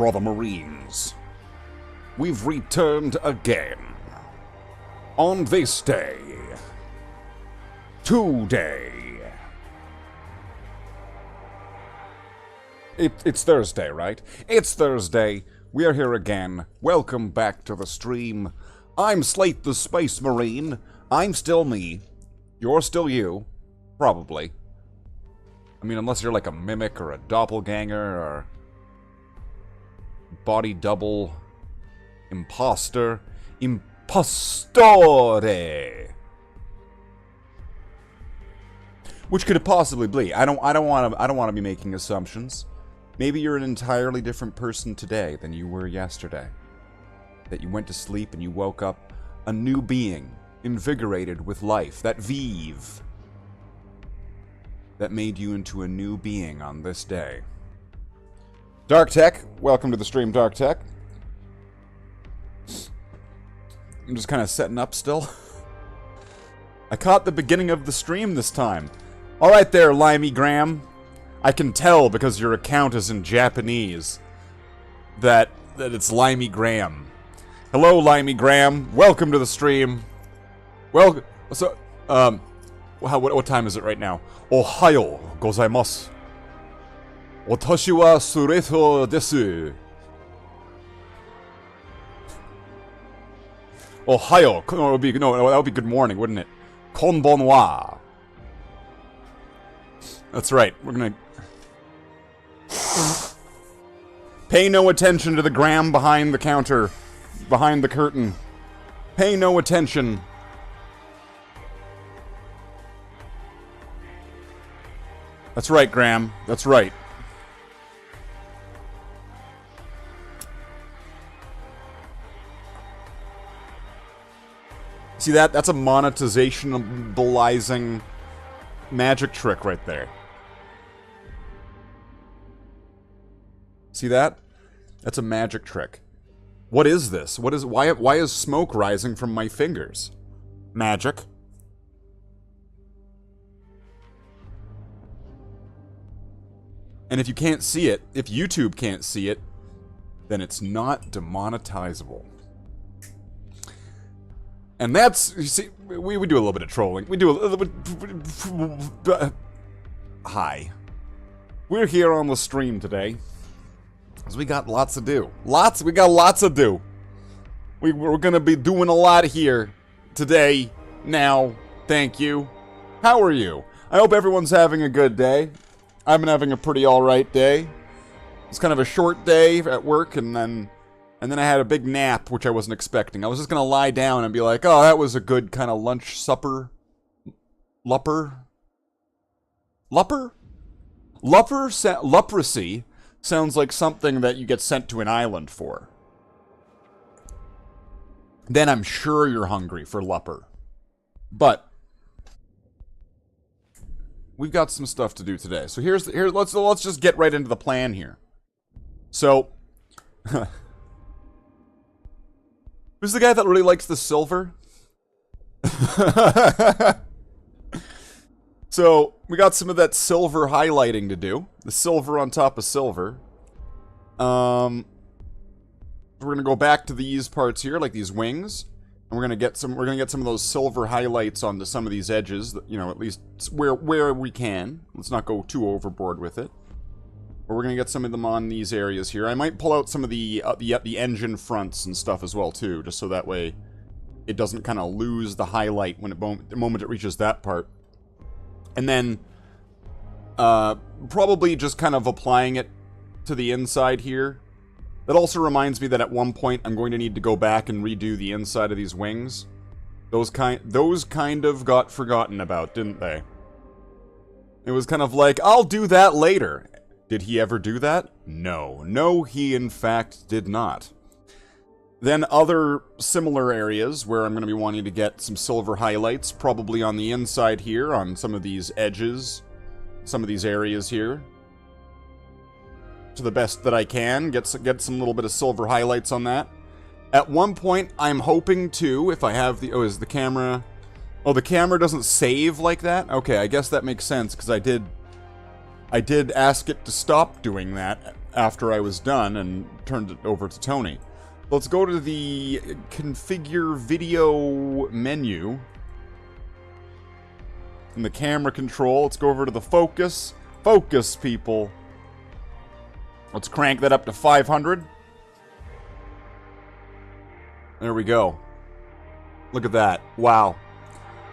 brother Marines. We've returned again. On this day. Today. It's Thursday, right? It's Thursday. We are here again. Welcome back to the stream. I'm Slathe the Space Marine. I'm still me. You're still you. Probably. I mean, unless you're like a mimic or a doppelganger or body double, imposter, impostore. Which could it possibly be? I don't want to be making assumptions. Maybe you're an entirely different person today than you were yesterday. That you went to sleep and you woke up a new being, invigorated with life, that vive, that made you into a new being on this day. Dark Tech, welcome to the stream, Dark Tech. I'm just kind of setting up still. I caught the beginning of the stream this time. Alright there, Limey Graham. I can tell because your account is in Japanese that it's Limey Graham. Hello, Limey Graham. Welcome to the stream. Well, so, what time is it right now? Ohayo gozaimasu. Watashi wa Slathe desu. Ohayo. No, that would be good morning, wouldn't it? Konbanwa. That's right. We're gonna pay no attention to the Graham behind the counter, behind the curtain. Pay no attention. That's right, Graham. That's right. See that? That's a monetization-abilizing magic trick right there. See that? That's a magic trick. What is this? Why is smoke rising from my fingers? Magic. And if you can't see it, if YouTube can't see it, then it's not demonetizable. And that's, you see, we do a little bit of trolling. We do a little bit... Hi. We're here on the stream today. Because we got lots to do. We got lots to do. We're gonna be doing a lot here. Today. Now. Thank you. How are you? I hope everyone's having a good day. I've been having a pretty alright day. It's kind of a short day at work, and then I had a big nap, which I wasn't expecting. I was just gonna lie down and be like, oh, that was a good kind of lunch supper. Leprosy sounds like something that you get sent to an island for. Then I'm sure you're hungry for leper. But we've got some stuff to do today. So let's just get right into the plan here. So who's the guy that really likes the silver? So, we got some of that silver highlighting to do. The silver on top of silver. We're gonna go back to these parts here, like these wings. And we're gonna get some of those silver highlights onto some of these edges, you know, at least where we can. Let's not go too overboard with it. But we're gonna get some of them on these areas here. I might pull out some of the engine fronts and stuff as well too, just so that way it doesn't kind of lose the highlight when the moment it reaches that part. And then probably just kind of applying it to the inside here. That also reminds me that at one point I'm going to need to go back and redo the inside of these wings. Those kind of got forgotten about, didn't they? It was kind of like, I'll do that later. Did he ever do that? No. No, he in fact did not. Then other similar areas where I'm going to be wanting to get some silver highlights, probably on the inside here, on some of these edges, some of these areas here. To the best that I can, get some little bit of silver highlights on that. At one point, I'm hoping to, if I have the... Oh, is the camera... Oh, the camera doesn't save like that? Okay, I guess that makes sense, because I did ask it to stop doing that after I was done and turned it over to Tony. Let's go to the configure video menu. In the camera control, let's go over to the focus. Focus, people. Let's crank that up to 500. There we go. Look at that. Wow.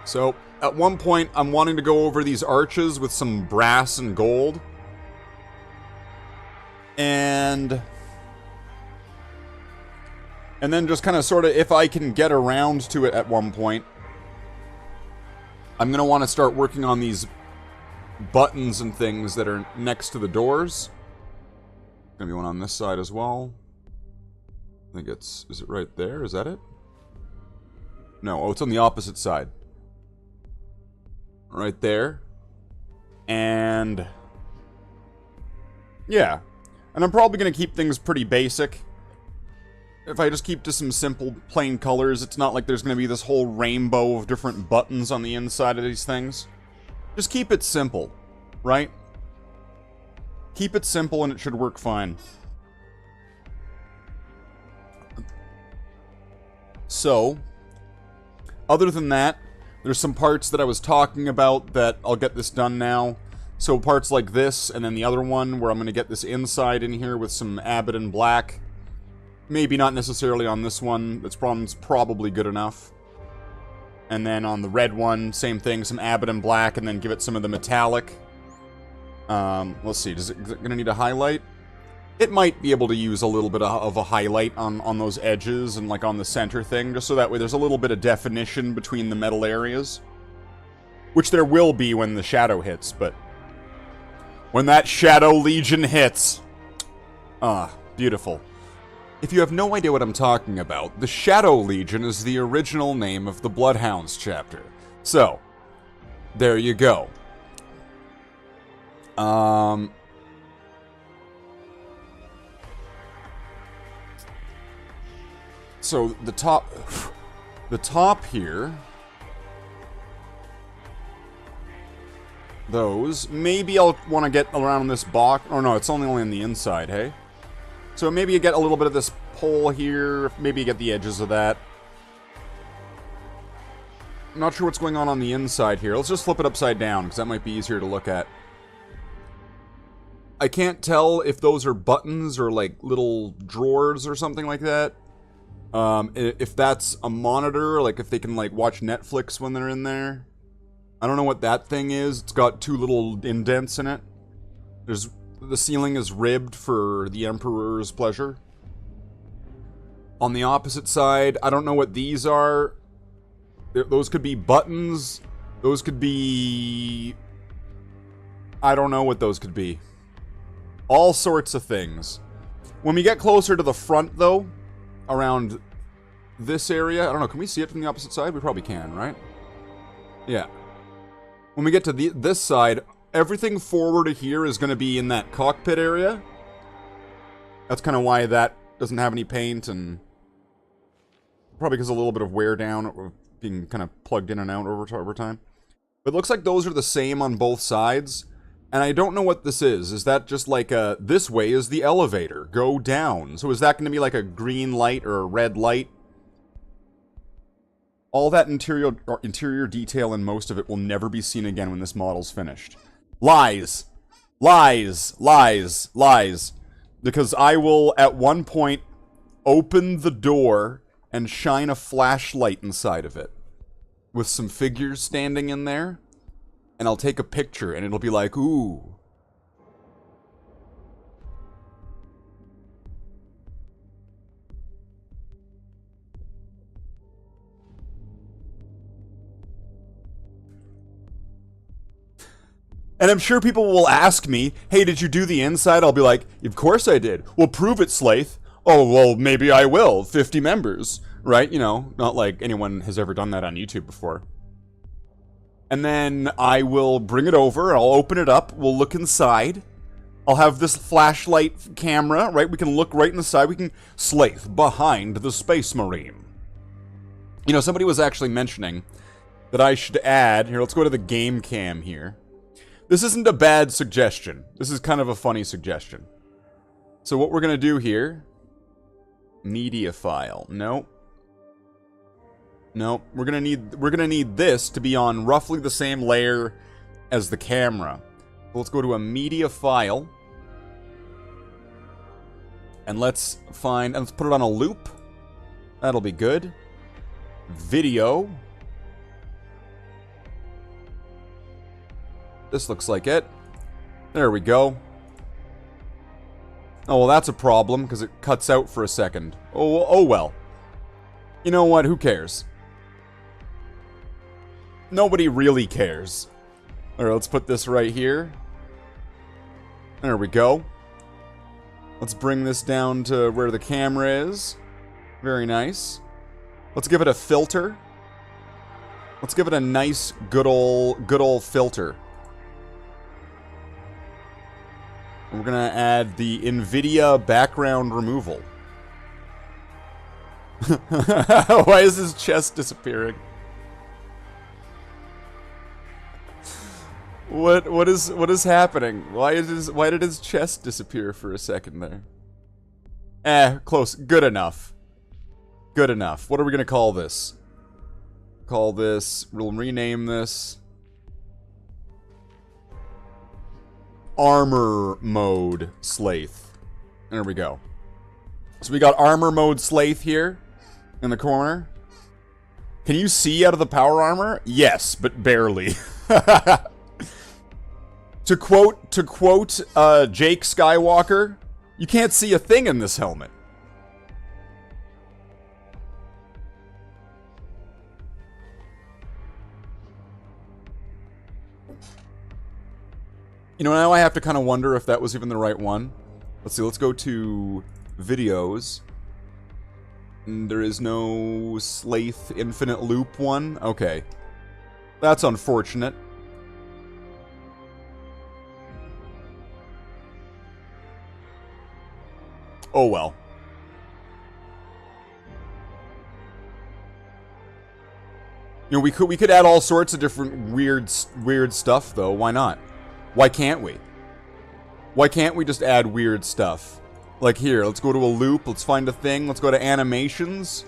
So, at one point, I'm wanting to go over these arches with some brass and gold. And then just kind of sort of, if I can get around to it at one point, I'm going to want to start working on these buttons and things that are next to the doors. Going to be one on this side as well. I think it's... Is it right there? Is that it? No. Oh, it's on the opposite side. Right there. And... yeah. And I'm probably going to keep things pretty basic. If I just keep to some simple, plain colors, it's not like there's going to be this whole rainbow of different buttons on the inside of these things. Just keep it simple, right? Keep it simple and it should work fine. So, other than that, there's some parts that I was talking about that I'll get this done now. So parts like this, and then the other one where I'm going to get this inside in here with some Abaddon black. Maybe not necessarily on this one. That's probably good enough. And then on the red one, same thing, some Abaddon black, and then give it some of the metallic. Let's see, is it going to need a highlight? It might be able to use a little bit of a highlight on those edges and like on the center thing, just so that way there's a little bit of definition between the metal areas. Which there will be when the shadow hits, but... when that Shadow Legion hits... ah, beautiful. If you have no idea what I'm talking about, the Shadow Legion is the original name of the Bloodhounds chapter. So, there you go. So, the top here... those. Maybe I'll want to get around this box. Oh no, it's only on the inside, hey? So maybe you get a little bit of this pole here. Maybe you get the edges of that. I'm not sure what's going on the inside here. Let's just flip it upside down, because that might be easier to look at. I can't tell if those are buttons or like little drawers or something like that. If that's a monitor, like if they can like watch Netflix when they're in there. I don't know what that thing is. It's got two little indents in it. The ceiling is ribbed for the Emperor's pleasure. On the opposite side, I don't know what these are. Those could be buttons. Those could be... I don't know what those could be. All sorts of things. When we get closer to the front, though, around this area... I don't know, can we see it from the opposite side? We probably can, right? Yeah. When we get to this side, everything forward of here is going to be in that cockpit area. That's kind of why that doesn't have any paint, and probably because a little bit of wear down, being kind of plugged in and out over time. But it looks like those are the same on both sides, and I don't know what this is. Is that just like this way is the elevator, go down. So is that going to be like a green light or a red light? All that interior detail and most of it will never be seen again when this model's finished. Lies. Lies. Lies. Lies. Because I will, at one point, open the door and shine a flashlight inside of it. With some figures standing in there. And I'll take a picture and it'll be like, ooh. And I'm sure people will ask me, hey, did you do the inside? I'll be like, of course I did. Well, prove it, Slathe. Oh, well, maybe I will. 50 members. Right? You know, not like anyone has ever done that on YouTube before. And then I will bring it over. I'll open it up. We'll look inside. I'll have this flashlight camera, right? We can look right inside. We can... Slathe behind the Space Marine. You know, somebody was actually mentioning that I should add... Here, let's go to the game cam here. This isn't a bad suggestion. This is kind of a funny suggestion. So what we're gonna do here... Media file. Nope. Nope. We're gonna need this to be on roughly the same layer as the camera. So let's go to a media file. And let's put it on a loop. That'll be good. Video. This looks like it. There we go. Oh, well, that's a problem, because it cuts out for a second. Oh well. You know what? Who cares? Nobody really cares. Alright, let's put this right here. There we go. Let's bring this down to where the camera is. Very nice. Let's give it a filter. Let's give it a nice, good old filter. We're gonna add the NVIDIA background removal. Why is his chest disappearing? What is happening? Why did his chest disappear for a second there? Close. Good enough. Good enough. What are we gonna call this? We'll rename this Armor Mode Slathe. There we go. So we got Armor Mode Slathe here in the corner. Can you see out of the power armor? Yes, but barely. To quote Jake Skywalker, you can't see a thing in this helmet. You know, now I have to kind of wonder if that was even the right one. Let's see, let's go to videos. And there is no Slathe infinite loop one. Okay. That's unfortunate. Oh well. You know, we could add all sorts of different weird stuff though. Why not? Why can't we? Why can't we just add weird stuff? Like here, let's go to a loop, let's find a thing, let's go to animations.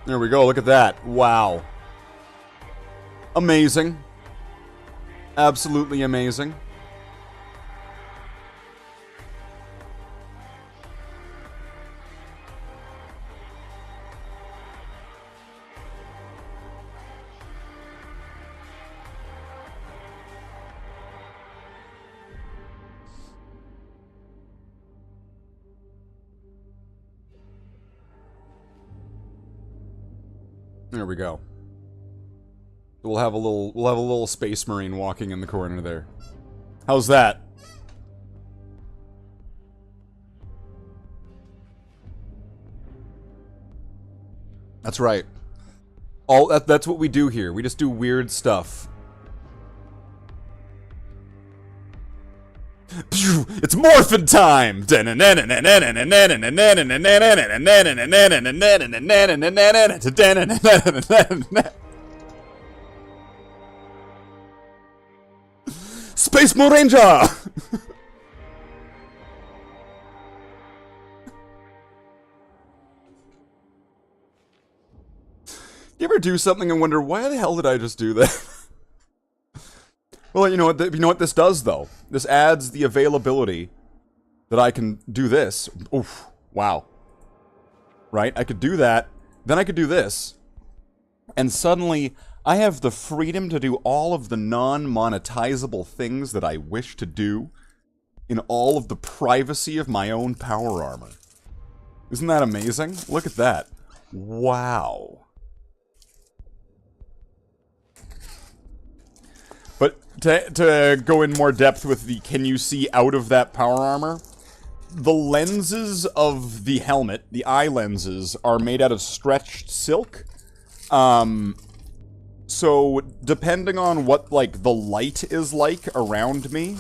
There we go, look at that. Wow. Amazing. Absolutely amazing. There we go. We'll have a little space marine walking in the corner there. How's that? That's right. That's what we do here. We just do weird stuff. It's morphin' time! Space Ranger! You ever do something and wonder, why the hell did I just do that? Well, you know what this does, though? This adds the availability that I can do this. Oof. Wow. Right? I could do that. Then I could do this. And suddenly, I have the freedom to do all of the non-monetizable things that I wish to do in all of the privacy of my own power armor. Isn't that amazing? Look at that. Wow. But to go in more depth with the can you see out of that power armor, the lenses of the helmet, the eye lenses, are made out of stretched silk. So depending on what, like, the light is like around me,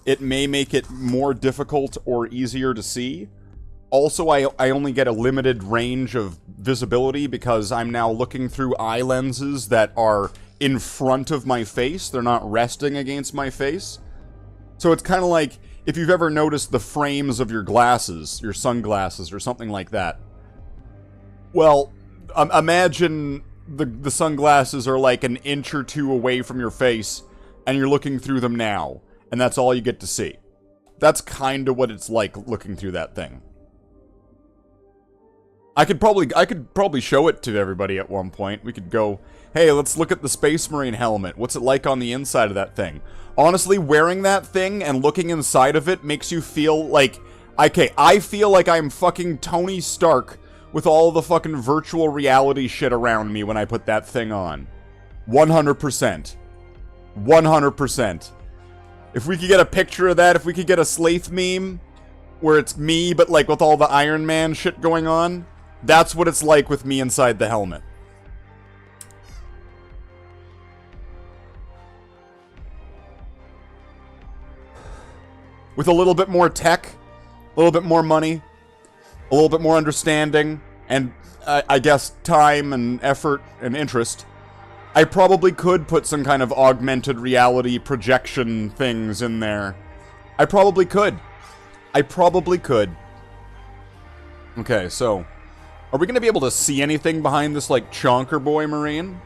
it may make it more difficult or easier to see. Also, I only get a limited range of visibility because I'm now looking through eye lenses that are in front of my face. They're not resting against my face. So it's kind of like if you've ever noticed the frames of your glasses, your sunglasses, or something like that. Well, imagine the sunglasses are like an inch or two away from your face, and you're looking through them now, and that's all you get to see. That's kind of what it's like looking through that thing. I could probably show it to everybody at one point. We could go, hey, let's look at the Space Marine helmet. What's it like on the inside of that thing? Honestly, wearing that thing and looking inside of it makes you feel like... Okay, I feel like I'm fucking Tony Stark with all the fucking virtual reality shit around me when I put that thing on. 100%. 100%. If we could get a picture of that, if we could get a Slathe meme where it's me, but like with all the Iron Man shit going on, that's what it's like with me inside the helmet. With a little bit more tech, a little bit more money, a little bit more understanding, and I guess time and effort and interest, I probably could put some kind of augmented reality projection things in there. I probably could. I probably could. Okay, so... Are we going to be able to see anything behind this, like, chonker boy Marine?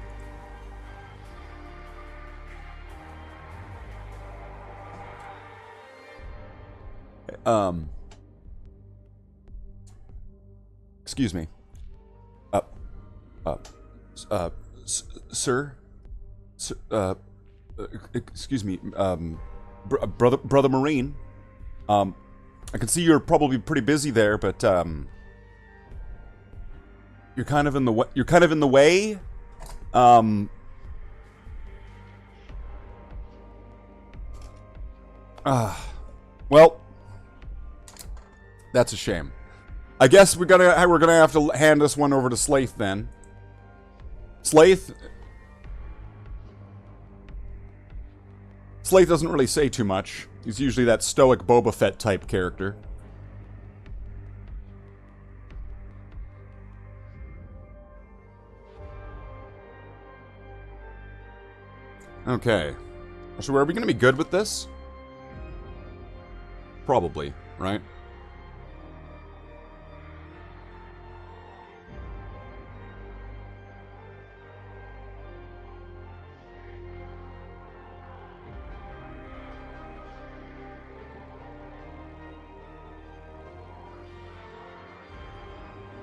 Excuse me. Sir? Excuse me, Brother Marine. I can see you're probably pretty busy there, but, you're kind of in the way. You're kind of in the way. Well, that's a shame. I guess we're gonna have to hand this one over to Slathe then. Slathe doesn't really say too much. He's usually that stoic Boba Fett type character. Okay. So are we going to be good with this? Probably, right?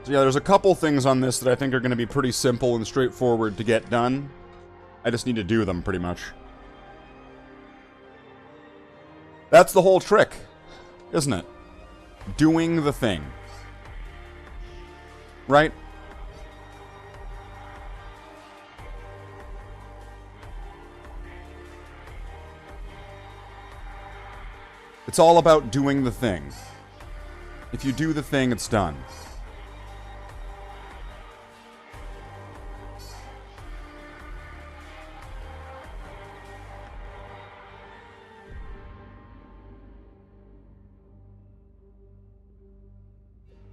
So yeah, there's a couple things on this that I think are going to be pretty simple and straightforward to get done. I just need to do them, pretty much. That's the whole trick, isn't it? Doing the thing. Right? It's all about doing the thing. If you do the thing, it's done.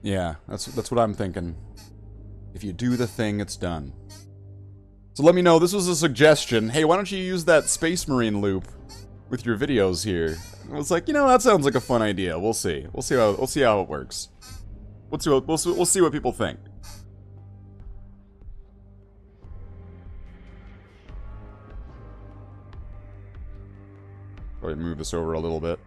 Yeah, that's what I'm thinking. If you do the thing, it's done. So let me know, this was a suggestion. Hey, why don't you use that Space Marine loop with your videos here? I was like, you know, that sounds like a fun idea. We'll see. We'll see how it works. We'll see what people think. Probably move this over a little bit.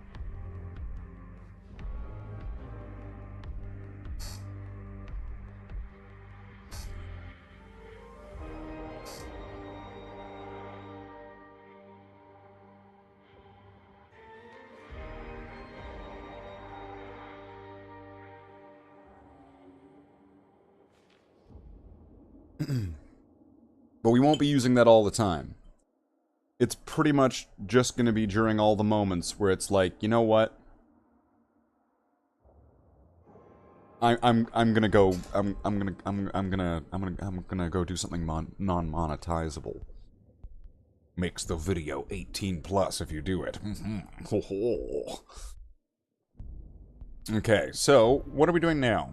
But we won't be using that all the time. It's pretty much just going to be during all the moments where it's like, you know what? I'm gonna go. I'm gonna go do something non-monetizable. Makes the video 18+ if you do it. Okay, so what are we doing now?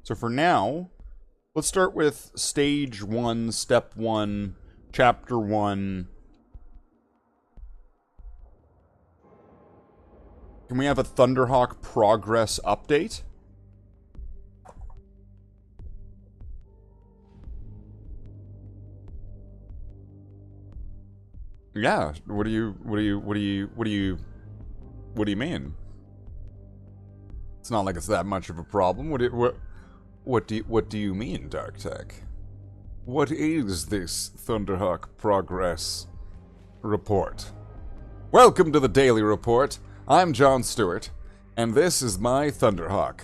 So for now, let's start with stage 1, step 1, chapter 1. Can we have a Thunderhawk progress update? Yeah, what do you mean? It's not like it's that much of a problem. What do you mean, Dark Tech? What is this Thunderhawk progress report? Welcome to the Daily Report. I'm John Stewart, and this is my Thunderhawk.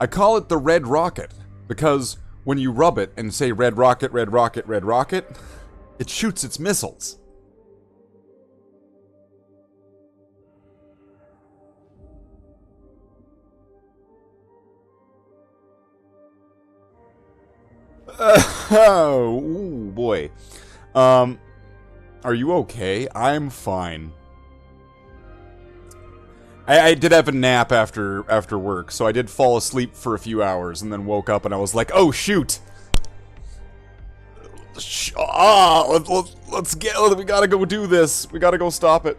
I call it the Red Rocket because when you rub it and say Red Rocket, Red Rocket, Red Rocket, it shoots its missiles. Oh boy. Are you okay? I'm fine. I did have a nap after work, so I did fall asleep for a few hours and then woke up and I was like, oh shoot! Let's get. We gotta go do this. We gotta go stop it.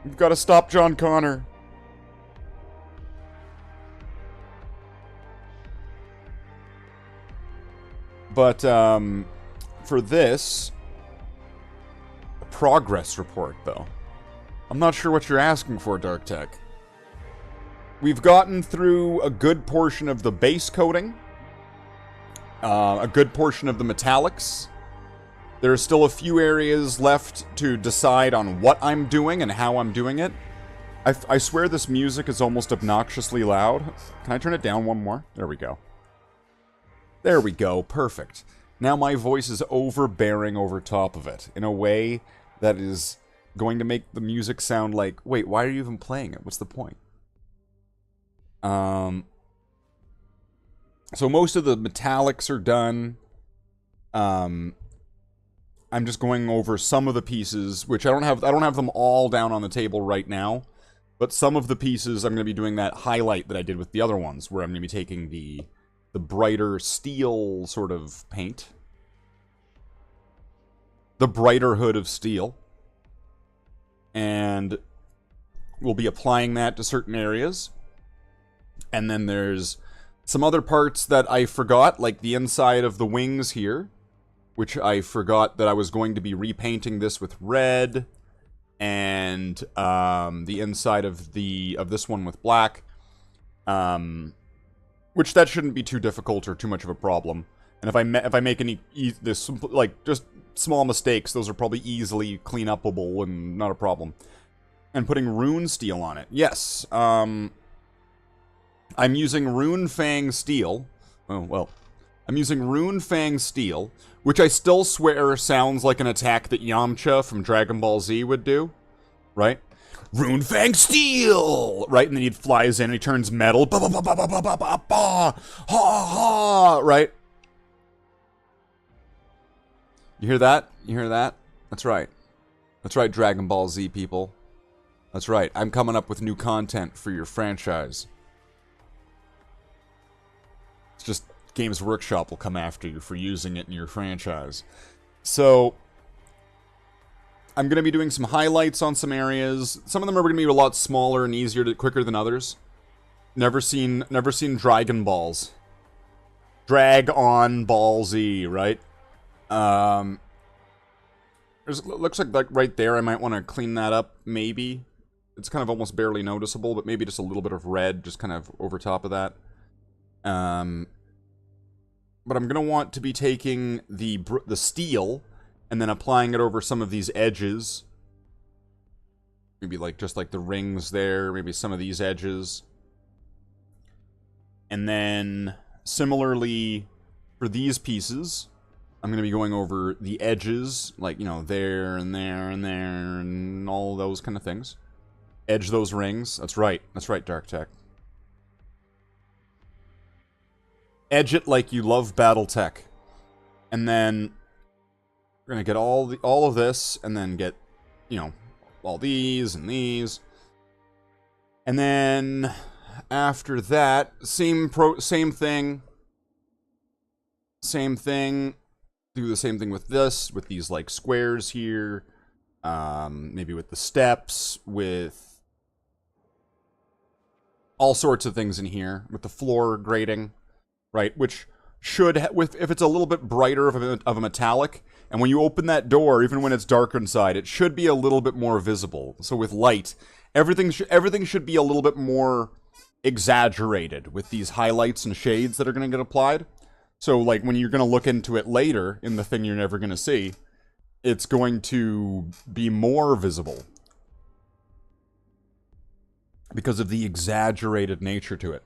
We've gotta stop John Connor. But for this progress report, though, I'm not sure what you're asking for, Dark Tech. We've gotten through a good portion of the base coating. A good portion of the metallics. There are still a few areas left to decide on what I'm doing and how I'm doing it. I swear this music is almost obnoxiously loud. Can I turn it down one more? There we go. There we go. Perfect. Now my voice is overbearing over top of it in a way that is going to make the music sound like, wait, why are you even playing it? What's the point? So most of the metallics are done. I'm just going over some of the pieces, which I don't have them all down on the table right now, but some of the pieces I'm going to be doing that highlight that I did with the other ones, where I'm going to be taking the brighter steel sort of paint. The brighter hood of steel. And we'll be applying that to certain areas. And then there's some other parts that I forgot, like the inside of the wings here, which I forgot that I was going to be repainting this with red, and the inside of this one with black, which that shouldn't be too difficult or too much of a problem. And if I make any like just small mistakes, those are probably easily clean upable and not a problem. And putting rune steel on it, yes. I'm using Rune Fang Steel. Oh, well. I'm using Rune Fang Steel, which I still swear sounds like an attack that Yamcha from Dragon Ball Z would do. Right? Rune Fang Steel! Right? And then he flies in and he turns metal. Ba ba ba ba ba ba ba ba ba! Ha ha! Right? You hear that? You hear that? That's right. That's right, Dragon Ball Z people. That's right. I'm coming up with new content for your franchise. It's just Games Workshop will come after you for using it in your franchise. So I'm going to be doing some highlights on some areas. Some of them are going to be a lot smaller and quicker than others. Never seen Dragon Balls. Drag on Ball Z, right? Looks like right there I might want to clean that up, maybe. It's kind of almost barely noticeable, but maybe just a little bit of red just kind of over top of that. But I'm going to want to be taking the steel and then applying it over some of these edges. Maybe just like the rings there, maybe some of these edges. And then similarly for these pieces, I'm going to be going over the edges, like, you know, there and there and there and all those kind of things. Edge those rings. That's right, Dark Tech. Edge it like you love BattleTech. And then we're going to get all of this and then get, you know, all these and these. And then after that, same thing. Same thing. Do the same thing with this, with these like squares here. Maybe with the steps, with all sorts of things in here, with the floor grating, right? Which should, if it's a little bit brighter of a metallic, and when you open that door, even when it's dark inside, it should be a little bit more visible. So with light, everything should be a little bit more exaggerated with these highlights and shades that are going to get applied. So like when you're going to look into it later in the thing you're never going to see, it's going to be more visible because of the exaggerated nature to it.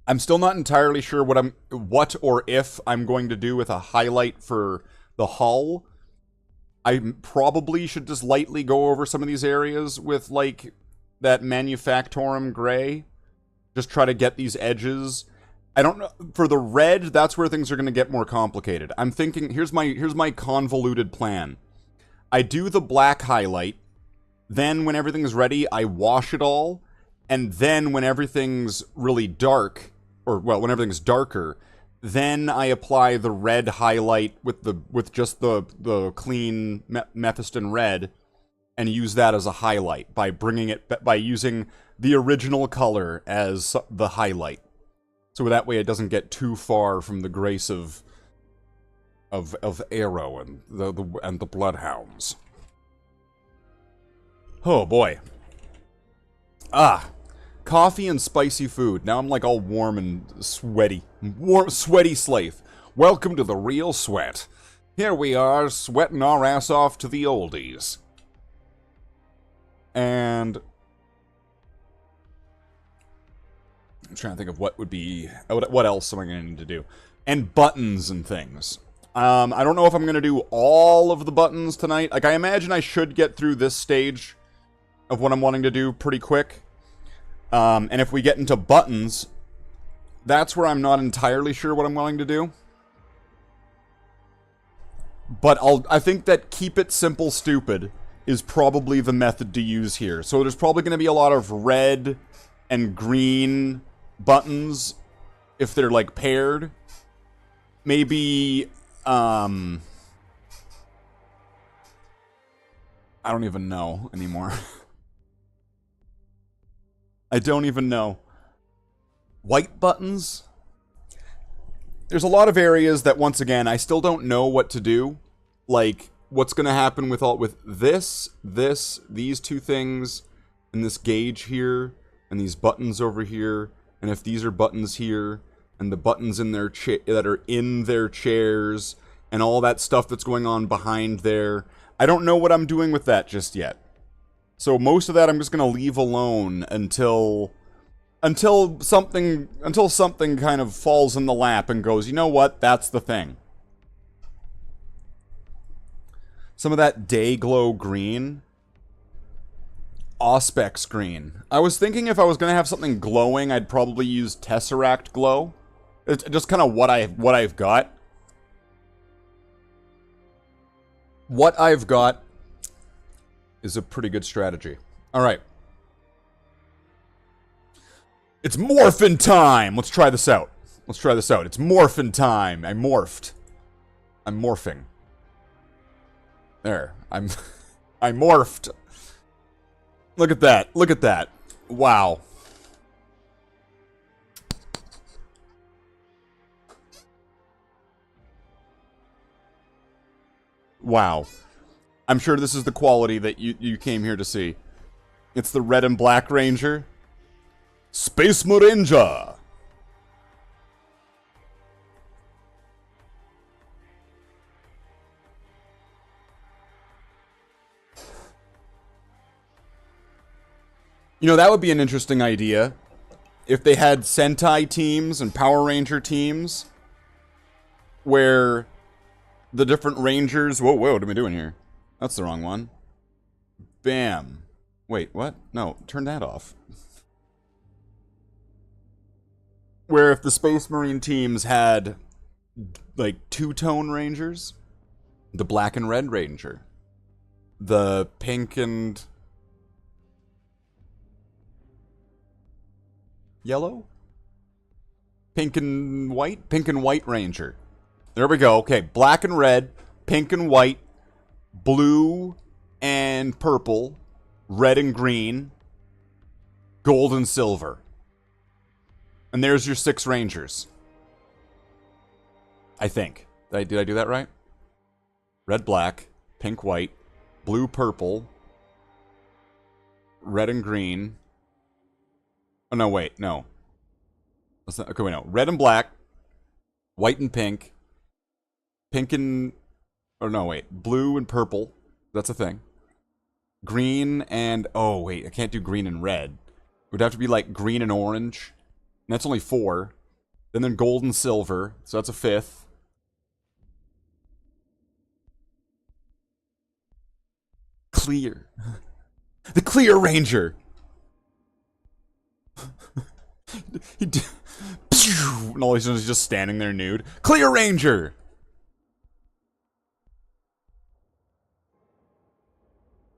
I'm still not entirely sure what or if I'm going to do with a highlight for the hull. I probably should just lightly go over some of these areas with like that Manufactorum gray. Just try to get these edges. I don't know, for the red, that's where things are going to get more complicated. I'm thinking, here's my convoluted plan. I do the black highlight, then when everything's ready, I wash it all, and then when everything's really dark, or well, when everything's darker, then I apply the red highlight with just the clean Mephiston red, and use that as a highlight by using the original color as the highlight. So that way it doesn't get too far from the grace of Arrow and the Bloodhounds. Oh boy. Coffee and spicy food. Now I'm like all warm and sweaty. Sweaty Slathe. Welcome to the real sweat. Here we are, sweating our ass off to the oldies. And I'm trying to think of what else am I going to need to do. And buttons and things. I don't know if I'm going to do all of the buttons tonight. Like, I imagine I should get through this stage of what I'm wanting to do pretty quick. And if we get into buttons, that's where I'm not entirely sure what I'm wanting to do. But I think that keep it simple, stupid is probably the method to use here. So there's probably going to be a lot of red and green buttons if they're like paired. Maybe I don't even know anymore. I don't even know. White buttons? There's a lot of areas that, once again, I still don't know what to do. Like, what's going to happen with these two things, and this gauge here, and these buttons over here, and if these are buttons here, and the buttons in their that are in their chairs, and all that stuff that's going on behind there. I don't know what I'm doing with that just yet. So most of that I'm just going to leave alone until something kind of falls in the lap and goes, you know what, that's the thing. Some of that day glow green. Auspex green. I was thinking if I was going to have something glowing, I'd probably use Tesseract glow. It's just kind of what I've got. What I've got is a pretty good strategy. Alright. It's morphin' time! Let's try this out. It's morphin' time. I morphed. I'm morphing. There. I morphed. Look at that. Wow. Wow. I'm sure this is the quality that you came here to see. It's the red and black ranger. Space Ranger! You know, that would be an interesting idea. If they had Sentai teams and Power Ranger teams, where the different Rangers... Whoa, what am I doing here? That's the wrong one. Bam. Wait, what? No, turn that off. Where if the Space Marine teams had, like, two-tone Rangers, the black and red Ranger, the pink and... Yellow? Pink and white? Pink and white ranger. There we go. Okay, black and red, pink and white, blue and purple, red and green, gold and silver. And there's your 6 rangers. I think. Did I do that right? Red, black, pink, white, blue, purple, red and green. Oh, no, wait, no. Okay, wait, no. Red and black, white and pink, pink and... Oh, no, wait. Blue and purple. That's a thing. Green and... Oh, wait, I can't do green and red. It would have to be, like, green and orange. And that's only 4. Then gold and silver, so that's a 5th. Clear. The Clear Ranger! And all he's doing is just standing there nude. Clear Ranger!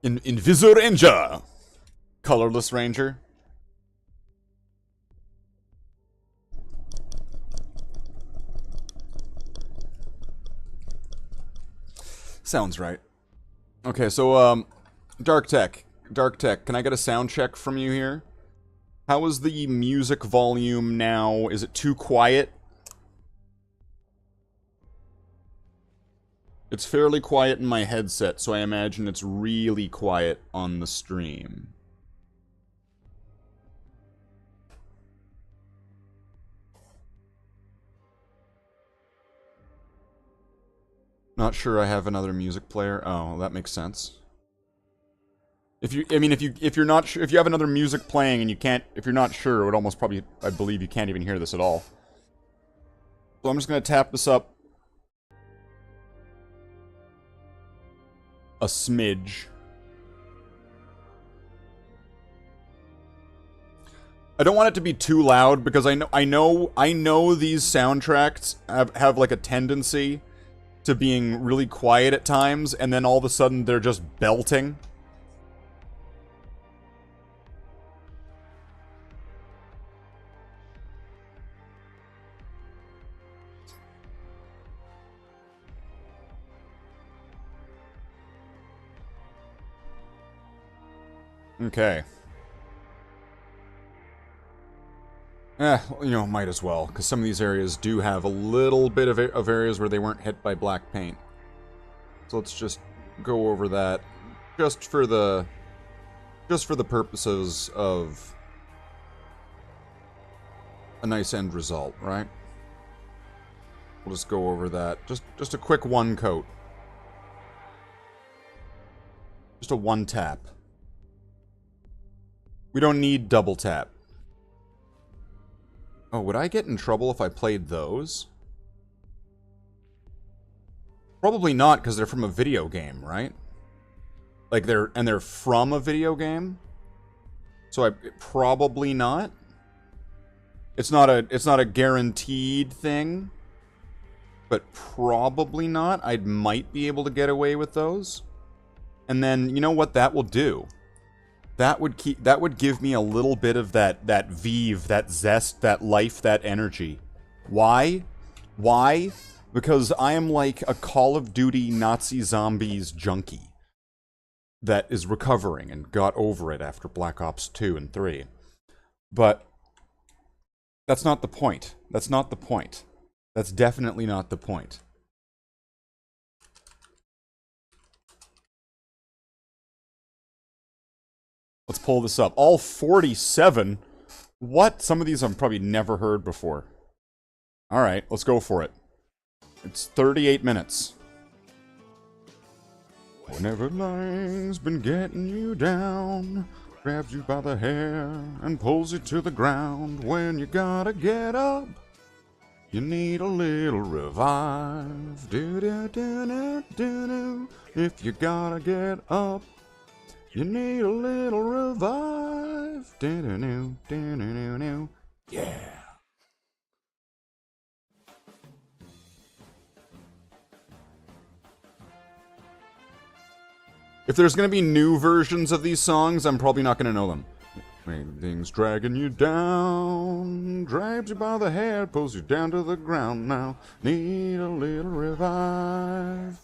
Invisor Ranger! Colorless Ranger. Sounds right. Okay, so, Dark Tech, can I get a sound check from you here? How is the music volume now? Is it too quiet? It's fairly quiet in my headset, so I imagine it's really quiet on the stream. Not sure I have another music player. Oh, that makes sense. If you have another music playing and if you're not sure, it would almost probably, I believe you can't even hear this at all. So I'm just gonna tap this up a smidge. I don't want it to be too loud because I know these soundtracks have like a tendency to being really quiet at times, and then all of a sudden they're just belting. Okay. You know, might as well, because some of these areas do have a little bit of areas where they weren't hit by black paint. So let's just go over that, just for the purposes of a nice end result, right? We'll just go over that. Just a quick one coat. Just a one tap. We don't need double tap. Oh, would I get in trouble if I played those? Probably not, because they're from a video game, right? Like, they're from a video game? So probably not. It's not a guaranteed thing. But probably not. I might be able to get away with those. And then, you know what that will do? That would give me a little bit of that vive, that zest, that life, that energy. Why? Why? Because I am like a Call of Duty Nazi zombies junkie that is recovering and got over it after Black Ops 2 and 3. But that's not the point. That's not the point. That's definitely not the point. Let's pull this up. All 47? What? Some of these I've probably never heard before. Alright, let's go for it. It's 38 minutes. Whenever life's been getting you down, grabs you by the hair and pulls you to the ground. When you gotta get up, you need a little revive. Do-do-do-do-do-do. If you gotta get up, you need a little revive. Do-do-do, do-do-do-do. Yeah. If there's gonna be new versions of these songs, I'm probably not gonna know them. Anything's dragging you down, grabs you by the hair, pulls you down to the ground now. Need a little revive.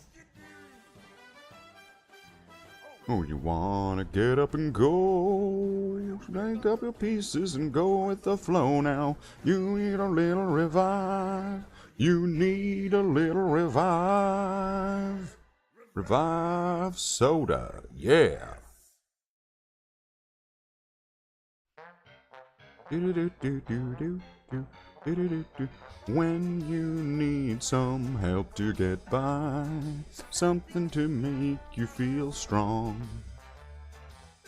Oh, you wanna get up and go, drink up your pieces and go with the flow now. You need a little revive. You need a little revive. Revive soda, yeah. When you need some help to get by, something to make you feel strong,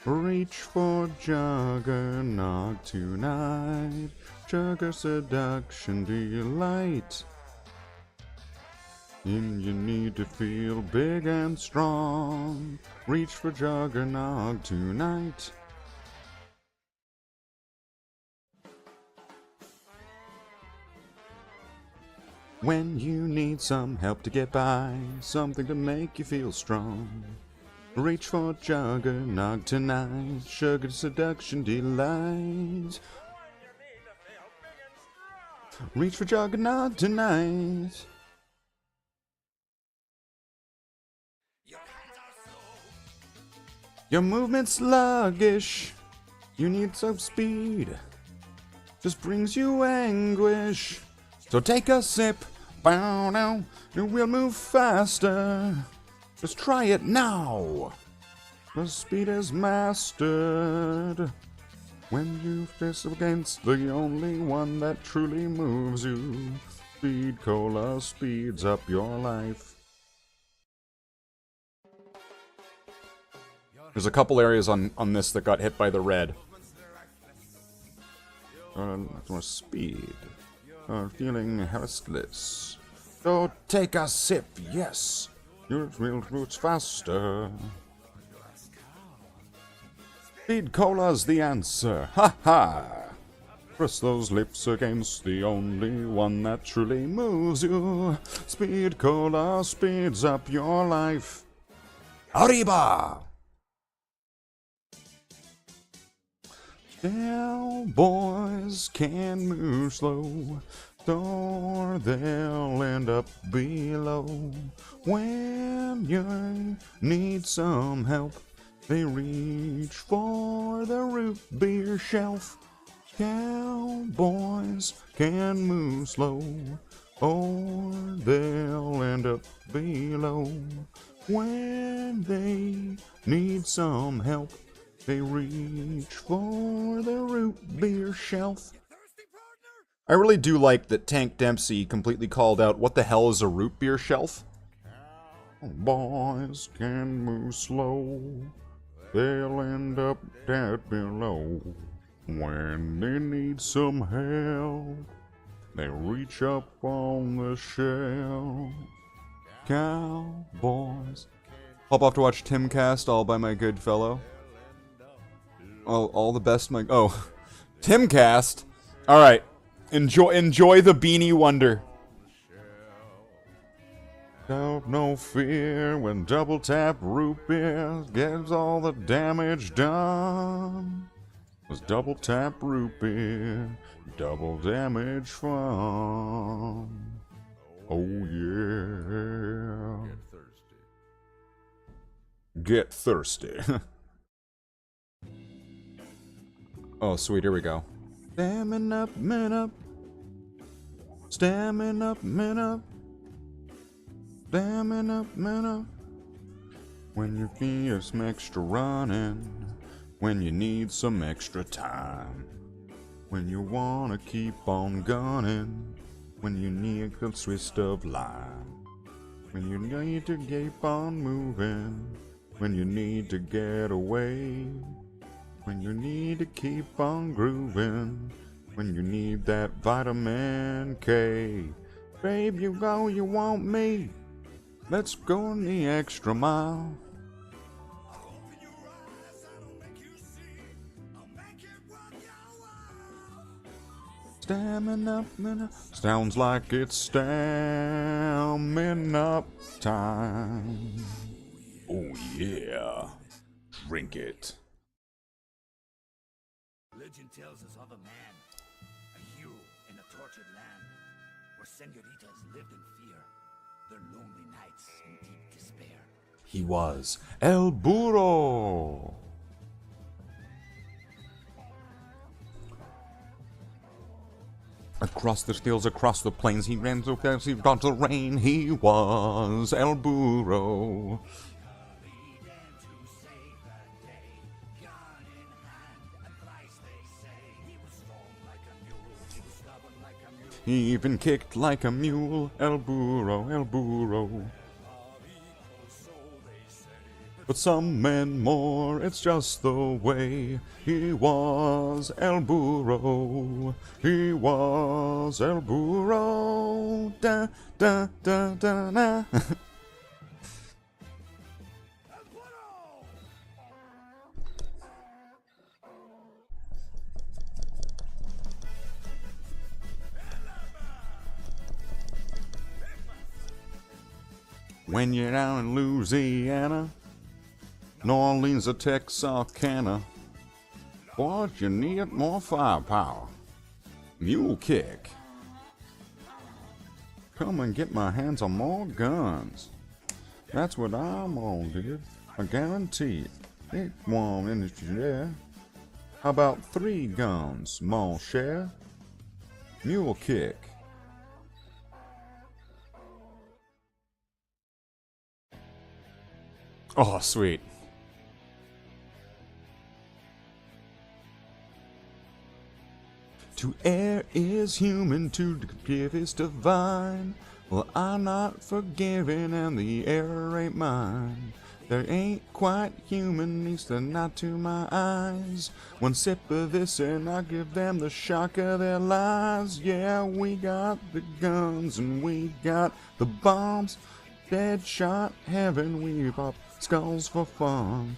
reach for Juggernaut tonight. Jugger seduction delight. And you need to feel big and strong, reach for Juggernaut tonight. When you need some help to get by, something to make you feel strong, reach for Juggernaut tonight. Sugar seduction delight. Reach for Juggernaut tonight. Your movement's sluggish. You need some speed. Just brings you anguish. So take a sip, bow now, and we'll move faster. Just try it now. The speed is mastered. When you face against the only one that truly moves you, Speed Cola speeds up your life. There's a couple areas on this that got hit by the red. More speed. Feeling restless. So take a sip, yes. Your roots faster. Speed Cola's the answer, ha ha. Press those lips against the only one that truly moves you. Speed Cola speeds up your life. Arriba! Cowboys can move slow, or they'll end up below. When you need some help, they reach for the root beer shelf. Cowboys can move slow, or they'll end up below. When they need some help, they reach for the root beer shelf. I really do like that Tank Dempsey completely called out what the hell is a root beer shelf. Boys can move slow, they'll end up dead below. When they need some help, they reach up on the shelf. Cowboys. Hop off to watch Timcast, all by my good fellow. All the best, my... Oh. Timcast? Alright. Enjoy the Beanie Wonder. No fear when double tap root beer gets all the damage done. Was double tap root beer, double damage fun. Oh yeah. Get thirsty. Oh sweet, here we go. Stamming up, man up. Stamming up, man up. Stamming up, man up. When you feel some extra running. When you need some extra time. When you wanna keep on gunning. When you need a twist of lime. When you need to keep on moving. When you need to get away. When you need to keep on grooving. When you need that vitamin K. Babe, you go, you want me. Let's go in the extra mile. Stamming up, man up. Sounds like it's stamming up time. Oh yeah. Drink it. Legend tells us of a man, a hero in a tortured land, where senoritas lived in fear, their lonely nights in deep despair. He was El Burro. Across the fields, across the plains, he ran so fast he got the rain. He was El Burro. He even kicked like a mule, El Burro, El Burro. But some men more, it's just the way. He was El Burro. He was El Burro. Da, da, da, da, da. When you're down in Louisiana, New Orleans or Texarkana, boy, you need more firepower. Mule kick. Come and get my hands on more guns. That's what I'm on, dude. I guarantee it. It won't industry there. How about 3 guns, mon cher? Mule kick. Oh, sweet. To err is human, to give is divine. Well, I'm not forgiven and the error ain't mine. They ain't quite human, at least not to my eyes. One sip of this and I give them the shock of their lives. Yeah, we got the guns and we got the bombs. Dead shot heaven, we pop skulls for fun.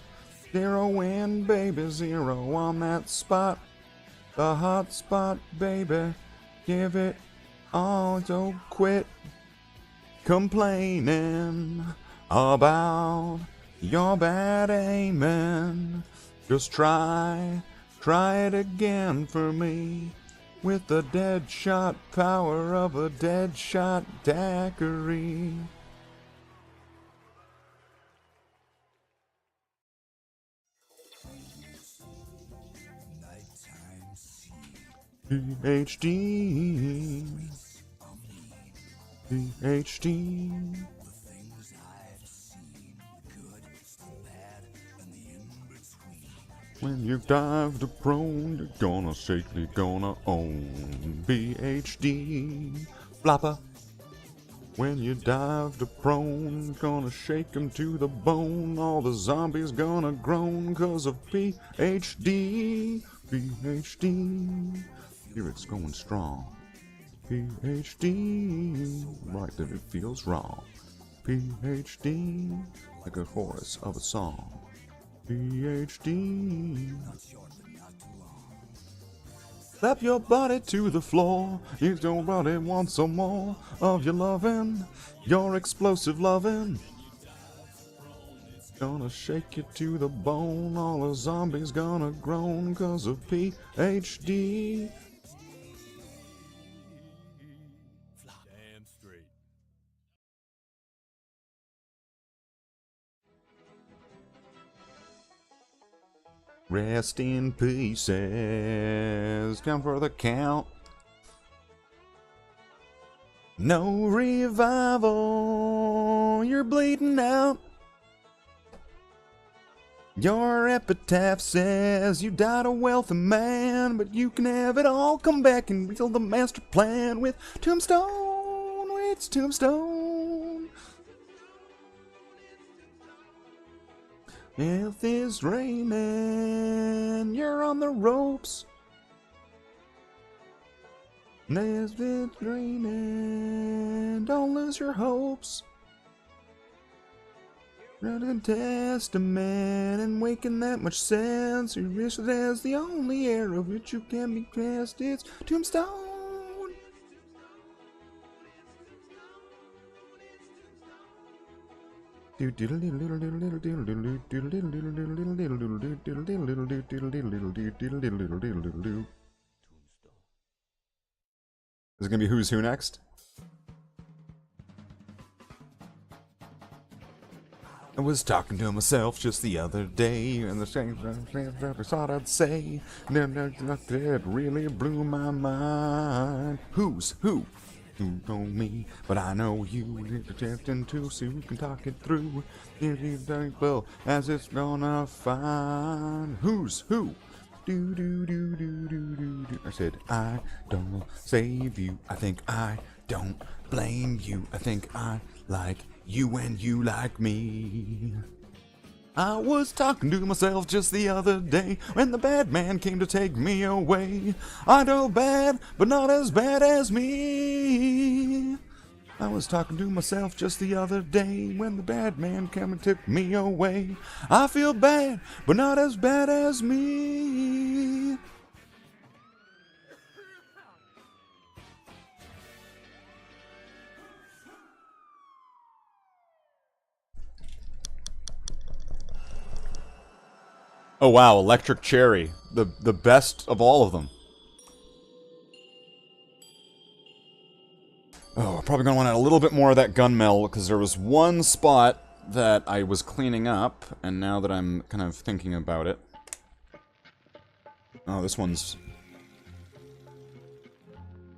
0 in, baby, 0 on that spot. The hot spot, baby, give it all, don't quit complaining about your bad aiming. Just try it again for me, with the dead shot power of a dead shot daiquiri. PhD, PhD. When you dive to prone, you're gonna safely gonna own PhD, flopper. When you dive to prone, gonna shake 'em to the bone. All the zombies gonna groan 'cause of PhD, PhD. Here it's going strong. PhD, right if it feels wrong. PhD, like a chorus of a song. PhD. Slap your body to the floor if your body wants some more of your lovin', your explosive lovin'. Gonna shake you to the bone, all the zombies gonna groan 'cause of PhD. Damn straight. Rest in pieces, come for the count. No revival, you're bleeding out. Your epitaph says you died a wealthy man, but you can have it all, come back and rebuild the master plan with Tombstone, it's Tombstone. If it's raining, you're on the ropes. If it's raining, don't lose your hopes. Read the Testament and waking that much sense. You wish it as the only heir of which you can be cast. It's Tombstone. Is it gonna be Who's Who next? I was talking to myself just the other day, and the same I thought I'd say. It really blew my mind. Who's who? You know me, but I know you. Attempting to see we can talk it through. Well, as it's gonna find. Who's who? Do do do do do do do. I said I don't save you. I think I don't blame you. I think I like you and you like me. I was talking to myself just the other day when the bad man came to take me away. I know bad, but not as bad as me. I was talking to myself just the other day when the bad man came and took me away. I feel bad, but not as bad as me. Oh wow, Electric Cherry. The best of all of them. Oh, I'm probably going to want a little bit more of that gunmetal, because there was one spot that I was cleaning up, and now that I'm kind of thinking about it... Oh, this one's...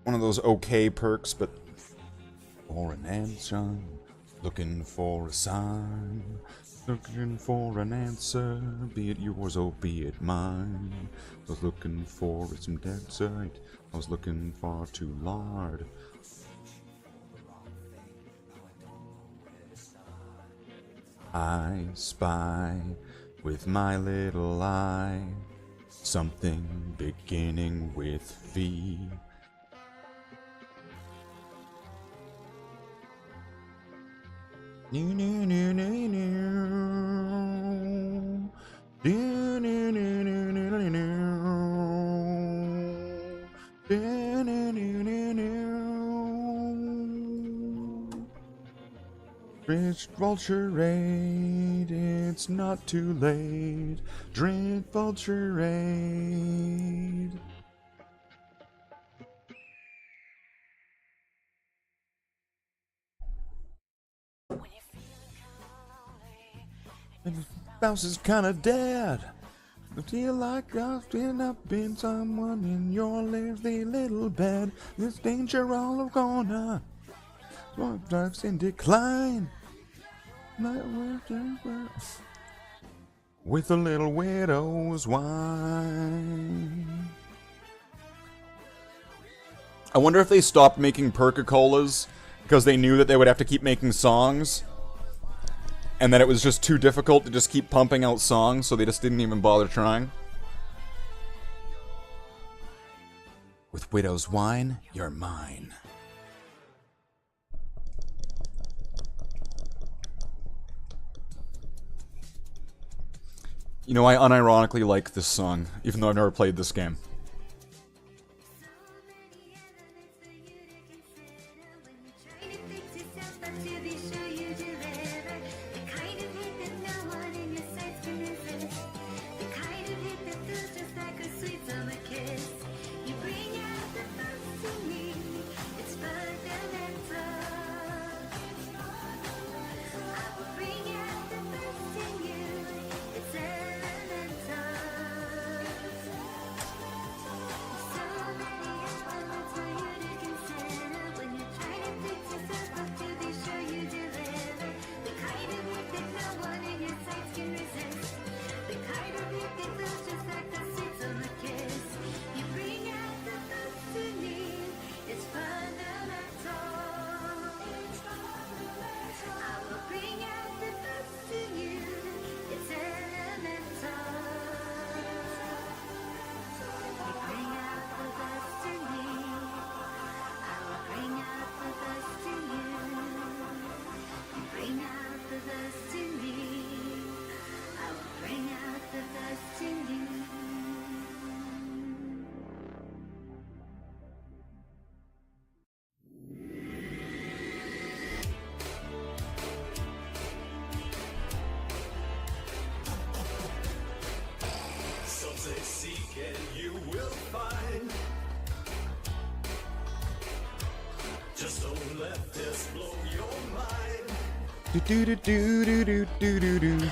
one of those okay perks, but... For an answer, looking for a sign, looking for an answer, be it yours or be it mine. I was looking for some desert, I was looking far too lard. I spy with my little eye something beginning with V. Rich vulture raid, it's not too late. Drink vulture raid. And the spouse is kinda dead. I feel like I've been up in someone in your lazy little bed. This danger all of corner. Life's in decline. With a little widow's wine. I wonder if they stopped making Perca-Colas because they knew that they would have to keep making songs. And that it was just too difficult to just keep pumping out songs, so they just didn't even bother trying. With widow's wine, you're mine. You know, I unironically like this song, even though I've never played this game. Do do do do do do do do do.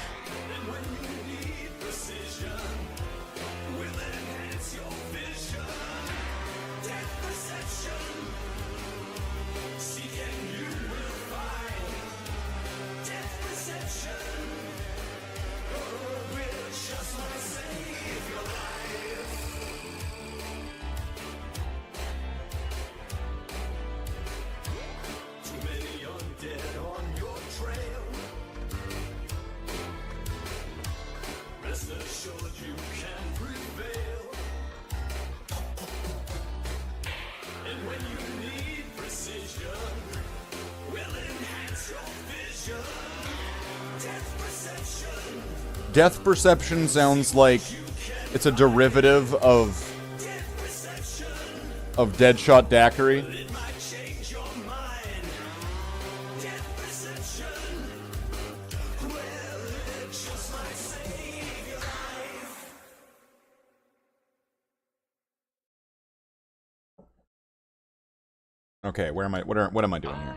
Death perception sounds like it's a derivative of Deadshot Daiquiri. Okay, where am I? What am I doing here?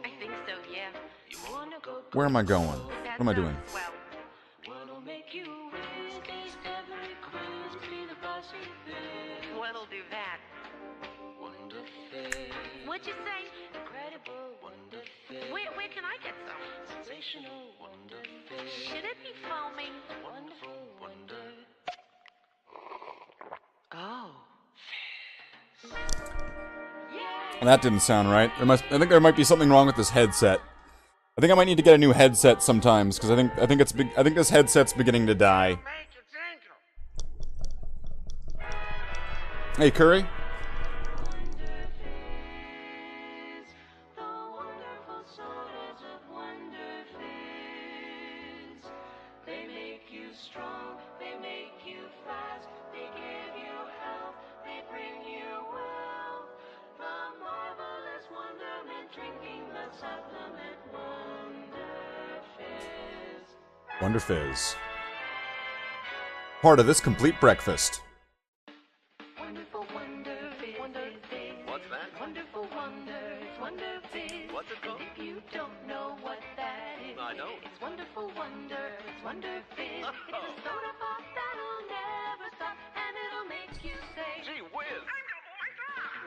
I think so, yeah. Where am I going? What am I doing? What'll do that? What'd you say? Incredible, wonderful. Where can I get some? Sensational, wonderful. Should it be foaming? Wonderful, wonder. Oh. Well, that didn't sound right. I think there might be something wrong with this headset. I think I might need to get a new headset sometimes because I think this headset's beginning to die. Hey, Curry. Wonder Fizz. Part of this complete breakfast. Wonderful wonder, What's that? wonderful wonder, it's Wonder Fizz. What's it called? And if you don't know what that is, I don't. It's wonderful wonder, it's Wonder Fizz. Oh. It's a soda pop that'll never stop, and it'll make you say, Gee whiz!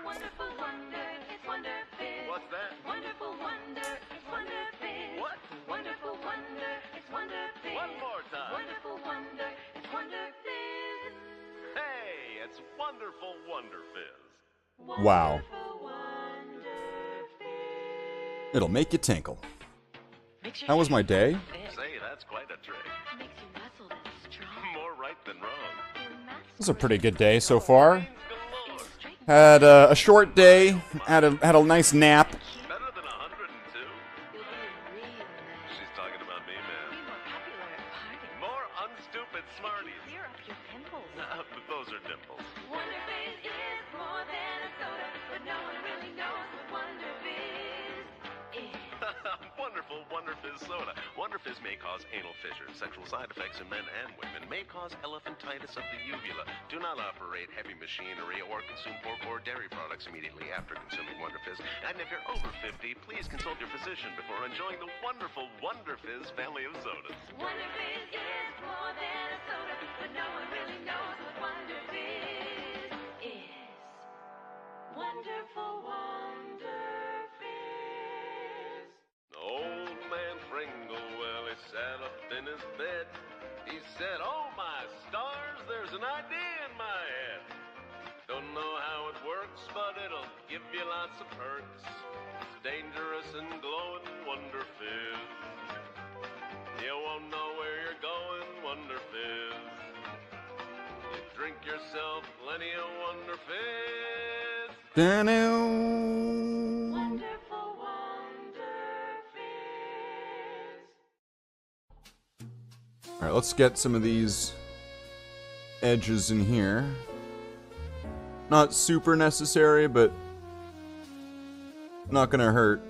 wonderful wonder, it's Wonder Fizz. What's that? Wonderful wonder, it's Wonder Fizz. What? Wonderful wonder, it's Wonder Fizz. One more time. Wonderful wonder, it's Wonder Fizz. Hey, it's wonderful Wonder Fizz. Wow. Wonderful Wonder Fizz. It'll make you tinkle. Makes your How was my day? Fizz. Say, that's quite a trick. Makes you muscled and strong. More right than wrong. This is a pretty good day so far. Brains galore. Had a short day. Had a nice nap. Better than 102? You'll be real nice. She's talking about me, Be man. more popular at parties. More unstupid smarties. Clear up your pimples. But those are dimples. Wonder Fizz is more than a soda, but no one really knows what Wonder Fizz is. Wonderful Wonder Fizz soda. Wonder Fizz may cause anal fissures, sexual side effects in men and women, may cause elephantitis of the uvula. Do not operate heavy machinery or consume pork or dairy products immediately after consuming Wonder Fizz. And if you're over 50, please consult your physician before enjoying the wonderful Wonder Fizz family of sodas. Wonder Fizz is more than a soda, but no one really knows what Wonder Fizz is. Wonderful Wonder Fizz. Old man Pringle, well, he sat up in his bed. He said, oh my stars, there's an idea in my head. Don't know how it works, but it'll give you lots of perks. It's dangerous and glowing Wonder Fizz. You won't know where you're going, Wonder Fizz. You drink yourself plenty of Wonder Fizz. Wonderful Wonder Fizz. Alright, let's get some of these edges in here. Not super necessary, but not gonna hurt.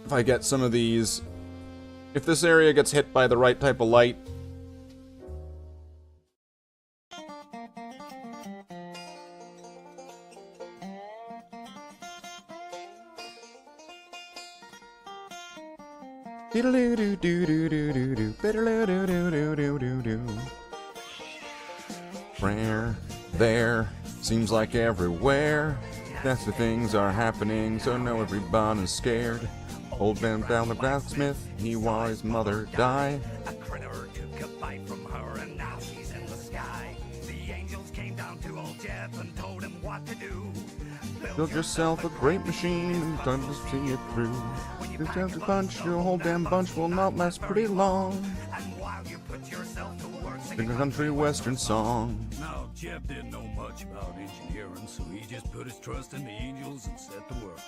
If I get some of these... If this area gets hit by the right type of light... Rare, there, seems like everywhere. That's the things are happening, so now everybody's scared. Old man down the blacksmith, he watched his mother die. A critter took a bite from her and now she's in the sky. The angels came down to old Jeff and told him what to do. Build yourself a great machine and time to see it through. This time to punch, your whole damn bunch will not last pretty long. And while you put yourself to work, Sing a country western song. Now, Jeff didn't know much about engineering, so he just put his trust in the angels and set to work.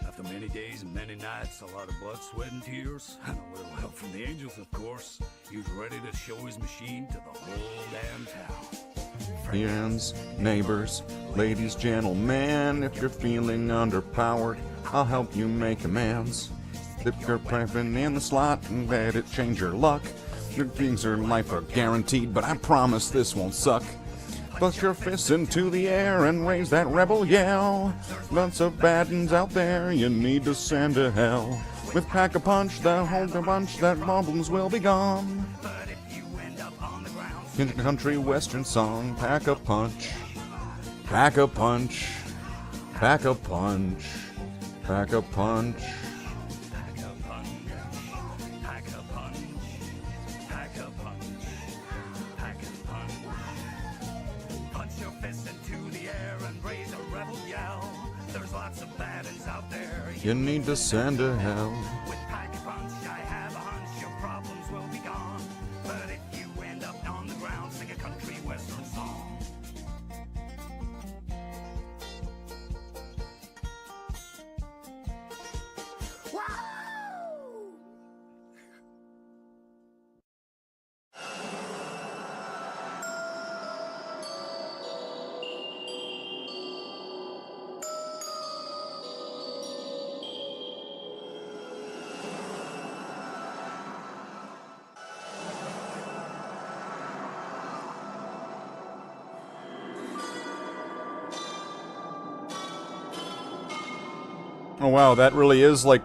After many days and many nights, a lot of blood, sweat, and tears, and a little help from the angels, of course, he was ready to show his machine to the whole damn town. Friends, neighbors, ladies, gentlemen, if you're feeling underpowered, I'll help you make amends. Dip your weapon in the slot and let it change your luck. Your dreams are life are guaranteed, but I promise this won't suck. Bust your fists into the air and raise that rebel yell. Lots of bad ones out there you need to send to hell. With Pack-a-Punch, the whole bunch, that problems will be gone. In the country western song, Pack-a-Punch, Pack-a-Punch, Pack-a-Punch, Pack-a-Punch. punch your fist into the air and raise a rebel yell. There's lots of bad ones out there. You need to send to hell. With Pack-a-Punch, I have a hunch your problems will be gone. But if you end up on the ground, sing a country western song. Oh wow, that really is like...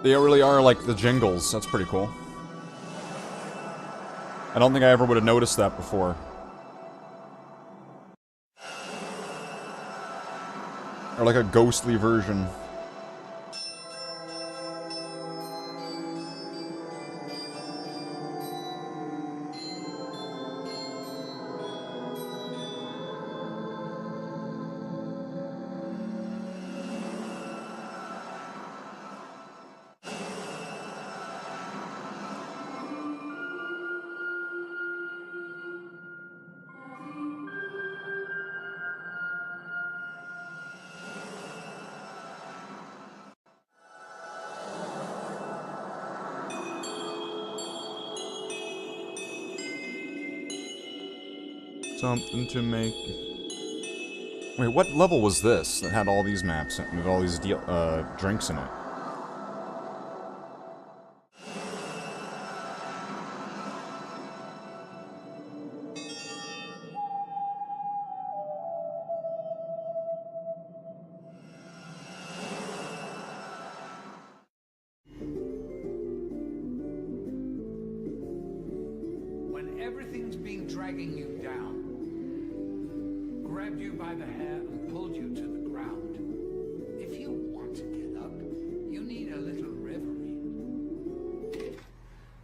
They really are like the jingles. That's pretty cool. I don't think I ever would have noticed that before. Or like a ghostly version. Something to make... Wait, what level was this that had all these maps and with all these drinks in it? When everything's been dragging you down, grabbed you by the hair and pulled you to the ground. If you want to get up, you need a little reverie.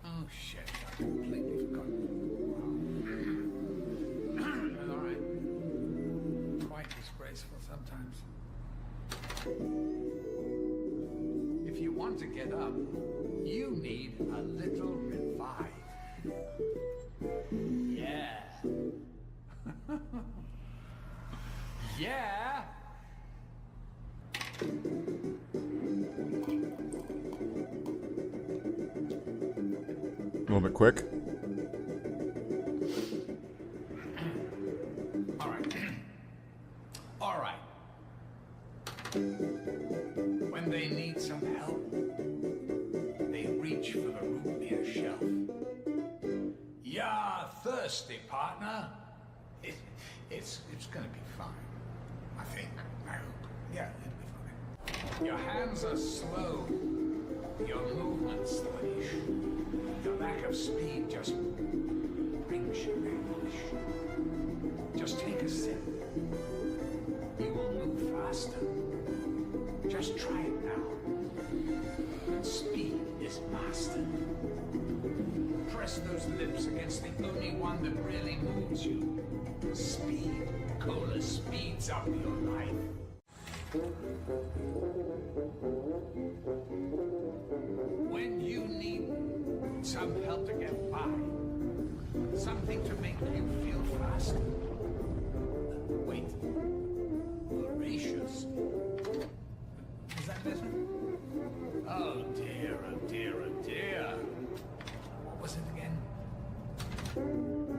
Oh shit, I completely forgot. Alright. Quite disgraceful sometimes. If you want to get up, you need a little revive. Yeah. Yeah. A little bit quick. All right. All right. When they need some help, they reach for the root beer shelf. You're thirsty, partner. It's gonna be fine. I think. I hope. Yeah, it'll be fine. Your hands are slow. Your movement sluggish. Your lack of speed just brings you anguish. Just take a sip. You will move faster. Just try it now. And speed is mastered. Press those lips against the only one that really moves you. Speed. Cola speeds up your life. When you need some help to get by, something to make you feel faster. Wait. Voracious. Is that better? Oh dear, oh dear, oh dear. What was it again?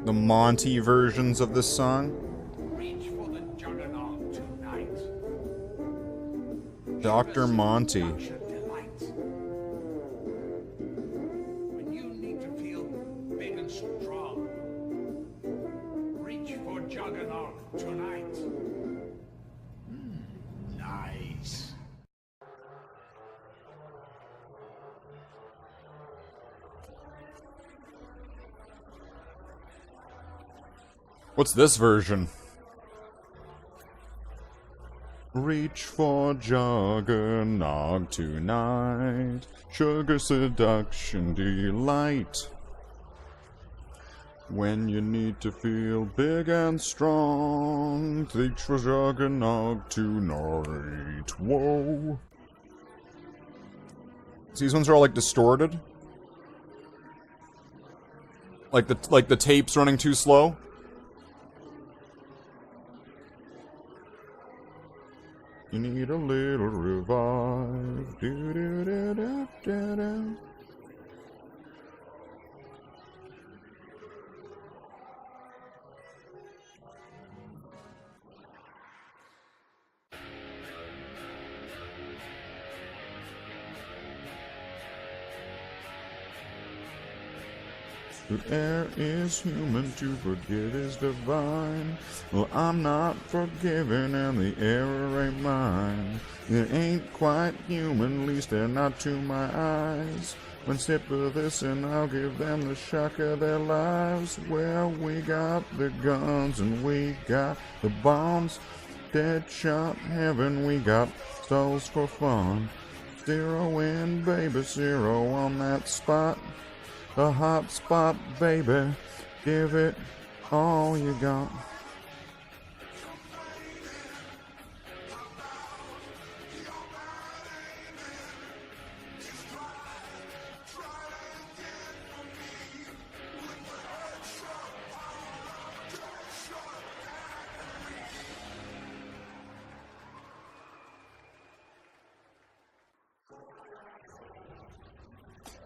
The Monty versions of this song. Reach for the juggernaut tonight. Dr. Monty. Delight. When you need to feel big and strong, reach for juggernaut tonight. Nice. What's this version? Reach for Juggernog tonight. Sugar seduction delight. When you need to feel big and strong, reach for Juggernog tonight. Whoa. These ones are all like distorted. Like the tape's running too slow. You need a little revive. Do do do do do do. To err is human, to forgive is divine. Well, I'm not forgiven, and the error ain't mine. It ain't quite human, least they're not to my eyes. One sip of this, and I'll give them the shock of their lives. Well, we got the guns, and we got the bombs. Dead shot heaven, we got souls for fun. Zero in, baby, zero on that spot. The hot spot, baby, give it all you got.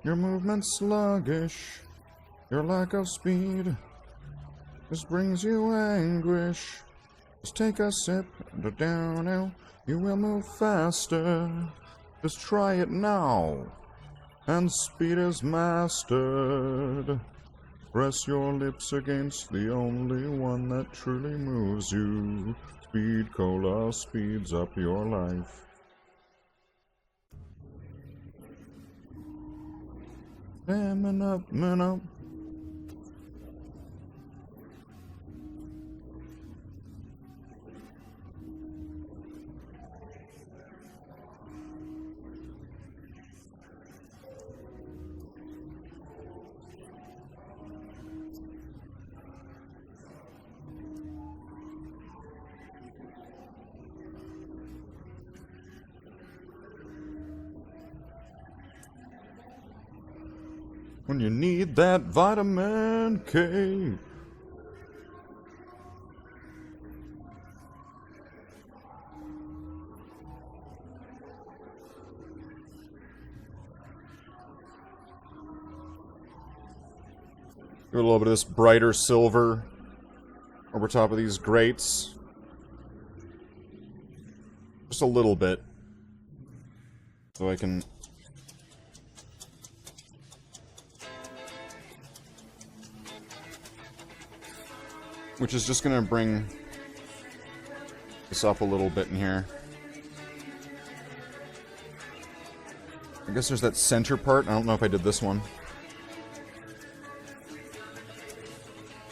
Your movement's sluggish, your lack of speed just brings you anguish. Just take a sip and down now, you will move faster. Just try it now, and speed is mastered. Press your lips against the only one that truly moves you. Speed Cola speeds up your life. Man up, man up. When you need that vitamin K. Do a little bit of this brighter silver over top of these grates. Just a little bit. So I can... Which is just gonna bring this up a little bit in here. I guess there's that center part. I don't know if I did this one.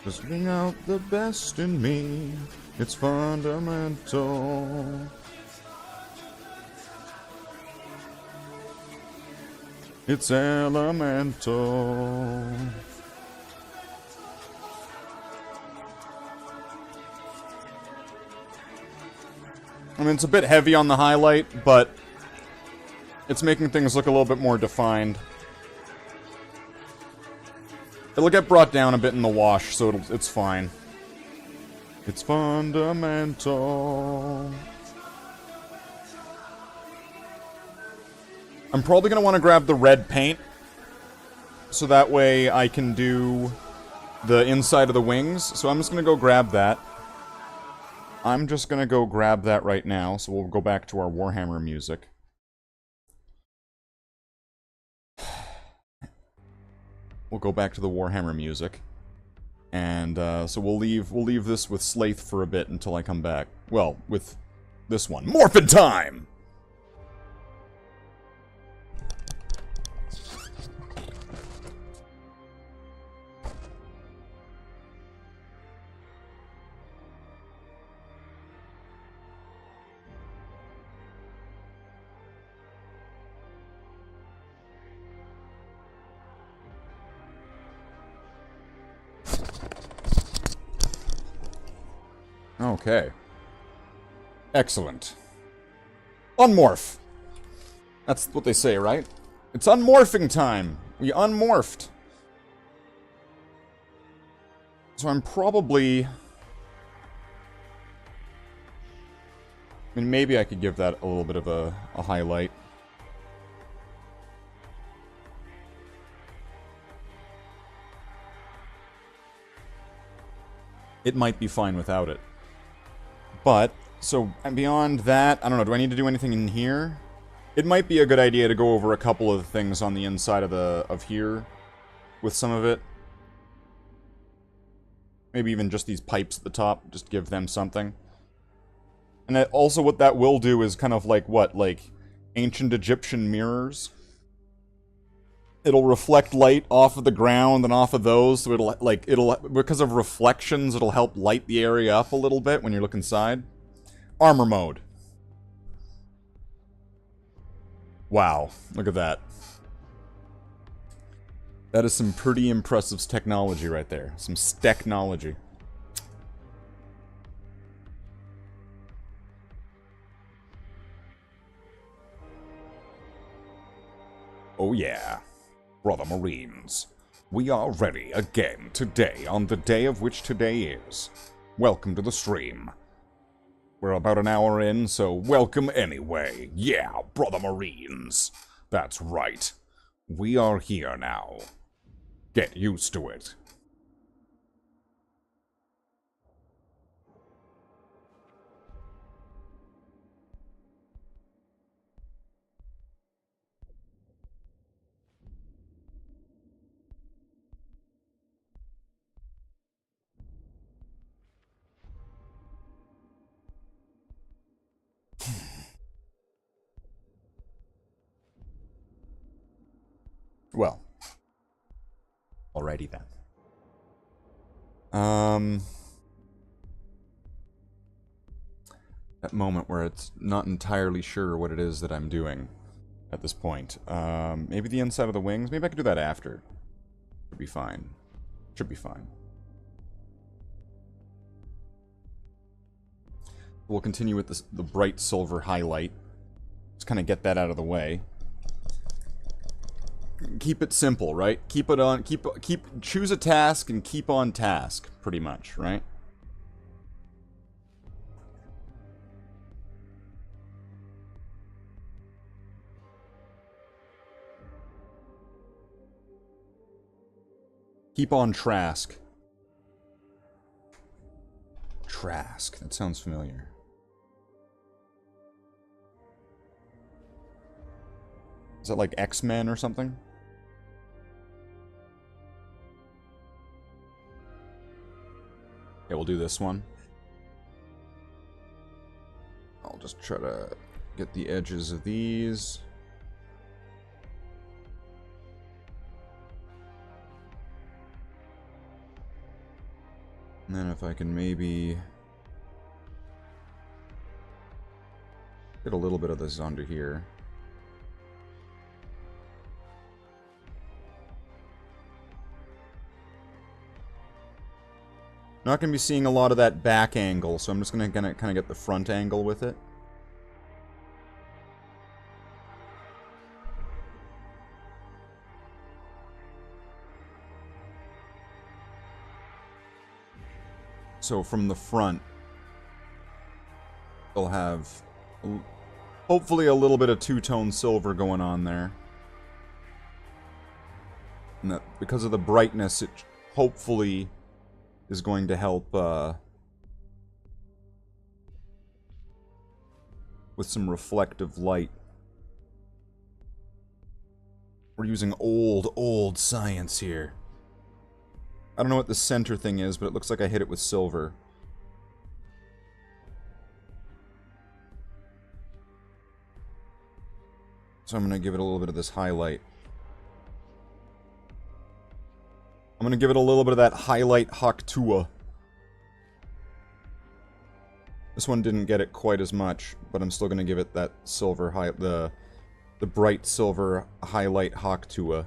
Just bring out the best in me. It's fundamental. It's elemental. I mean, it's a bit heavy on the highlight, but it's making things look a little bit more defined. It'll get brought down a bit in the wash, so it's fine. It's fundamental. I'm probably going to want to grab the red paint, so that way I can do the inside of the wings. So I'm just going to go grab that. I'm just going to go grab that right now, so we'll go back to our Warhammer music. We'll go back to the Warhammer music. And so we'll leave this with Slathe for a bit until I come back. Well, with this one. Morphin' time! Okay. Excellent. Unmorph! That's what they say, right? It's unmorphing time! We unmorphed! So I'm probably... I mean, maybe I could give that a little bit of a highlight. It might be fine without it. But, so, beyond that, I don't know, do I need to do anything in here? It might be a good idea to go over a couple of things on the inside of here, with some of it. Maybe even just these pipes at the top, just give them something. And also what that will do is kind of like, what, like, ancient Egyptian mirrors? It'll reflect light off of the ground and off of those, so it'll, because of reflections, it'll help light the area up a little bit when you look inside. Armor mode. Wow, look at that. That is some pretty impressive technology right there. Some technology. Oh yeah. Brother Marines, we are ready again today on the day of which today is. Welcome to the stream. We're about an hour in, so welcome anyway. Yeah, Brother Marines. That's right. We are here now. Get used to it. Well, alrighty then. That moment where it's not entirely sure what it is that I'm doing at this point. Maybe the inside of the wings? Maybe I could do that after. Should be fine. Should be fine. We'll continue with the bright silver highlight. Just kind of get that out of the way. Keep it simple, right? Keep it on, choose a task and keep on task, pretty much, right? Keep on Trask. Trask, that sounds familiar. Is that like X-Men or something? Yeah, we'll do this one. I'll just try to get the edges of these. And then if I can maybe get a little bit of this onto here. Not going to be seeing a lot of that back angle, so I'm just going to kind of get the front angle with it. So from the front, they'll have hopefully a little bit of two-tone silver going on there. And that because of the brightness, it hopefully is going to help with some reflective light. We're using old science here. I don't know what the center thing is, but it looks like I hit it with silver. So I'm going to give it a little bit of this highlight. I'm going to give it a little bit of that highlight Haktua. This one didn't get it quite as much, but I'm still going to give it that silver the bright silver highlight Haktua.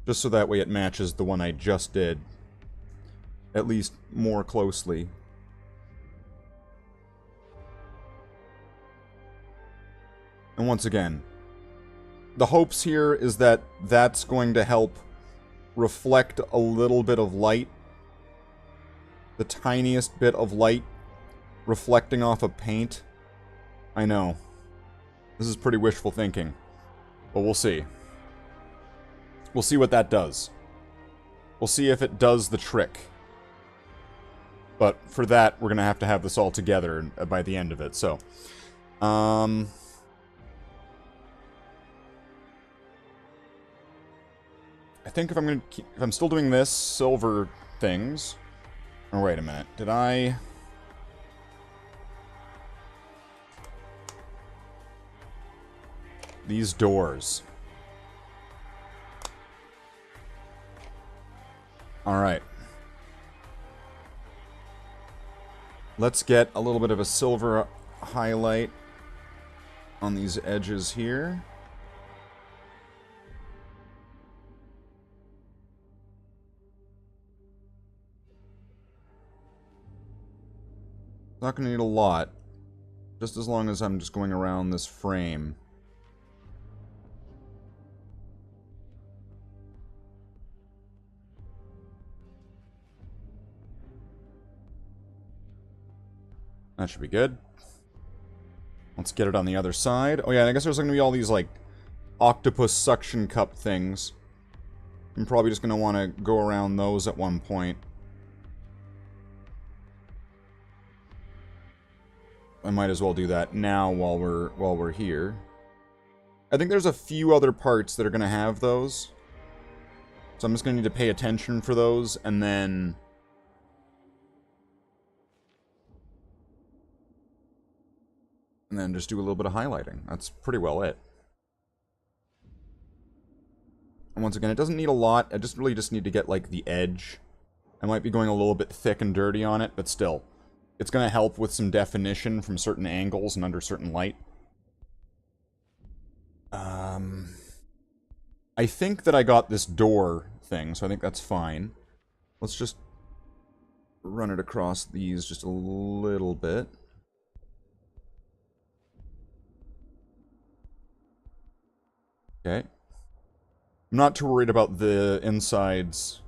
Just so that way it matches the one I just did. At least more closely. And once again, the hopes here is that that's going to help reflect a little bit of light. The tiniest bit of light reflecting off of paint. I know. This is pretty wishful thinking. But we'll see. We'll see what that does. We'll see if it does the trick. But for that, we're going to have this all together by the end of it. So, I think if I'm still doing this, silver things... Oh, wait a minute. Did I... These doors. Alright. Let's get a little bit of a silver highlight on these edges here. Not going to need a lot, just as long as I'm just going around this frame. That should be good. Let's get it on the other side. Oh yeah, I guess there's going to be all these, like, octopus suction cup things. I'm probably just going to want to go around those at one point. I might as well do that now while we're here. I think there's a few other parts that are going to have those. So I'm just going to need to pay attention for those, and then... just do a little bit of highlighting. That's pretty well it. And once again, it doesn't need a lot. I just really need to get, like, the edge. I might be going a little bit thick and dirty on it, but still. It's going to help with some definition from certain angles and under certain light. I think that I got this door thing, so I think that's fine. Let's just run it across these just a little bit. Okay. I'm not too worried about the insides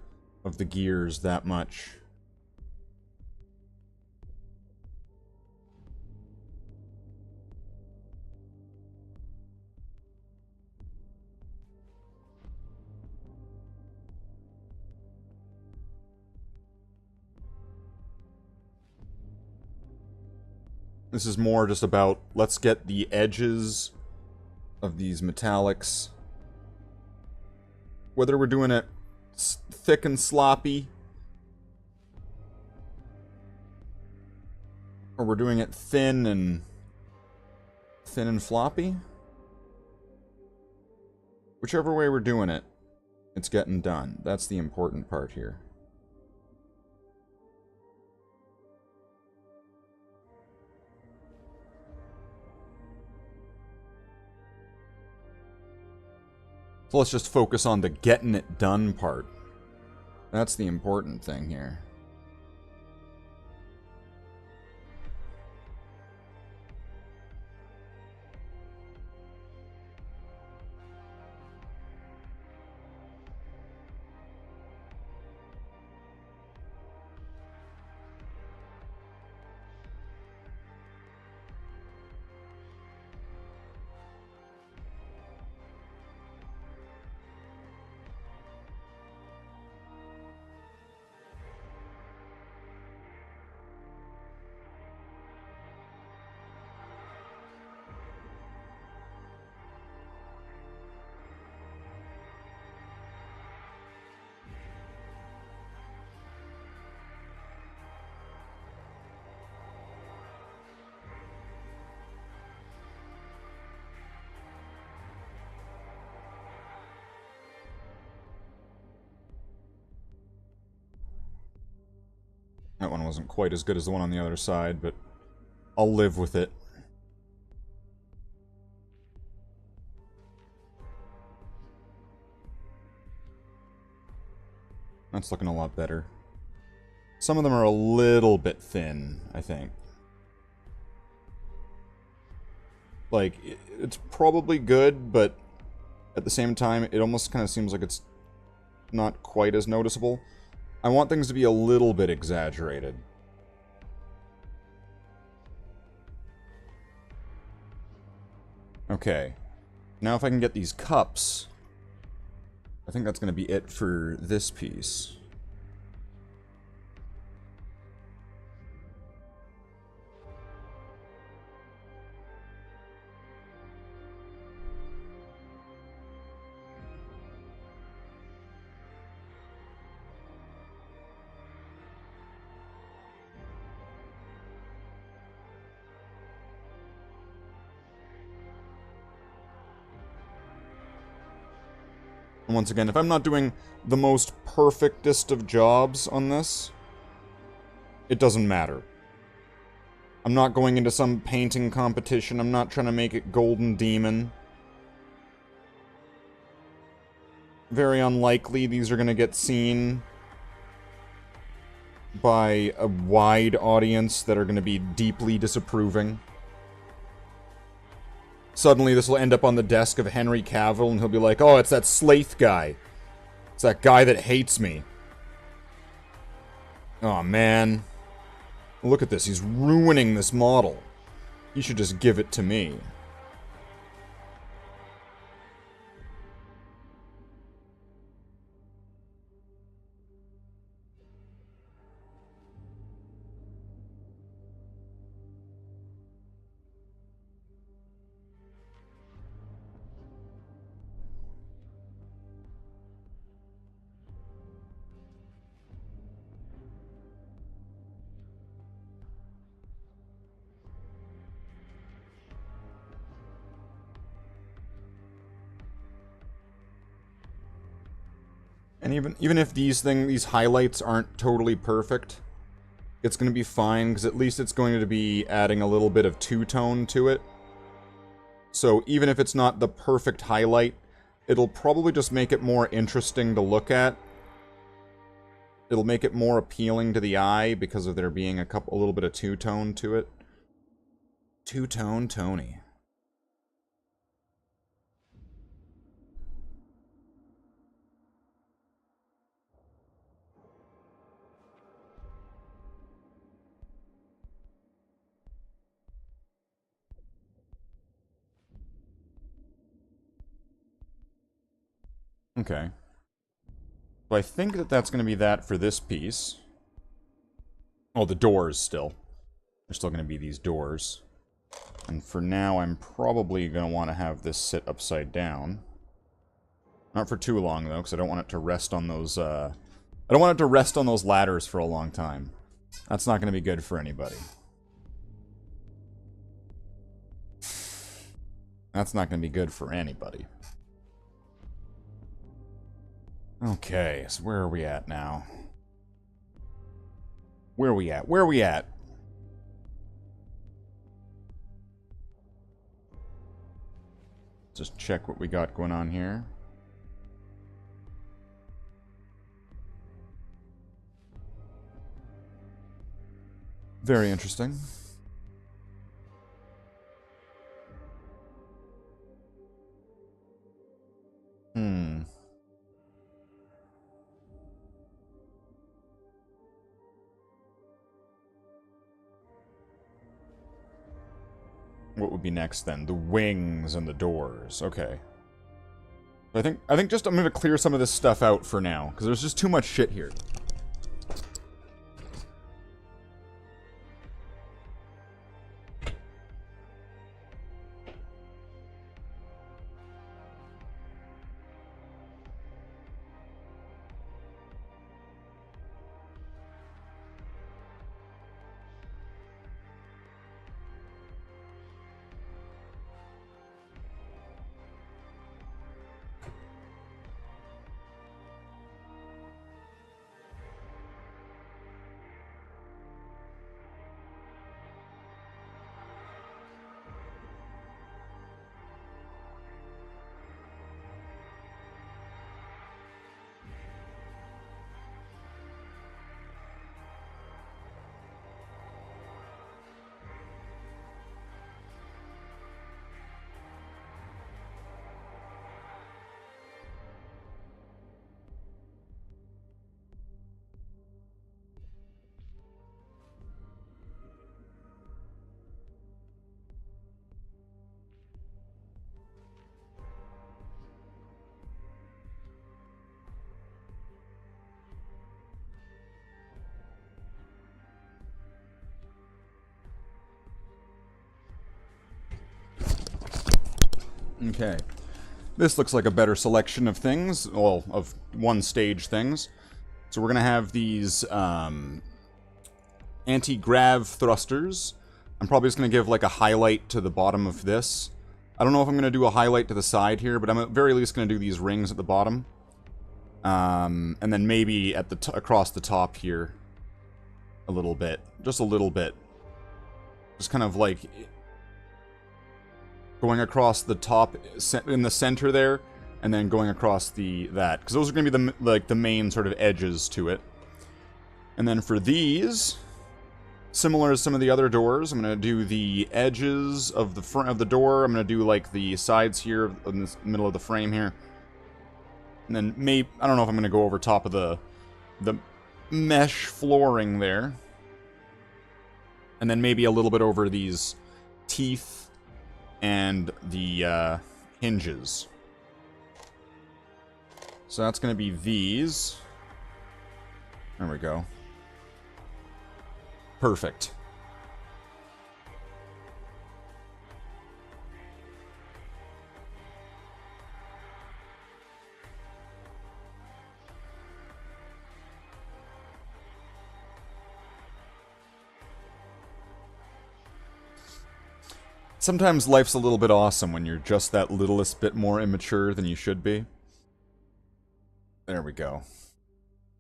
of the gears that much. This is more just about, let's get the edges of these metallics. Whether we're doing it thick and sloppy, or we're doing it thin and floppy. Whichever way we're doing it, it's getting done. That's the important part here. So let's just focus on the getting it done part. That's the important thing here. That one wasn't quite as good as the one on the other side, but I'll live with it. That's looking a lot better. Some of them are a little bit thin, I think. Like, it's probably good, but at the same time, it almost kind of seems like it's not quite as noticeable. I want things to be a little bit exaggerated. Okay. Now if I can get these cups, I think that's going to be it for this piece. And once again, if I'm not doing the most perfectest of jobs on this, it doesn't matter. I'm not going into some painting competition. I'm not trying to make it Golden Demon. Very unlikely these are going to get seen by a wide audience that are going to be deeply disapproving. Suddenly this will end up on the desk of Henry Cavill, and he'll be like, oh, it's that Slathe guy. It's that guy that hates me. Oh, man. Look at this. He's ruining this model. He should just give it to me. And even if these highlights aren't totally perfect, it's going to be fine, because at least it's going to be adding a little bit of two-tone to it. So even if it's not the perfect highlight, it'll probably just make it more interesting to look at. It'll make it more appealing to the eye because of there being a little bit of two-tone to it. Two-tone Tony. Okay. So I think that that's going to be that for this piece. Oh, the doors still. There's still going to be these doors. And for now, I'm probably going to want to have this sit upside down. Not for too long, though, because I don't want it to rest on those, I don't want it to rest on those ladders for a long time. That's not going to be good for anybody. That's not going to be good for anybody. Okay, so where are we at now? Where are we at? Where are we at? Just check what we got going on here. Very interesting. What would be next then? The wings and the doors. Okay. I think just I'm gonna clear some of this stuff out for now, because there's just too much shit here. Okay. This looks like a better selection of things. Well, of one-stage things. So we're going to have these anti-grav thrusters. I'm probably just going to give like a highlight to the bottom of this. I don't know if I'm going to do a highlight to the side here, but I'm at very least going to do these rings at the bottom. And then maybe at the across the top here a little bit. Just a little bit. Just kind of like going across the top in the center there, and then going across that, because those are going to be the main sort of edges to it. And then for these, similar to some of the other doors, I'm going to do the edges of the front of the door. I'm going to do like the sides here in the middle of the frame here, and then maybe I don't know if I'm going to go over top of the mesh flooring there, and then maybe a little bit over these teeth and the hinges. So that's going to be these. There we go. Perfect. Sometimes life's a little bit awesome when you're just that littlest bit more immature than you should be. There we go.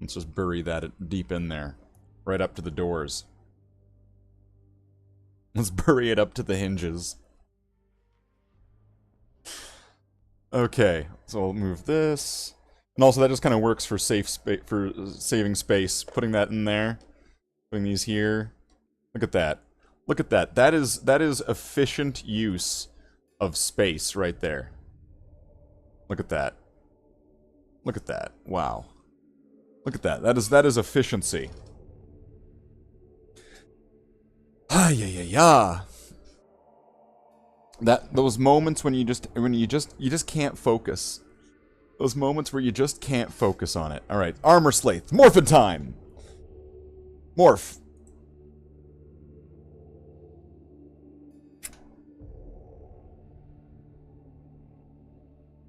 Let's just bury that deep in there. Right up to the doors. Let's bury it up to the hinges. Okay, so I'll move this. And also that just kind of works for saving space. Putting that in there. Putting these here. Look at that. Look at that. That is efficient use of space right there. Look at that. Look at that. Wow. Look at that. That is efficiency. Ah, yeah. Those moments when you just can't focus. Those moments where you just can't focus on it. All right, armor Slathe, morphin' time. Morph.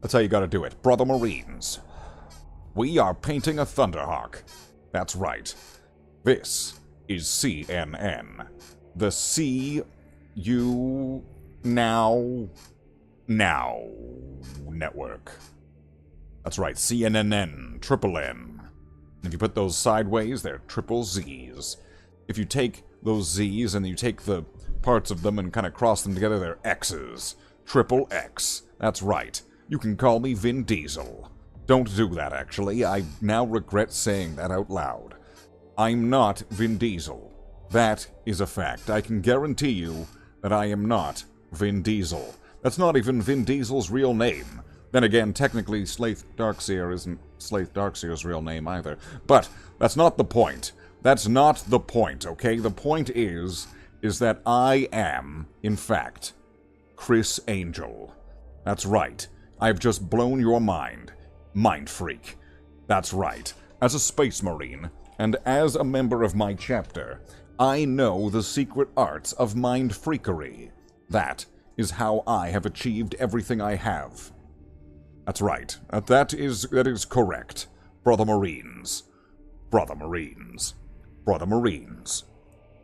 That's how you gotta do it. Brother Marines, we are painting a Thunderhawk. That's right. This is CNN. The C-U Now network. That's right, CNN, triple N. If you put those sideways, they're triple Z's. If you take those Z's and you take the parts of them and kind of cross them together, they're X's. Triple X. That's right. You can call me Vin Diesel. Don't do that, actually. I now regret saying that out loud. I'm not Vin Diesel. That is a fact. I can guarantee you that I am not Vin Diesel. That's not even Vin Diesel's real name. Then again, technically, Slathe Darkseer isn't Slathe Darkseer's real name either. But that's not the point. That's not the point, okay? The point is that I am, in fact, Chris Angel. That's right. I've just blown your mind. Mind freak. That's right. As a space marine, and as a member of my chapter, I know the secret arts of mind freakery. That is how I have achieved everything I have. That's right. That is correct. Brother Marines. Brother Marines. Brother Marines.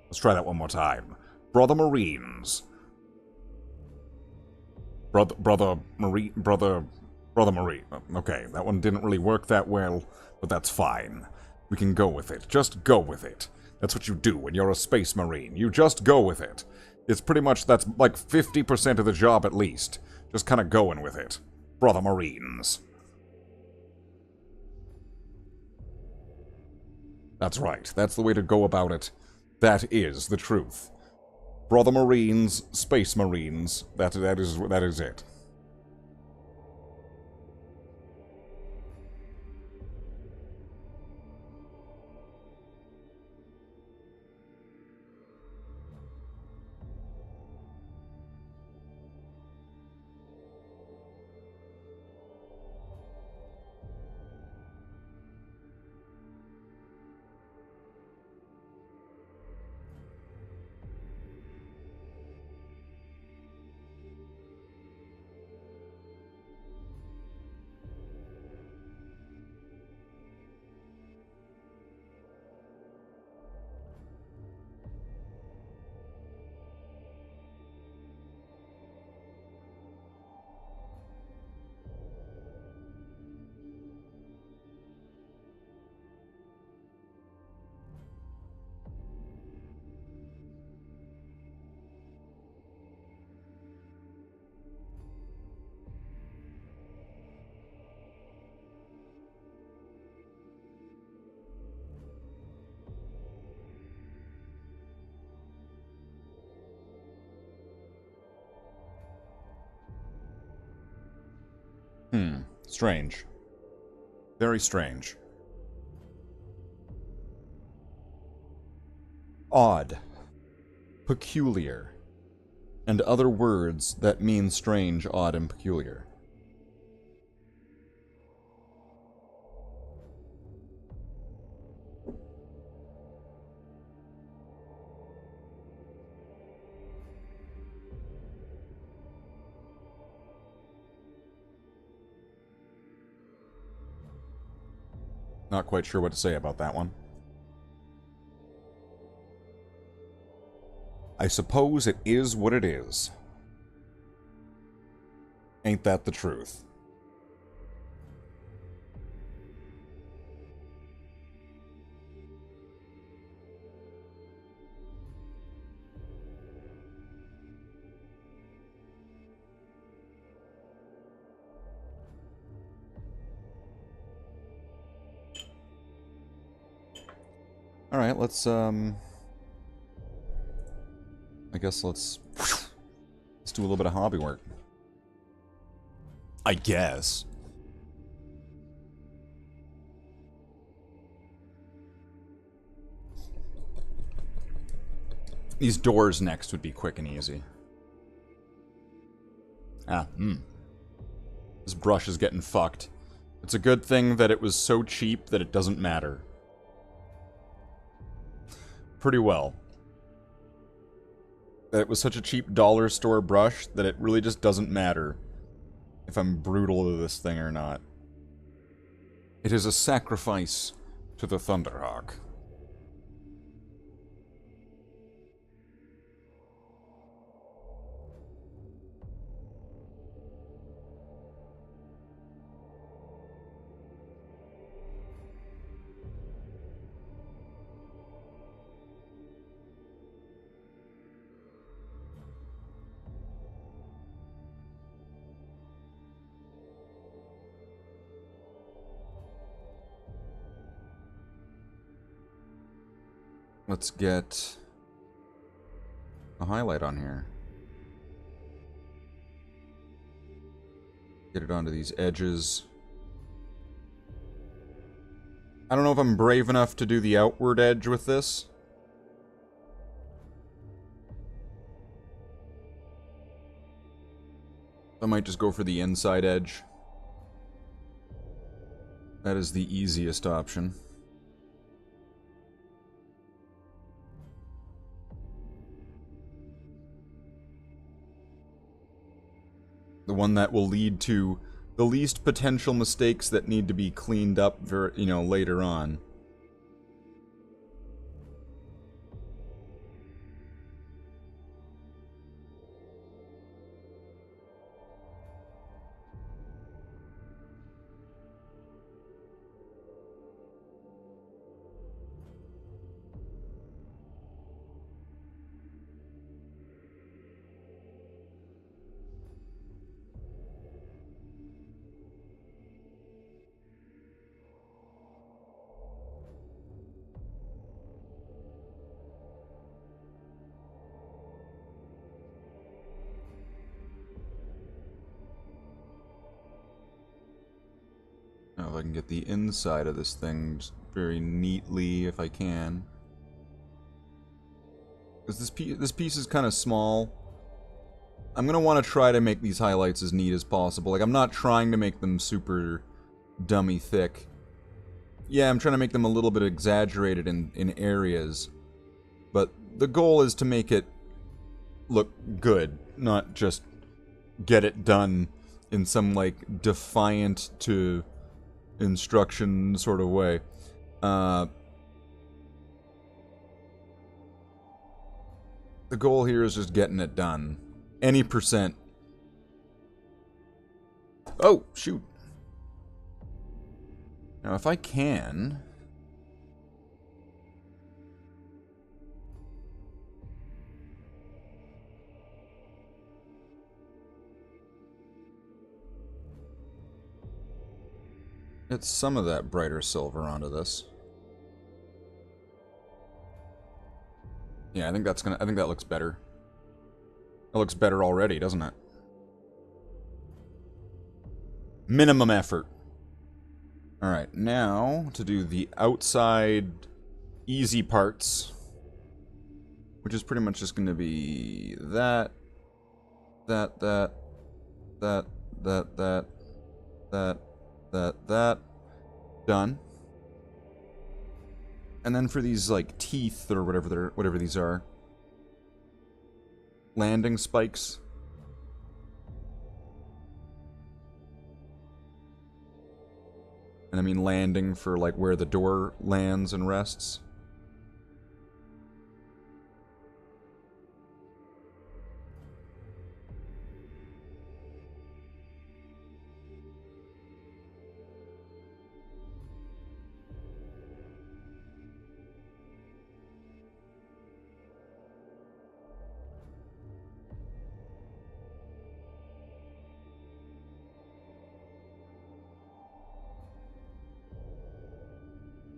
Let's try that one more time. Brother Marines. Brother Marine. Okay, that one didn't really work that well, but that's fine. We can go with it. Just go with it. That's what you do when you're a space marine. You just go with it. It's pretty much, that's like 50% of the job at least. Just kind of going with it. Brother Marines. That's right. That's the way to go about it. That is the truth. Brother Marines, Space Marines. That is it. Strange. Very strange. Odd. Peculiar. And other words that mean strange, odd, and peculiar. Not quite sure what to say about that one. I suppose it is what it is. Ain't that the truth? Alright, let's, I guess let's do a little bit of hobby work. I guess. These doors next would be quick and easy. This brush is getting fucked. It's a good thing that it was so cheap that it doesn't matter. Pretty well. That it was such a cheap dollar store brush that it really just doesn't matter if I'm brutal to this thing or not. It is a sacrifice to the Thunderhawk. Let's get a highlight on here. Get it onto these edges. I don't know if I'm brave enough to do the outward edge with this. I might just go for the inside edge. That is the easiest option. The one that will lead to the least potential mistakes that need to be cleaned up, later on. Now if I can get the inside of this thing just very neatly, if I can. Because this piece is kind of small. I'm going to want to try to make these highlights as neat as possible. Like, I'm not trying to make them super dummy thick. Yeah, I'm trying to make them a little bit exaggerated in areas. But the goal is to make it look good, not just get it done in some, like, defiant to instruction sort of way. The goal here is just getting it done. Any percent. Oh, shoot. Now, if I can... get some of that brighter silver onto this. Yeah, I think that looks better. It looks better already, doesn't it? Minimum effort. Alright, now to do the outside easy parts. Which is pretty much just going to be that. Done. And then for these, like, teeth or whatever these are. Landing spikes. And I mean landing for, like, where the door lands and rests.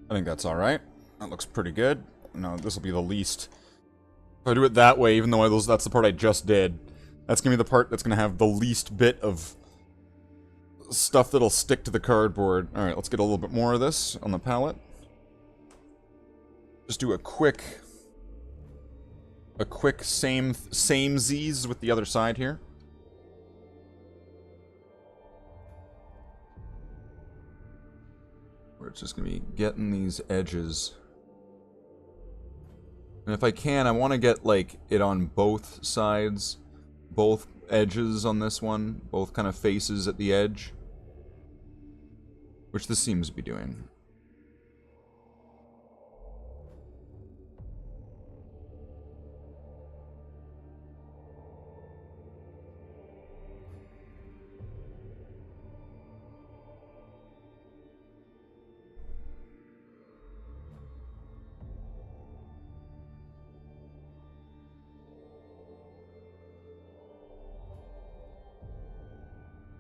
I think that's alright. That looks pretty good. No, this will be the least. If I do it that way, even though that's the part I just did, that's going to be the part that's going to have the least bit of stuff that'll stick to the cardboard. Alright, let's get a little bit more of this on the palette. Just do a quick same Z's with the other side here. Where it's just going to be getting these edges. And if I can, I want to get, like, it on both sides. Both edges on this one. Both kind of faces at the edge. Which this seems to be doing.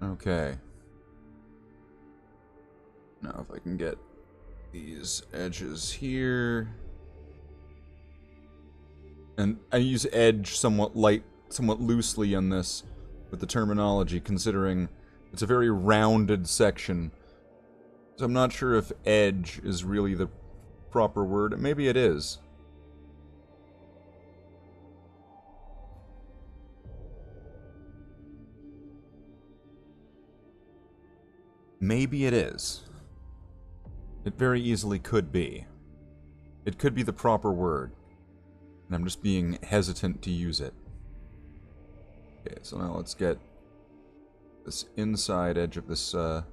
Okay. Now if I can get these edges here. And I use edge somewhat loosely on this with the terminology, considering it's a very rounded section. So I'm not sure if edge is really the proper word. Maybe it is. Maybe it is. It very easily could be. It could be the proper word. And I'm just being hesitant to use it. Okay, so now let's get this inside edge of this sort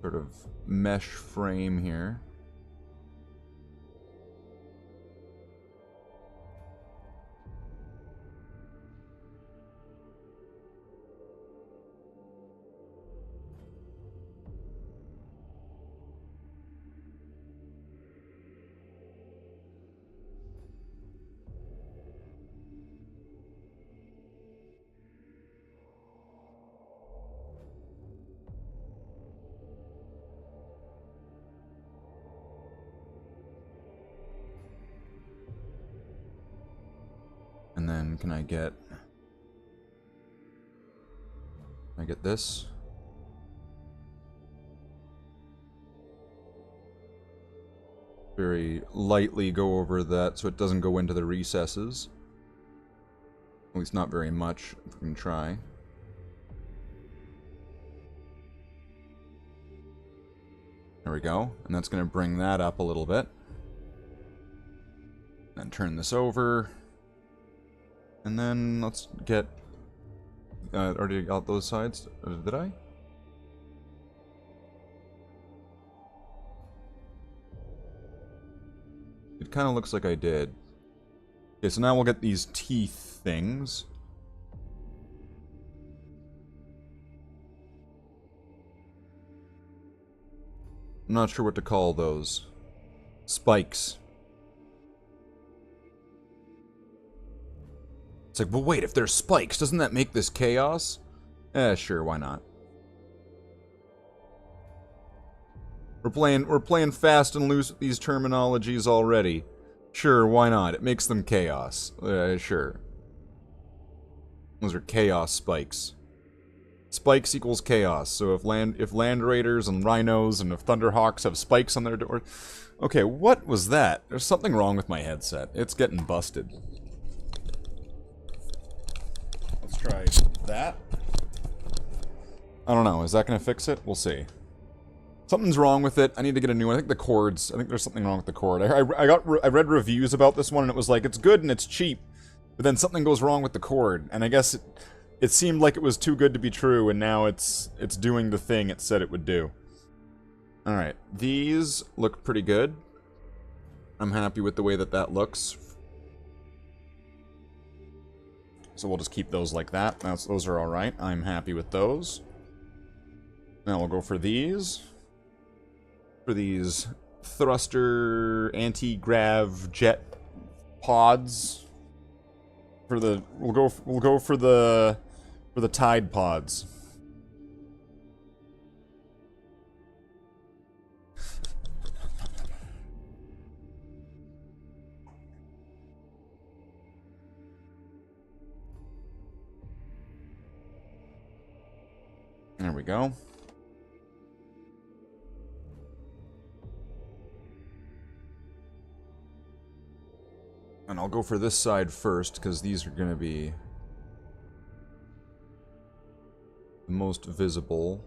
of mesh frame here. And then can I get this? Very lightly go over that so it doesn't go into the recesses. At least not very much, if we can try. There we go. And that's going to bring that up a little bit. Then turn this over. And then let's get... already got those sides? Did I? It kind of looks like I did. Okay, so now we'll get these teeth things. I'm not sure what to call those. Spikes. It's like, well, wait, if there's spikes, doesn't that make this chaos? Sure, why not? We're playing fast and loose with these terminologies already. Sure, why not? It makes them chaos. Sure. Those are chaos spikes. Spikes equals chaos. So if land raiders and rhinos and if Thunderhawks have spikes on their door... Okay, what was that? There's something wrong with my headset. It's getting busted. Let's try that. I don't know. Is that going to fix it? We'll see. Something's wrong with it. I need to get a new one. I think the cords. I think there's something wrong with the cord. I read reviews about this one and it was like, it's good and it's cheap. But then something goes wrong with the cord. And I guess it seemed like it was too good to be true and now it's doing the thing it said it would do. Alright. These look pretty good. I'm happy with the way that looks. So we'll just keep those like that. Those are alright. I'm happy with those. Now we'll go for these. For these thruster anti-grav jet pods. We'll go for the tide pods. There we go. And I'll go for this side first, because these are going to be the most visible.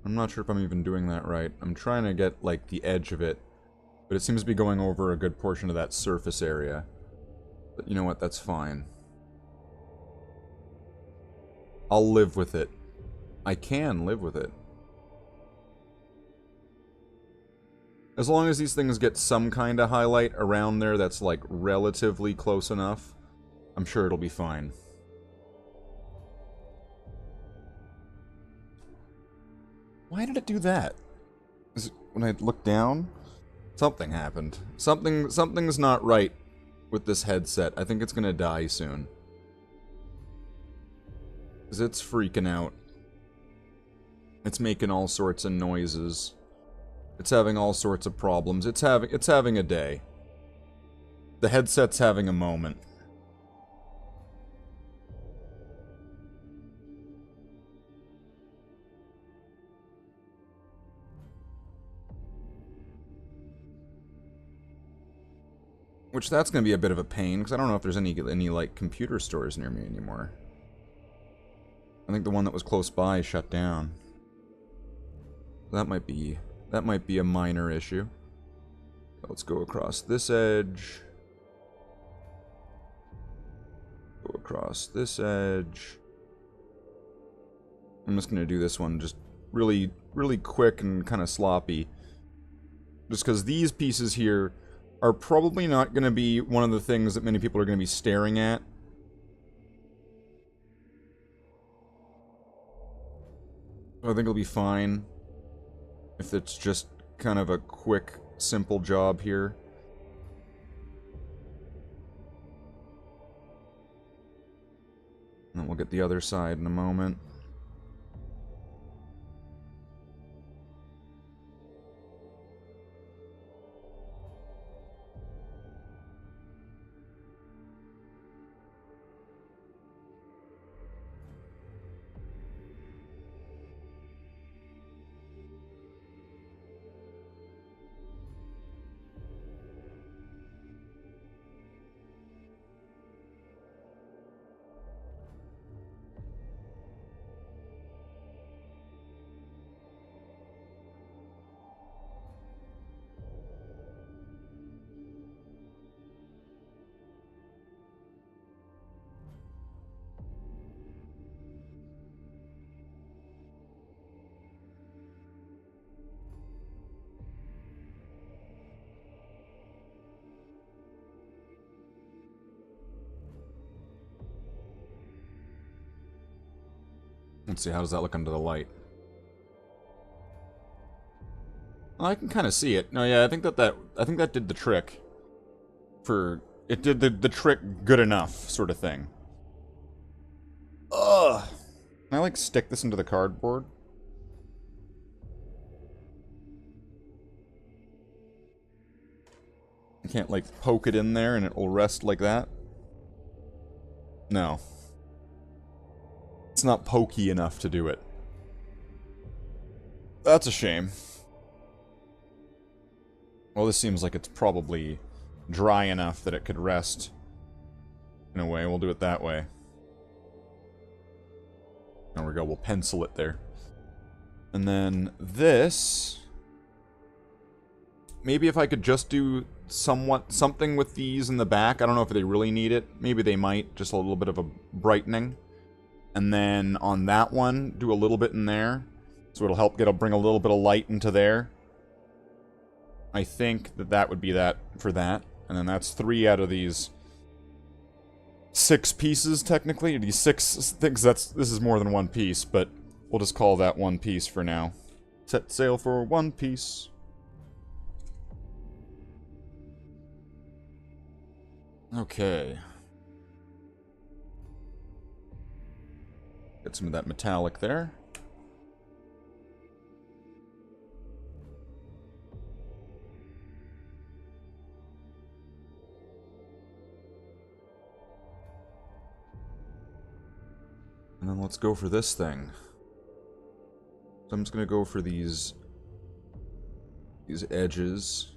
I'm not sure if I'm even doing that right. I'm trying to get, like, the edge of it, but it seems to be going over a good portion of that surface area. But you know what? That's fine. I'll live with it. I can live with it. As long as these things get some kind of highlight around there that's like relatively close enough, I'm sure it'll be fine. Why did it do that? Is it when I look down? Something happened. Something's not right with this headset. I think it's gonna die soon. Because it's freaking out. It's making all sorts of noises. It's having all sorts of problems. It's having a day. The headset's having a moment. Which that's going to be a bit of a pain, because I don't know if there's any like computer stores near me anymore. I think the one that was close by shut down. That might be a minor issue. Let's go across this edge. Go across this edge. I'm just going to do this one just really, really quick and kind of sloppy. Just because these pieces here are probably not going to be one of the things that many people are going to be staring at. I think it'll be fine if it's just kind of a quick, simple job here. And then we'll get the other side in a moment. Let's see, how does that look under the light? Well, I can kind of see it. No, yeah, I think that did the trick. It did the trick good enough, sort of thing. Ugh. Can I, like, stick this into the cardboard? I can't, like, poke it in there and it will rest like that? No. It's not pokey enough to do it. That's a shame. Well, this seems like it's probably dry enough that it could rest. In a way, we'll do it that way. There we go, we'll pencil it there. And then this... Maybe if I could just do something with these in the back. I don't know if they really need it. Maybe they might, just a little bit of a brightening. And then on that one, do a little bit in there. So it'll help bring a little bit of light into there. I think that would be that for that. And then that's 3 out of these 6 pieces, technically. These 6 things, this is more than 1 piece, but we'll just call that 1 piece for now. Set sail for 1 piece. Okay. Get some of that metallic there. And then let's go for this thing. So I'm just gonna go for these edges.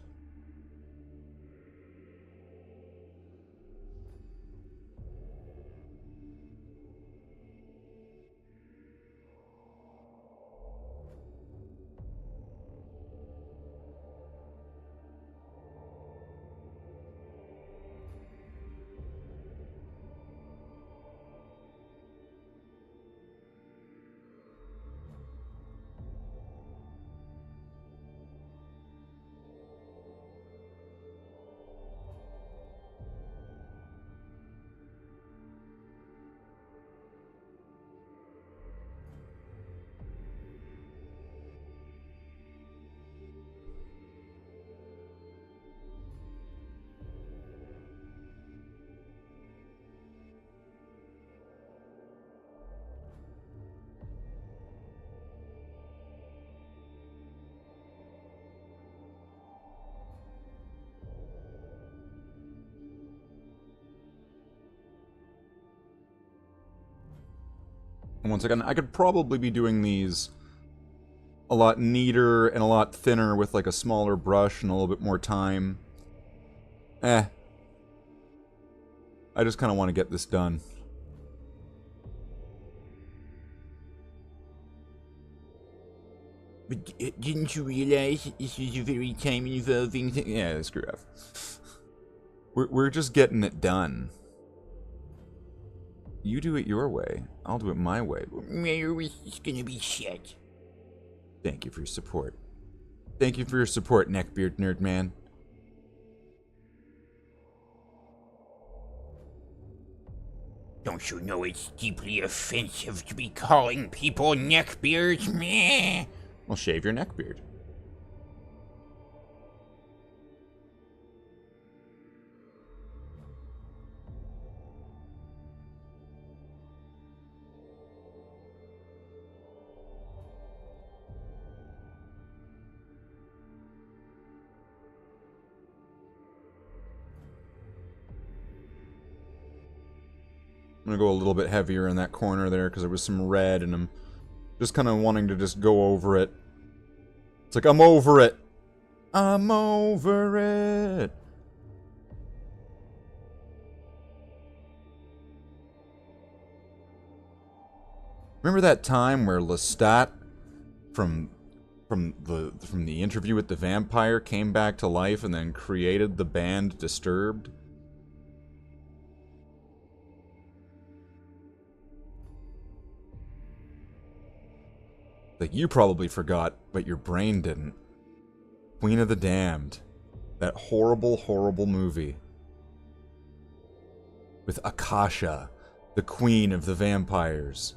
And once again, I could probably be doing these a lot neater and a lot thinner with like a smaller brush and a little bit more time. I just kind of want to get this done. But didn't you realize this is a very time-involving thing? Yeah, screw up. We're just getting it done. You do it your way. I'll do it my way. It's gonna be shit. Thank you for your support. Thank you for your support, Neckbeard Nerdman. Don't you know it's deeply offensive to be calling people neckbeards? Meh. Well, shave your neckbeard. I'm gonna go a little bit heavier in that corner there because there was some red and I'm just kind of wanting to just go over it. It's like, I'm over it. I'm over it. Remember that time where Lestat from the interview with the vampire came back to life and then created the band Disturbed? Like, you probably forgot, but your brain didn't. Queen of the Damned. That horrible, horrible movie. With Akasha, the queen of the vampires.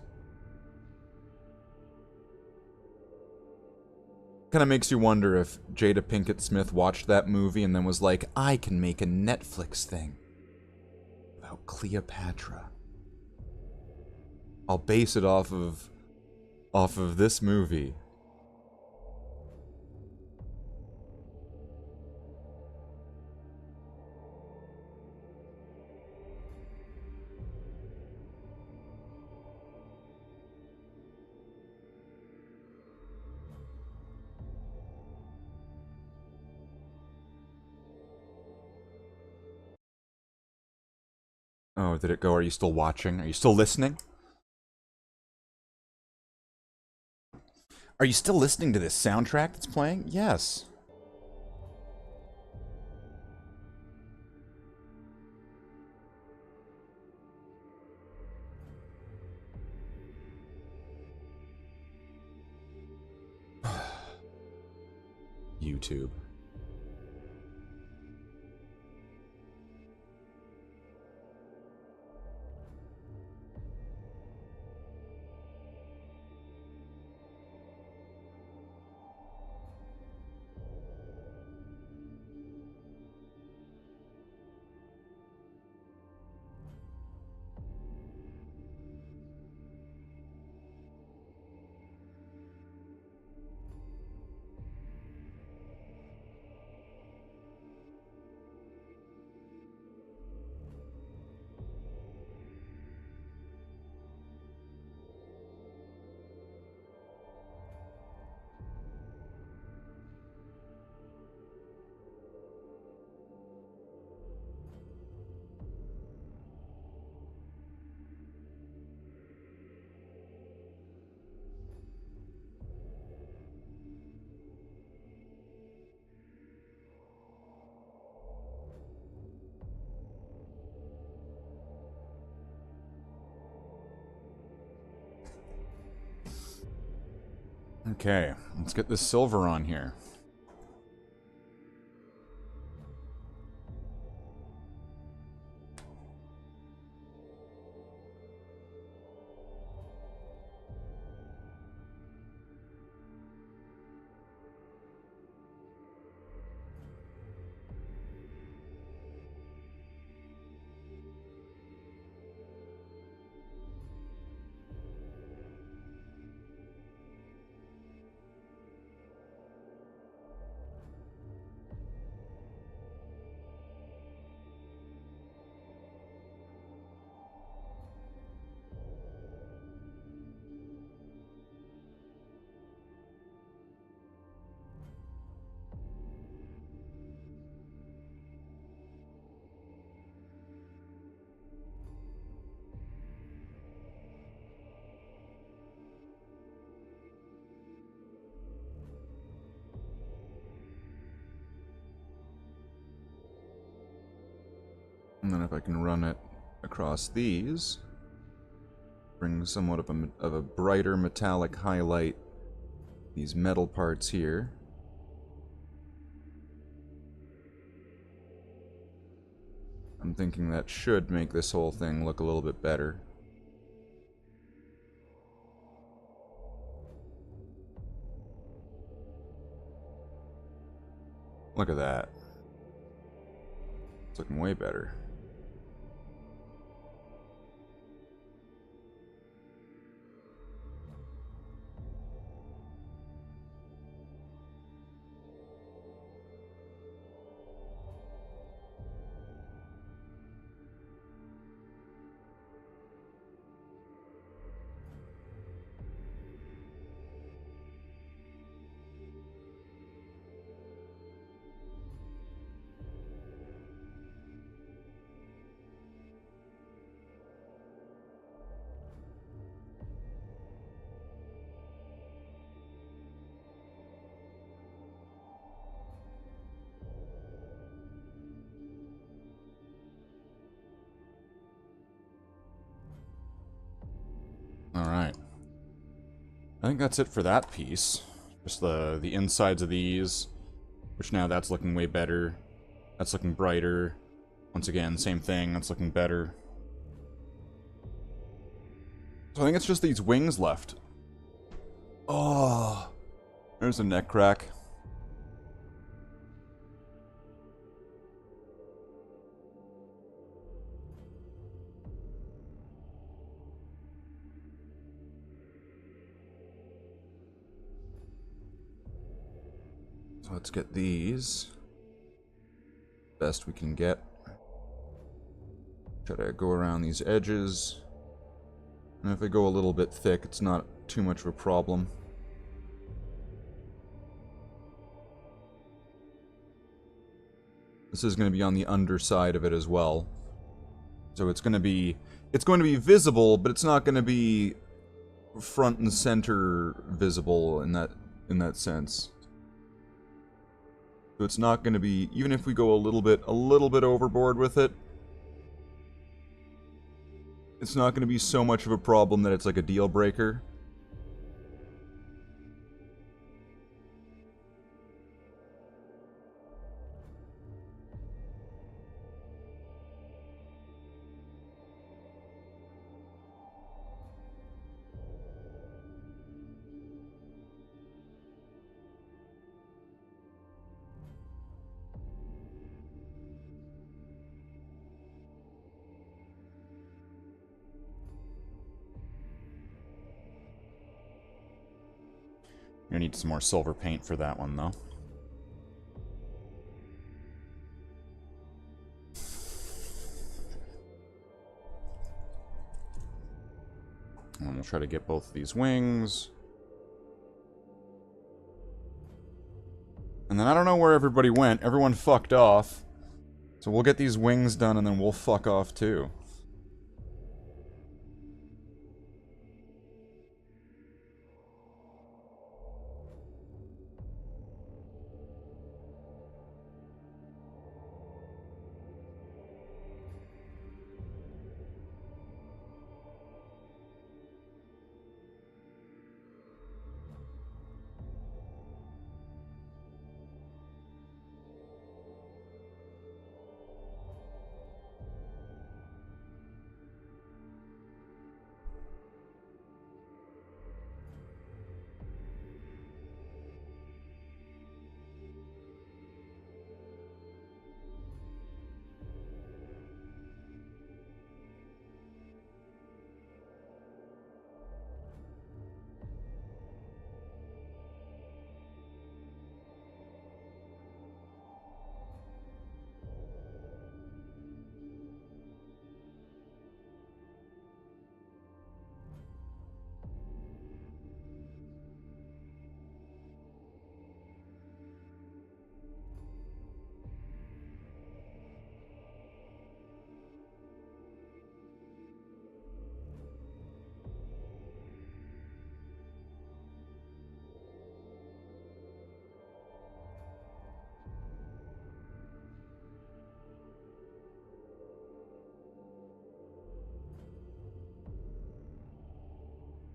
Kind of makes you wonder if Jada Pinkett Smith watched that movie and then was like, I can make a Netflix thing about Cleopatra. I'll base it off of this movie. Oh, did it go? Are you still watching? Are you still listening? Are you still listening to this soundtrack that's playing? Yes. YouTube. Okay, let's get this silver on here. And then if I can run it across these, bring somewhat of a brighter metallic highlight, these metal parts here. I'm thinking that should make this whole thing look a little bit better. Look at that. It's looking way better. Alright. I think that's it for that piece. Just the insides of these, which now that's looking way better. That's looking brighter. Once again, same thing, that's looking better. So I think it's just these wings left. Oh, there's a neck crack. So let's get these best we can get. Try to go around these edges. And if they go a little bit thick, it's not too much of a problem. This is going to be on the underside of it as well. So it's going to be visible, but it's not going to be front and center visible in that sense. So it's not going to be, even if we go a little bit overboard with it, it's not going to be so much of a problem that it's like a deal breaker. You're gonna need some more silver paint for that one, though. And we'll try to get both of these wings. And then I don't know where everybody went. Everyone fucked off. So we'll get these wings done and then we'll fuck off too.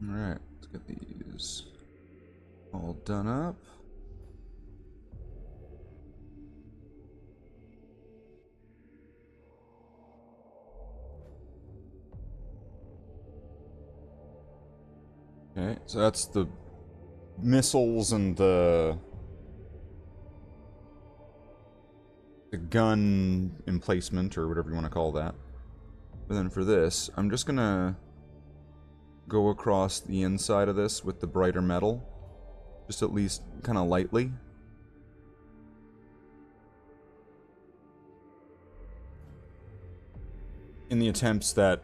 Alright, let's get these all done up. Okay, so that's the missiles and the gun emplacement, or whatever you want to call that. But then for this, I'm just gonna go across the inside of this with the brighter metal. Just at least kind of lightly. In the attempts that,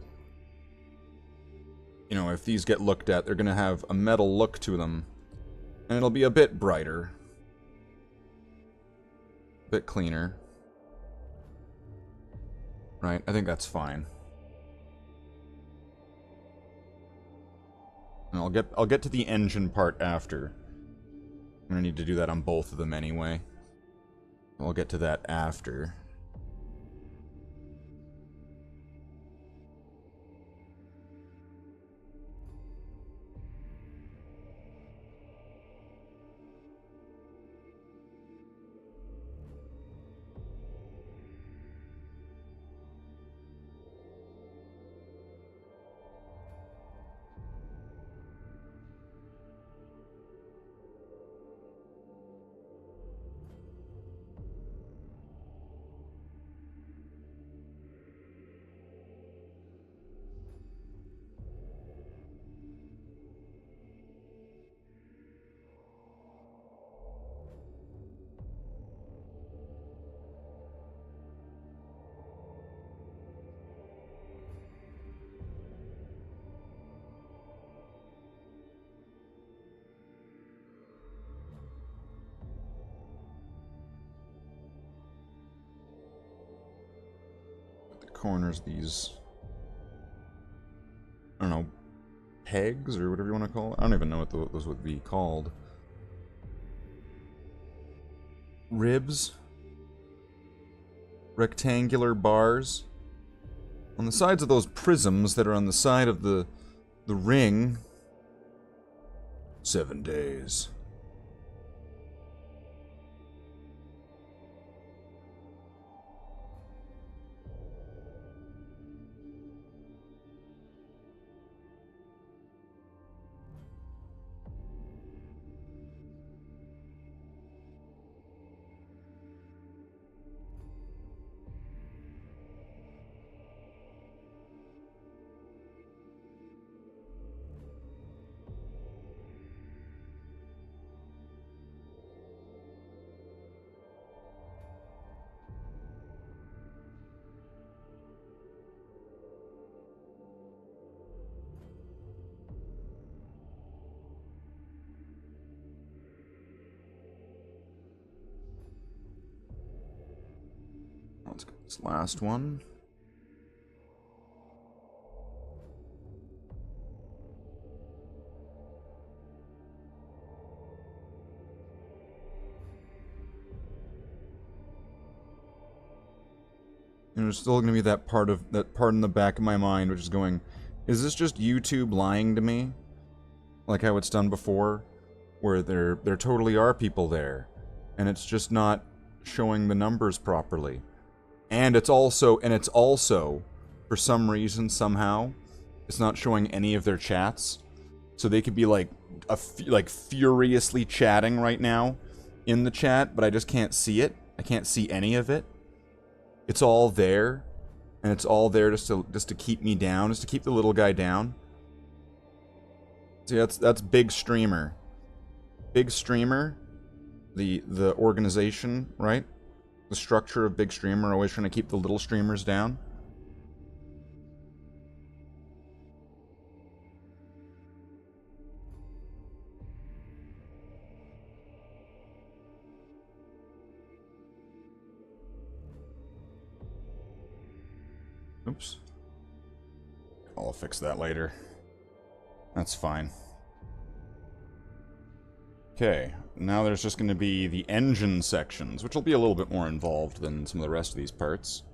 you know, if these get looked at, they're gonna have a metal look to them. And it'll be a bit brighter. A bit cleaner. Right, I think that's fine. And I'll get to the engine part after. I'm gonna need to do that on both of them anyway. I'll get to that after. Corners these, I don't know, pegs or whatever you want to call it. I don't even know what those would be called. Ribs, rectangular bars on the sides of those prisms that are on the side of the ring. 7 days. Let's get this last one. And there's still going to be that part in the back of my mind which is going, is this just YouTube lying to me? Like how it's done before, where there totally are people there, and it's just not showing the numbers properly. And it's also, for some reason, somehow, it's not showing any of their chats. So they could be like furiously chatting right now in the chat, but I just can't see it. I can't see any of it. It's all there, and it's all there just to keep me down, just to keep the little guy down. See, that's Big Streamer. Big Streamer, the organization, right? The structure of Big Streamer, always trying to keep the little streamers down. Oops. I'll fix that later. That's fine. Okay, now there's just going to be the engine sections, which will be a little bit more involved than some of the rest of these parts.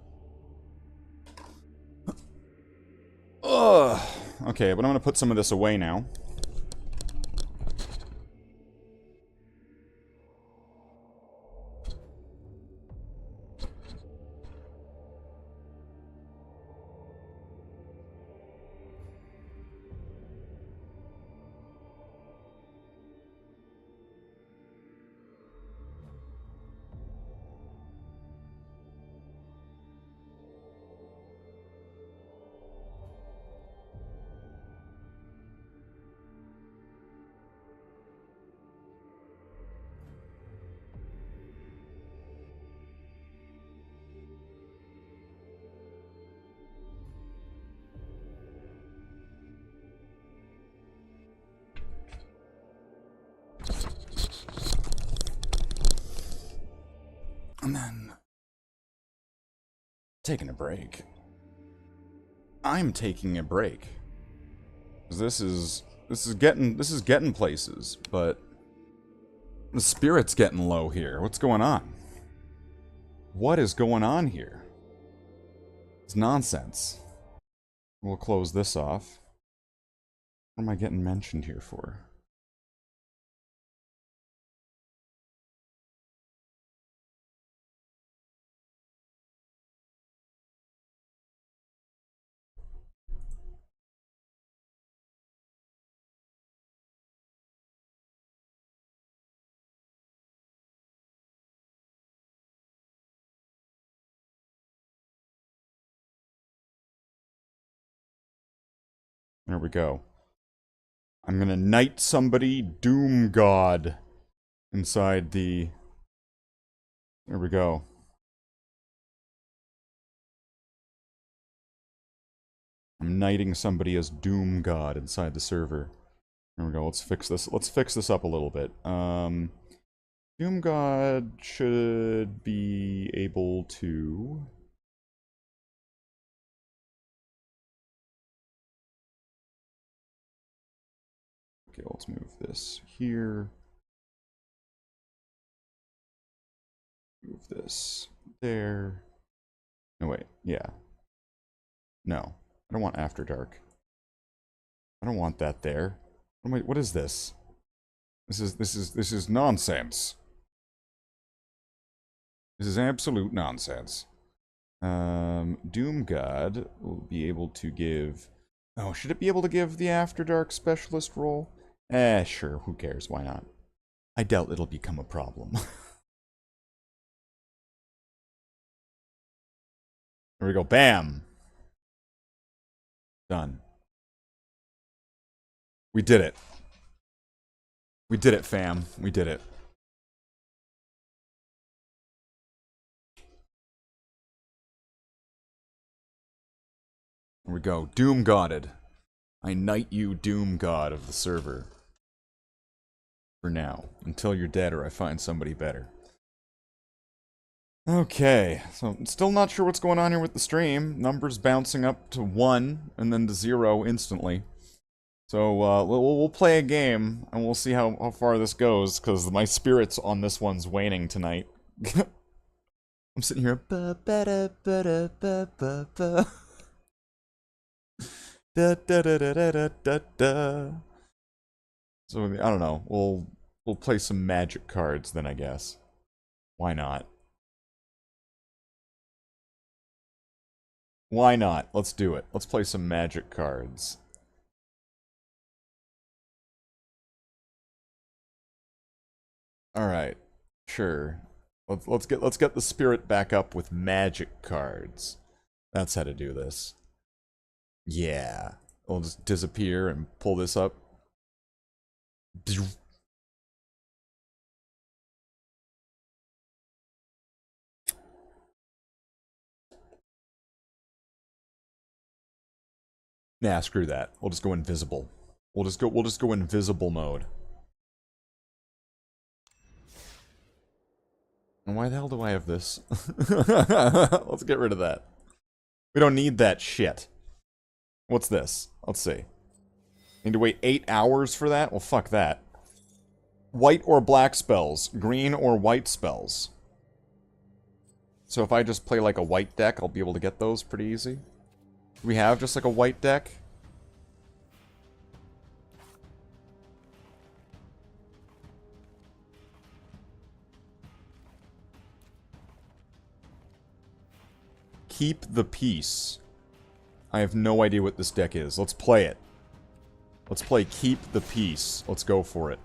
Ugh. Okay, but I'm going to put some of this away now. Taking a break. I'm taking a break. This is getting places, but the spirit's getting low here. What's going on? What is going on here? It's nonsense. We'll close this off. What am I getting mentioned here for? There we go. I'm gonna knight somebody, Doom God, inside the... There we go. I'm knighting somebody as Doom God inside the server. There we go, let's fix this. Let's fix this up a little bit. Doom God should be able to... Okay, let's move this here. Move this there. No, wait. Yeah. No. I don't want After Dark. I don't want that there. What is this? This is nonsense. This is absolute nonsense. Doom God will be able to give... Oh, should it be able to give the After Dark specialist role? Sure, who cares, why not? I doubt it'll become a problem. There we go, bam! Done. We did it. We did it, fam. We did it. There we go. Doom Godded. I knight you, Doom God of the server. For now. Until you're dead or I find somebody better. Okay. So, still not sure what's going on here with the stream. Numbers bouncing up to 1 and then to 0 instantly. So, we'll play a game and we'll see how far this goes, because my spirits on this one's waning tonight. I'm sitting here. Da, da, da, da, da, da, da. So I don't know. We'll play some magic cards then, I guess. Why not? Why not? Let's do it. Let's play some magic cards. All right. Sure. Let's get the spirit back up with magic cards. That's how to do this. Yeah. We'll just disappear and pull this up. Nah, screw that. We'll just go invisible. We'll just go invisible mode. And why the hell do I have this? Let's get rid of that. We don't need that shit. What's this? Let's see. Need to wait 8 hours for that? Well, fuck that. White or black spells. Green or white spells. So if I just play like a white deck, I'll be able to get those pretty easy. Do we have just like a white deck? Keep the peace. I have no idea what this deck is. Let's play it. Let's play Keep the Peace. Let's go for it.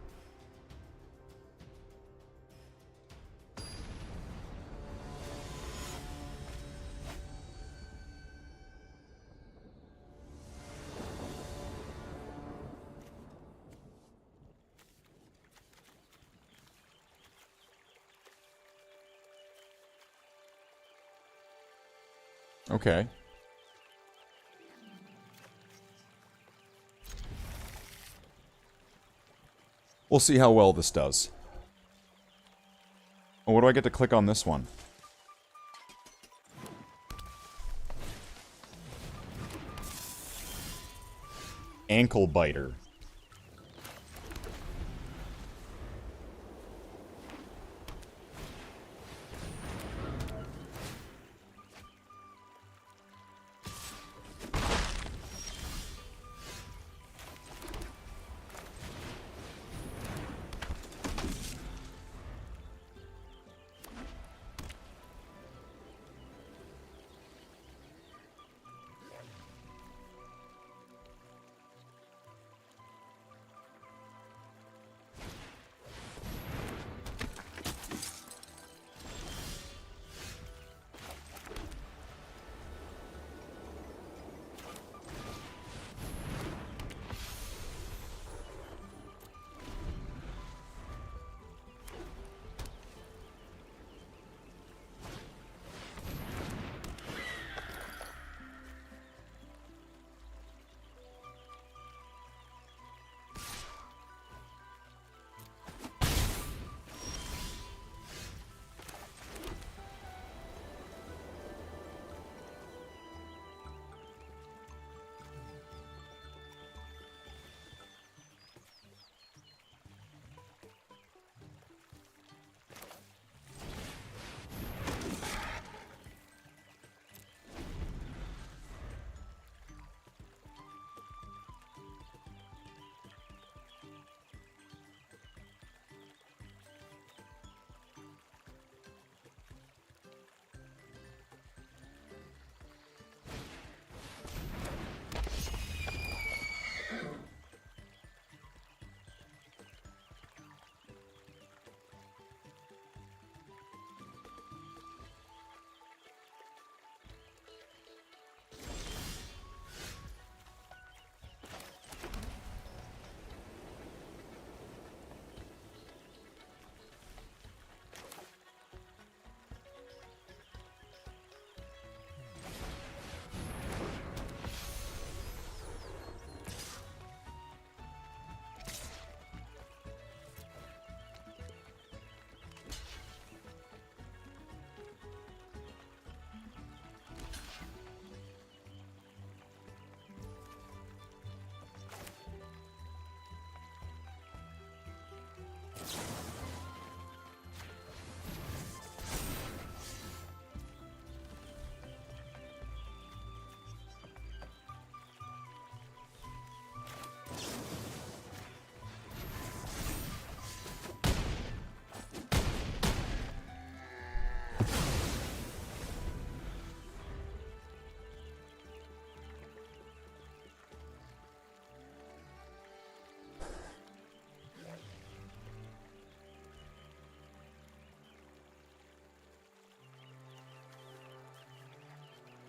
Okay. We'll see how well this does. Oh, what do I get to click on this one? Ankle biter.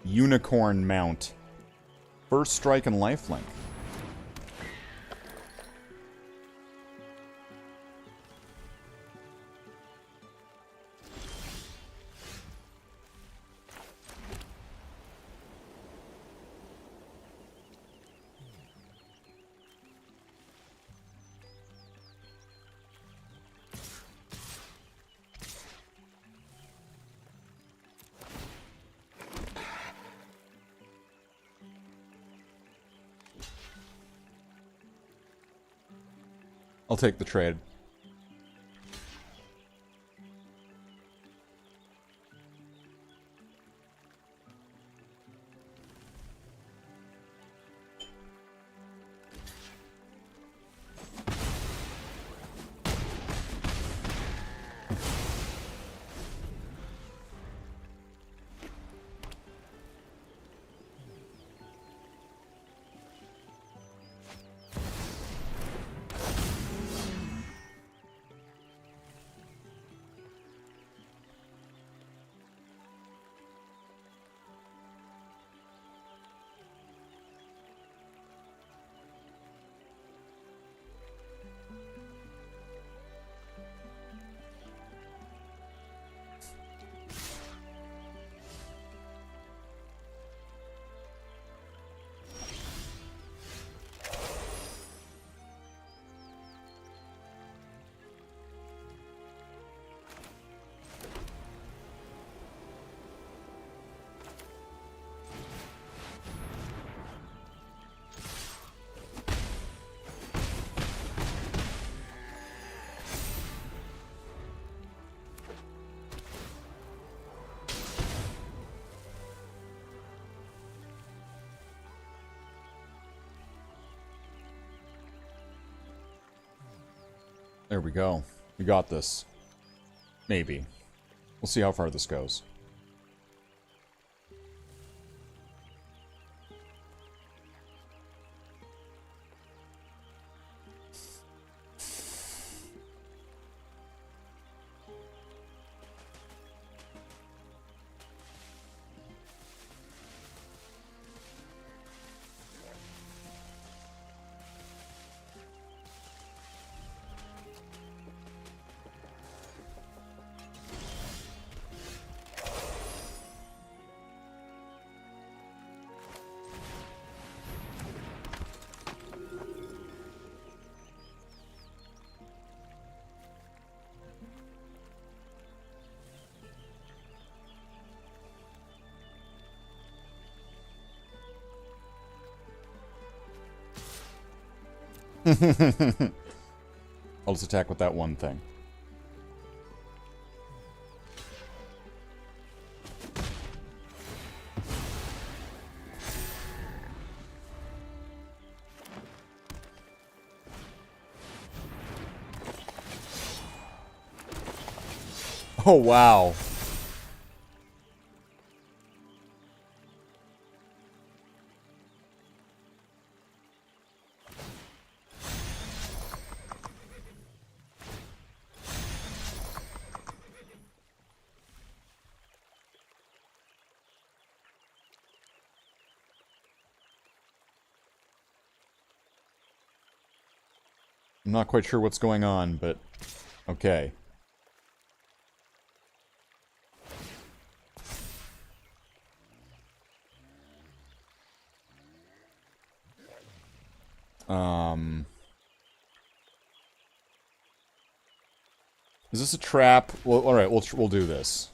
Unicorn Mount. First strike and lifelink. I'll take the trade. There we go. We got this. Maybe. We'll see how far this goes. I'll just attack with that one thing. Oh, wow. I'm not quite sure what's going on, but okay. Is this a trap? Well, all right, we'll do this.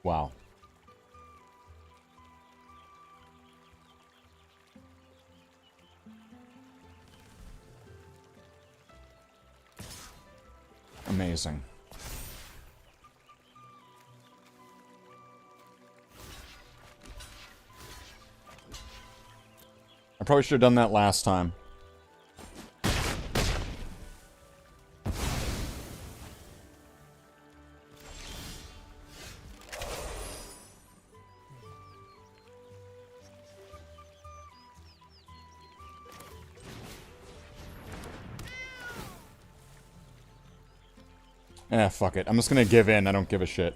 Wow. Amazing. I probably should have done that last time. Eh, fuck it. I'm just gonna give in. I don't give a shit.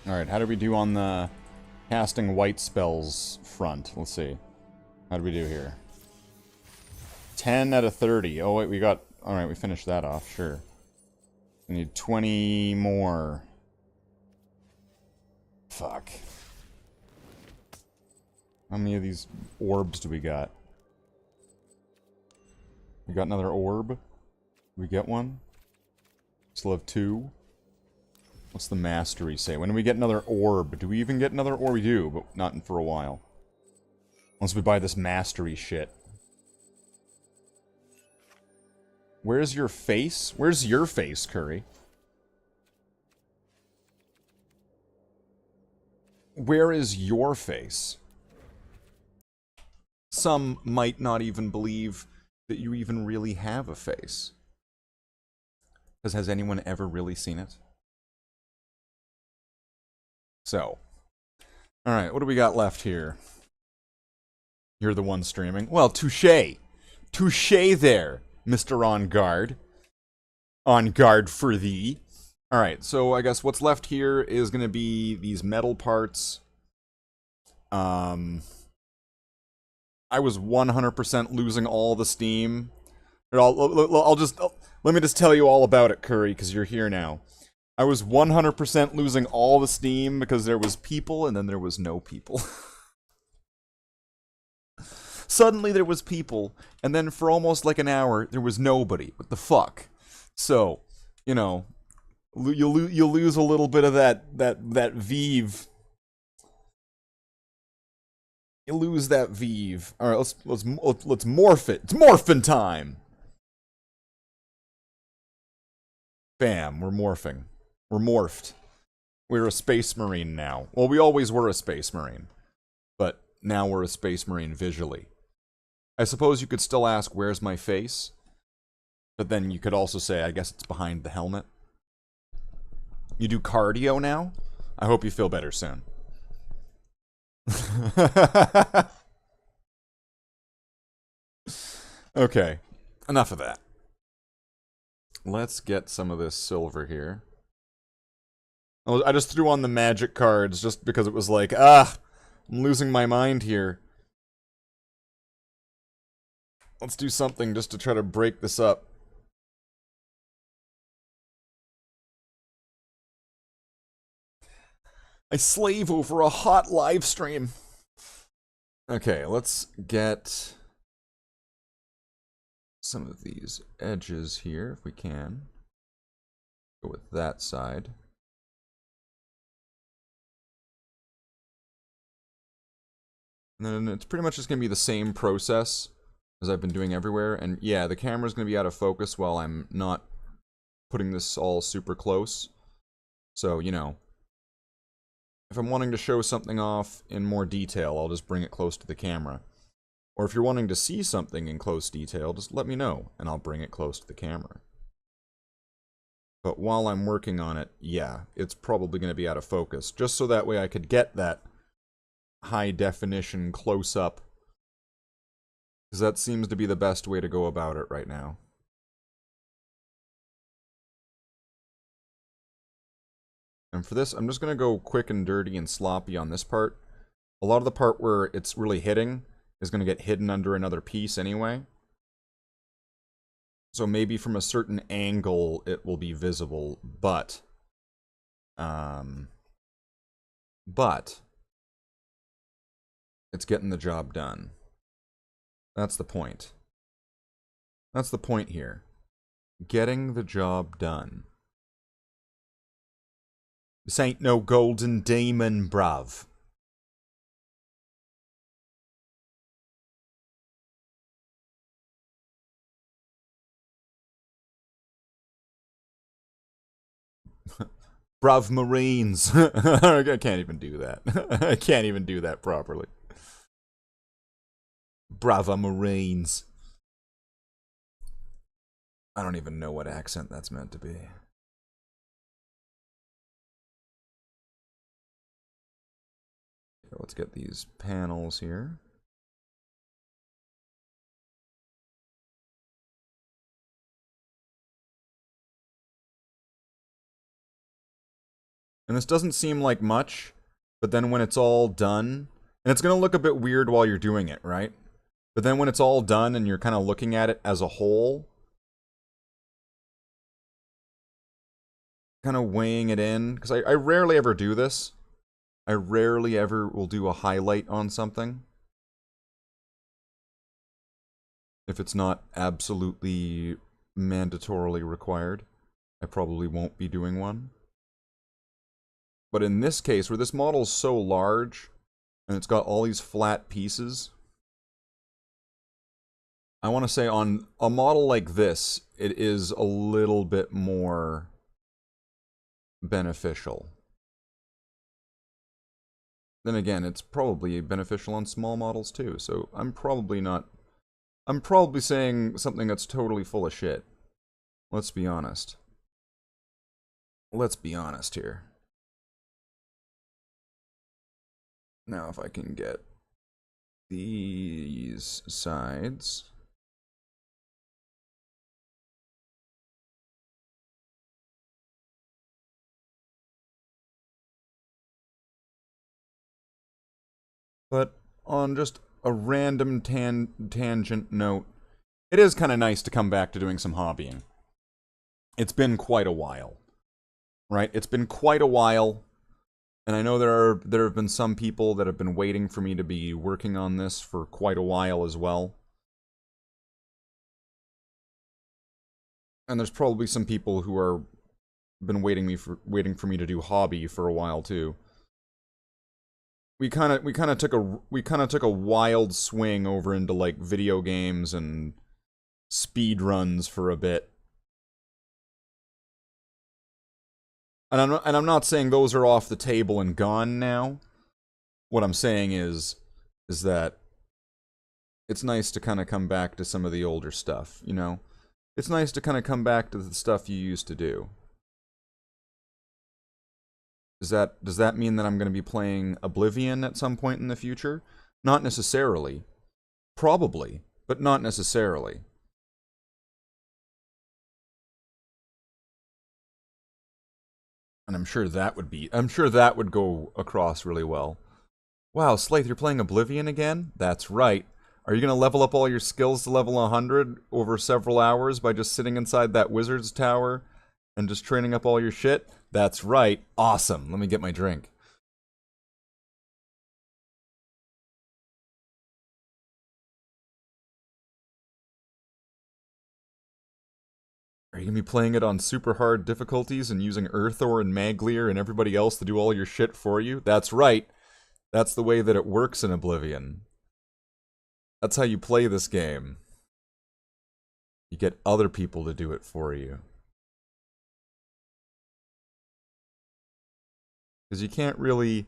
Alright, how do we do on the casting white spells front? Let's see. How do we do here? 10 out of 30. Oh wait, we got Alright, we finished that off, sure. We need 20 more. Fuck. How many of these orbs do we got? We got another orb? Did we get one? Still have 2? What's the mastery say? When do we get another orb? Do we even get another orb? We do, but not for a while. Once we buy this mastery shit. Where's your face? Where's your face, Curry? Where is your face? Some might not even believe that you even really have a face. Because has anyone ever really seen it? So. Alright, what do we got left here? You're the one streaming. Well, touche. Touche there, Mr. On Guard. On guard for thee. Alright, so I guess what's left here is going to be these metal parts. I was 100% losing all the steam. Let me just tell you all about it, Curry, because you're here now. I was 100% losing all the steam because there was people and then there was no people. Suddenly there was people, and then for almost like an hour, there was nobody. What the fuck? So, you know, you'll lose a little bit of that vive. You lose that vive. All right, let's morph it. It's morphin' time. Bam, we're morphing. We're morphed. We're a space marine now. Well, we always were a space marine, but now we're a space marine visually. I suppose you could still ask, where's my face? But then you could also say, I guess it's behind the helmet. You do cardio now? I hope you feel better soon. Okay, enough of that. Let's get some of this silver here. I just threw on the magic cards just because it was like, I'm losing my mind here. Let's do something just to try to break this up. I slave over a hot live stream. Okay, let's get some of these edges here, if we can. Go with that side. And then it's pretty much just going to be the same process as I've been doing everywhere. And yeah, the camera's going to be out of focus while I'm not putting this all super close. So, you know, if I'm wanting to show something off in more detail, I'll just bring it close to the camera. Or if you're wanting to see something in close detail, just let me know, and I'll bring it close to the camera. But while I'm working on it, yeah, it's probably going to be out of focus, just so that way I could get that high definition close-up. Because that seems to be the best way to go about it right now. And for this, I'm just going to go quick and dirty and sloppy on this part. A lot of the part where it's really hitting is going to get hidden under another piece anyway. So maybe from a certain angle it will be visible, but it's getting the job done. That's the point. That's the point here. Getting the job done. This ain't no golden demon, bruv. Bruv Marines. I can't even do that. I can't even do that properly. Brava Marines. I don't even know what accent that's meant to be. Let's get these panels here. And this doesn't seem like much, but then when it's all done, and it's going to look a bit weird while you're doing it, right? But then when it's all done and you're kind of looking at it as a whole, kind of weighing it in, because I rarely ever do this. I rarely ever will do a highlight on something. If it's not absolutely mandatorily required, I probably won't be doing one. But in this case, where this model's so large, and it's got all these flat pieces, I want to say on a model like this, it is a little bit more beneficial. Then again, it's probably beneficial on small models too, so I'm probably saying something that's totally full of shit. Let's be honest. Let's be honest here. Now if I can get these sides. But on just a random tangent note, it is kind of nice to come back to doing some hobbying. It's been quite a while. Right? It's been quite a while. And I know there have been some people that have been waiting for me to be working on this for quite a while as well. And there's probably some people who are been waiting for me to do hobby for a while too. We kind of took a wild swing over into like video games and speed runs for a bit. And I'm not saying those are off the table and gone now. What I'm saying is that it's nice to kind of come back to some of the older stuff, you know? It's nice to kind of come back to the stuff you used to do. Does that mean that I'm going to be playing Oblivion at some point in the future? Not necessarily. Probably, but not necessarily. And I'm sure that would go across really well. Wow, Slathe, you're playing Oblivion again? That's right. Are you going to level up all your skills to level 100 over several hours by just sitting inside that wizard's tower and just training up all your shit? That's right. Awesome. Let me get my drink. Are you going to be playing it on super hard difficulties and using Earthor and Maglier and everybody else to do all your shit for you? That's right. That's the way that it works in Oblivion. That's how you play this game. You get other people to do it for you. Because you can't really...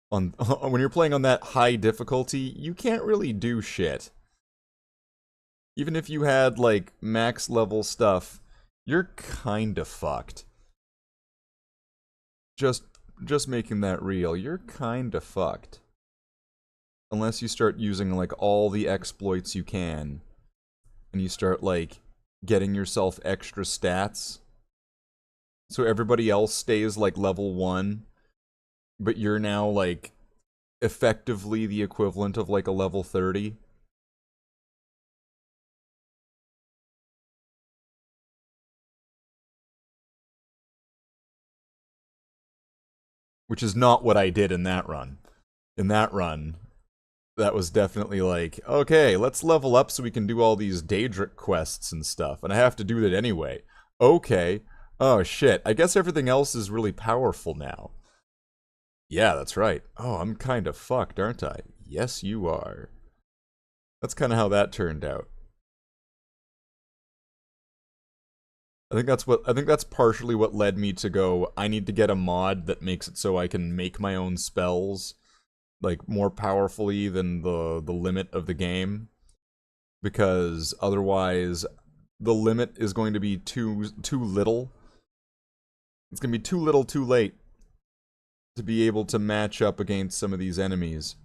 when you're playing on that high difficulty, you can't really do shit. Even if you had, like, max level stuff, you're kinda fucked. Just making that real, you're kinda fucked. Unless you start using, like, all the exploits you can. And you start, like, getting yourself extra stats. So everybody else stays, like, level 1. But you're now, like, effectively the equivalent of, like, a level 30. Which is not what I did in that run. In that run, that was definitely like, okay, let's level up so we can do all these Daedric quests and stuff. And I have to do that anyway. Okay. Oh, shit. I guess everything else is really powerful now. Yeah, that's right. Oh, I'm kind of fucked, aren't I? Yes, you are. That's kind of how that turned out. I think that's partially what led me to go, I need to get a mod that makes it so I can make my own spells, like, more powerfully than the limit of the game. Because otherwise, the limit is going to be too little. It's going to be too little too late to be able to match up against some of these enemies.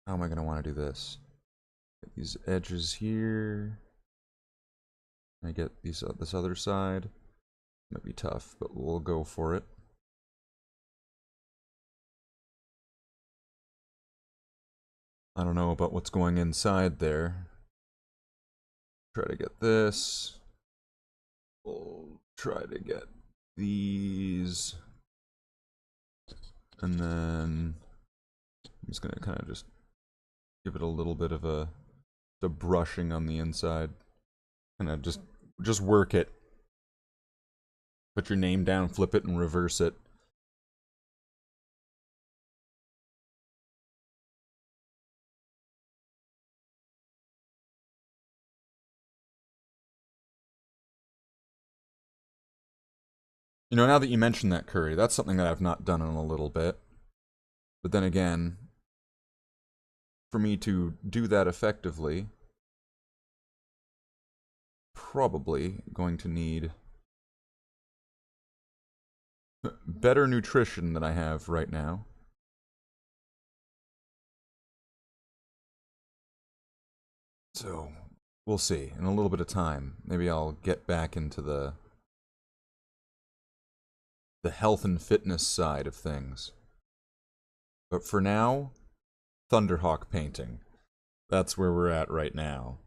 How am I going to want to do this? Get these edges here. I get these this other side. Might be tough, but we'll go for it. I don't know about what's going inside there. Try to get this. We'll try to get these. And then I'm just gonna kind of just give it a little bit of a brushing on the inside. Kind of just work it. Put your name down, flip it, and reverse it. You know, now that you mention that, Curry, that's something that I've not done in a little bit. But then again, for me to do that effectively, probably going to need better nutrition than I have right now. So, we'll see. In a little bit of time, maybe I'll get back into the health and fitness side of things. But for now, Thunderhawk painting. That's where we're at right now.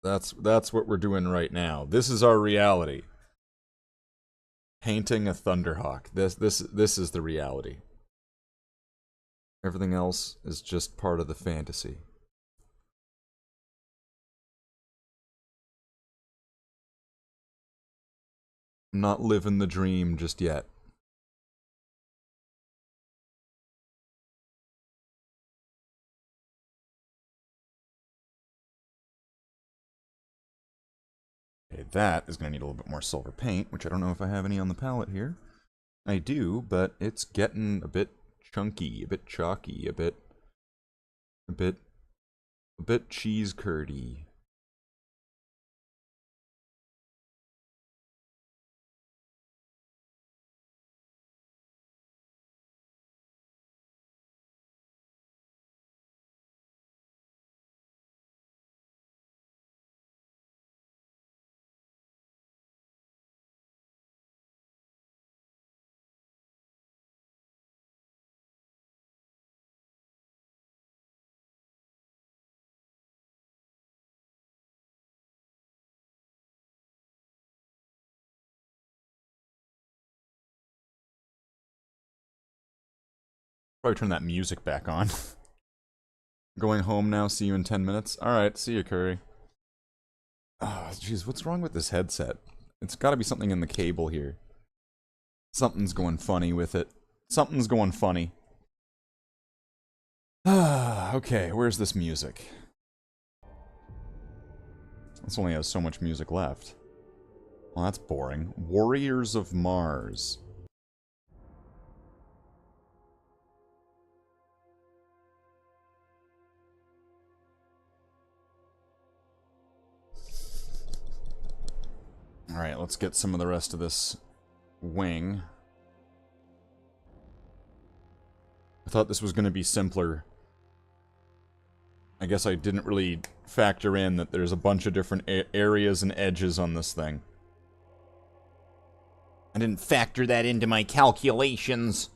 That's what we're doing right now. This is our reality. Painting a Thunderhawk. This is the reality. Everything else is just part of the fantasy. I'm not living the dream just yet. Okay, that is going to need a little bit more silver paint, which I don't know if I have any on the palette here. I do, but it's getting a bit chunky, a bit chalky, a bit cheese curdy. Probably turn that music back on. Going home now, see you in 10 minutes. Alright, see you, Curry. Oh, jeez, what's wrong with this headset? It's gotta be something in the cable here. Something's going funny with it. Something's going funny. Okay, where's this music? This only has so much music left. Well, that's boring. Warriors of Mars. Alright, let's get some of the rest of this wing. I thought this was going to be simpler. I guess I didn't really factor in that there's a bunch of different areas and edges on this thing. I didn't factor that into my calculations.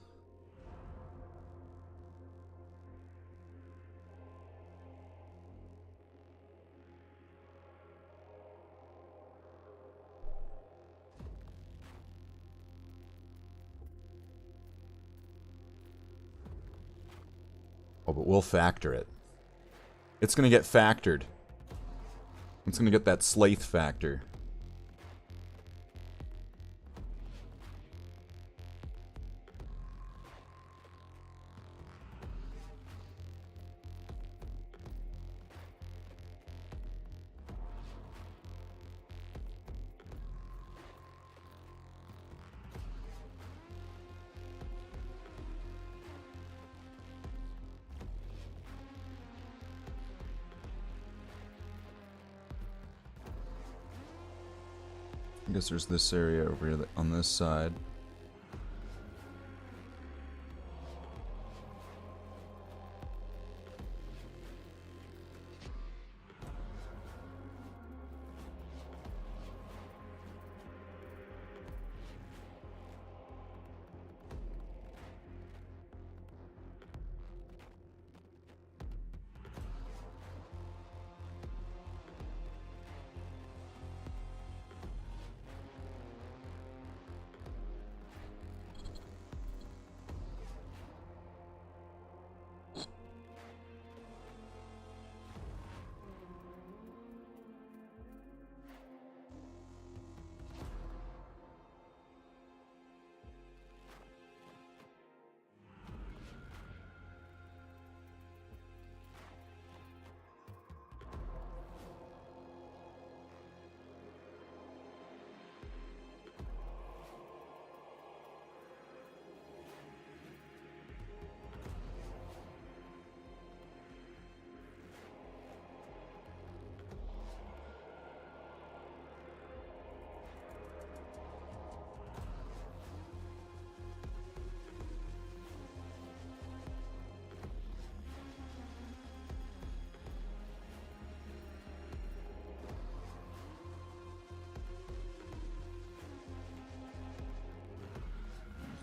Oh, but we'll factor it. It's gonna get factored. It's gonna get that Slathe factor. I guess there's this area over here on this side.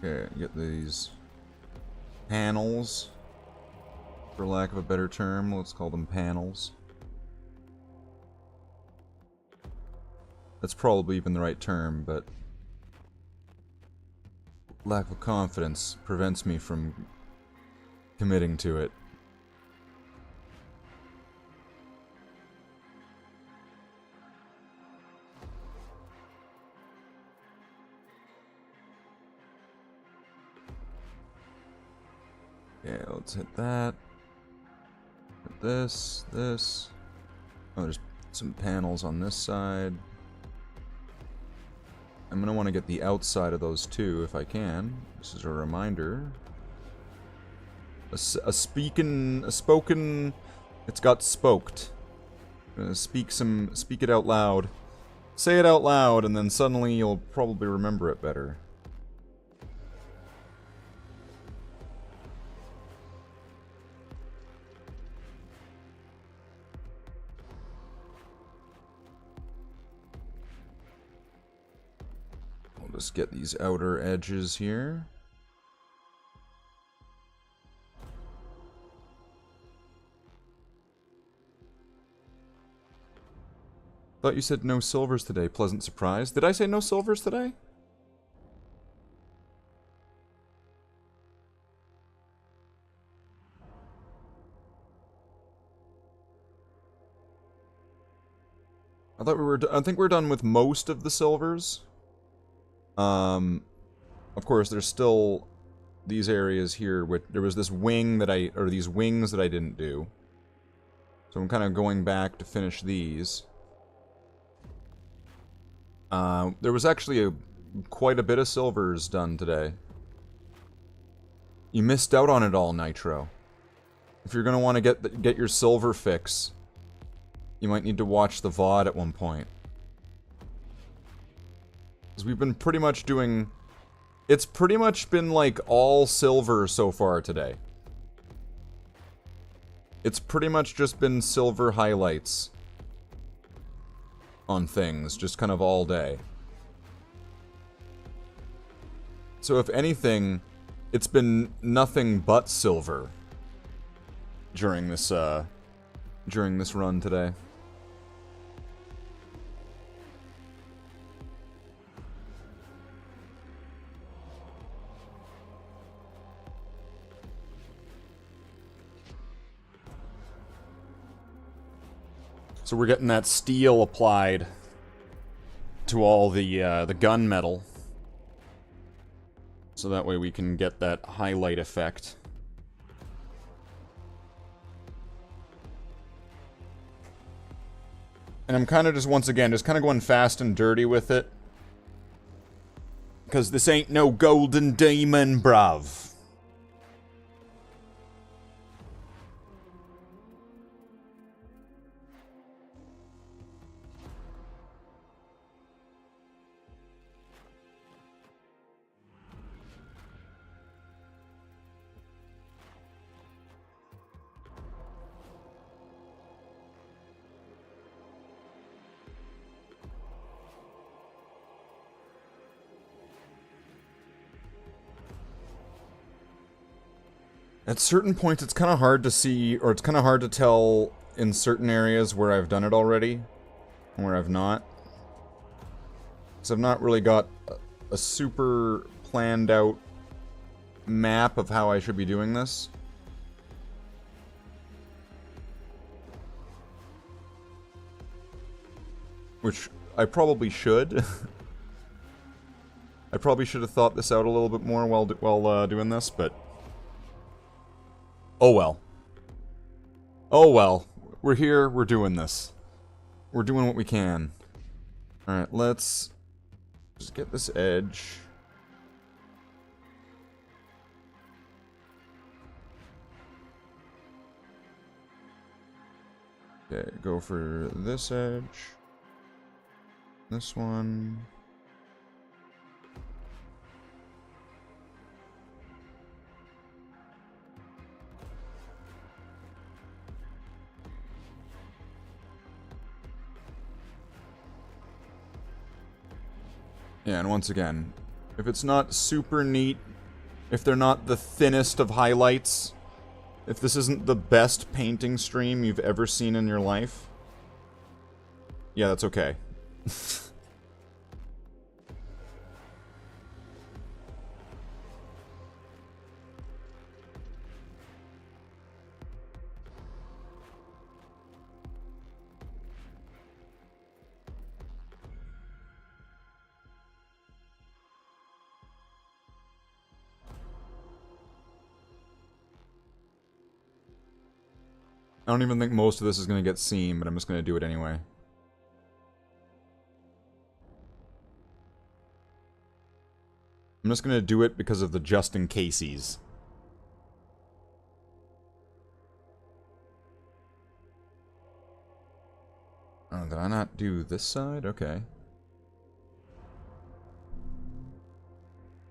Okay, get these panels, for lack of a better term. Let's call them panels. That's probably even the right term, but lack of confidence prevents me from committing to it. Okay, let's hit that. Hit this, this. Oh, there's some panels on this side. I'm gonna want to get the outside of those too, if I can. This is a reminder. A spoken, it's got spoked. I'm gonna speak it out loud. Say it out loud, and then suddenly you'll probably remember it better. Just get these outer edges here. Thought you said no silvers today. Pleasant surprise. Did I say no silvers today? I thought we were. I think we're done with most of the silvers. Of course, there's still these areas here. There was this wing that these wings that I didn't do. So I'm kind of going back to finish these. There was actually quite a bit of silvers done today. You missed out on it all, Nitro. If you're gonna want to get your silver fix, you might need to watch the VOD at one point. Because we've been pretty much doing... It's pretty much been like all silver so far today. It's pretty much just been silver highlights on things, just kind of all day. So if anything, it's been nothing but silver during this run today. So we're getting that steel applied to all the gunmetal. So that way we can get that highlight effect. And I'm kind of just, once again, just kind of going fast and dirty with it. Because this ain't no golden demon, bruv. At certain points, it's kind of hard to see, or it's kind of hard to tell in certain areas where I've done it already, and where I've not. Because I've not really got a super planned out map of how I should be doing this. Which I probably should. I probably should have thought this out a little bit more while doing this, but... Oh well. Oh well. We're here, we're doing this. We're doing what we can. Alright, let's just get this edge. Okay, go for this edge. This one. Yeah, and once again, If it's not super neat, if they're not the thinnest of highlights, if this isn't the best painting stream you've ever seen in your life, yeah, that's okay. I don't even think most of this is going to get seen, but I'm just going to do it anyway. I'm just going to do it because of the just in cases. Oh, did I not do this side? Okay.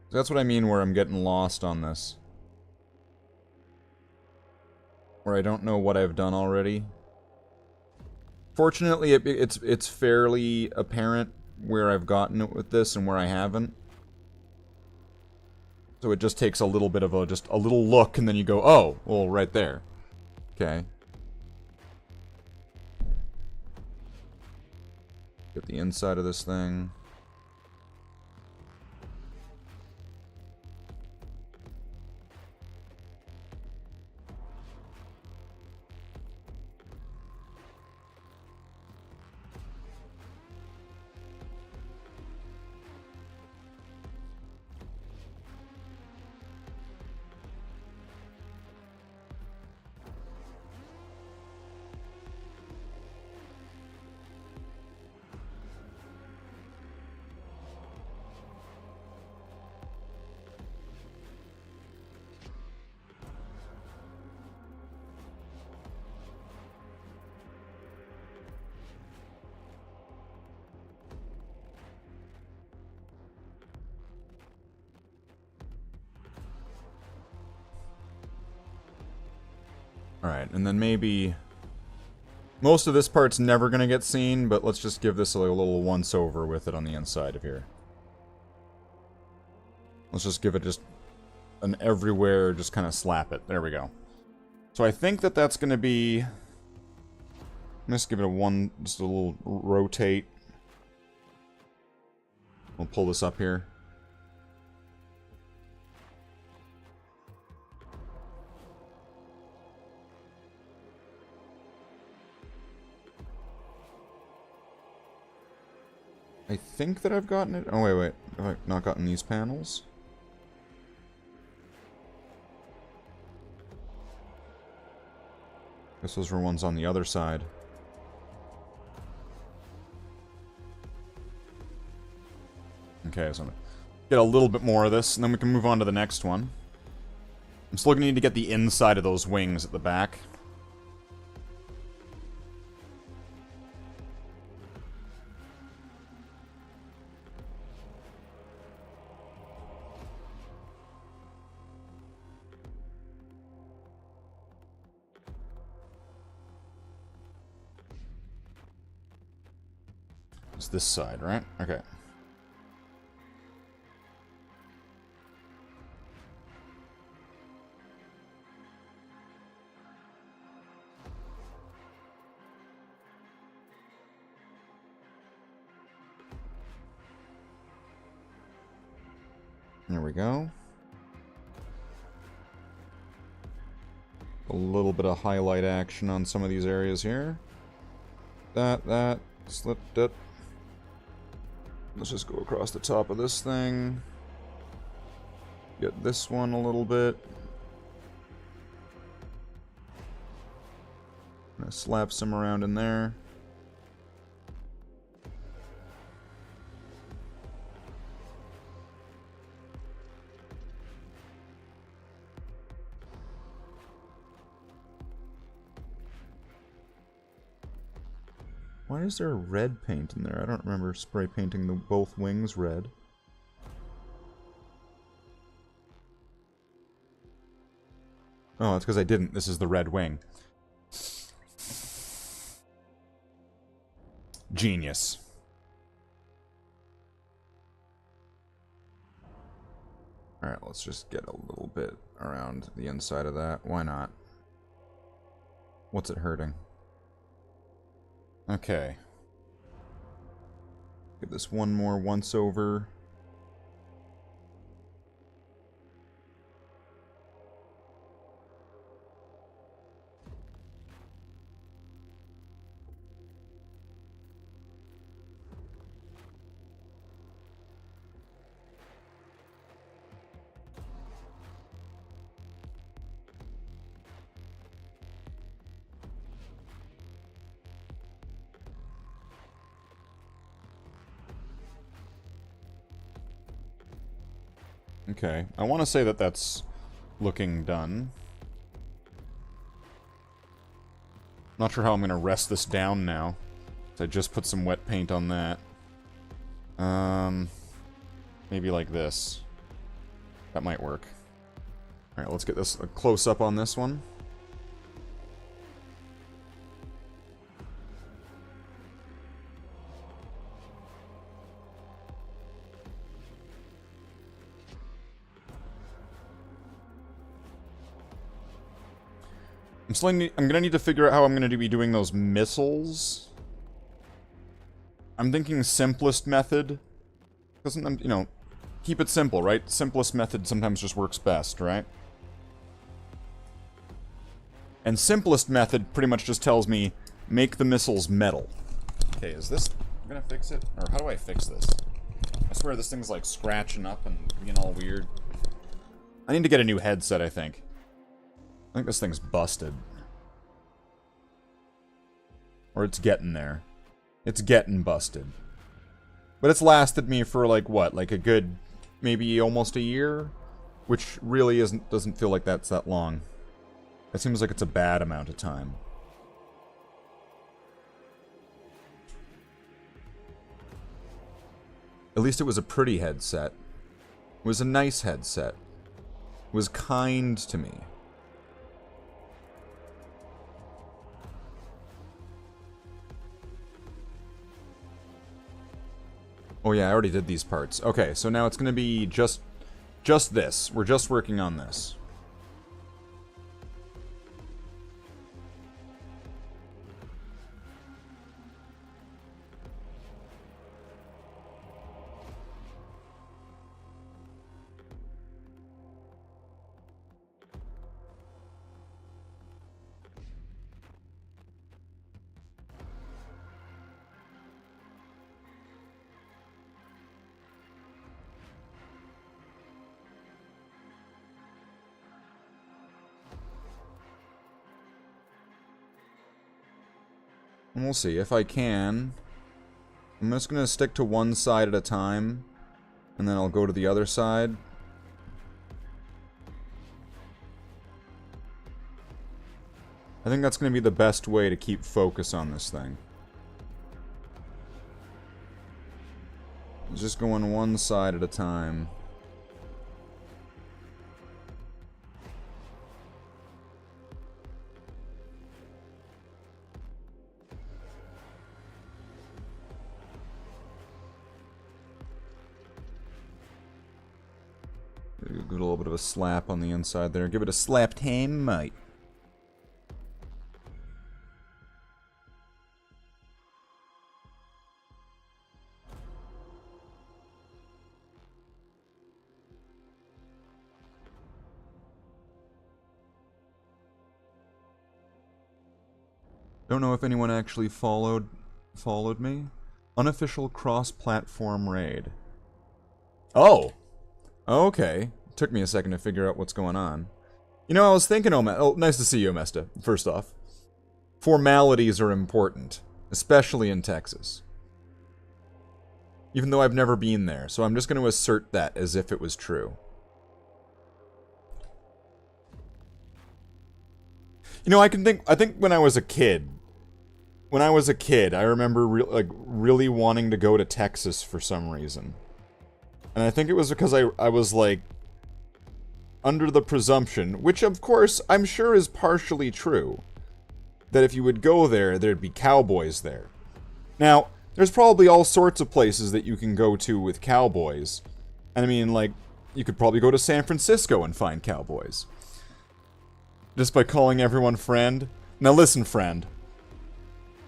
That's what I mean where I'm getting lost on this. Where I don't know what I've done already. Fortunately, it's fairly apparent where I've gotten it with this and where I haven't. So it just takes a little bit of just a little look, and then you go, oh, well, right there. Okay. Get the inside of this thing. Alright, and then maybe... Most of this part's never gonna get seen, but let's just give this a little once-over with it on the inside of here. Let's just give it just an everywhere, just kind of slap it. There we go. So I think that that's gonna be... Just give it just a little rotate. We'll pull this up here. I think that I've gotten it. Oh, wait. Have I not gotten these panels? Guess those were ones on the other side. Okay, so I'm gonna get a little bit more of this, and then we can move on to the next one. I'm still gonna need to get the inside of those wings at the back. It's this side, right? Okay. There we go. A little bit of highlight action on some of these areas here. That, slipped it. Let's just go across the top of this thing. Get this one a little bit. Gonna slap some around in there. Why is there red paint in there? I don't remember spray painting both wings red. Oh, that's because I didn't. This is the red wing. Genius. Alright, let's just get a little bit around the inside of that. Why not? What's it hurting? Okay. Give this one more once over. Okay, I want to say that that's looking done. Not sure how I'm going to rest this down now. So I just put some wet paint on that. Maybe like this. That might work. Alright, let's get this a close-up on this one. I'm gonna need to figure out how I'm gonna be doing those missiles. I'm thinking simplest method. Doesn't, you know, keep it simple, right? Simplest method sometimes just works best, right? And simplest method pretty much just tells me, make the missiles metal. Okay, is this gonna fix it? Or how do I fix this? I swear this thing's like scratching up and being all weird. I need to get a new headset, I think. I think this thing's busted. Or it's getting there. It's getting busted. But it's lasted me for like what? Like a good maybe almost a year? Which really doesn't feel like that's that long. It seems like it's a bad amount of time. At least it was a pretty headset. It was a nice headset. It was kind to me. Oh yeah, I already did these parts. Okay, so now it's gonna be just this. We're just working on this. And we'll see. If I can, I'm just going to stick to one side at a time, and then I'll go to the other side. I think that's going to be the best way to keep focus on this thing. Just going one side at a time. Give it a little bit of a slap on the inside there. Give it a slap tame, mate. Don't know if anyone actually followed me. Unofficial cross-platform raid. Oh! Okay. Took me a second to figure out what's going on. You know, I was thinking, oh, nice to see you, Omesta, first off. Formalities are important, especially in Texas. Even though I've never been there, so I'm just going to assert that as if it was true. You know, I think when I was a kid, I remember really wanting to go to Texas for some reason. And I think it was because I was, like, under the presumption, which, of course, I'm sure is partially true, that if you would go there, there'd be cowboys there. Now, there's probably all sorts of places that you can go to with cowboys. And I mean, like, you could probably go to San Francisco and find cowboys. Just by calling everyone friend. Now listen, friend.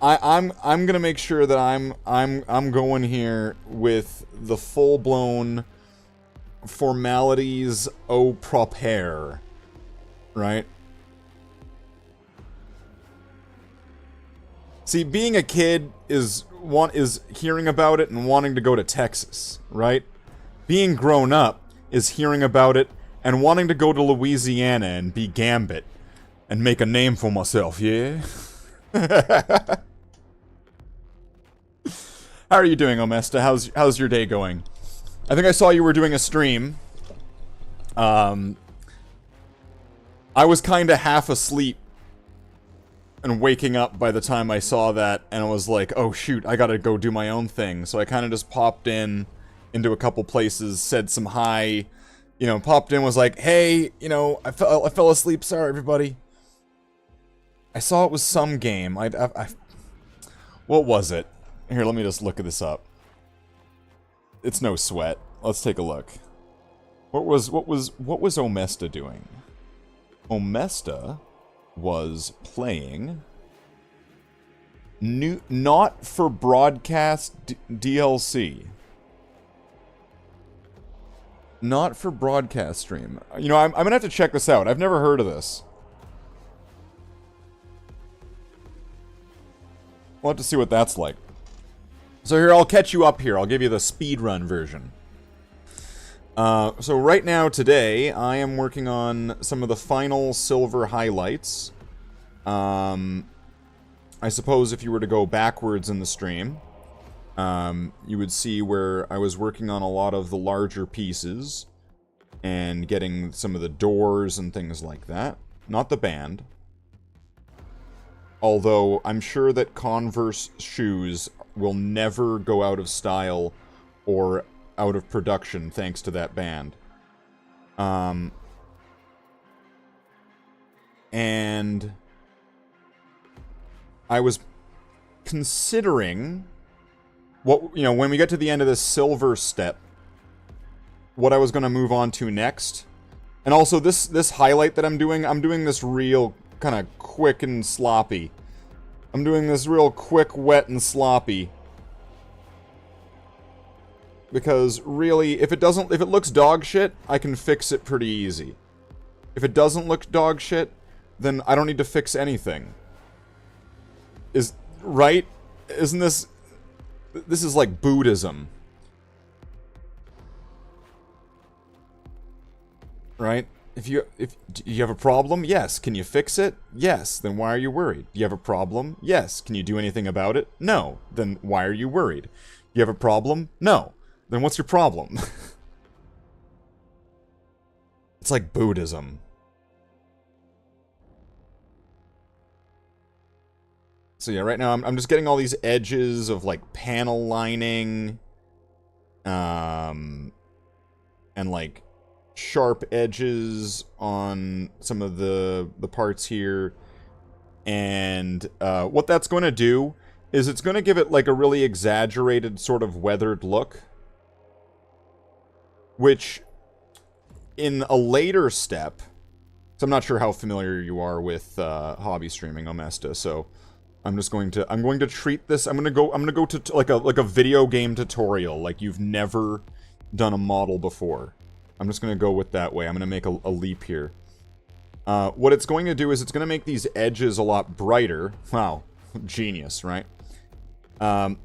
I'm gonna make sure that I'm going here with the full-blown formalities au propre, right? See, being a kid is hearing about it and wanting to go to Texas, right? Being grown up is hearing about it and wanting to go to Louisiana and be Gambit and make a name for myself, yeah? How are you doing, Omesta? How's your day going? I think I saw you were doing a stream. I was kinda half asleep and waking up by the time I saw that, and I was like, oh shoot, I gotta go do my own thing. So I kinda just popped into a couple places, said some hi, you know, popped in, was like, hey, you know, I fell asleep, sorry everybody. I saw it was some game. What was it? Here, let me just look this up. It's no sweat. Let's take a look. What was Omesta doing? Omesta was playing not for broadcast DLC. Not for broadcast stream. You know, I'm gonna have to check this out. I've never heard of this. We'll have to see what that's like. So here, I'll catch you up here. I'll give you the speedrun version. So right now, today, I am working on some of the final silver highlights. I suppose if you were to go backwards in the stream, you would see where I was working on a lot of the larger pieces and getting some of the doors and things like that. Not the band. Although, I'm sure that Converse shoes will never go out of style or out of production thanks to that band. And I was considering what, you know, when we get to the end of this silver step, what I was going to move on to next. And also this highlight that I'm doing this real kind of quick and sloppy. I'm doing this real quick, wet, and sloppy. Because really, if it looks dog shit, I can fix it pretty easy. If it doesn't look dog shit, then I don't need to fix anything. Right? Isn't this is like Buddhism. Right? Do you have a problem? Yes. Can you fix it? Yes. Then why are you worried? Do you have a problem? Yes. Can you do anything about it? No. Then why are you worried? You have a problem? No. Then what's your problem? It's like Buddhism. So yeah, right now I'm just getting all these edges of like panel lining, and like sharp edges on some of the parts here. And what that's going to do is it's going to give it like a really exaggerated sort of weathered look. Which, in a later step, so I'm not sure how familiar you are with hobby streaming, Omesta, so I'm going to treat this, I'm going to go to like a video game tutorial, like you've never done a model before. I'm just going to go with that way. I'm going to make a leap here. What it's going to do is it's going to make these edges a lot brighter. Wow, genius, right? And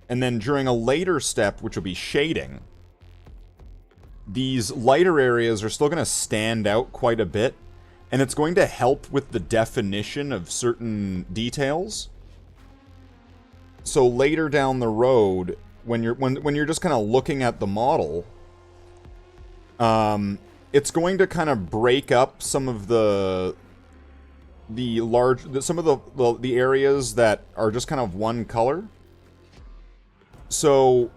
then during a later step, which will be shading, these lighter areas are still going to stand out quite a bit, and it's going to help with the definition of certain details. So later down the road, when you're just kind of looking at the model, it's going to kind of break up some of the areas that are just kind of one color. So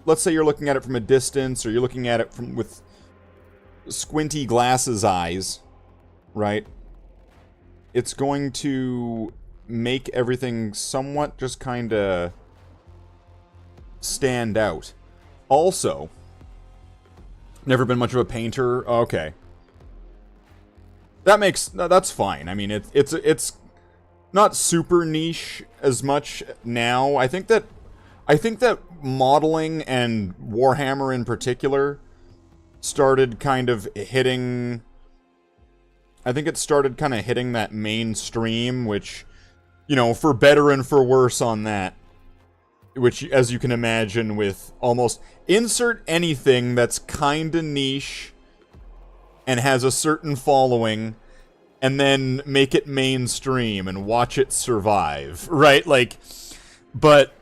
let's say you're looking at it from a distance, or you're looking at it with squinty glasses eyes, right? It's going to make everything somewhat just kind of stand out. Also, Never been much of a painter. Oh, okay. That's fine. I mean, it's not super niche as much now. I think that modeling and Warhammer in particular started kind of hitting. I think it started kind of hitting that mainstream, which, you know, for better and for worse on that. Which, as you can imagine, with almost insert anything that's kinda niche and has a certain following, and then make it mainstream and watch it survive, right? Like, but,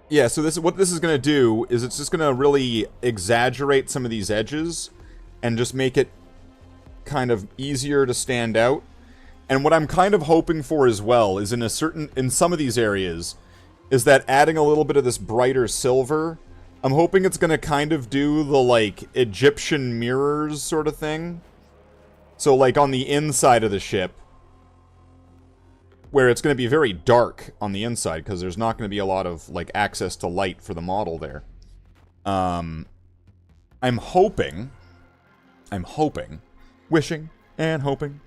yeah, so what this is gonna do is it's just gonna really exaggerate some of these edges and just make it kind of easier to stand out. And what I'm kind of hoping for as well is in some of these areas, is that adding a little bit of this brighter silver, I'm hoping it's going to kind of do the, like, Egyptian mirrors sort of thing. So, like, on the inside of the ship, where it's going to be very dark on the inside, because there's not going to be a lot of, like, access to light for the model there. I'm hoping, wishing and hoping,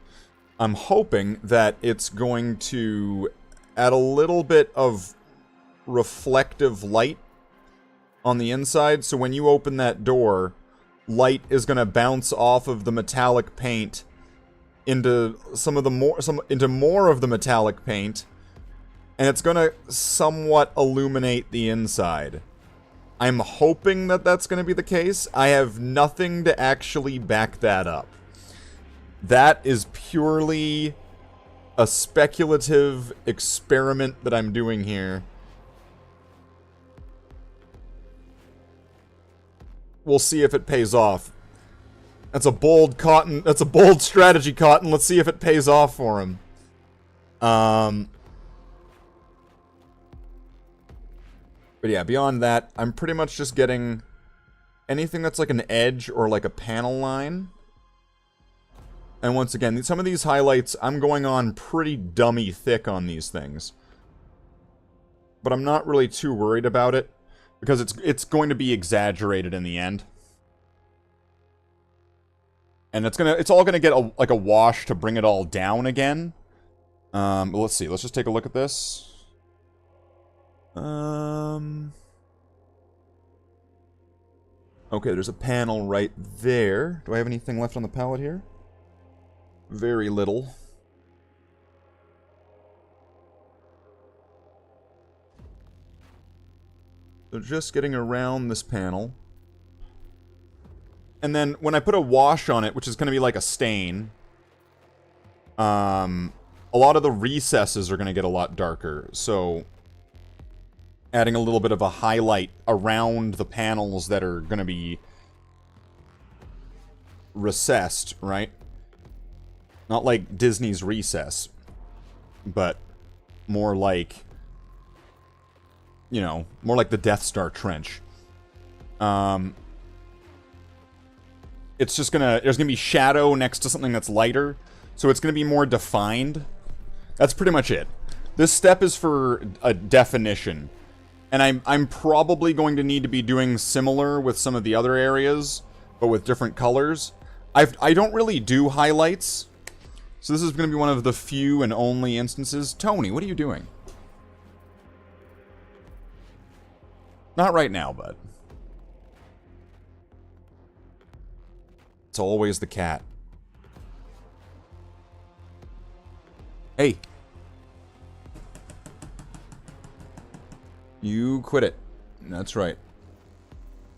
I'm hoping that it's going to add a little bit of reflective light on the inside, so when you open that door, light is going to bounce off of the metallic paint into into more of the metallic paint, and it's going to somewhat illuminate the inside. I'm hoping that that's going to be the case. I have nothing to actually back that up. That is purely a speculative experiment that I'm doing here. We'll see if it pays off. That's a bold strategy, Cotton. Let's see if it pays off for him. But yeah, beyond that, I'm pretty much just getting anything that's like an edge or like a panel line. And once again, some of these highlights, I'm going on pretty dummy thick on these things. But I'm not really too worried about it, because it's going to be exaggerated in the end. And it's all gonna get like a wash to bring it all down again. But let's see, let's just take a look at this. Okay, there's a panel right there. Do I have anything left on the palette here? Very little. So just getting around this panel. And then when I put a wash on it, which is going to be like a stain, a lot of the recesses are going to get a lot darker. So adding a little bit of a highlight around the panels that are going to be recessed, right? Not like Disney's Recess, but more like, you know, more like the Death Star Trench. It's just there's gonna be shadow next to something that's lighter, so it's gonna be more defined. That's pretty much it. This step is for a definition, and I'm probably going to need to be doing similar with some of the other areas, but with different colors. I don't really do highlights. So this is going to be one of the few and only instances. Tony, what are you doing? Not right now, bud. It's always the cat. Hey. You quit it. That's right.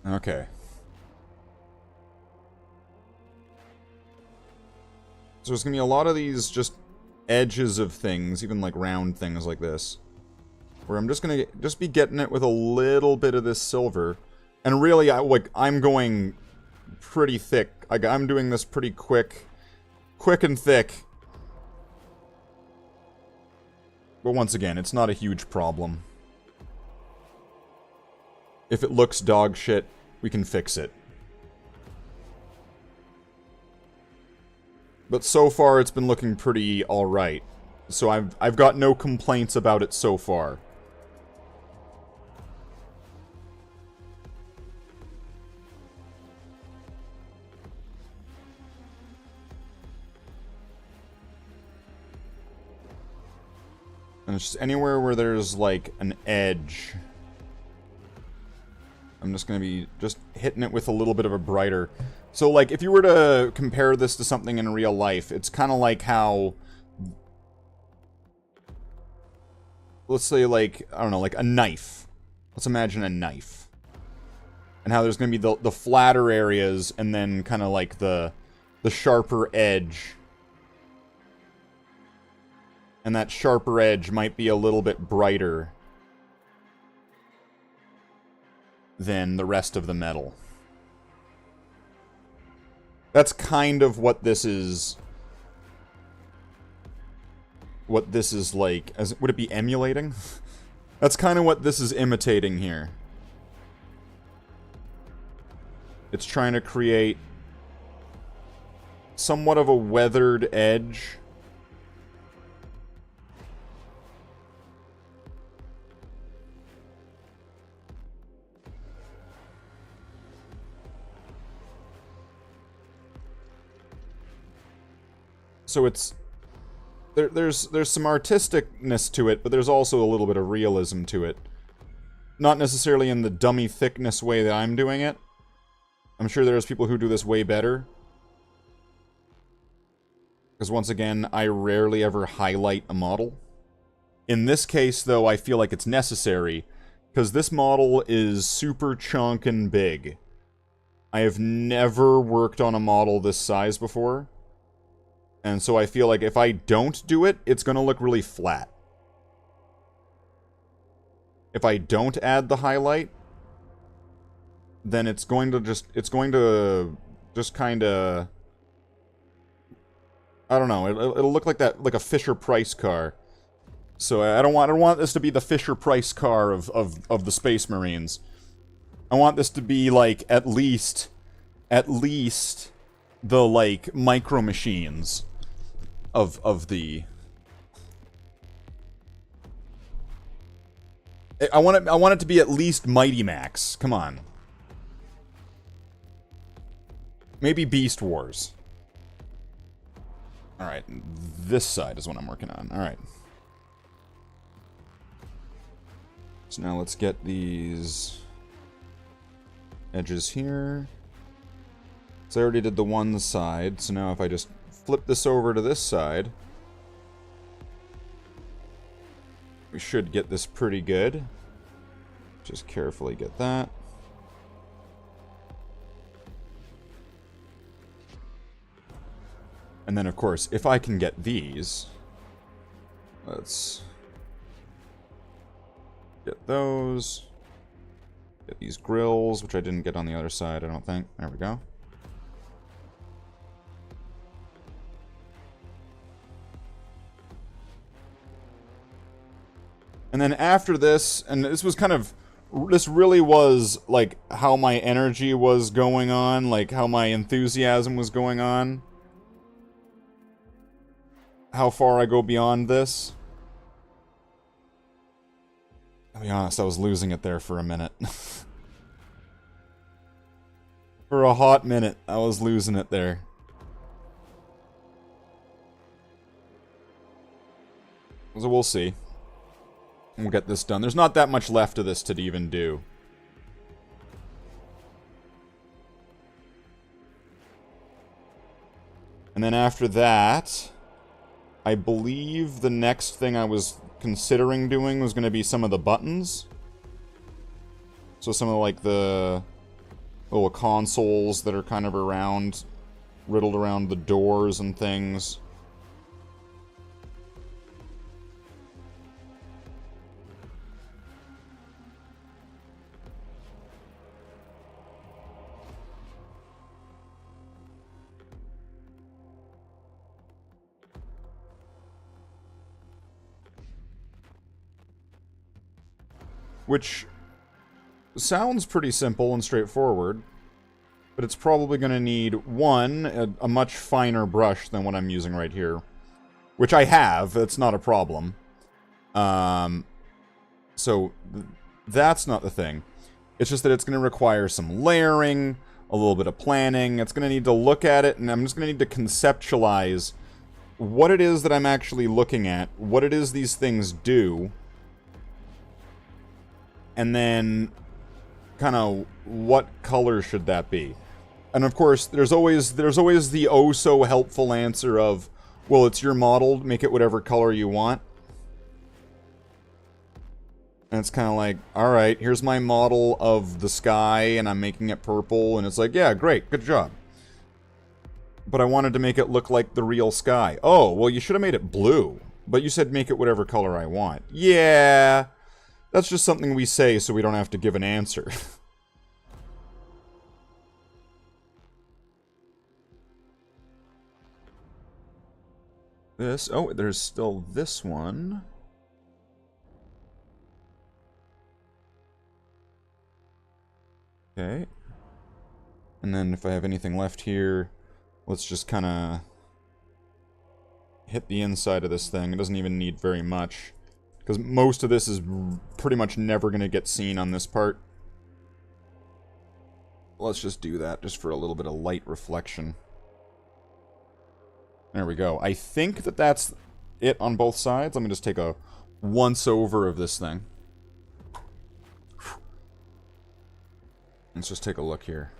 Okay. So there's going to be a lot of these just edges of things, even like round things like this, where I'm just going to be getting it with a little bit of this silver. And really, I'm going pretty thick. I'm doing this pretty quick and thick. But once again, it's not a huge problem. If it looks dog shit, we can fix it. But so far, it's been looking pretty alright. So I've got no complaints about it so far. And it's just anywhere where there's, like, an edge. I'm just going to be just hitting it with a little bit of a brighter. So, like, if you were to compare this to something in real life, it's kind of like how... Let's say, like, I don't know, like a knife. Let's imagine a knife. And how there's going to be the flatter areas and then kind of like the sharper edge. And that sharper edge might be a little bit brighter than the rest of the metal. That's kind of what this is... What this is like. Would it be emulating? That's kind of what this is imitating here. It's trying to create somewhat of a weathered edge. So it's... There's some artisticness to it, but there's also a little bit of realism to it. Not necessarily in the dummy thickness way that I'm doing it. I'm sure there's people who do this way better. Because once again, I rarely ever highlight a model. In this case, though, I feel like it's necessary, because this model is super chunk and big. I have never worked on a model this size before. And so I feel like if I don't do it, it's going to look really flat. If I don't add the highlight, then it's going to just kind of, I don't know, it'll look like that, like a Fisher-Price car. So I don't want this to be the Fisher-Price car of the Space Marines. I want this to be like at least the like Micro Machines of the... I want it to be at least Mighty Max. Come on. Maybe Beast Wars. Alright, this side is what I'm working on. Alright. So now let's get these edges here. So I already did the one side, so now if I just flip this over to this side, we should get this pretty good. Just carefully get that. And then, of course, if I can get these, let's get those. Get these grills, which I didn't get on the other side, I don't think. There we go. And then after this, and this was kind of, this really was like how my energy was going on, like how my enthusiasm was going on. How far I go beyond this. I'll be honest, I was losing it there for a minute. For a hot minute, I was losing it there. So we'll see. We'll get this done. There's not that much left of this to even do. And then after that, I believe the next thing I was considering doing was going to be some of the buttons. So some of like the little consoles that are kind of around, riddled around the doors and things. Which sounds pretty simple and straightforward, but it's probably going to need, one, a much finer brush than what I'm using right here. Which I have, that's not a problem. So, that's not the thing. It's just that it's going to require some layering, a little bit of planning. It's going to need to look at it, and I'm just going to need to conceptualize what it is that I'm actually looking at, what it is these things do, and then kind of what color should that be. And of course, there's always the oh so helpful answer of, well, it's your model, make it whatever color you want. And it's kind of like, alright, here's my model of the sky, and I'm making it purple, and it's like, yeah, great, good job. But I wanted to make it look like the real sky. Oh, well, you should have made it blue. But you said make it whatever color I want. Yeah, that's just something we say so we don't have to give an answer. This, oh, there's still this one. Okay. And then if I have anything left here, let's just kind of hit the inside of this thing. It doesn't even need very much, because most of this is pretty much never going to get seen on this part. Let's just do that, just for a little bit of light reflection. There we go. I think that that's it on both sides. Let me just take a once-over of this thing. Let's just take a look here.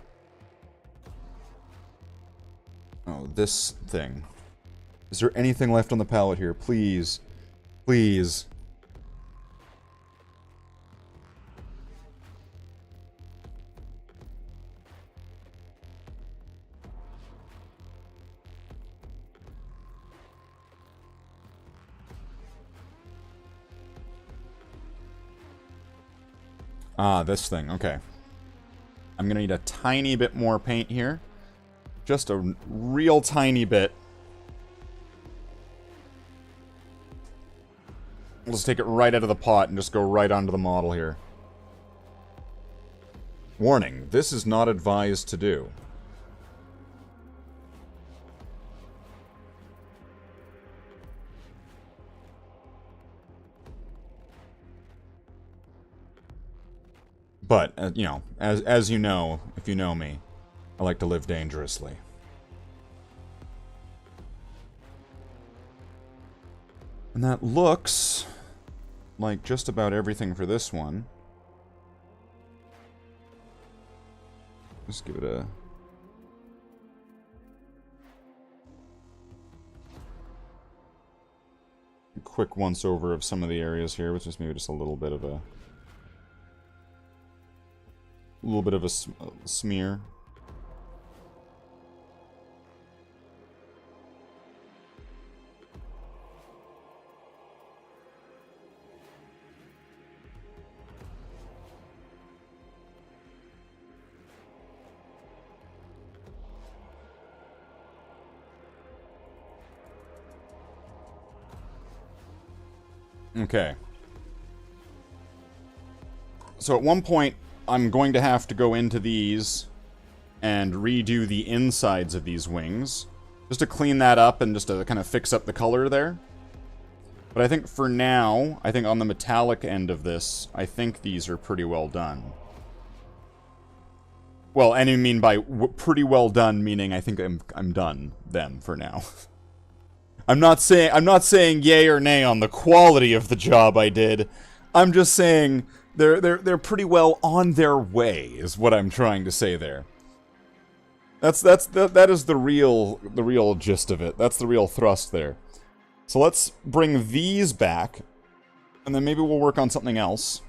Oh, this thing. Is there anything left on the palette here? Please. Please. Ah, this thing. Okay. I'm gonna need a tiny bit more paint here. Just a real tiny bit. We'll just take it right out of the pot and just go right onto the model here. Warning, this is not advised to do. But, you know, as you know, if you know me, I like to live dangerously. And that looks like just about everything for this one. Just give it a quick once-over of some of the areas here, with just maybe just a little bit of a smear. Okay. So at one point, I'm going to have to go into these and redo the insides of these wings, just to clean that up and just to kind of fix up the color there. But I think for now, I think on the metallic end of this, I think these are pretty well done. Well, and I mean by pretty well done, meaning I think I'm done them for now. I'm not saying yay or nay on the quality of the job I did. I'm just saying they're pretty well on their way, is what I'm trying to say there. That is the real gist of it. That's the real thrust there. So let's bring these back, and then maybe we'll work on something else.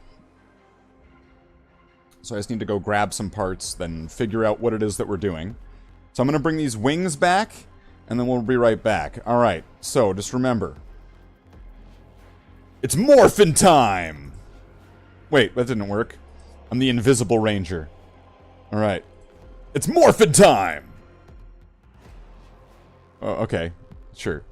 So I just need to go grab some parts, then figure out what it is that we're doing. So I'm going to bring these wings back, and then we'll be right back. Alright, so just remember. It's morphin' time! Wait, that didn't work. I'm the Invisible Ranger. Alright. It's morphin' time! Oh, okay. Sure.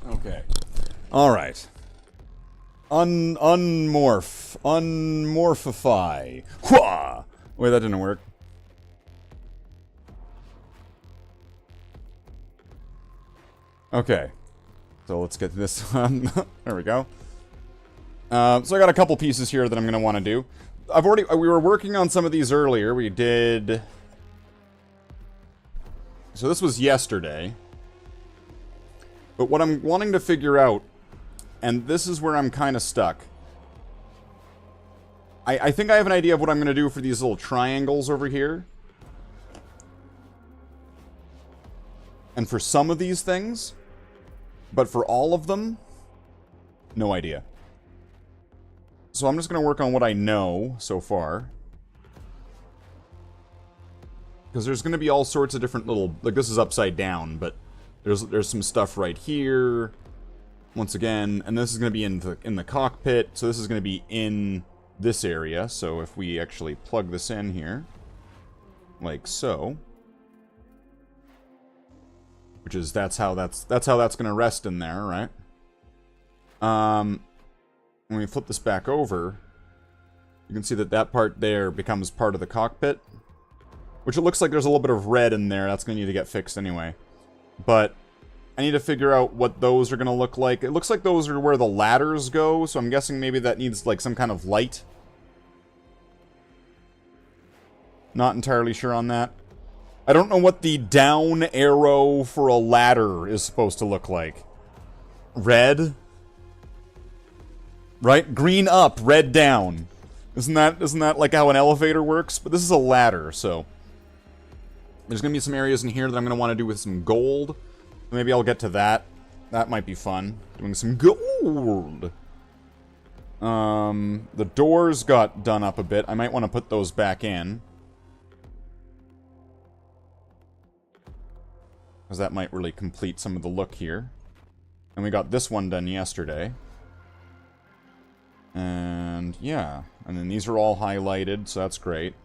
Okay. Alright. Unmorph. Unmorphify. Hwah! Wait, that didn't work. Okay. So let's get this one. There we go. So I got a couple pieces here that I'm going to want to do. We were working on some of these earlier. We did... So this was yesterday. But what I'm wanting to figure out, and this is where I'm kind of stuck. I think I have an idea of what I'm going to do for these little triangles over here. And for some of these things. But for all of them, no idea. So I'm just going to work on what I know so far. Because there's going to be all sorts of different little... Like, this is upside down, but there's some stuff right here. Once again, and this is going to be in the cockpit, so this is going to be in this area. So if we actually plug this in here, like so... Which is, that's how that's going to rest in there, right? When we flip this back over, you can see that that part there becomes part of the cockpit. Which it looks like there's a little bit of red in there. That's going to need to get fixed anyway. But I need to figure out what those are going to look like. It looks like those are where the ladders go, so I'm guessing maybe that needs like some kind of light. Not entirely sure on that. I don't know what the down arrow for a ladder is supposed to look like. Red? Right? Green up, red down. Isn't that like how an elevator works? But this is a ladder, so... There's going to be some areas in here that I'm going to want to do with some gold. Maybe I'll get to that. That might be fun. Doing some gold! The doors got done up a bit. I might want to put those back in. Because that might really complete some of the look here. And we got this one done yesterday. And yeah. And then these are all highlighted, so that's great.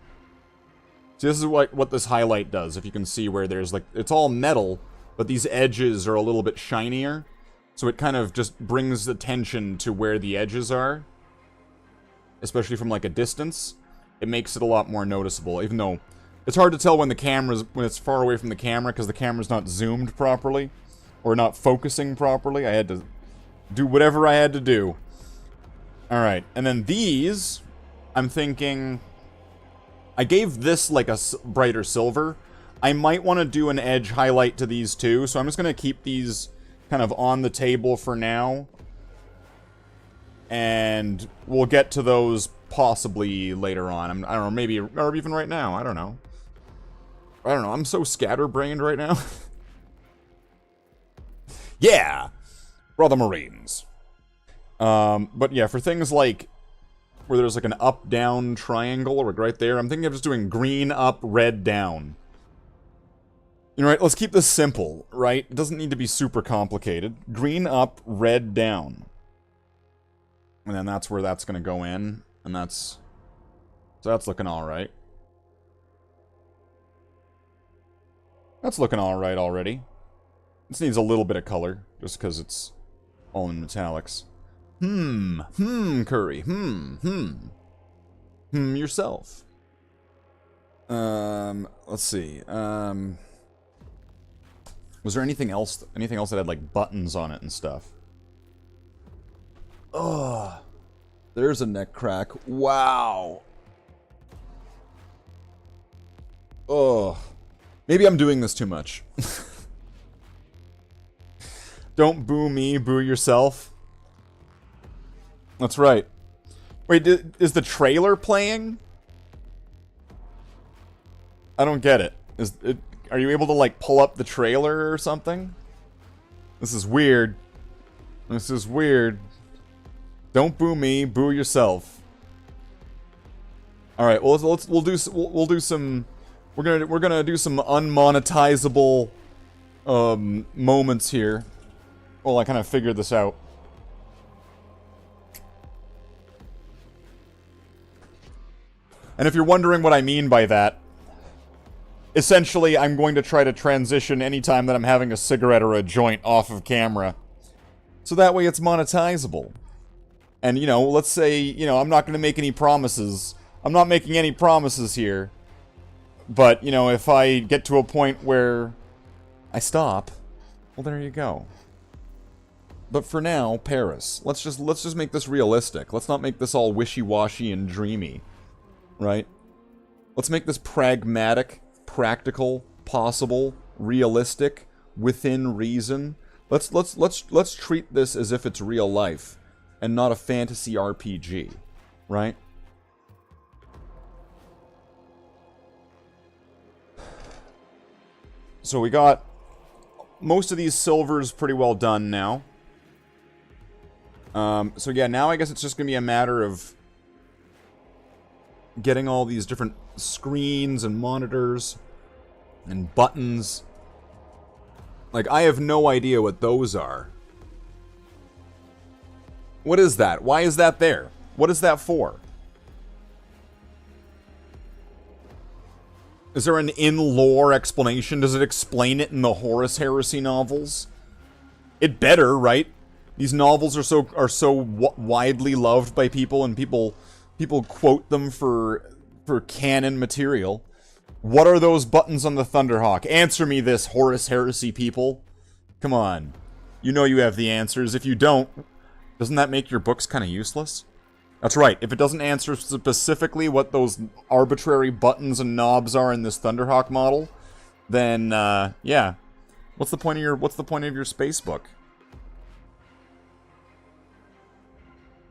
See, this is what this highlight does. If you can see where there's like... It's all metal, but these edges are a little bit shinier. So it kind of just brings attention to where the edges are. Especially from like a distance. It makes it a lot more noticeable, even though... It's hard to tell when when it's far away from the camera, because the camera's not zoomed properly. Or not focusing properly. I had to do whatever I had to do. Alright, and then these, I'm thinking... I gave this like a brighter silver. I might want to do an edge highlight to these too, so I'm just going to keep these kind of on the table for now. And we'll get to those possibly later on. I don't know, maybe, or even right now, I don't know. I'm so scatterbrained right now. Yeah! Brother Marines. But yeah, for things like where there's like an up-down triangle, or right there, I'm thinking of just doing green up, red down. You know, right, let's keep this simple, right? It doesn't need to be super complicated. Green up, red down. And then that's where that's gonna go in, and that's... So that's looking alright. That's looking alright already. This needs a little bit of color, just because it's all in metallics. Curry. Yourself. Let's see. Was there anything else that had, like, buttons on it and stuff? Oh, there's a neck crack. Wow. Oh. Maybe I'm doing this too much. Don't boo me, boo yourself. That's right. Wait, is the trailer playing? I don't get it. Are you able to, like, pull up the trailer or something? This is weird. This is weird. Don't boo me, boo yourself. All right, well we'll do some. We're gonna do some unmonetizable moments here. Well, I kind of figured this out. And if you're wondering what I mean by that, essentially I'm going to try to transition anytime that I'm having a cigarette or a joint off of camera So that way it's monetizable. And, you know, let's say, you know, I'm not going to make any promises. I'm not making any promises here. But, you know, if I get to a point where I stop, well, there you go. But for now, Paris. Let's just make this realistic. Let's not make this all wishy-washy and dreamy. Right? Let's make this pragmatic, practical, possible, realistic, within reason. Let's treat this as if it's real life and not a fantasy RPG, right? So we got most of these silvers pretty well done now. So yeah, now I guess it's just gonna be a matter of getting all these different screens and monitors and buttons. Like, I have no idea what those are. What is that? Why is that there? What is that for? Is there an in-lore explanation? Does it explain it in the Horus Heresy novels? It better, right? These novels are so widely loved by people, and people quote them for canon material. What are those buttons on the Thunderhawk? Answer me this, Horus Heresy people. Come on. You know you have the answers. If you don't, doesn't that make your books kind of useless? That's right. If it doesn't answer specifically what those arbitrary buttons and knobs are in this Thunderhawk model, then yeah. What's the point of your space book?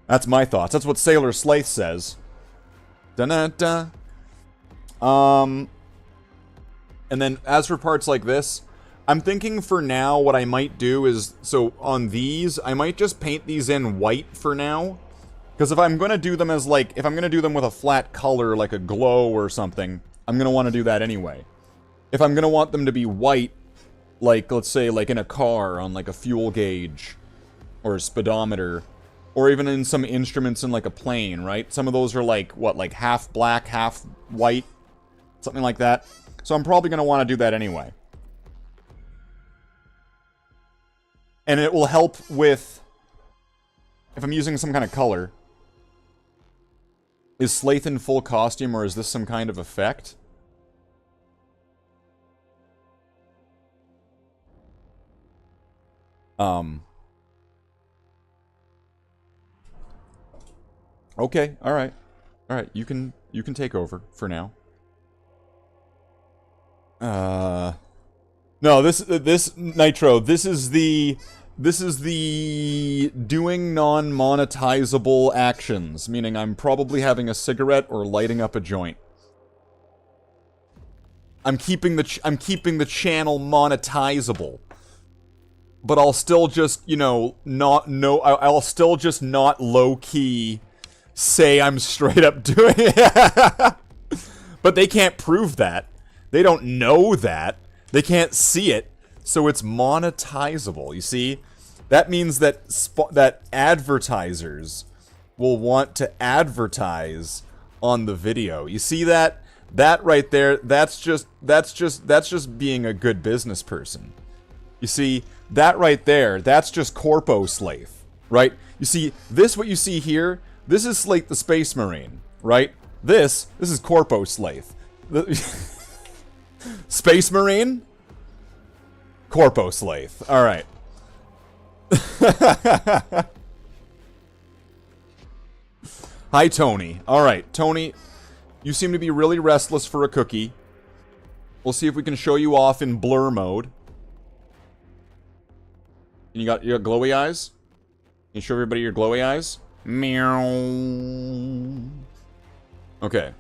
That's my thoughts. That's what Sailor Slathe says. Da-na-da. And then, as for parts like this, I'm thinking for now what I might do is, so on these, I might just paint these in white for now. Because if I'm going to do them as, like, if I'm going to do them with a flat color, like a glow or something, I'm going to want to do that anyway. If I'm going to want them to be white, like, let's say, like in a car on, like, a fuel gauge, or a speedometer, or even in some instruments in, like, a plane, right? Some of those are, like, what, like half black, half white? Something like that. So I'm probably going to want to do that anyway. And it will help with, if I'm using some kind of color, is Slathe in full costume, or is this some kind of effect? Okay, alright. Alright, you can take over for now. No, this Nitro, this is the doing non-monetizable actions, meaning I'm probably having a cigarette or lighting up a joint. I'm keeping the channel monetizable. But I'll still just, you know, I'll still just not low-key say I'm straight up doing it. But they can't prove that. They don't know that. They can't see it. So it's monetizable, you see? That means that that advertisers will want to advertise on the video. You see that? That right there, that's just being a good business person. You see, that right there, that's just Corpo Slathe, right? You see, what you see here, this is Slathe the Space Marine, right? This is Corpo Slathe. Space Marine? Corpo Slathe. Alright. Hi, Tony. Alright, Tony, you seem to be really restless for a cookie. We'll see if we can show you off in blur mode. You got glowy eyes? Can you show everybody your glowy eyes? Meow. Okay.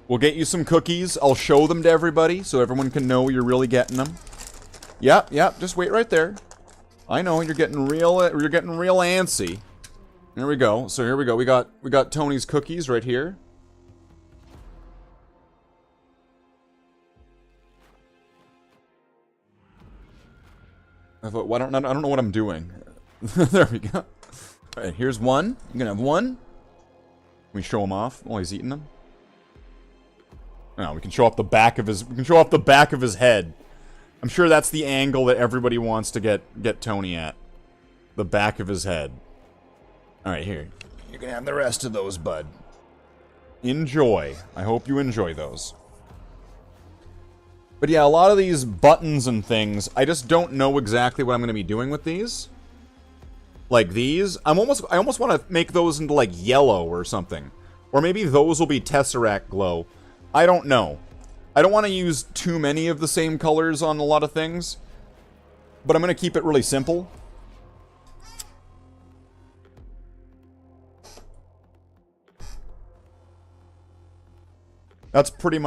We'll get you some cookies. I'll show them to everybody so everyone can know you're really getting them. Yep, just wait right there. I know you're getting real antsy. There we go. So here we go. We got Tony's cookies right here. I thought, I don't know what I'm doing. There we go. Alright, here's one. You can have one. Can we show him off while he's eating them? No, we can show off the back of his. We can show off the back of his head. I'm sure that's the angle that everybody wants to get Tony at. The back of his head. Alright, here. You can have the rest of those, bud. Enjoy. I hope you enjoy those. But yeah, a lot of these buttons and things, I just don't know exactly what I'm going to be doing with these. Like these. I almost want to make those into like yellow or something. Or maybe those will be Tesseract glow. I don't know. I don't want to use too many of the same colors on a lot of things. But I'm going to keep it really simple. That's pretty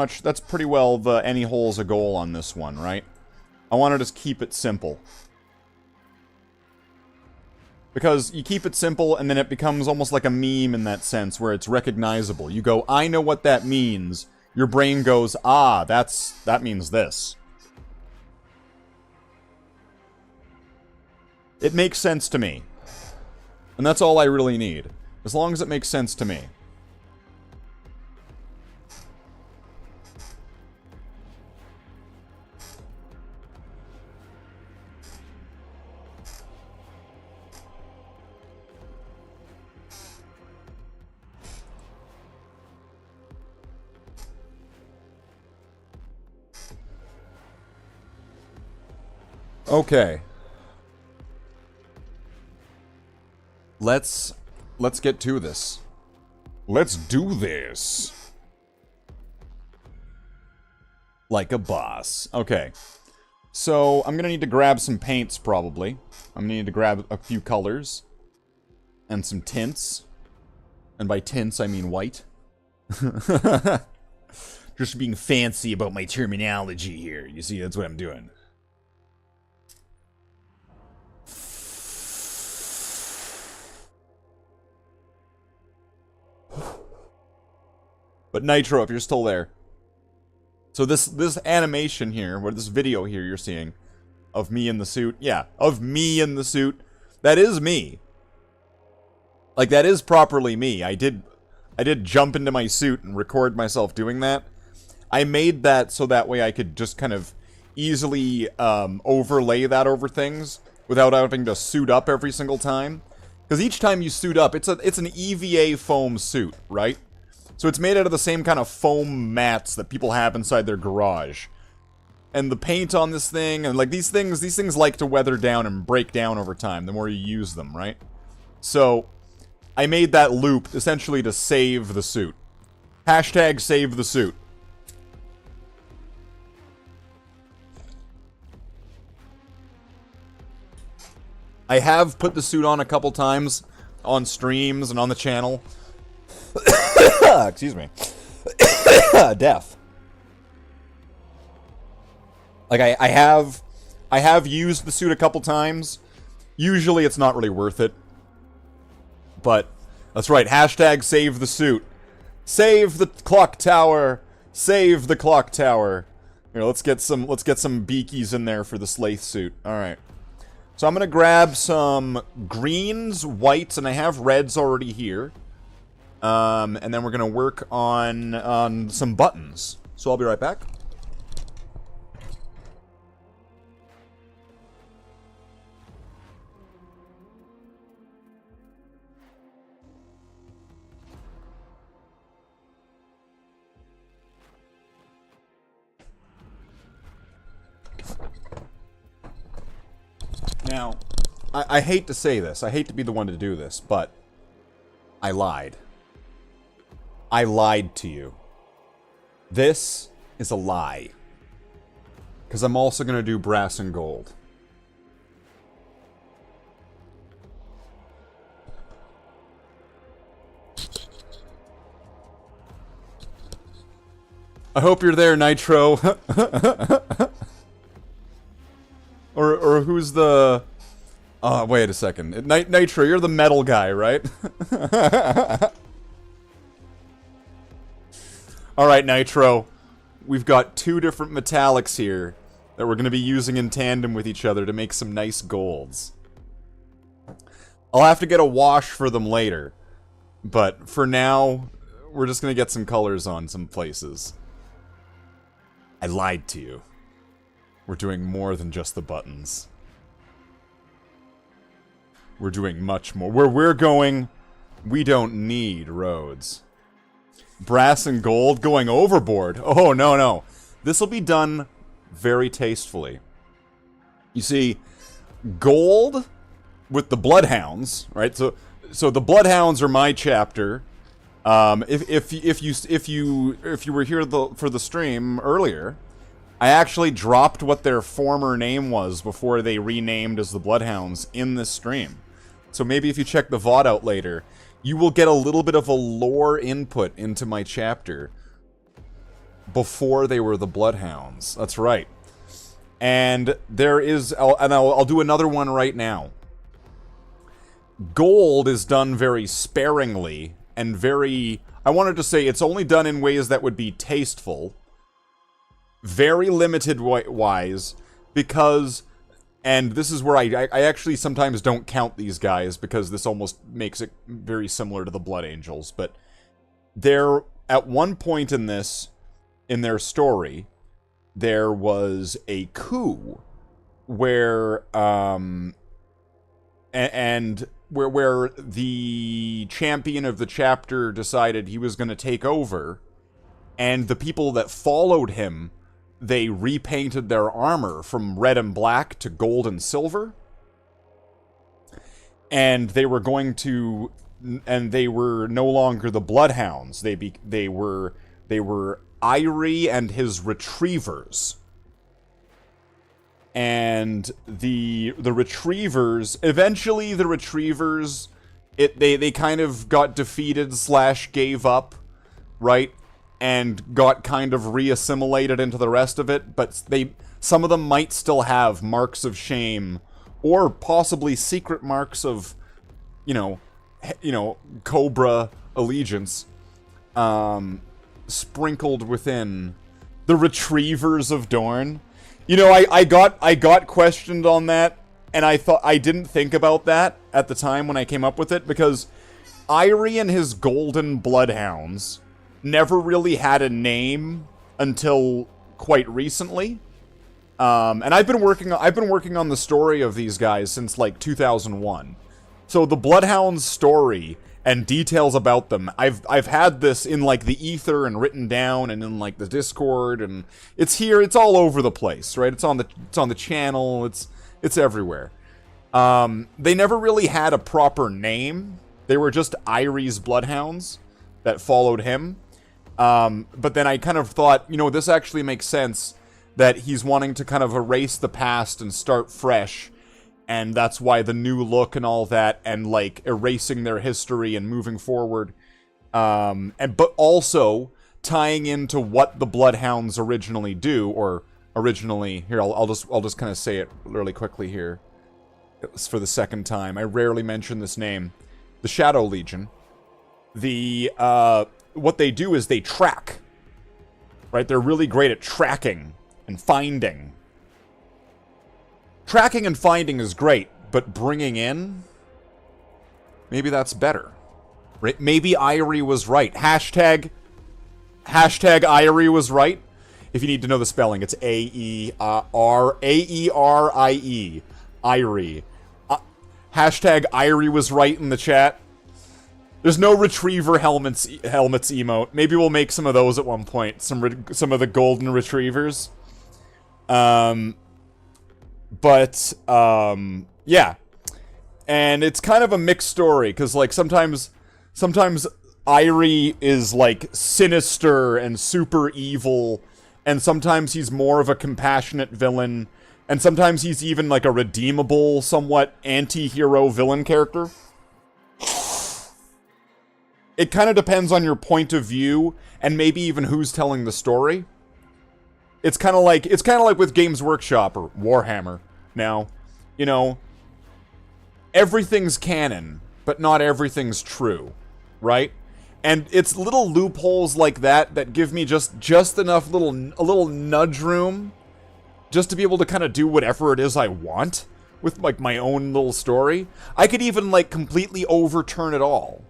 well the any hole's a goal on this one, right? I want to just keep it simple. Because you keep it simple and then it becomes almost like a meme in that sense where it's recognizable. You go, I know what that means. Your brain goes, ah, that means this. It makes sense to me. And that's all I really need. As long as it makes sense to me. Okay. Let's get to this. Let's do this. Like a boss. Okay. So, I'm gonna need to grab some paints, probably. I'm gonna need to grab a few colors. And some tints. And by tints, I mean white. Just being fancy about my terminology here. You see, that's what I'm doing. But Nitro, if you're still there. So this animation here, or this video here you're seeing, of me in the suit, yeah, of me in the suit, that is me. Like, that is properly me. I did jump into my suit and record myself doing that. I made that so that way I could just kind of easily overlay that over things without having to suit up every single time. Because each time you suit up, it's an EVA foam suit, right? So it's made out of the same kind of foam mats that people have inside their garage. And the paint on this thing, and like these things like to weather down and break down over time, the more you use them, right? So, I made that loop essentially to save the suit. Hashtag save the suit. I have put the suit on a couple times on streams and on the channel. Excuse me. Deaf. Like, I have used the suit a couple times. Usually it's not really worth it. But, that's right, hashtag save the suit. Save the clock tower! Save the clock tower! Here, let's get some beakies in there for the Slathe suit. Alright. So I'm gonna grab some greens, whites, and I have reds already here. And then we're gonna work on some buttons. So I'll be right back. Now, I hate to say this. I hate to be the one to do this, but I lied. I lied to you. This is a lie. Because I'm also going to do brass and gold. I hope you're there, Nitro. Or who's the... wait a second. Nitro, you're the metal guy, right? Alright, Nitro. We've got two different metallics here that we're going to be using in tandem with each other to make some nice golds. I'll have to get a wash for them later. But for now, we're just going to get some colors on some places. I lied to you. We're doing more than just the buttons. We're doing much more. Where we're going, we don't need roads. Brass and gold going overboard. Oh, no, no. This will be done very tastefully. You see, gold with the bloodhounds, right? So the bloodhounds are my chapter. If you were here for the stream earlier, I actually dropped what their former name was before they renamed as the Bloodhounds in this stream. So maybe if you check the VOD out later, you will get a little bit of a lore input into my chapter before they were the Bloodhounds. That's right. And there is, I'll do another one right now. Gold is done very sparingly and very, I wanted to say it's only done in ways that would be tasteful. Very limited wise, because, and this is where I actually sometimes don't count these guys, because this almost makes it very similar to the Blood Angels, but there, at one point in their story, there was a coup where, where the champion of the chapter decided he was going to take over, and the people that followed him, they repainted their armor from red and black to gold and silver. And they were going to, and they were no longer the Bloodhounds. They were Irie and his retrievers. And the retrievers, eventually the retrievers, they kind of got defeated / gave up, right? And got kind of reassimilated into the rest of it, but some of them might still have marks of shame, or possibly secret marks of, Cobra allegiance, sprinkled within the Retrievers of Dorne. I got questioned on that, and I didn't think about that at the time when I came up with it, because Irie and his golden bloodhounds never really had a name until quite recently. And I've been working on the story of these guys since like 2001. So the Bloodhounds story and details about them, I've had this in like the ether and written down and in like the Discord, and it's here, it's all over the place, right? It's on the channel, it's everywhere. They never really had a proper name. They were just Irie's Bloodhounds that followed him. But then I kind of thought, this actually makes sense, that he's wanting to kind of erase the past and start fresh, and that's why the new look and all that, and like erasing their history and moving forward, but also tying into what the Bloodhounds originally do, or originally, here, I'll just kind of say it really quickly here, it's for the second time, I rarely mention this name, the Shadow Legion. What they do is they track, right? They're really great at tracking and finding. Tracking and finding is great, but bringing in, maybe that's better. Right? Maybe Irie was right. Hashtag Irie was right. If you need to know the spelling, it's Aerie. Irie. Hashtag Irie was right in the chat. There's no retriever helmets emote. Maybe we'll make some of those at one point. Some of the golden retrievers. Yeah. And it's kind of a mixed story, because like sometimes Irie is like sinister and super evil, and sometimes he's more of a compassionate villain, and sometimes he's even like a redeemable, somewhat anti-hero villain character. It kind of depends on your point of view, and maybe even who's telling the story. It's kind of like with Games Workshop or Warhammer. Now, everything's canon, but not everything's true, right? And it's little loopholes like that give me just enough a little nudge room, just to be able to kind of do whatever it is I want with like my own little story. I could even like completely overturn it all.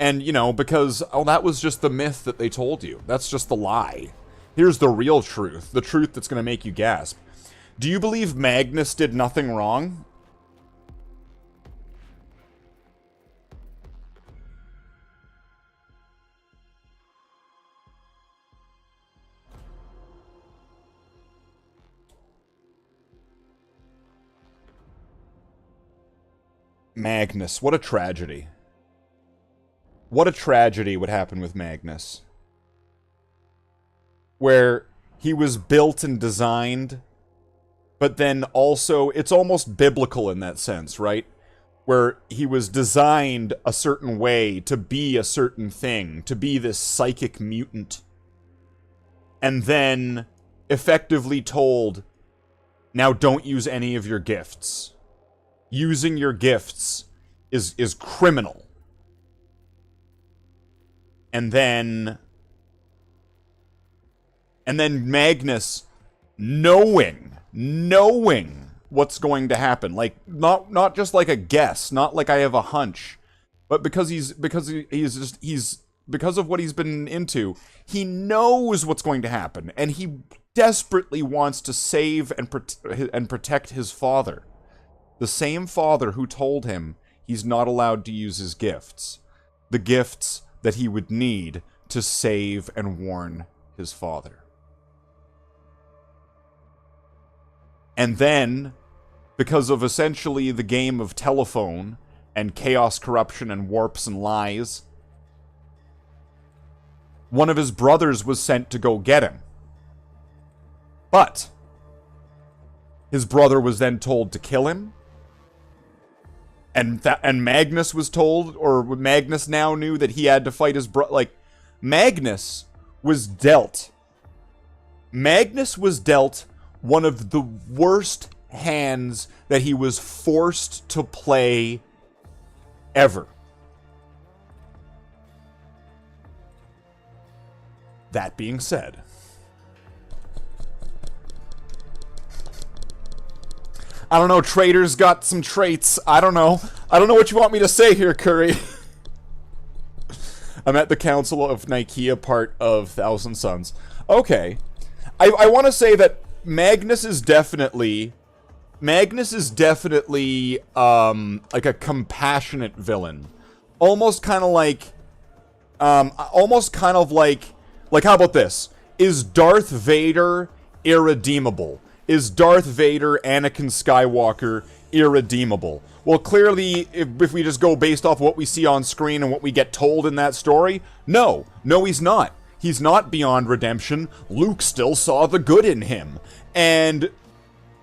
And, because, that was just the myth that they told you. That's just the lie. Here's the real truth. The truth that's going to make you gasp. Do you believe Magnus did nothing wrong? Magnus, what a tragedy. What a tragedy would happen with Magnus. Where he was built and designed, but then also, it's almost biblical in that sense, right? Where he was designed a certain way to be a certain thing, to be this psychic mutant. And then effectively told, now don't use any of your gifts. Using your gifts is criminal. And then Magnus, knowing what's going to happen, like not just like a guess, not like I have a hunch, but because of what he's been into, he knows what's going to happen, and he desperately wants to save and protect his father. The same father who told him he's not allowed to use his gifts. The gifts that he would need to save and warn his father. And then, because of essentially the game of telephone and chaos, corruption, and warps and lies, one of his brothers was sent to go get him. But his brother was then told to kill him. And Magnus was told, or Magnus now knew that he had to fight his brother. Like, Magnus was dealt one of the worst hands that he was forced to play ever. That being said, I don't know, Trader's got some traits. I don't know what you want me to say here, Curry. I'm at the Council of Nicaea part of Thousand Sons. Okay. I want to say that Magnus is definitely like a compassionate villain. Almost kind of like how about this? Is Darth Vader irredeemable? Is Darth Vader, Anakin Skywalker, irredeemable? Well, clearly, if we just go based off what we see on screen and what we get told in that story, no, he's not. He's not beyond redemption. Luke still saw the good in him. And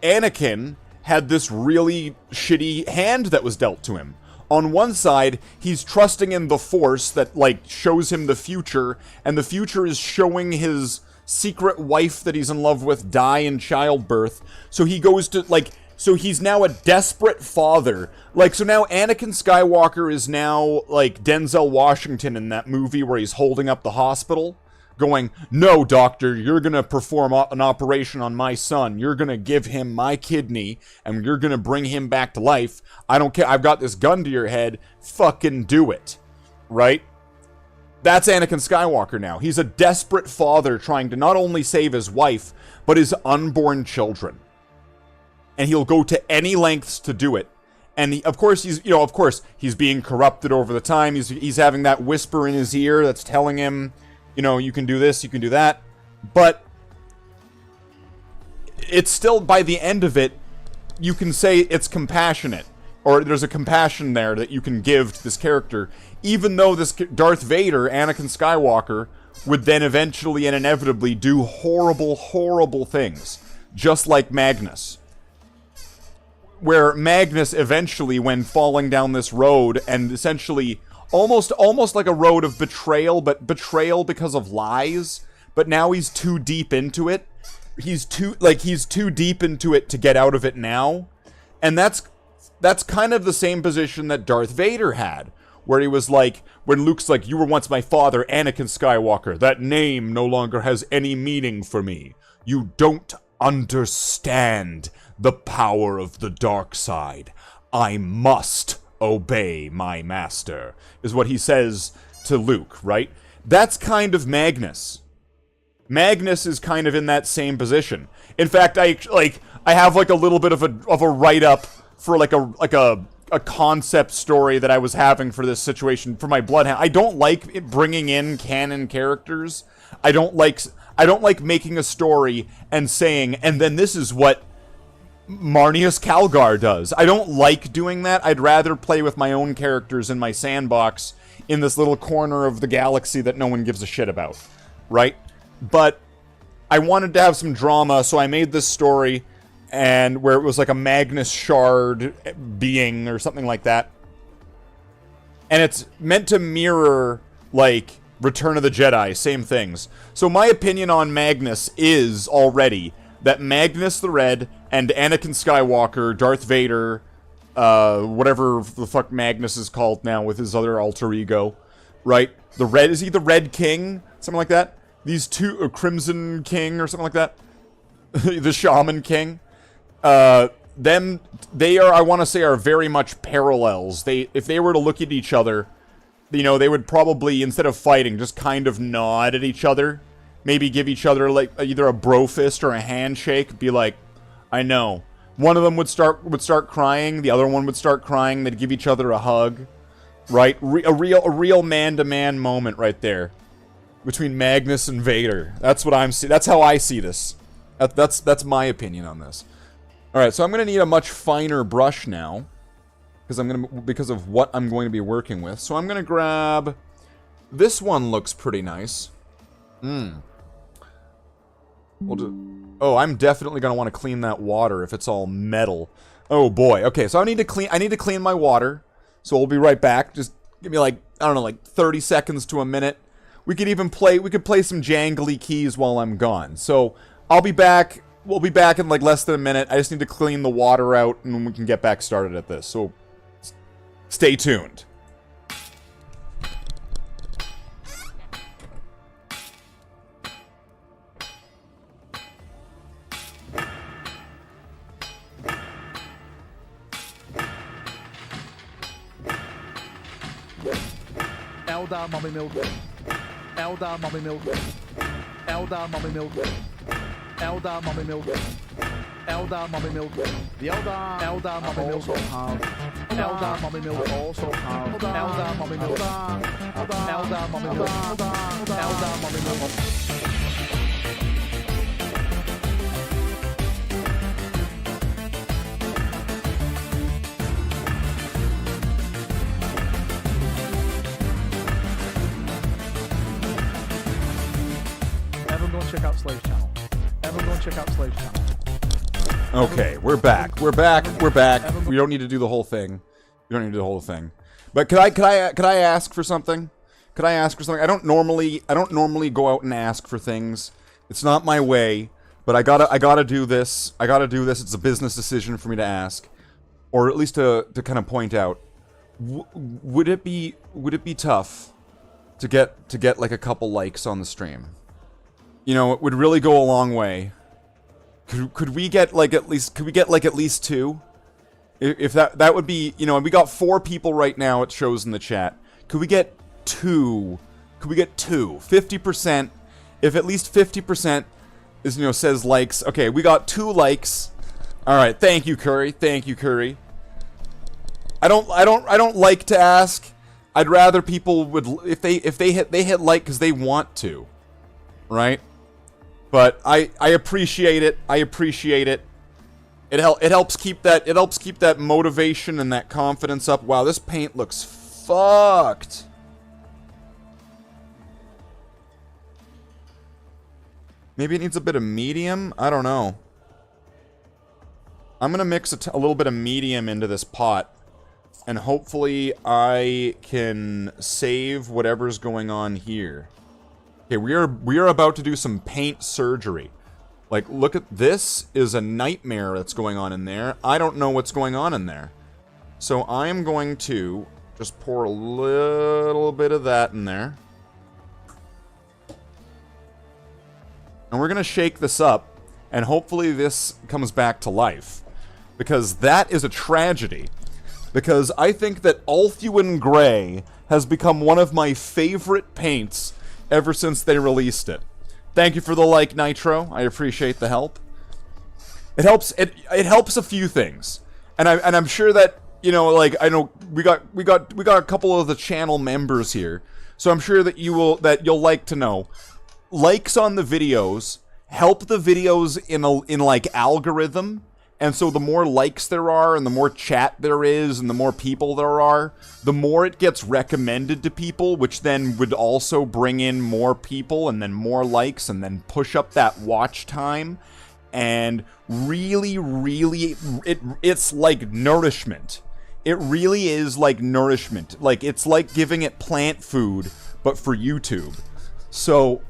Anakin had this really shitty hand that was dealt to him. On one side, he's trusting in the Force that, like, shows him the future, and the future is showing his secret wife that he's in love with die in childbirth. So he goes to, like, so he's now a desperate father. Like, so now Anakin Skywalker is now, like, Denzel Washington in that movie where he's holding up the hospital, going, no, doctor, you're gonna perform an operation on my son. You're gonna give him my kidney, and you're gonna bring him back to life. I don't care. I've got this gun to your head. Fucking do it. Right? That's Anakin Skywalker now. He's a desperate father trying to not only save his wife, but his unborn children. And he'll go to any lengths to do it. And of course he's being corrupted over the time. He's having that whisper in his ear that's telling him, you can do this, you can do that. But it's still, by the end of it, you can say it's compassionate. Or there's a compassion there that you can give to this character, even though this Darth Vader, Anakin Skywalker, would then eventually and inevitably do horrible, horrible things. Just like Magnus. Where Magnus eventually, when falling down this road, and essentially almost like a road of betrayal, but betrayal because of lies, but now he's too deep into it. He's too deep into it to get out of it now. And that's kind of the same position that Darth Vader had, where he was like, when Luke's like, you were once my father, Anakin Skywalker. That name no longer has any meaning for me. You don't understand the power of the dark side. I must obey my master, is what he says to Luke, right? That's kind of Magnus. Magnus is kind of in that same position. In fact, I have like a little bit of a write-up for like a concept story that I was having for this situation for my Bloodhound. I don't like bringing in canon characters. I don't like making a story and saying, and then this is what Marnius Calgar does. I don't like doing that. I'd rather play with my own characters in my sandbox in this little corner of the galaxy that no one gives a shit about, right? But I wanted to have some drama, so I made this story and where it was like a Magnus shard being or something like that. And it's meant to mirror like Return of the Jedi, same things. So my opinion on Magnus is already that Magnus the Red and Anakin Skywalker, Darth Vader, whatever the fuck Magnus is called now with his other alter ego, right? The Red, is he the Red King? Something like that? These two, Crimson King or something like that? The Shaman King? They are, I want to say, are very much parallels. If they were to look at each other, you know, they would probably, instead of fighting, just kind of nod at each other. Maybe give each other, like, either a bro fist or a handshake. Be like, I know. One of them would start crying. The other one would start crying. They'd give each other a hug. Right? A real man-to-man moment right there. Between Magnus and Vader. That's what I'm seeing. That's how I see this. That's my opinion on this. Alright, so I'm going to need a much finer brush now. Because of what I'm going to be working with. So I'm going to grab... This one looks pretty nice. We'll do... Oh, I'm definitely going to want to clean that water if it's all metal. Oh boy. Okay, so I need to clean my water. So we'll be right back. Just give me like, I don't know, like 30 seconds to a minute. We could play some jangly keys while I'm gone. So I'll be back. We'll be back in like less than a minute. I just need to clean the water out and we can get back started at this. So stay tuned. Eldar mommy milk. Eldar mommy milk. Eldar mommy milk. Eldar mommy milk. Eldar mommy milk. The Eldar mommy milk also have. Eldar mommy milk also have. Eldar mommy milk. Eldar mommy milk. Eldar mommy milk. Check out Slathe's channel. Everyone go and check out Slathe's channel. Okay, we're back. We're back. We don't need to do the whole thing. But could I ask for something? I don't normally go out and ask for things. It's not my way, but I gotta do this. It's a business decision for me to ask, or at least to kind of point out. Would it be tough to get like a couple likes on the stream? You know, it would really go a long way. Could we get like at least 2? If that would be, you know, and we got 4 people right now, it shows in the chat. Could we get 2? 50%. If at least 50% is, you know, says likes. Okay, we got 2 likes. All right, thank you, Curry. I don't like to ask. I'd rather people would, if they hit like because they want to, right? But I appreciate it. It helps keep that motivation and that confidence up. Wow, this paint looks fucked. Maybe it needs a bit of medium? I don't know. I'm gonna mix a little bit of medium into this pot. And hopefully I can save whatever's going on here. Okay, we are about to do some paint surgery. Like, look at this is a nightmare that's going on in there. I don't know what's going on in there. So I am going to just pour a little bit of that in there. And we're going to shake this up, and hopefully this comes back to life. Because that is a tragedy. Because I think that Ulthuan Grey has become one of my favorite paints ever since they released it. Thank you for the like, Nitro. I appreciate the help. It helps. It helps a few things, and I'm sure that, you know, like, I know we got a couple of the channel members here, so I'm sure that you'll like to know. Likes on the videos help the videos in like algorithm, and so the more likes there are, and the more chat there is, and the more people there are, the more it gets recommended to people, which then would also bring in more people, and then more likes, and then push up that watch time, and really, it's like nourishment. It really is like nourishment. Like, it's like giving it plant food, but for YouTube. So,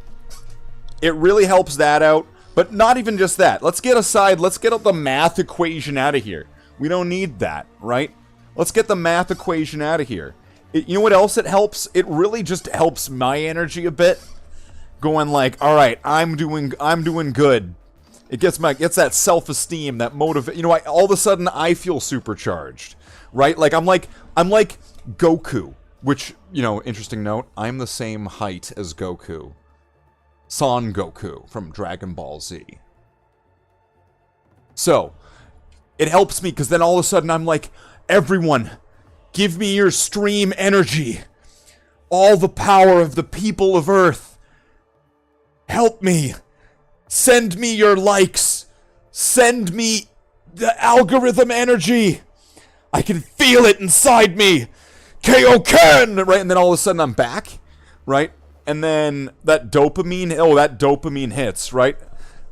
it really helps that out. But not even just that. Let's get the math equation out of here. We don't need that, right? Let's get the math equation out of here. You know what else it helps? It really just helps my energy a bit. Going like, all right, I'm doing good. It gets that self-esteem, that motivate. You know, all of a sudden I feel supercharged, right? Like I'm like Goku, which, you know, interesting note. I'm the same height as Goku. Son Goku from Dragon Ball Z. So, it helps me because then all of a sudden I'm like, everyone, give me your stream energy. All the power of the people of Earth. Help me. Send me your likes. Send me the algorithm energy. I can feel it inside me. Kaioken! Right, and then all of a sudden I'm back, right? And then that dopamine hits, right?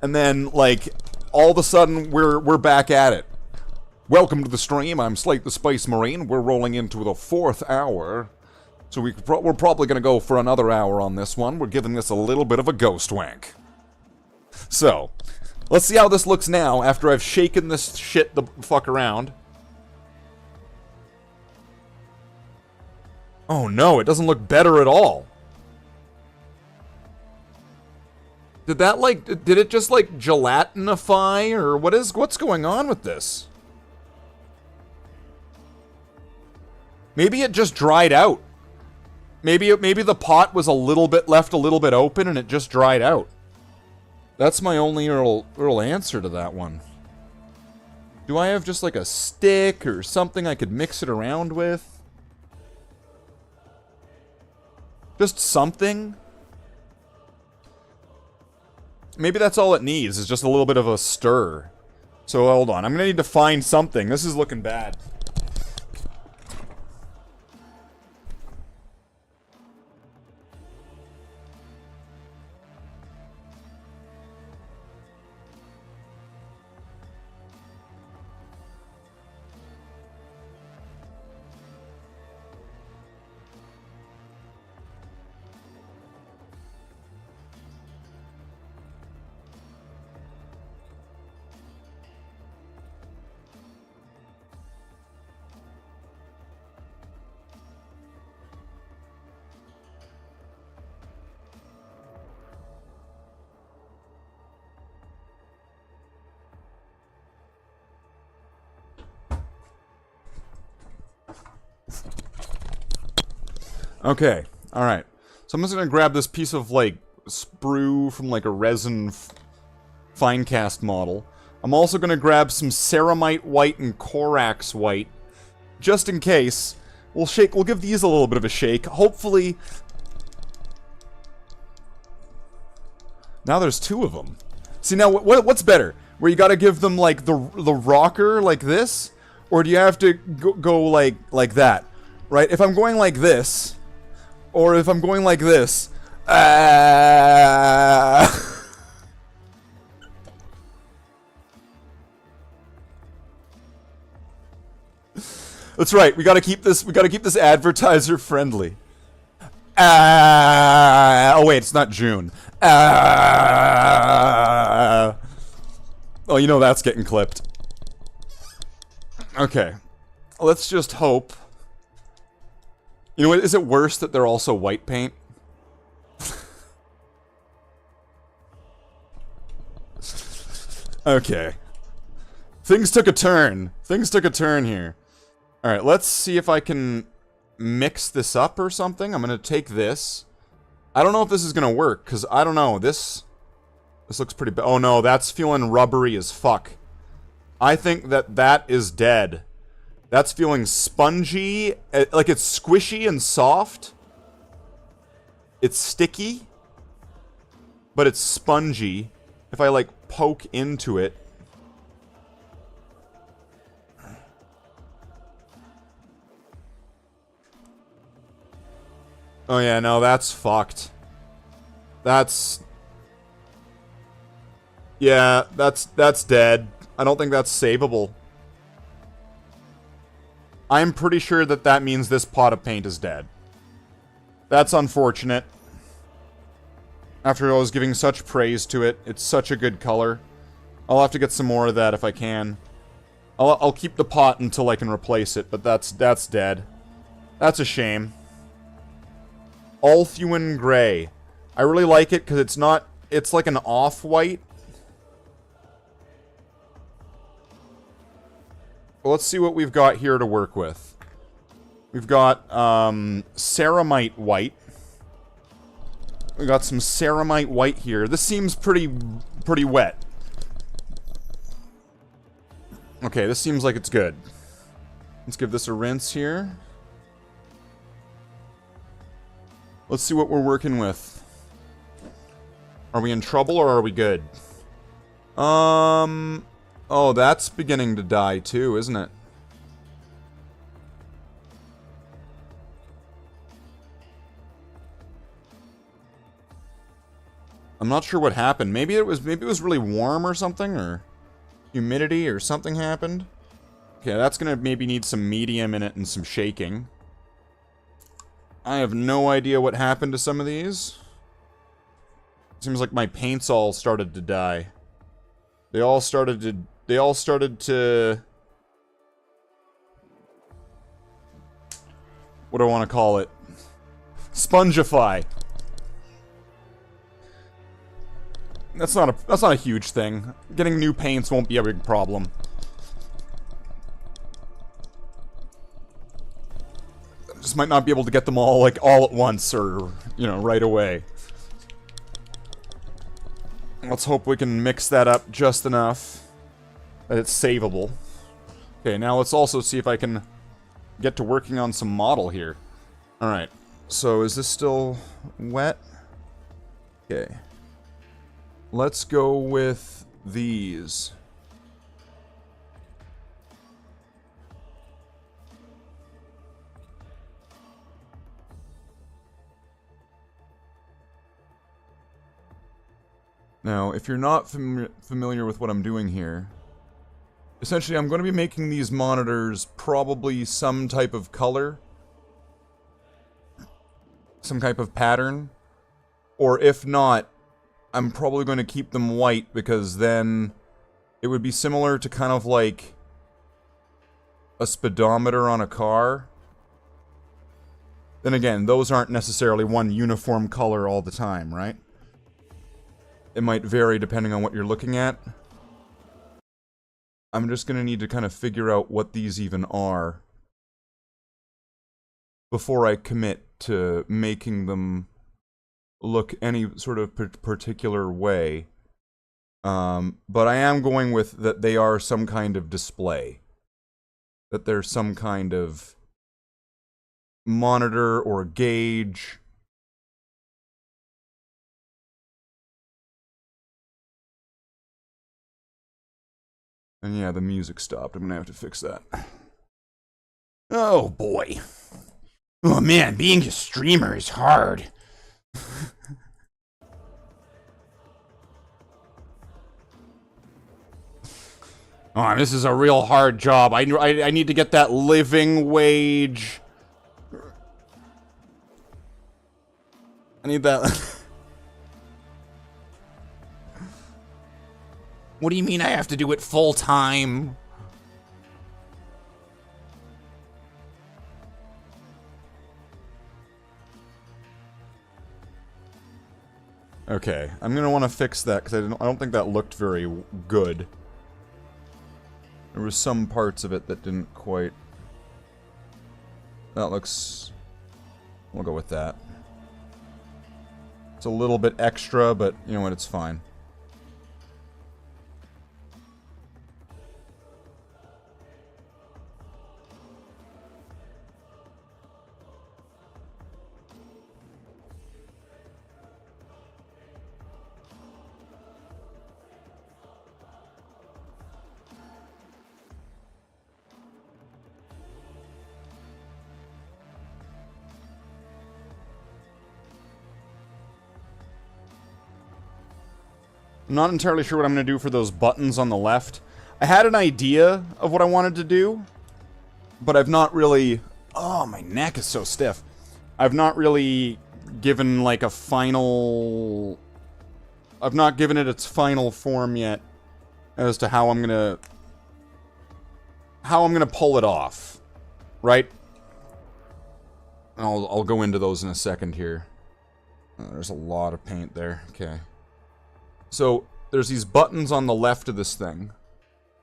And then, like, all of a sudden, we're back at it. Welcome to the stream. I'm Slathe the Space Marine. We're rolling into the 4th hour. So we're probably going to go for another hour on this one. We're giving this a little bit of a ghost wank. So, let's see how this looks now after I've shaken this shit the fuck around. Oh no, it doesn't look better at all. Did it just, like, gelatinify, or what's going on with this? Maybe it just dried out. Maybe the pot was left a little bit open, and it just dried out. That's my only real answer to that one. Do I have just, like, a stick or something I could mix it around with? Just something? Maybe that's all it needs, is just a little bit of a stir. So hold on, I'm gonna need to find something. This is looking bad. Okay, alright. So I'm just gonna grab this piece of, like, sprue from, like, a resin fine cast model. I'm also gonna grab some ceramite white and Corax white, just in case. We'll give these a little bit of a shake. Hopefully... Now there's 2 of them. See, now, what's better? Where you gotta give them, like, the rocker, like this? Or do you have to go like that? Right? If I'm going like this... Or if I'm going like this. That's right. We gotta keep this advertiser friendly. Oh wait, it's not June. Oh, you know that's getting clipped. Okay. Let's just hope. You know what, is it worse that they're also white paint? Okay. Things took a turn. Things took a turn here. Alright, let's see if I can mix this up or something. I'm gonna take this. I don't know if this is gonna work, because I don't know, this looks pretty bad. Oh no, that's feeling rubbery as fuck. I think that that is dead. That's feeling spongy, like it's squishy and soft. It's sticky, but it's spongy. If I, like, poke into it... Oh yeah, no, that's fucked. That's... Yeah, that's dead. I don't think that's savable. I'm pretty sure that that means this pot of paint is dead. That's unfortunate. After I was giving such praise to it, it's such a good color. I'll have to get some more of that if I can. I'll keep the pot until I can replace it, but that's dead. That's a shame. Althuan Gray. I really like it because it's not... It's like an off-white. Well, let's see what we've got here to work with. We've got ceramite white. We got some ceramite white here. This seems pretty wet. Okay, this seems like it's good. Let's give this a rinse here. Let's see what we're working with. Are we in trouble or are we good? Oh, that's beginning to die too, isn't it? I'm not sure what happened. Maybe it was really warm or something, or humidity or something happened. Okay, that's gonna maybe need some medium in it and some shaking. I have no idea what happened to some of these. Seems like my paints all started to die. They all started to... What do I want to call it? Spongify. That's not a huge thing. Getting new paints won't be a big problem. Just might not be able to get them all, like, all at once, or, you know, right away. Let's hope we can mix that up just enough that it's savable. Okay, now let's also see if I can get to working on some model here. Alright, so is this still wet? Okay. Let's go with these. Now, if you're not familiar with what I'm doing here, essentially I'm going to be making these monitors probably some type of color, some type of pattern, or if not, I'm probably going to keep them white because then it would be similar to kind of like a speedometer on a car. Then again, those aren't necessarily one uniform color all the time, right? It might vary depending on what you're looking at. I'm just going to need to kind of figure out what these even are before I commit to making them look any sort of particular way. But I am going with that they are some kind of display. That they're some kind of monitor or gauge. And yeah, the music stopped. I'm gonna have to fix that. Oh boy. Oh man, being a streamer is hard. Oh, this is a real hard job. I need to get that living wage. I need that. What do you mean I have to do it full time? Okay, I'm gonna want to fix that because I don't think that looked very good. There was some parts of it that didn't quite. That looks. We'll go with that. It's a little bit extra, but you know what? It's fine. I'm not entirely sure what I'm going to do for those buttons on the left. I had an idea of what I wanted to do, but I've not really... Oh, my neck is so stiff. I've not really given, like, a final... I've not given it its final form yet as to how I'm gonna... how I'm gonna pull it off. Right? I'll go into those in a second here. There's a lot of paint there. Okay. So, there's these buttons on the left of this thing,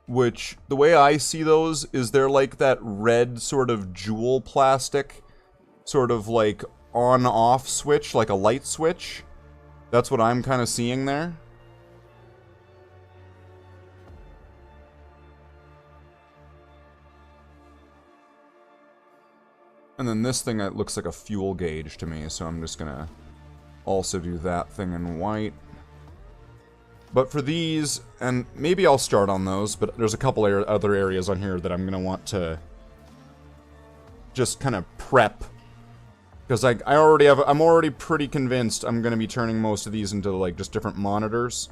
which, the way I see those, is they're like that red sort of jewel plastic, sort of like on-off switch, like a light switch. That's what I'm kind of seeing there. And then this thing that looks like a fuel gauge to me, so I'm just gonna also do that thing in white. But for these, and maybe I'll start on those, but there's a couple other areas on here that I'm going to want to just kind of prep. Because I'm already pretty convinced I'm going to be turning most of these into, like, just different monitors.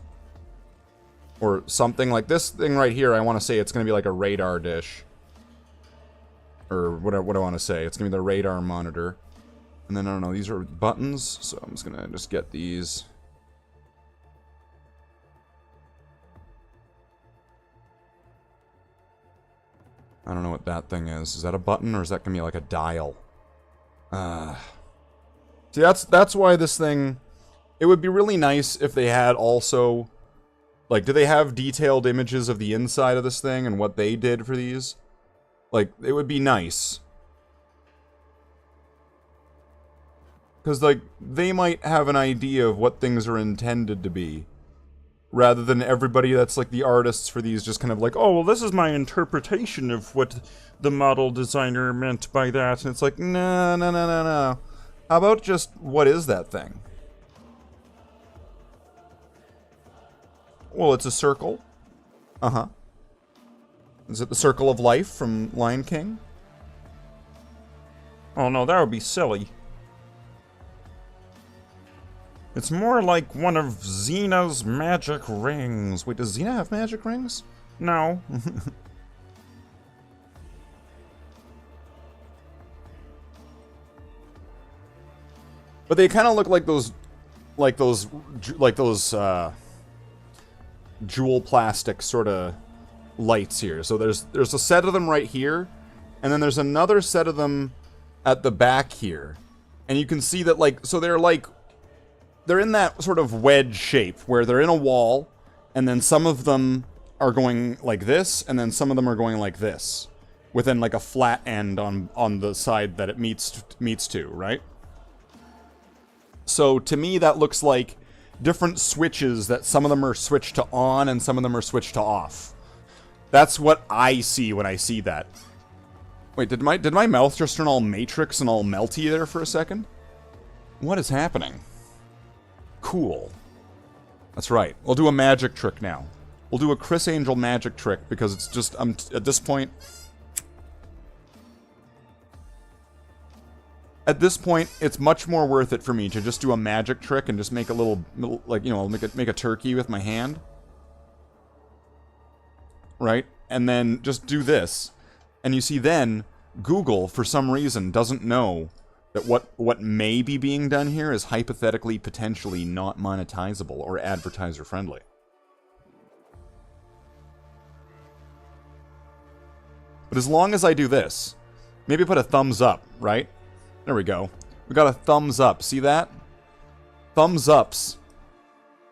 Or something. Like this thing right here, I want to say it's going to be like a radar dish. Or what I want to say. It's going to be the radar monitor. And then, I don't know, these are buttons, so I'm just going to just get these... I don't know what that thing is. Is that a button, or is that gonna be like a dial? See, that's why this thing... It would be really nice if they had also... Like, do they have detailed images of the inside of this thing and what they did for these? Like, it would be nice. Because, like, they might have an idea of what things are intended to be. Rather than everybody that's like the artists for these just kind of like, oh, well, this is my interpretation of what the model designer meant by that. And it's like, no, no, no, no, no. How about just, what is that thing? Well, it's a circle. Uh-huh. Is it the circle of life from Lion King? Oh, no, that would be silly. It's more like one of Xena's magic rings. Wait, does Xena have magic rings? No. But they kind of look like those jewel plastic sort of lights here. So there's a set of them right here, and then there's another set of them at the back here. And you can see that, like, so they're in that sort of wedge shape, where they're in a wall, and then some of them are going like this, and then some of them are going like this, within like a flat end on the side that it meets to, right? So to me that looks like different switches that some of them are switched to on and some of them are switched to off. That's what I see when I see that. Wait, did my mouth just turn all Matrix and all melty there for a second? What is happening? Cool. That's right. We'll do a magic trick now. We'll do a Chris Angel magic trick because it's just, at this point... At this point, it's much more worth it for me to just do a magic trick and just make a little, like, you know, make a turkey with my hand. Right? And then just do this. And you see then, Google, for some reason, doesn't know that what may be being done here is hypothetically, potentially not monetizable or advertiser friendly. But as long as I do this, maybe put a thumbs up, right? There we go. We got a thumbs up. See that? Thumbs ups.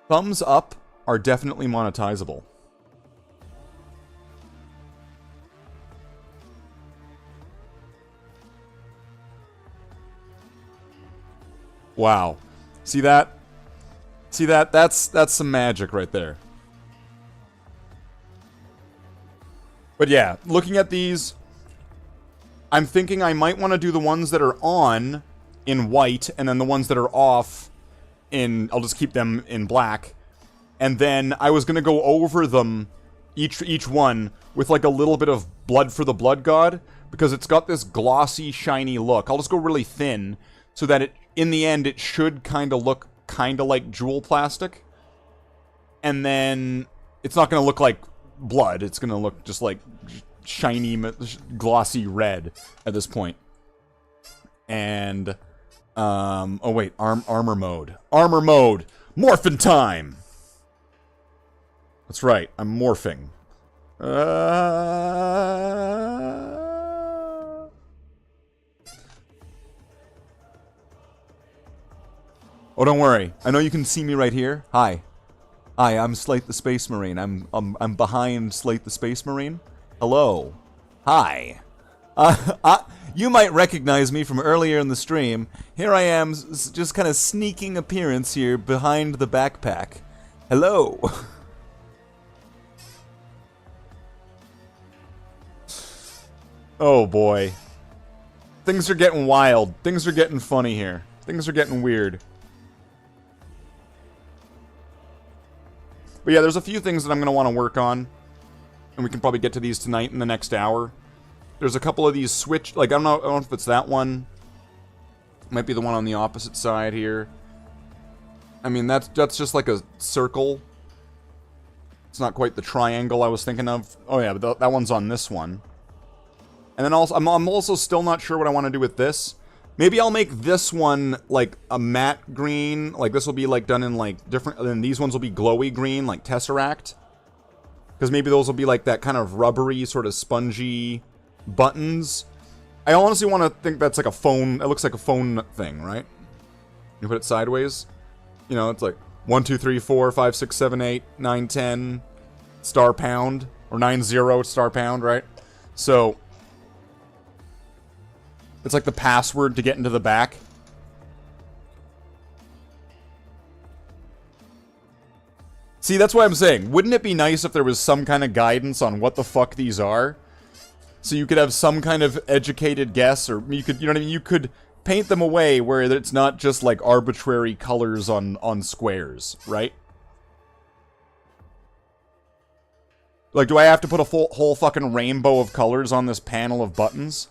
Thumbs up are definitely monetizable. Wow. See that? See that? That's some magic right there. But yeah, looking at these, I'm thinking I might want to do the ones that are on in white, and then the ones that are off in, I'll just keep them in black. And then I was going to go over them, each one, with like a little bit of blood for the blood god, because it's got this glossy, shiny look. I'll just go really thin, so that it, in the end, it should kind of look kind of like jewel plastic. And then it's not going to look like blood. It's going to look just like shiny, glossy red at this point. And, oh wait, armor mode. Armor mode! Morphin' time! That's right, I'm morphing. Oh, don't worry. I know you can see me right here. Hi. Hi, I'm Slathe the Space Marine. I'm behind Slathe the Space Marine. Hello. Hi. You might recognize me from earlier in the stream. Here I am, just kind of sneaking appearance here behind the backpack. Hello. Oh boy. Things are getting wild. Things are getting funny here. Things are getting weird. But yeah, there's a few things that I'm going to want to work on. And we can probably get to these tonight in the next hour. There's a couple of these switch... Like, I don't know if it's that one. Might be the one on the opposite side here. I mean, that's just like a circle. It's not quite the triangle I was thinking of. Oh yeah, but that one's on this one. And then also, I'm also still not sure what I want to do with this. Maybe I'll make this one, like, a matte green. Like, this will be, like, done in, like, different... And then these ones will be glowy green, like Tesseract. Because maybe those will be, like, that kind of rubbery, sort of spongy buttons. I honestly want to think that's like a phone... It looks like a phone thing, right? You put it sideways. You know, it's like 1, 2, 3, 4, 5, 6, 7, 8, 9, 10... star pound. Or 9-0 star pound, right? So... It's like the password to get into the back. See, that's what I'm saying. Wouldn't it be nice if there was some kind of guidance on what the fuck these are? So you could have some kind of educated guess, or you could, you know what I mean? You could paint them away where it's not just like arbitrary colors on squares, right? Like, do I have to put a whole fucking rainbow of colors on this panel of buttons?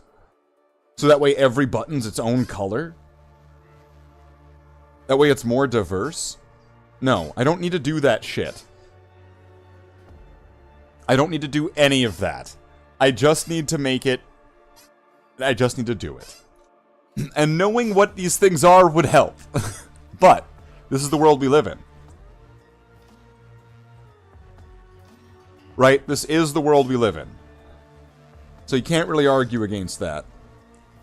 So that way every button's its own color? That way it's more diverse? No, I don't need to do that shit. I don't need to do any of that. I just need to make it... I just need to do it. And knowing what these things are would help. But, this is the world we live in. Right? This is the world we live in. So you can't really argue against that.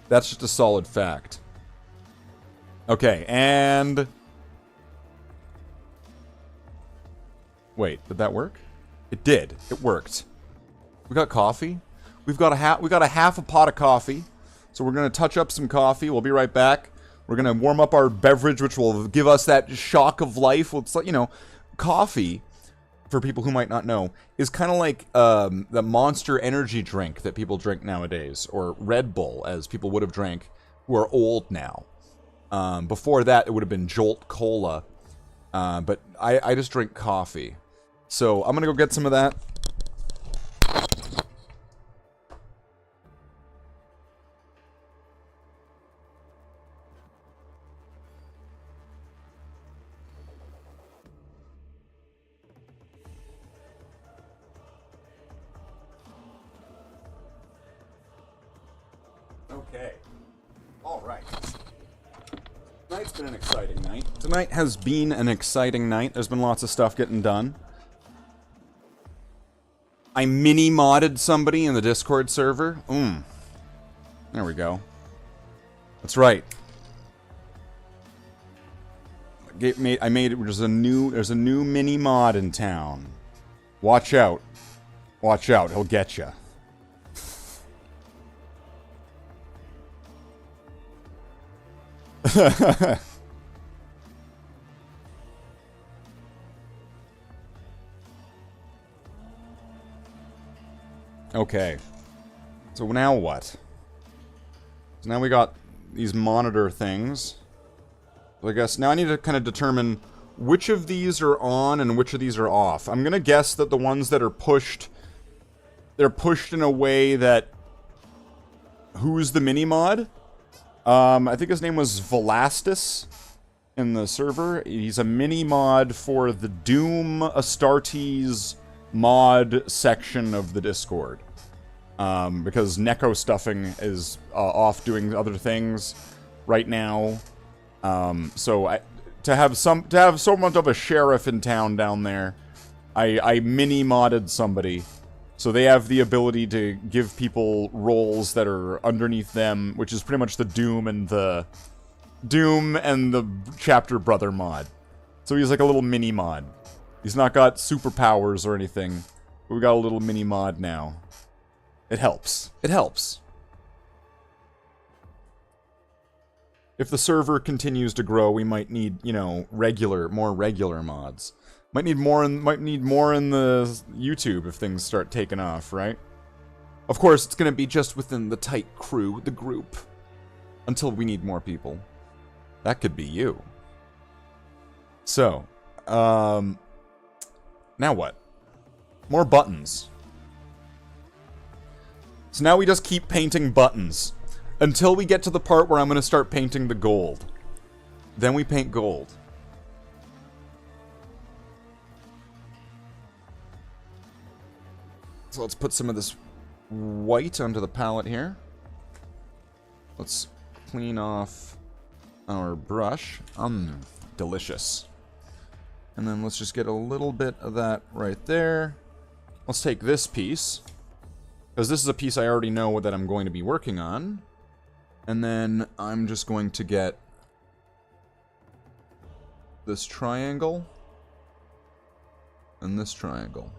That's just a solid fact. Okay, and... Wait, did that work? It did. It worked. We got coffee. We got a half a pot of coffee. So we're going to touch up some coffee. We'll be right back. We're going to warm up our beverage, which will give us that shock of life. Well, it's like, you know, coffee, for people who might not know, is kind of like the Monster energy drink that people drink nowadays, or Red Bull, as people would have drank who are old now. Before that, it would have been Jolt Cola, but I just drink coffee. So I'm gonna go get some of that. Okay. Alright. Tonight's been an exciting night. Tonight has been an exciting night. There's been lots of stuff getting done. I mini-modded somebody in the Discord server. There we go. That's right. I made it. There's a new mini-mod in town. Watch out. Watch out. He'll get ya. Okay. So now what? So now we got these monitor things. So I guess now I need to kind of determine which of these are on and which of these are off. I'm gonna guess that the ones that are pushed, they're pushed in a way that... Who's the mini-mod? I think his name was Velastus. in the server. He's a mini mod for the Doom Astartes mod section of the Discord. Because Neko Stuffing is off doing other things right now. So to have so much of a sheriff in town down there, I mini modded somebody. So they have the ability to give people roles that are underneath them, which is pretty much the Doom and the Chapter Brother mod. So he's like a little mini mod. He's not got superpowers or anything, but we got a little mini mod now. It helps. It helps. If the server continues to grow, we might need, you know, more regular mods. Might need more in the YouTube if things start taking off, right? Of course, it's gonna be just within the tight crew, the group, until we need more people. That could be you. So, now what? More buttons. So now we just keep painting buttons until we get to the part where I'm gonna start painting the gold. Then we paint gold. So let's put some of this white onto the palette here. Let's clean off our brush. Delicious. And then let's just get a little bit of that right there. Let's take this piece, because this is a piece I already know that I'm going to be working on. And then I'm just going to get this triangle and this triangle.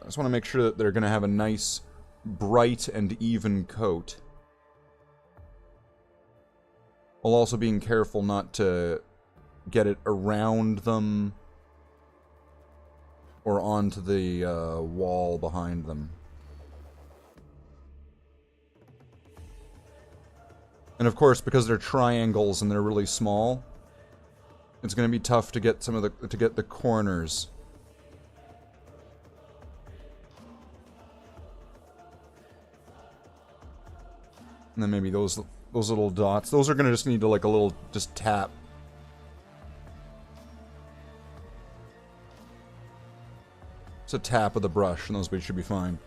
I just want to make sure that they're going to have a nice, bright, and even coat. While also being careful not to get it around them or onto the wall behind them. And of course, because they're triangles and they're really small, it's going to be tough to get the corners. And then maybe those little dots. Those are gonna just need to like a little just tap. It's a tap of the brush, and those should be fine.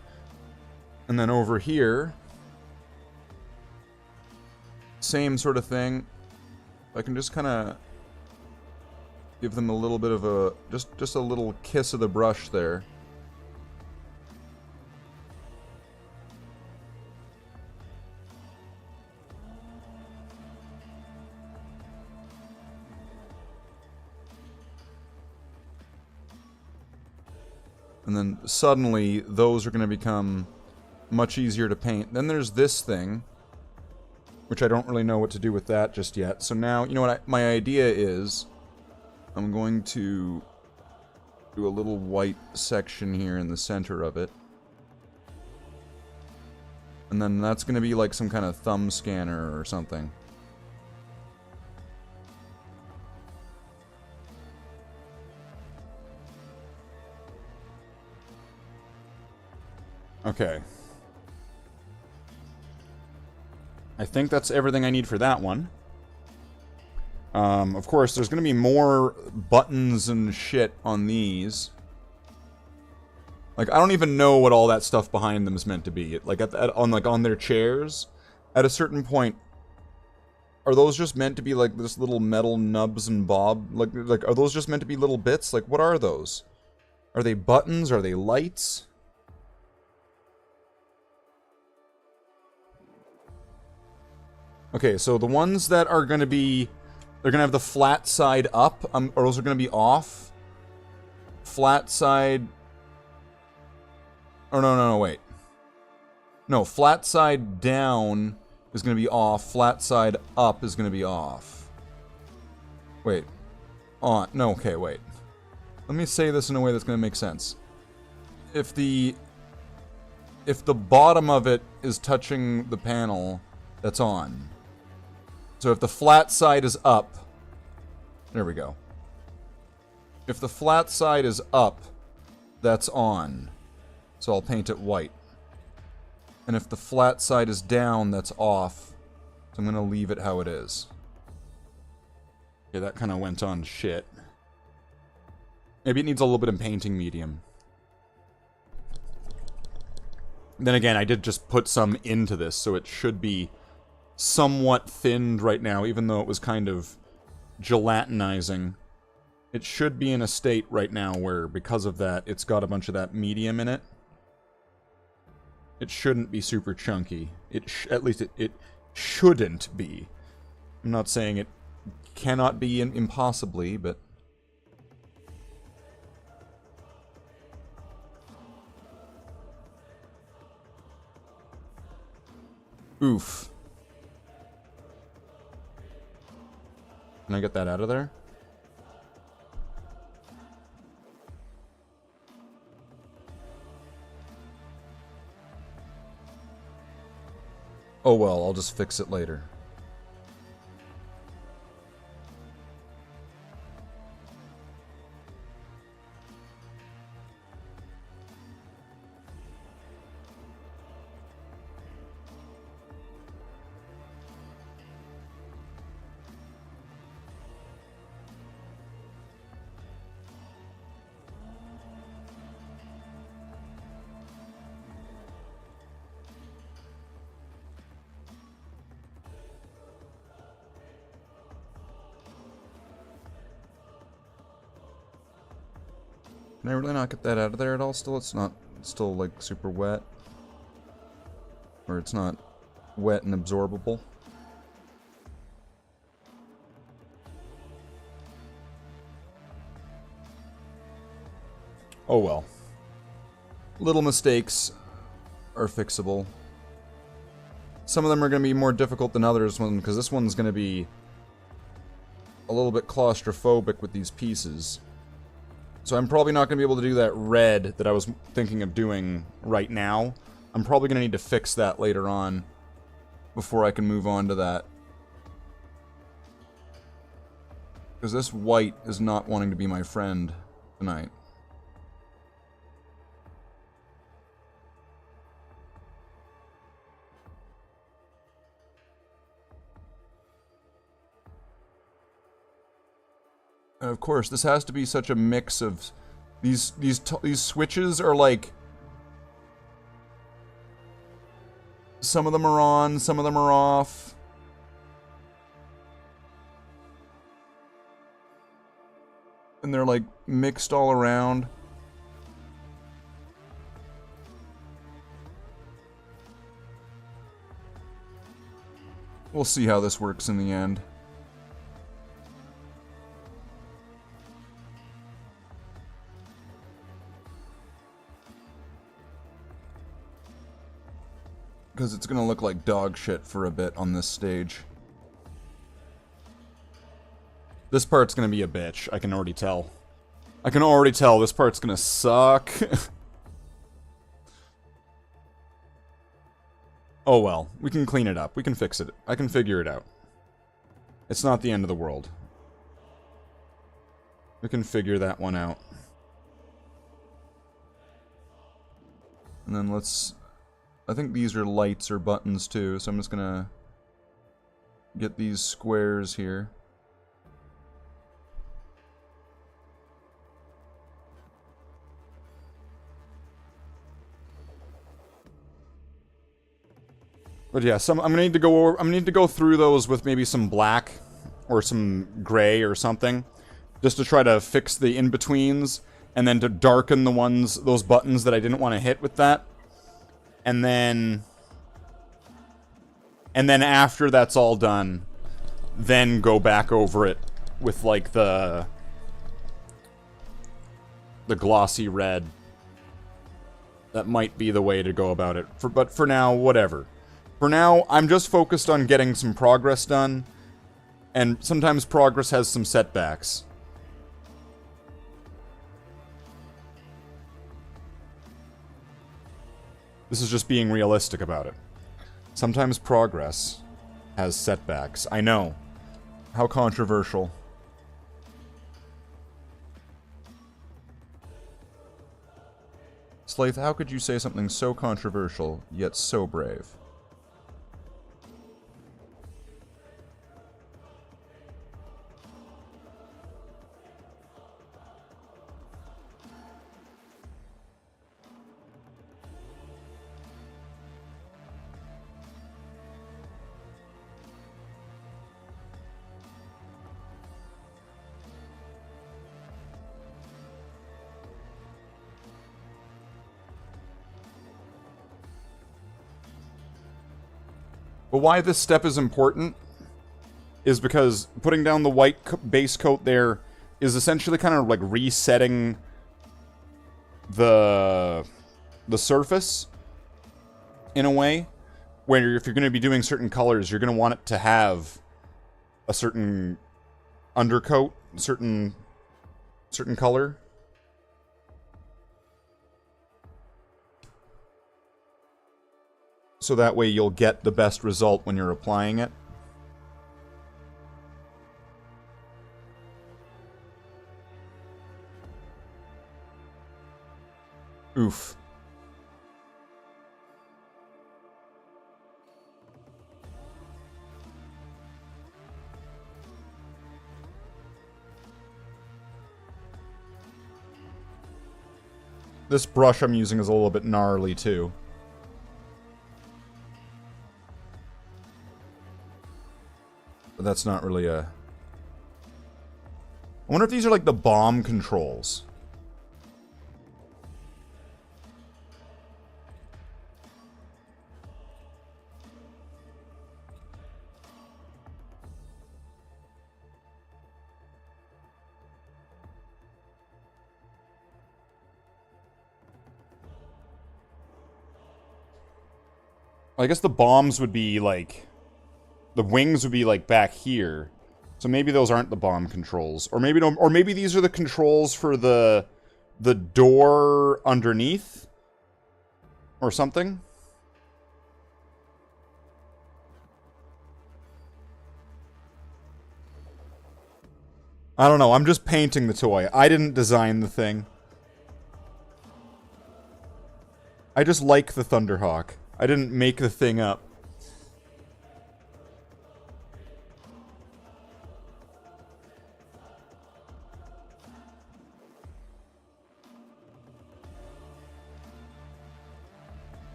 And then over here, same sort of thing. I can just kind of give them a little bit of a just a little kiss of the brush there. And then suddenly, those are going to become much easier to paint. Then there's this thing, which I don't really know what to do with that just yet. So now, you know what my idea is? I'm going to do a little white section here in the center of it. And then that's going to be like some kind of thumb scanner or something. Okay. I think that's everything I need for that one. Of course, there's gonna be more buttons and shit on these. Like, I don't even know what all that stuff behind them is meant to be. Like, on their chairs, at a certain point, are those just meant to be like this little metal nubs and bob? Like, are those just meant to be little bits? Like, what are those? Are they buttons? Are they lights? Okay, so the ones that are going to be... They're going to have the flat side up, or those are going to be off. Flat side... Oh, no, wait. No, flat side down is going to be off. Flat side up is going to be off. Wait. On. No, okay, wait. Let me say this in a way that's going to make sense. If the bottom of it is touching the panel, that's on. So if the flat side is up, there we go. If the flat side is up, that's on. So I'll paint it white. And if the flat side is down, that's off. So I'm going to leave it how it is. Yeah, that kind of went on shit. Maybe it needs a little bit of painting medium. Then again, I did just put some into this, so it should be somewhat thinned right now, even though it was kind of gelatinizing. It should be in a state right now where, because of that, it's got a bunch of that medium in it. It shouldn't be super chunky. At least it shouldn't be. I'm not saying it cannot be impossibly, but... Oof. Can I get that out of there? Oh well, I'll just fix it later. Can I really not get that out of there at all still? It's not still like super wet. Or it's not wet and absorbable. Oh well. Little mistakes are fixable. Some of them are going to be more difficult than others, because this one's going to be a little bit claustrophobic with these pieces. So I'm probably not going to be able to do that red that I was thinking of doing right now. I'm probably going to need to fix that later on before I can move on to that. Because this white is not wanting to be my friend tonight. And of course, this has to be such a mix of these switches are like, some of them are on, some of them are off. And they're like mixed all around. We'll see how this works in the end. Because it's gonna look like dog shit for a bit on this stage. This part's gonna be a bitch, I can already tell. I can already tell this part's gonna suck. Oh well, we can clean it up, we can fix it, I can figure it out. It's not the end of the world. We can figure that one out. And then let's... I think these are lights or buttons too, so I'm just gonna get these squares here. But yeah, I'm gonna need to go through those with maybe some black or some gray or something, just to try to fix the in-betweens, and then to darken the ones, those buttons that I didn't want to hit with that. And then after that's all done, then go back over it with like the glossy red. That might be the way to go about it. But for now, whatever. For now, I'm just focused on getting some progress done, and sometimes progress has some setbacks. This is just being realistic about it. Sometimes progress has setbacks. I know. How controversial. Slathe, how could you say something so controversial, yet so brave? But why this step is important is because putting down the white base coat there is essentially kind of like resetting the surface in a way where if you're going to be doing certain colors, you're going to want it to have a certain undercoat, certain color. So that way you'll get the best result when you're applying it. Oof. This brush I'm using is a little bit gnarly too. But that's not really a... I wonder if these are like the bomb controls. I guess the bombs would be, like... The wings would be, like, back here. So maybe those aren't the bomb controls. Or maybe no, or maybe these are the controls for the door underneath? Or something? I don't know, I'm just painting the toy. I didn't design the thing. I just like the Thunderhawk. I didn't make the thing up.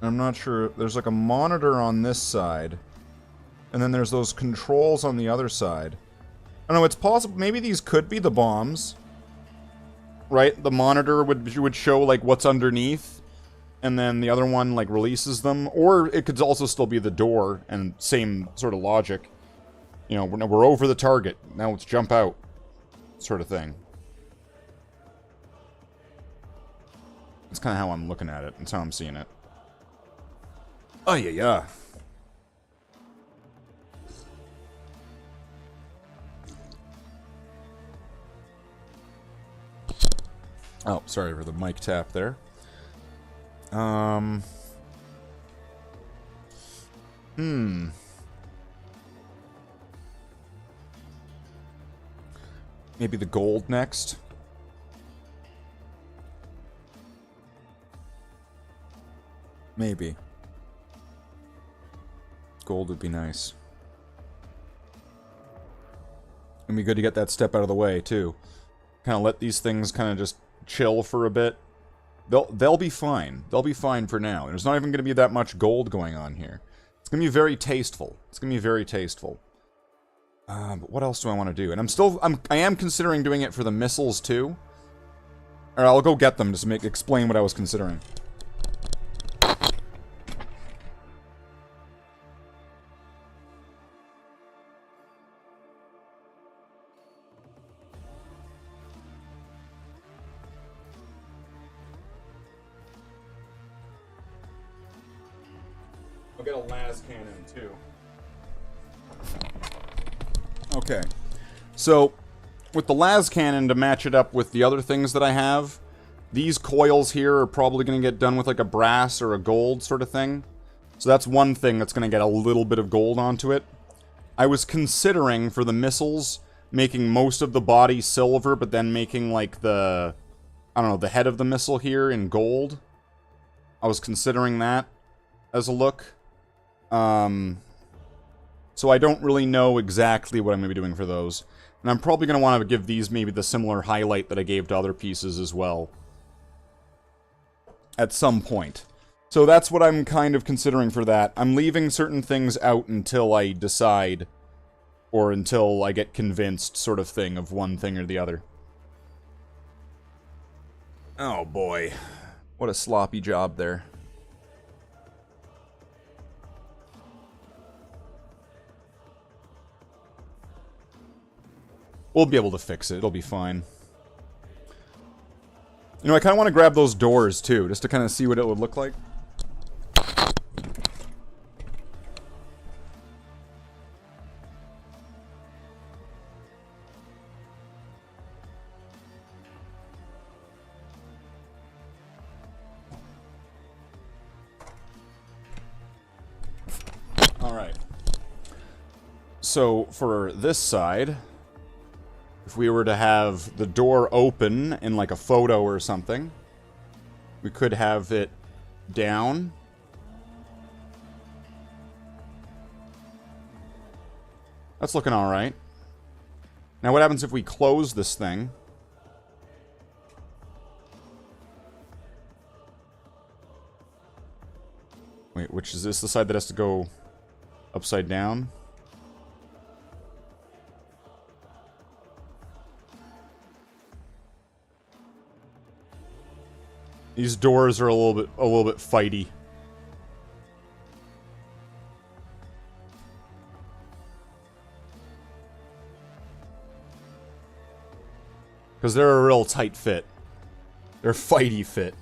I'm not sure. There's like a monitor on this side. And then there's those controls on the other side. I don't know, it's possible. Maybe these could be the bombs. Right? The monitor would show like what's underneath. And then the other one like releases them. Or it could also still be the door. And same sort of logic. You know, we're over the target. Now let's jump out. Sort of thing. That's kind of how I'm looking at it. That's how I'm seeing it. Oh, yeah. Oh, sorry for the mic tap there. Maybe the gold next. Maybe. Gold would be nice. It'd be good to get that step out of the way, too. Kind of let these things kind of just chill for a bit. They'll be fine. They'll be fine for now. There's not even going to be that much gold going on here. It's going to be very tasteful. It's going to be very tasteful. But what else do I want to do? And I am considering doing it for the missiles, too. Or I'll go get them just to explain what I was considering. I'll get a las cannon, too. Okay. So, with the las cannon, to match it up with the other things that I have, these coils here are probably going to get done with like a brass or a gold sort of thing. So that's one thing that's going to get a little bit of gold onto it. I was considering, for the missiles, making most of the body silver, but then making like the... I don't know, the head of the missile here in gold. I was considering that as a look. So I don't really know exactly what I'm going to be doing for those. And I'm probably going to want to give these maybe the similar highlight that I gave to other pieces as well. At some point. So that's what I'm kind of considering for that. I'm leaving certain things out until I decide, or until I get convinced, sort of thing, of one thing or the other. Oh boy. What a sloppy job there. We'll be able to fix it. It'll be fine. You know, I kind of want to grab those doors, too, just to kind of see what it would look like. Alright. So, for this side, if we were to have the door open in like a photo or something, we could have it down. That's looking alright. Now what happens if we close this thing? Wait, which is this the side that has to go upside down? These doors are a little bit fighty. Because they're a real tight fit. They're fighty fit.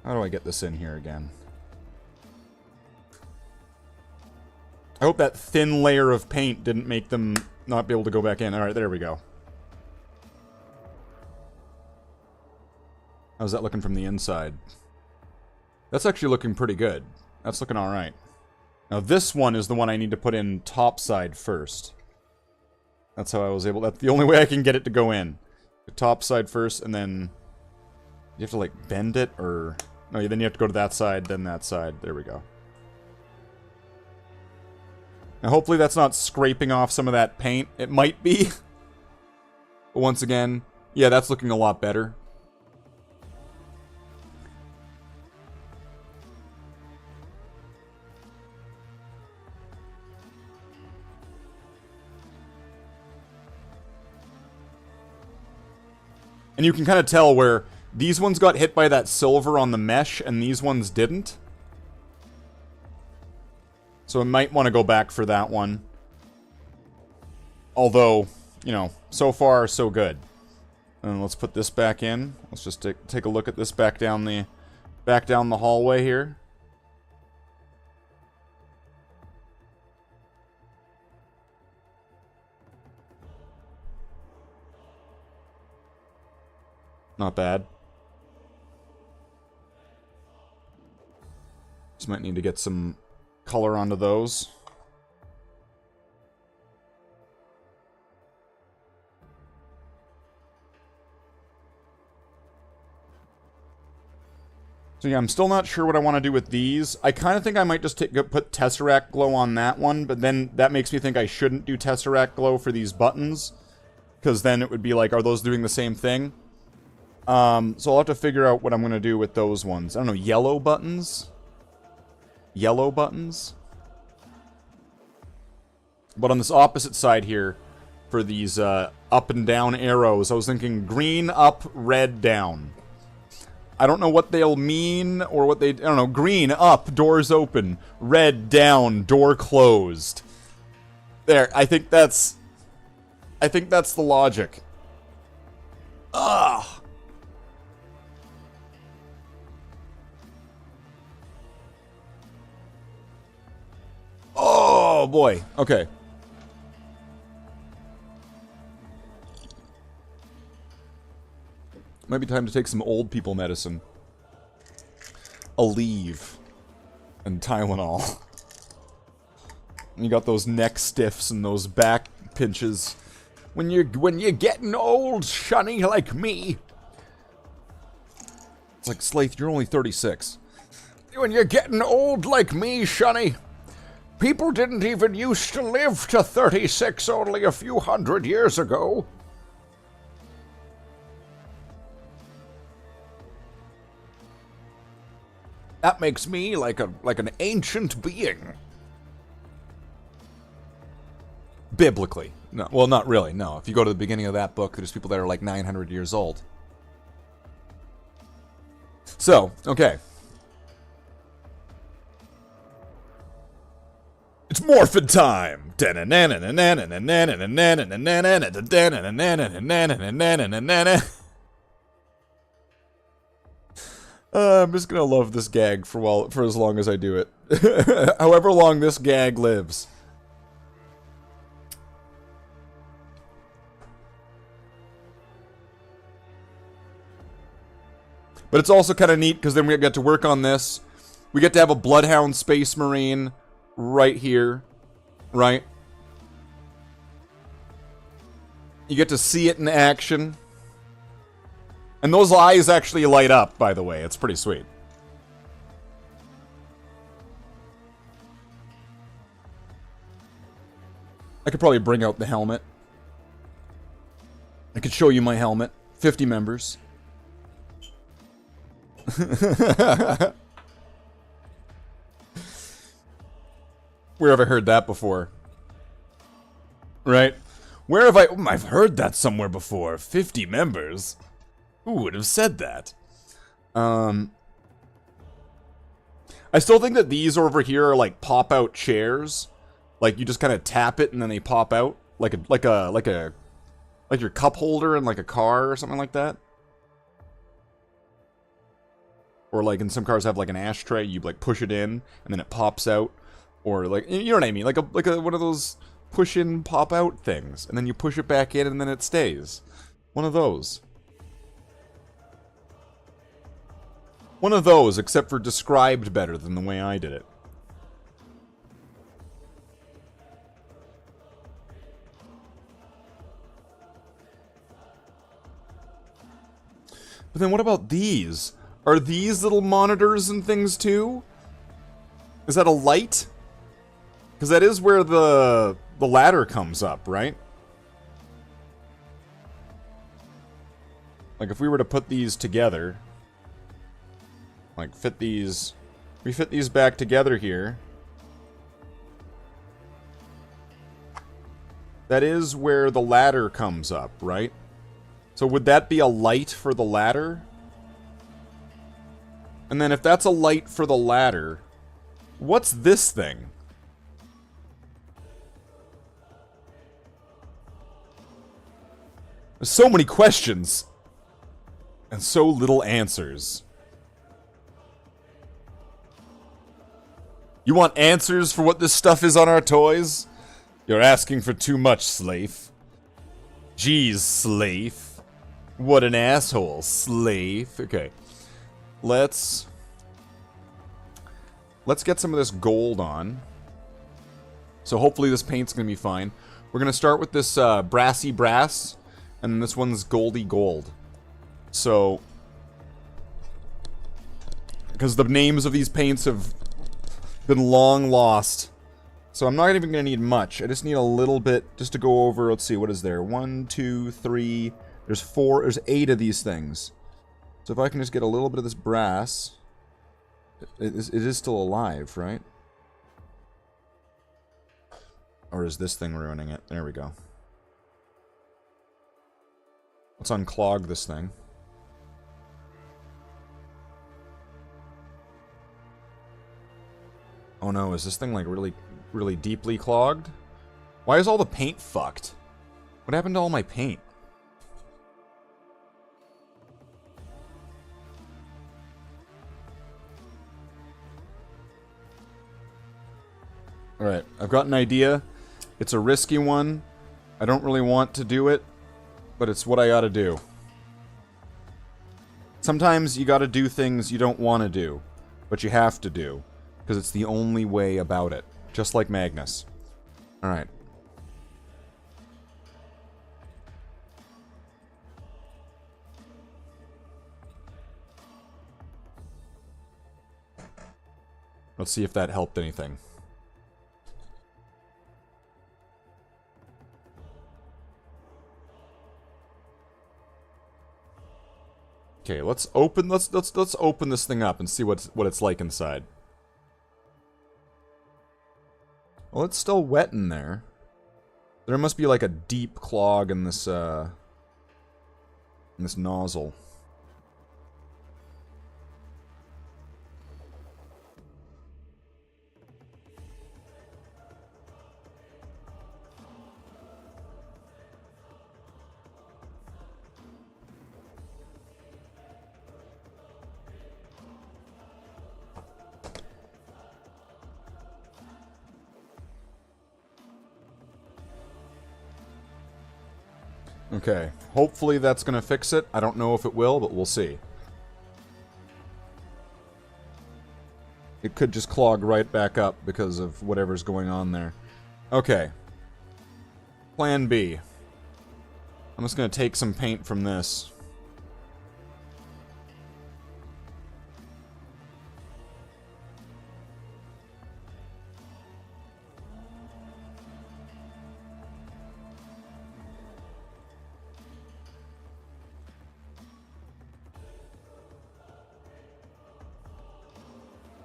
How do I get this in here again? I hope that thin layer of paint didn't make them not be able to go back in. Alright, there we go. How's that looking from the inside? That's actually looking pretty good. That's looking alright. Now this one is the one I need to put in topside first. That's how I was able... That's the only way I can get it to go in. The topside first, and then... You have to, like, bend it, or... No, then you have to go to that side, then that side. There we go. Now hopefully that's not scraping off some of that paint. It might be. But once again, yeah, that's looking a lot better. And you can kind of tell where these ones got hit by that silver on the mesh, and these ones didn't. So I might want to go back for that one. Although, you know, so far, so good. And let's put this back in. Let's just take a look at this back down the hallway here. Not bad. Just might need to get some color onto those. So yeah, I'm still not sure what I want to do with these. I kind of think I might just put Tesseract Glow on that one, but then that makes me think I shouldn't do Tesseract Glow for these buttons, because then it would be like, are those doing the same thing? So I'll have to figure out what I'm going to do with those ones. I don't know, yellow buttons? Yellow buttons? But on this opposite side here, for these up and down arrows, I was thinking green up, red down. I don't know what they'll mean, or what they... I don't know, green up, doors open. Red down, door closed. There, I think that's the logic. Ugh! Oh, boy. Okay. Might be time to take some old people medicine. Aleve. And Tylenol. You got those neck stiffs and those back pinches. When you're getting old, shunny, like me. It's like, Slathe, you're only 36. When you're getting old like me, shunny. People didn't even used to live to 36 only a few hundred years ago. That makes me like an ancient being. Biblically. No, well, not really, no. If you go to the beginning of that book, there's people that are like 900 years old. So, okay. It's morphin' time! I'm just gonna love this gag for as long as I do it. However long this gag lives. But it's also kind of neat because then we get to work on this. We get to have a Bloodhound Space Marine right here, right? You get to see it in action. And those eyes actually light up, by the way. It's pretty sweet. I could probably bring out the helmet. I could show you my helmet. 50 members. Where have I heard that before? Right? Where have I've heard that somewhere before. 50 members? Who would have said that? I still think that these over here are like pop-out chairs. Like you just kind of tap it and then they pop out. Like your cup holder in like a car or something like that. Or like in some cars have like an ashtray, you like push it in and then it pops out. Or like, you know what I mean? Like a one of those push in, pop out things. And then you push it back in and then it stays. One of those. One of those, except for described better than the way I did it. But then what about these? Are these little monitors and things too? Is that a light? Because that is where the ladder comes up, right? Like if we were to put these together, like we fit these back together here. That is where the ladder comes up, right? So would that be a light for the ladder? And then if that's a light for the ladder, what's this thing? There's so many questions. And so little answers. You want answers for what this stuff is on our toys? You're asking for too much, Slathe. Jeez, Slathe. What an asshole, Slathe. Okay. Let's get some of this gold on. So hopefully this paint's gonna be fine. We're gonna start with this brassy brass, and then this one's goldy gold. So, because the names of these paints have been long lost. So I'm not even gonna need much. I just need a little bit just to go over. Let's see, what is there? 1, 2, 3. There's 8 of these things. So if I can just get a little bit of this brass, it is still alive, right? Or is this thing ruining it? There we go. Let's unclog this thing. Oh no, is this thing like really, really deeply clogged? Why is all the paint fucked? What happened to all my paint? Alright, I've got an idea. It's a risky one. I don't really want to do it, but it's what I gotta do. Sometimes you gotta do things you don't want to do, but you have to do, because it's the only way about it. Just like Magnus. Alright. Let's see if that helped anything. Okay, let's open this thing up and see what it's like inside. Well, it's still wet in there. There must be like a deep clog in this nozzle. Okay, hopefully that's gonna fix it. I don't know if it will, but we'll see. It could just clog right back up because of whatever's going on there. Okay. Plan B. I'm just gonna take some paint from this.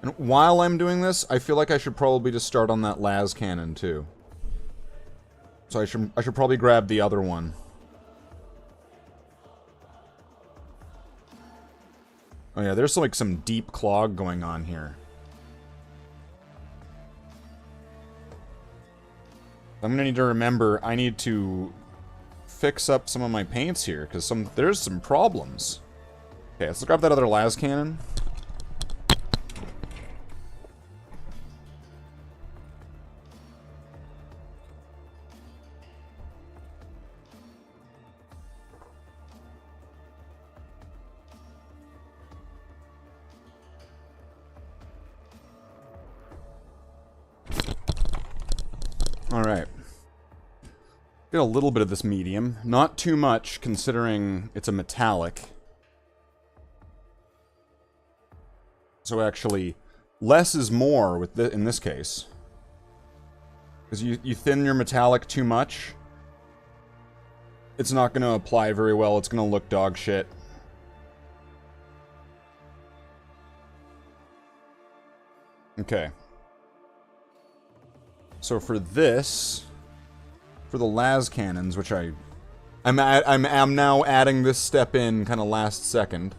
And while I'm doing this, I feel like I should probably just start on that las cannon too. So I should probably grab the other one. Oh yeah, there's like some deep clog going on here. I'm gonna need to remember I need to fix up some of my paints here because there's some problems. Okay, let's grab that other las cannon. Alright. Get a little bit of this medium. Not too much, considering it's a metallic. So actually, less is more with in this case. Because you thin your metallic too much, it's not going to apply very well. It's going to look dog shit. Okay. So for this, for the las cannons, which I'm now adding this step in kind of last second.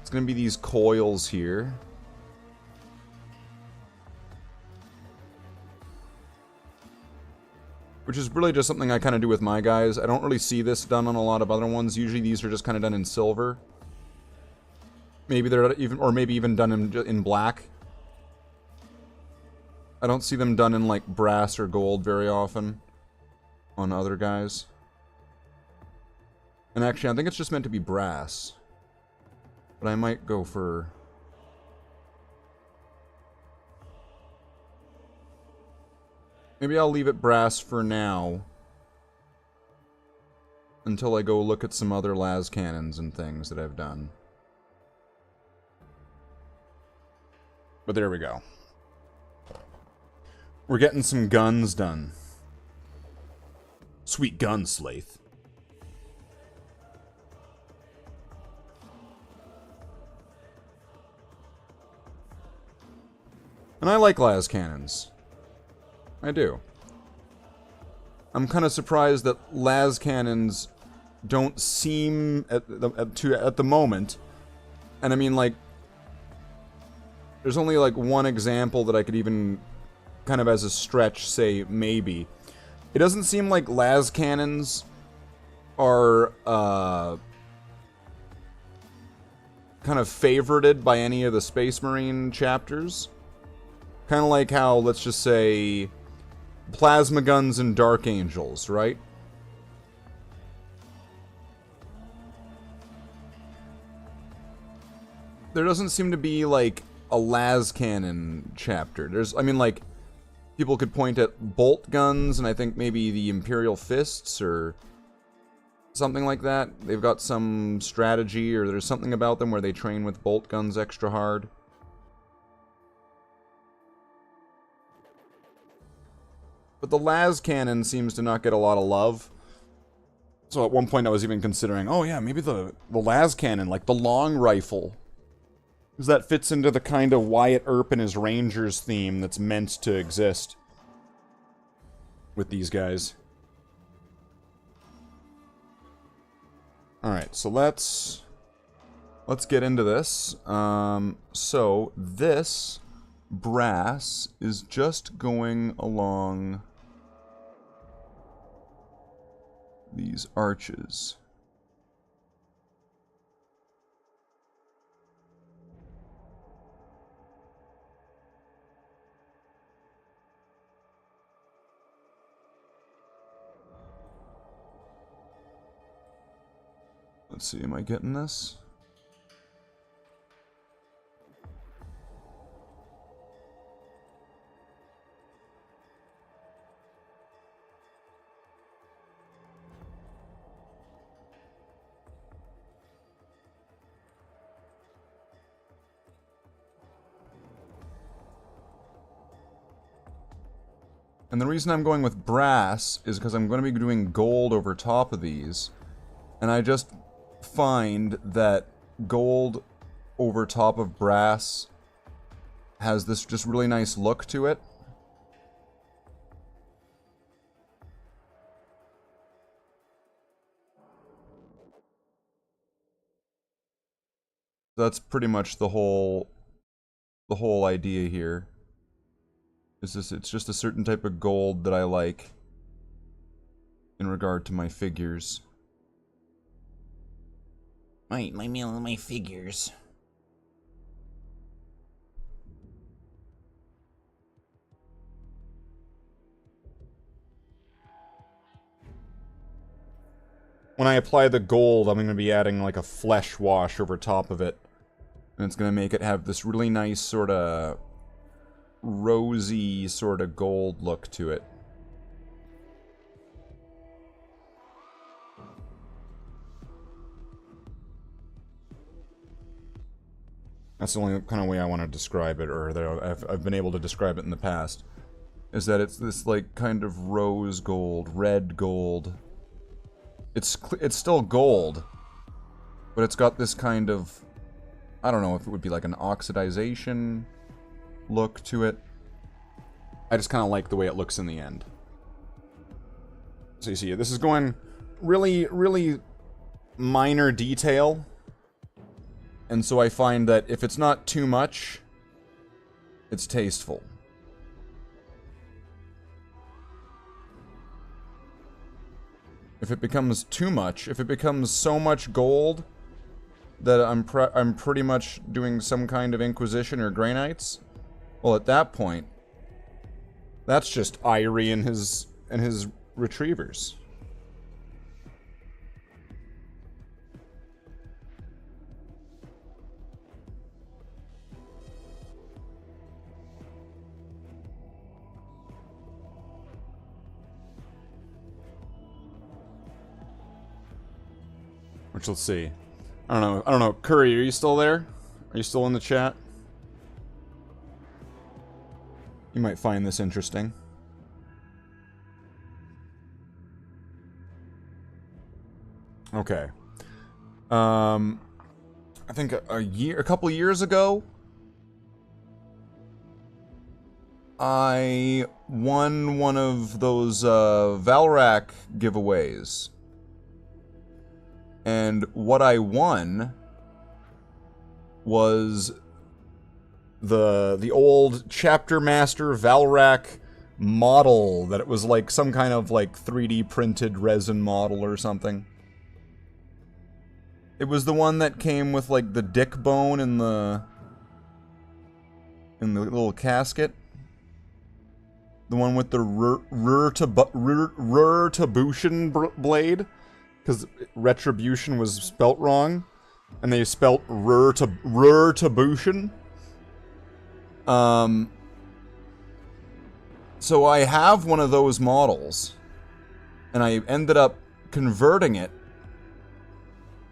It's gonna be these coils here. Which is really just something I kind of do with my guys. I don't really see this done on a lot of other ones. Usually these are just kind of done in silver. Maybe they're even, or maybe even done in black. I don't see them done in, like, brass or gold very often on other guys. And actually, I think it's just meant to be brass. But I might go for... Maybe I'll leave it brass for now. Until I go look at some other las cannons and things that I've done. But there we go. We're getting some guns done. Sweet gun, Slathe. And I like las cannons. I do. I'm kind of surprised that las cannons don't seem at the moment. And I mean, like, there's only like one example that I could even kind of as a stretch say maybe. It doesn't seem like las cannons are kind of favorited by any of the Space Marine chapters. Kind of like how, let's just say, plasma guns and Dark Angels, right? There doesn't seem to be like a las cannon chapter. There's, I mean, like, people could point at bolt guns, and I think maybe the Imperial Fists, or something like that. They've got some strategy, or there's something about them where they train with bolt guns extra hard. But the las cannon seems to not get a lot of love. So at one point I was even considering, oh yeah, maybe the las cannon, like the long rifle. Because that fits into the kind of Wyatt Earp and his Rangers theme that's meant to exist with these guys. Alright, so let's get into this. So this brass is just going along these arches. Let's see, am I getting this? And the reason I'm going with brass is because I'm going to be doing gold over top of these. And I just find that gold over top of brass has this just really nice look to it. That's pretty much the whole idea here. It's just a certain type of gold that I like in regard to my figures. My figures. When I apply the gold, I'm going to be adding like a flesh wash over top of it. And it's going to make it have this really nice sort of rosy sort of gold look to it. That's the only kind of way I want to describe it, or that I've been able to describe it in the past. Is that it's this like kind of rose gold, red gold. It's still gold, but it's got this kind of, I don't know if it would be like an oxidization look to it. I just kind of like the way it looks in the end. So you see, this is going really, really minor detail. And so I find that if it's not too much, it's tasteful. If it becomes too much, if it becomes so much gold that I'm pretty much doing some kind of Inquisition or Granites, well, at that point, that's just Irie and his retrievers. Which, let's see. I don't know. Curry, are you still there? Are you still in the chat? You might find this interesting. Okay. I think a couple years ago, I won one of those Valrak giveaways. And what I won was the old Chapter Master Valrak model that it was like some kind of like 3D printed resin model or something. It was the one that came with like the dick bone in the little casket. The one with the Retribution blade. Because Retribution was spelt wrong. And they spelt Retribution. So I have one of those models. And I ended up converting it.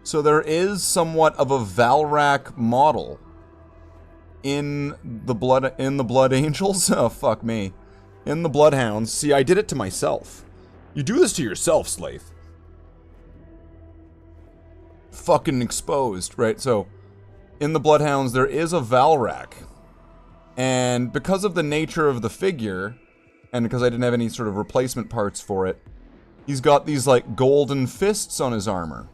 So there is somewhat of a Valrak model in the Blood Angels. Oh, fuck me. In the Bloodhounds. See, I did it to myself. You do this to yourself, Slathe. fucking exposed, right? So, in the Bloodhounds, there is a Valrak. And because of the nature of the figure, and because I didn't have any sort of replacement parts for it, he's got these, like, golden fists on his armor.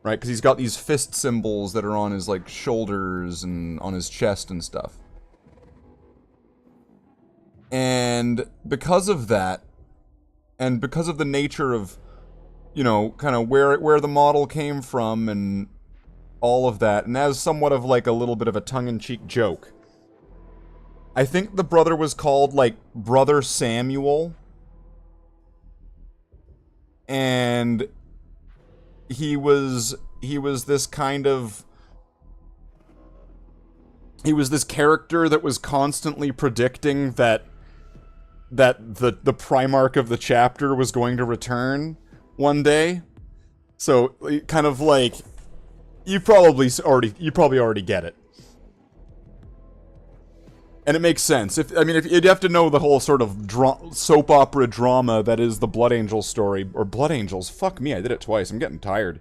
Right? Because he's got these fist symbols that are on his, like, shoulders and on his chest and stuff. And because of that, and because of the nature of, you know, kind of where the model came from and all of that, and as somewhat of like a little bit of a tongue-in-cheek joke, I think the brother was called like Brother Samuel, and he was this kind of, he was this character that was constantly predicting that the Primarch of the chapter was going to return one day. So, kind of like, you probably already get it. And it makes sense. If you'd have to know the whole sort of soap opera drama that is the Blood Angel story, or Blood Angels. Fuck me, I did it twice. I'm getting tired.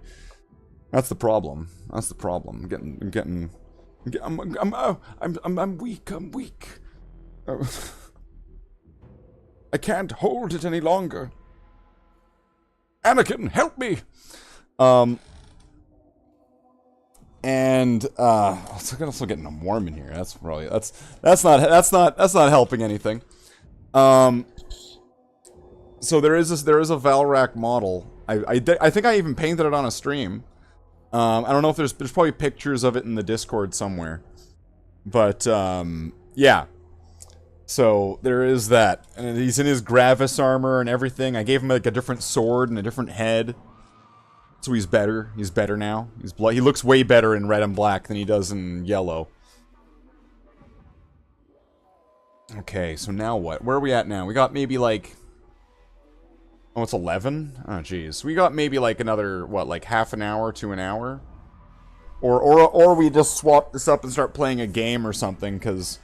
That's the problem. That's the problem. I'm weak. I'm weak. I can't hold it any longer. Anakin, help me! And I'm also getting warm in here. That's probably that's not helping anything. So there is a Valrak model. I think I even painted it on a stream. I don't know if there's probably pictures of it in the Discord somewhere. But yeah. So there is that, and he's in his Gravis armor and everything. I gave him like a different sword and a different head, so he's better. He's better now. He looks way better in red and black than he does in yellow. Okay, so now what? Where are we at now? We got maybe like, oh, it's 11. Oh, jeez. We got maybe like another what, like half an hour to an hour, or we just swap this up and start playing a game or something, because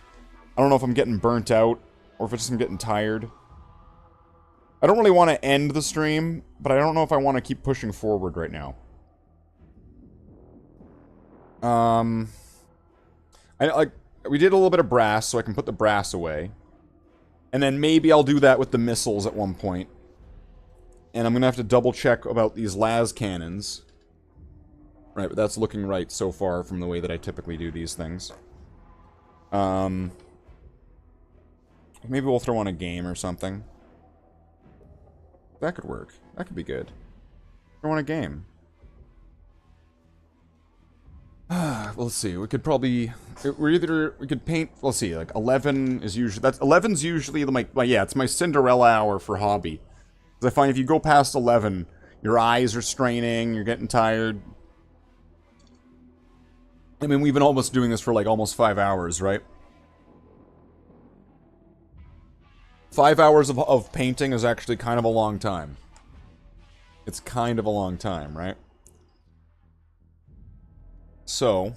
I don't know if I'm getting burnt out, or if it's just I'm getting tired. I don't really want to end the stream, but I don't know if I want to keep pushing forward right now. We did a little bit of brass, so I can put the brass away. And then maybe I'll do that with the missiles at one point. And I'm going to have to double check about these las cannons. Right, but that's looking right so far from the way that I typically do these things. Maybe we'll throw on a game or something. That could work. That could be good. Throw on a game. Let's see. We could probably... we could paint... Let's see. Like, 11 is usually... 11's usually yeah, it's my Cinderella hour for hobby. Because I find if you go past 11, your eyes are straining, you're getting tired. I mean, we've been almost doing this for like almost 5 hours, right? 5 hours of painting is actually kind of a long time. It's kind of a long time, right? So,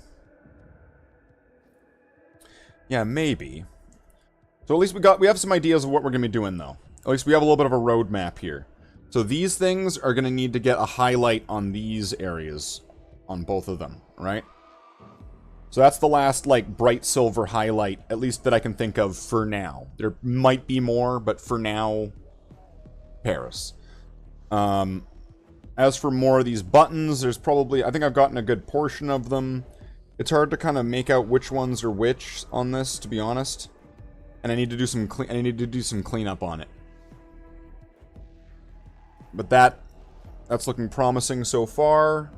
yeah, maybe. So at least we have some ideas of what we're going to be doing, though. At least we have a little bit of a roadmap here. So these things are going to need to get a highlight on these areas, on both of them, right? So that's the last, like, bright silver highlight, at least that I can think of for now. There might be more, but for now, Paris. As for more of these buttons, there's probably... I think I've gotten a good portion of them. It's hard to kind of make out which ones are which on this, to be honest. And I need to do some cleanup on it. But that's looking promising so far.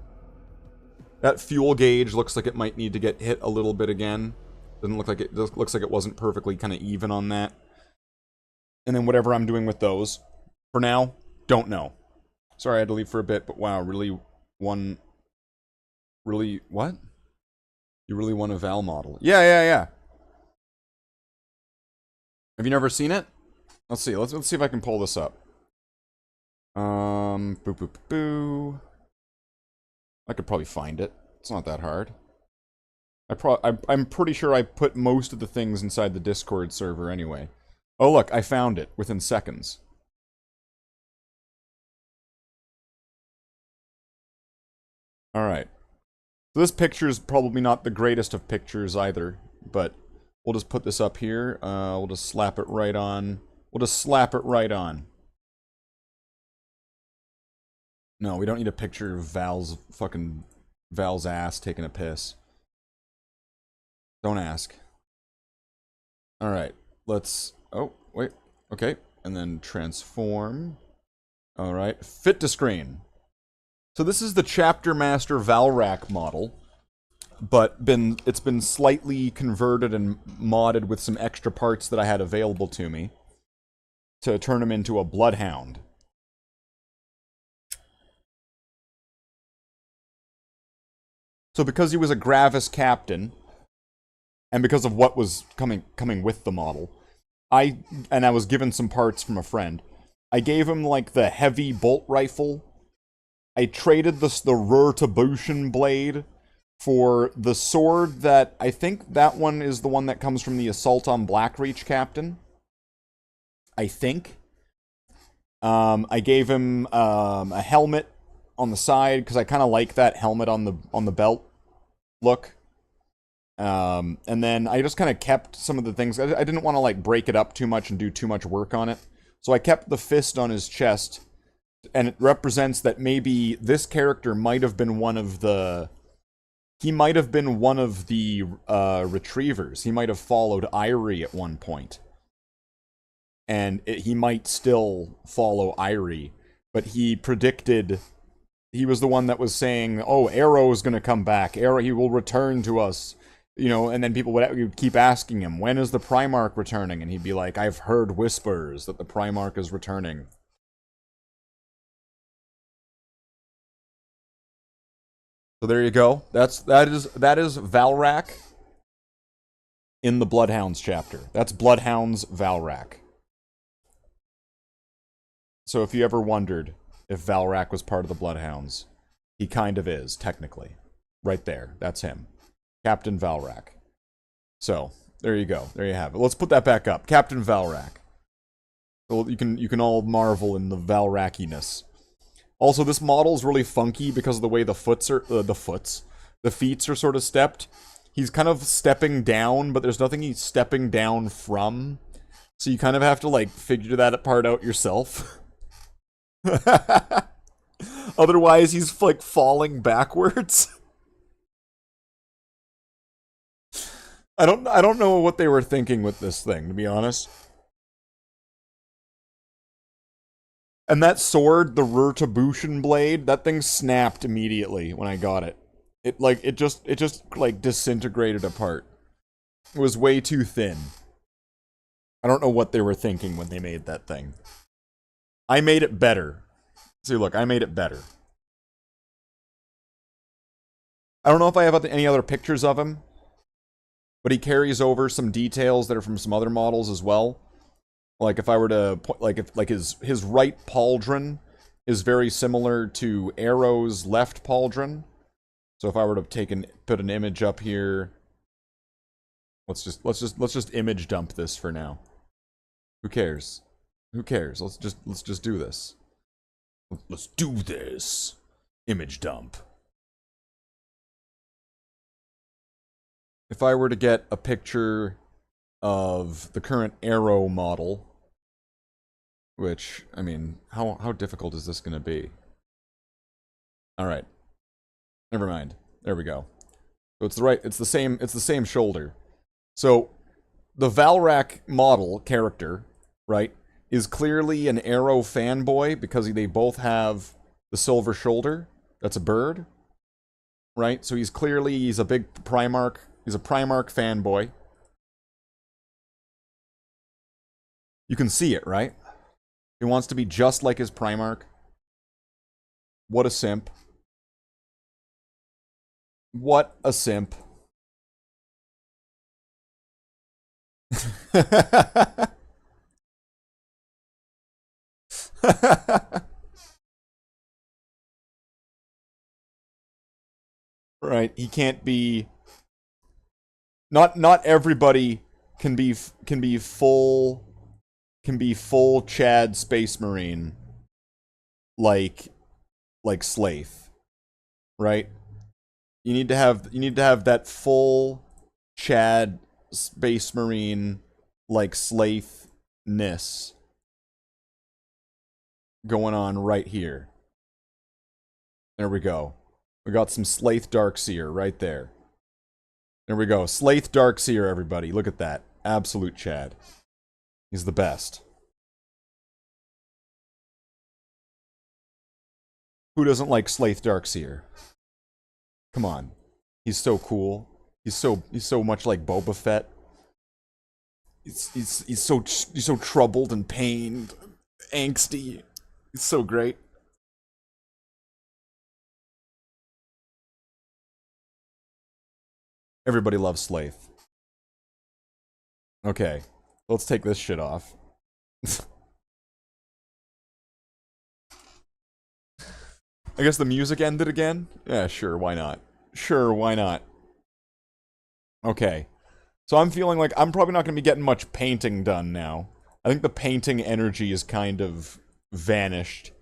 That fuel gauge looks like it might need to get hit a little bit again. Doesn't look like it. Looks like it wasn't perfectly kind of even on that. And then whatever I'm doing with those, for now, don't know. Sorry, I had to leave for a bit, but wow, really what? You really want a Val model? Yeah. Have you never seen it? Let's see. Let's see if I can pull this up. Boo. I could probably find it. It's not that hard. I'm pretty sure I put most of the things inside the Discord server anyway. Oh look, I found it within seconds. Alright. So this picture is probably not the greatest of pictures either, but we'll just put this up here. We'll just slap it right on. We'll just slap it right on. No, we don't need a picture of Val's ass taking a piss. Don't ask. Alright, let's... Oh, wait. Okay, and then transform. Alright, fit to screen. So this is the Chapter Master Valrak model, but it's been slightly converted and modded with some extra parts that I had available to me to turn him into a Bloodhound. So because he was a Gravis captain, and because of what was coming with the model, I was given some parts from a friend. I gave him, like, the heavy bolt rifle. I traded the Rurtabushin blade for the sword that... I think that one is the one that comes from the Assault on Blackreach captain. I think. I gave him a helmet on the side, because I kind of like that helmet on the belt look. And then I just kind of kept some of the things. I didn't want to, like, break it up too much and do too much work on it. So I kept the fist on his chest, and it represents that maybe this character might have been one of the... He might have been one of the retrievers. He might have followed Irie at one point. And he might still follow Irie. But he predicted... He was the one that was saying, oh, Arrow's gonna come back. Arrow, he will return to us. You know, and then people would keep asking him, when is the Primarch returning? And he'd be like, I've heard whispers that the Primarch is returning. So there you go. That is Valrak in the Bloodhounds chapter. That's Bloodhounds Valrak. So if you ever wondered if Valrak was part of the Bloodhounds, he kind of is, technically. Right there. That's him. Captain Valrak. So, there you go. There you have it. Let's put that back up. Captain Valrak. Well, you can all marvel in the Valrakiness. Also, this model is really funky because of the way the feet are sort of stepped. He's kind of stepping down, but there's nothing he's stepping down from. So you kind of have to, like, figure that part out yourself. Otherwise, he's, like, falling backwards. I don't know what they were thinking with this thing, to be honest. And that sword, the Rurtabushin blade, that thing snapped immediately when I got it. It just disintegrated apart. It was way too thin. I don't know what they were thinking when they made that thing. I made it better. See, look, I made it better. I don't know if I have any other pictures of him, but he carries over some details that are from some other models as well. Like if I were to his right pauldron is very similar to Arrow's left pauldron. So if I were to put an image up here, let's just image dump this for now. Who cares? Who cares? Let's just do this. Let's do this. Image dump. If I were to get a picture of the current Arrow model, which, I mean, how difficult is this going to be? Alright. Never mind. There we go. So it's the same shoulder. So, the Valrak model character, right, is clearly an Arrow fanboy because they both have the silver shoulder. That's a bird. Right? So he's a big Primarch. He's a Primarch fanboy. You can see it, right? He wants to be just like his Primarch. What a simp. What a simp. Right, he can't be... Not everybody can be full Chad Space Marine like Slathe, right? You need to have that full Chad Space Marine like Slathe-ness going on right here. There we go. We got some Slathe Darkseer right there. There we go. Slathe Darkseer, everybody. Look at that. Absolute Chad. He's the best. Who doesn't like Slathe Darkseer? Come on. He's so cool. He's so much like Boba Fett. He's so troubled and pained, angsty. He's so great. Everybody loves Slathe. Okay, let's take this shit off. I guess the music ended again? Yeah, sure, why not? Sure, why not? Okay. So I'm feeling like I'm probably not going to be getting much painting done now. I think the painting energy is kind of vanished.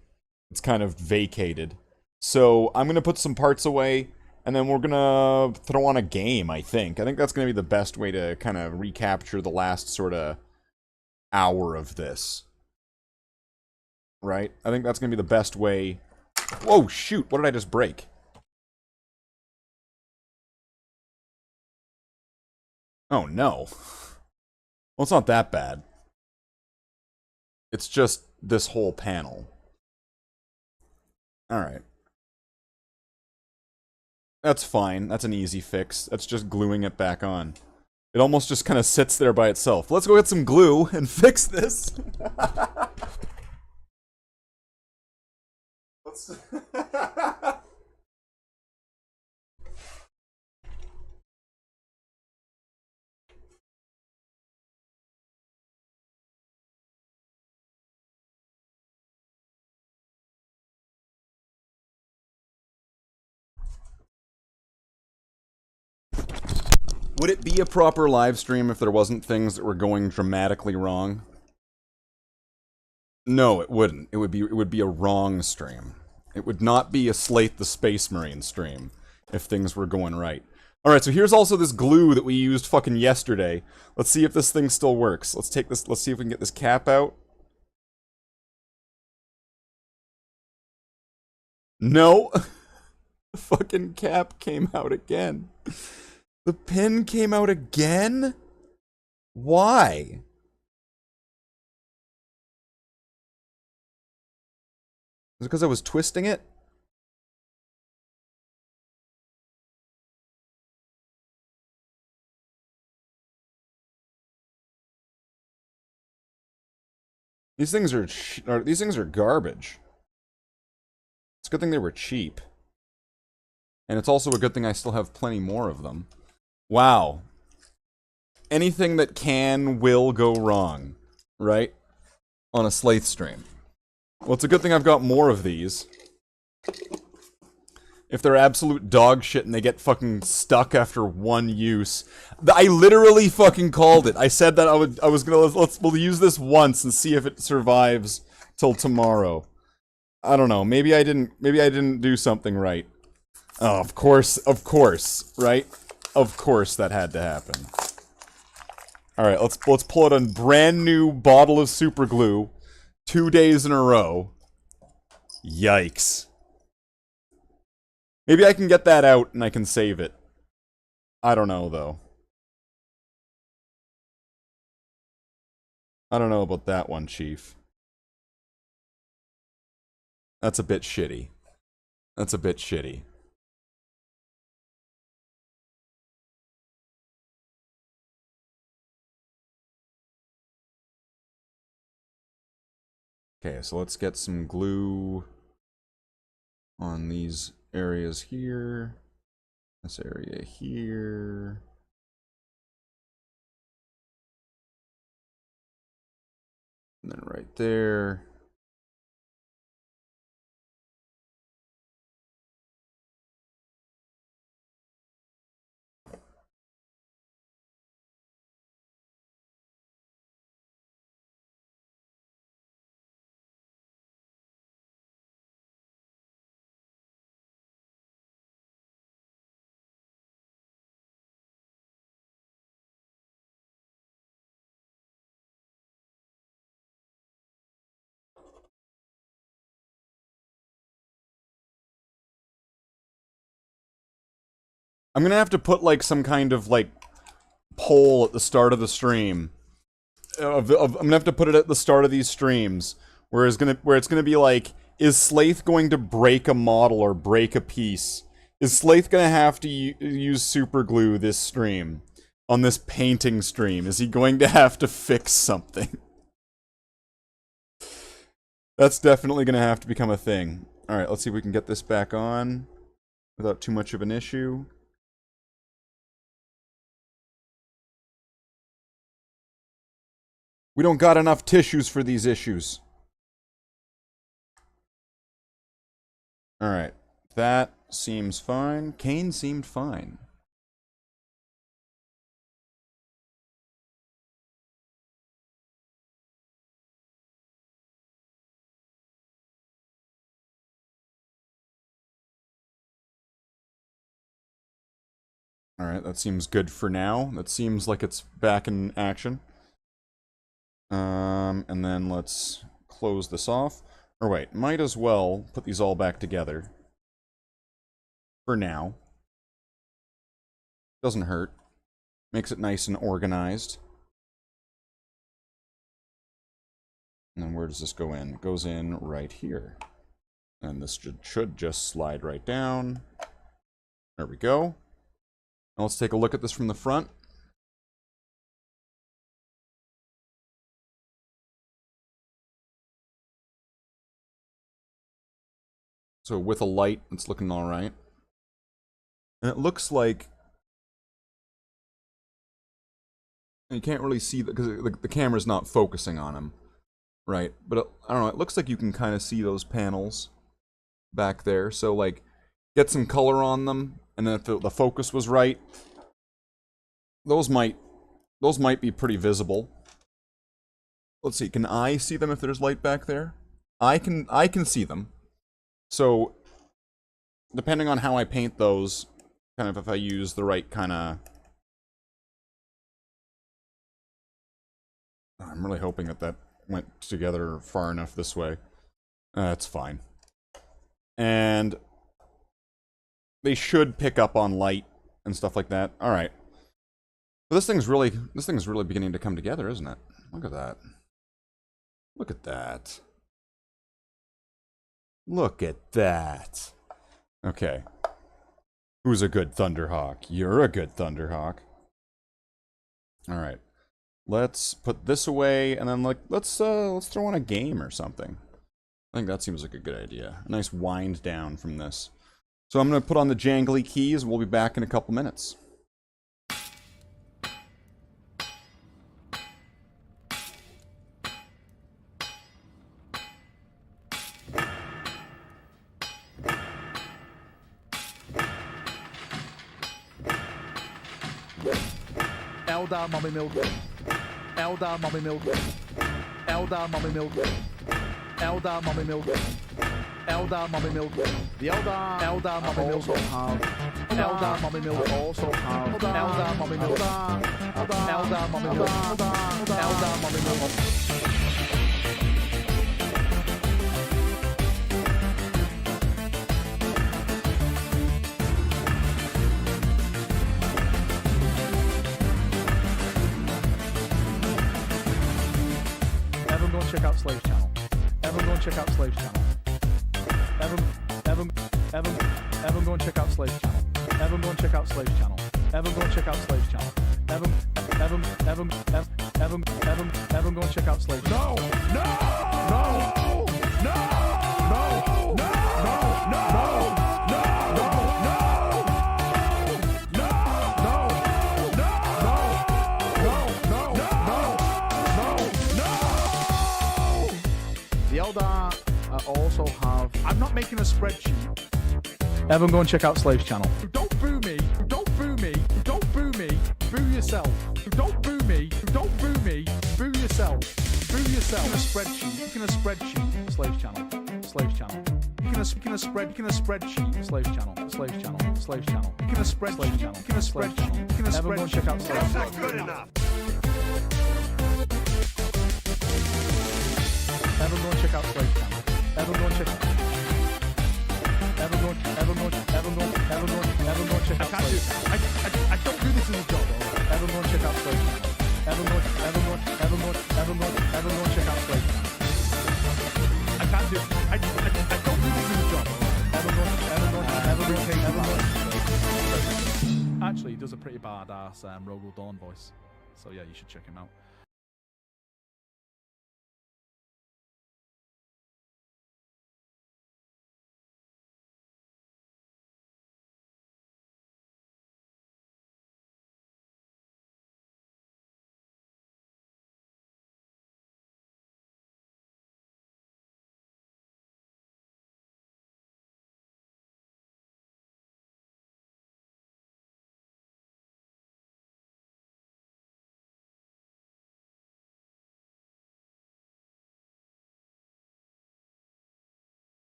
It's kind of vacated. So I'm going to put some parts away, and then we're going to throw on a game, I think. I think that's going to be the best way to kind of recapture the last sort of hour of this. Right? I think that's going to be the best way. Whoa, shoot, what did I just break? Oh, no. Well, it's not that bad. It's just this whole panel. Alright. That's fine. That's an easy fix. That's just gluing it back on. It almost just kind of sits there by itself. Let's go get some glue and fix this. Let's... Would it be a proper live stream if there wasn't things that were going dramatically wrong? No, it wouldn't. It would be a wrong stream. It would not be a Slathe the Space Marine stream if things were going right. Alright, so here's also this glue that we used fucking yesterday. Let's see if this thing still works. Let's take this, let's see if we can get this cap out. No! The fucking cap came out again. The pin came out again? Why? Is it because I was twisting it? These things are garbage. It's a good thing they were cheap. And it's also a good thing I still have plenty more of them. Wow. Anything that will go wrong, right? On a Slathe stream. Well, it's a good thing I've got more of these. If they're absolute dog shit and they get fucking stuck after one use. I literally fucking called it. I said that I was gonna, we'll use this once and see if it survives till tomorrow. I don't know, maybe I didn't do something right. Oh, of course, right? Of course that had to happen. Alright, let's pull out a brand new bottle of super glue 2 days in a row. Yikes. Maybe I can get that out and I can save it. I don't know, though. I don't know about that one, Chief. That's a bit shitty. That's a bit shitty. Okay, so let's get some glue on these areas here. This area here. And then right there. I'm gonna have to put, like, some kind of, like, poll at the start of the stream. I'm gonna have to put it at the start of these streams, where it's gonna be like, is Slathe going to break a model or break a piece? Is Slathe gonna have to use super glue this stream? On this painting stream? Is he going to have to fix something? That's definitely gonna have to become a thing. Alright, let's see if we can get this back on without too much of an issue. We don't got enough tissues for these issues. Alright, that seems fine. Kane seemed fine. Alright, that seems good for now. That seems like it's back in action. And then let's close this off. Or wait, might as well put these all back together. For now. Doesn't hurt. Makes it nice and organized. And then where does this go in? It goes in right here. And this should just slide right down. There we go. Now let's take a look at this from the front. So with a light, it's looking alright. And it looks like... You can't really see, because the camera's not focusing on him. Right, but I don't know, it looks like you can kind of see those panels back there. So, like, get some color on them, and then if the focus was right, those might be pretty visible. Let's see, can I see them if there's light back there? I can see them. So, depending on how I paint those, kind of if I use the right kind of... I'm really hoping that went together far enough this way. That's fine. And they should pick up on light and stuff like that. Alright. But this thing's really beginning to come together, isn't it? Look at that. Look at that. Look at that. Okay. Who's a good Thunderhawk? You're a good Thunderhawk. Alright. Let's put this away, and then, like, let's throw on a game or something. I think that seems like a good idea. A nice wind down from this. So I'm going to put on the jangly keys, and we'll be back in a couple minutes. Eldar Mommy Milk. Eldar Mommy Milk. Eldar Mommy Milk. Eldar Mommy Milk. Eldar Mommy Milk. The Eldar Mommy Milk also have. Eldar Mommy Milk also have. Eldar Mommy Milk. Eldar Mommy Milk. Eldar Mommy Milk. Check out Slathe's channel. Everyone go and check out Slathe's channel. Everyone go and check out Slathe's channel. Everyone go and check out Slathe's channel. Everyone go and check out Slathe's channel. Everyone go and check out Slathe's channel. Also have. I'm not making a spreadsheet. Everyone go and check out Slathe's channel. Don't boo me. Don't boo me. Don't boo me. Boo yourself. Don't boo me. Don't boo me. Boo yourself. Boo yourself. Making a spreadsheet. Making a spreadsheet. Slathe's channel. Slathe's channel. Making a spreadsheet. Slathe's channel. Slathe's channel. Slathe's channel. Making a spreadsheet. Channel. Making a spreadsheet. Making a spreadsheet. Everyone go and check out Slathe's channel. That's not good enough. Everyone go and check out Slathe's channel. Everyone go and check. Everyone check out Slathe. I don't do this as a job. Alright. Everyone check out Slathe. Everyone check out Slathe. I can't do it. I don't do this as a job. Everyone. Actually, he does a pretty badass Rogel Dawn voice. So yeah, you should check him out.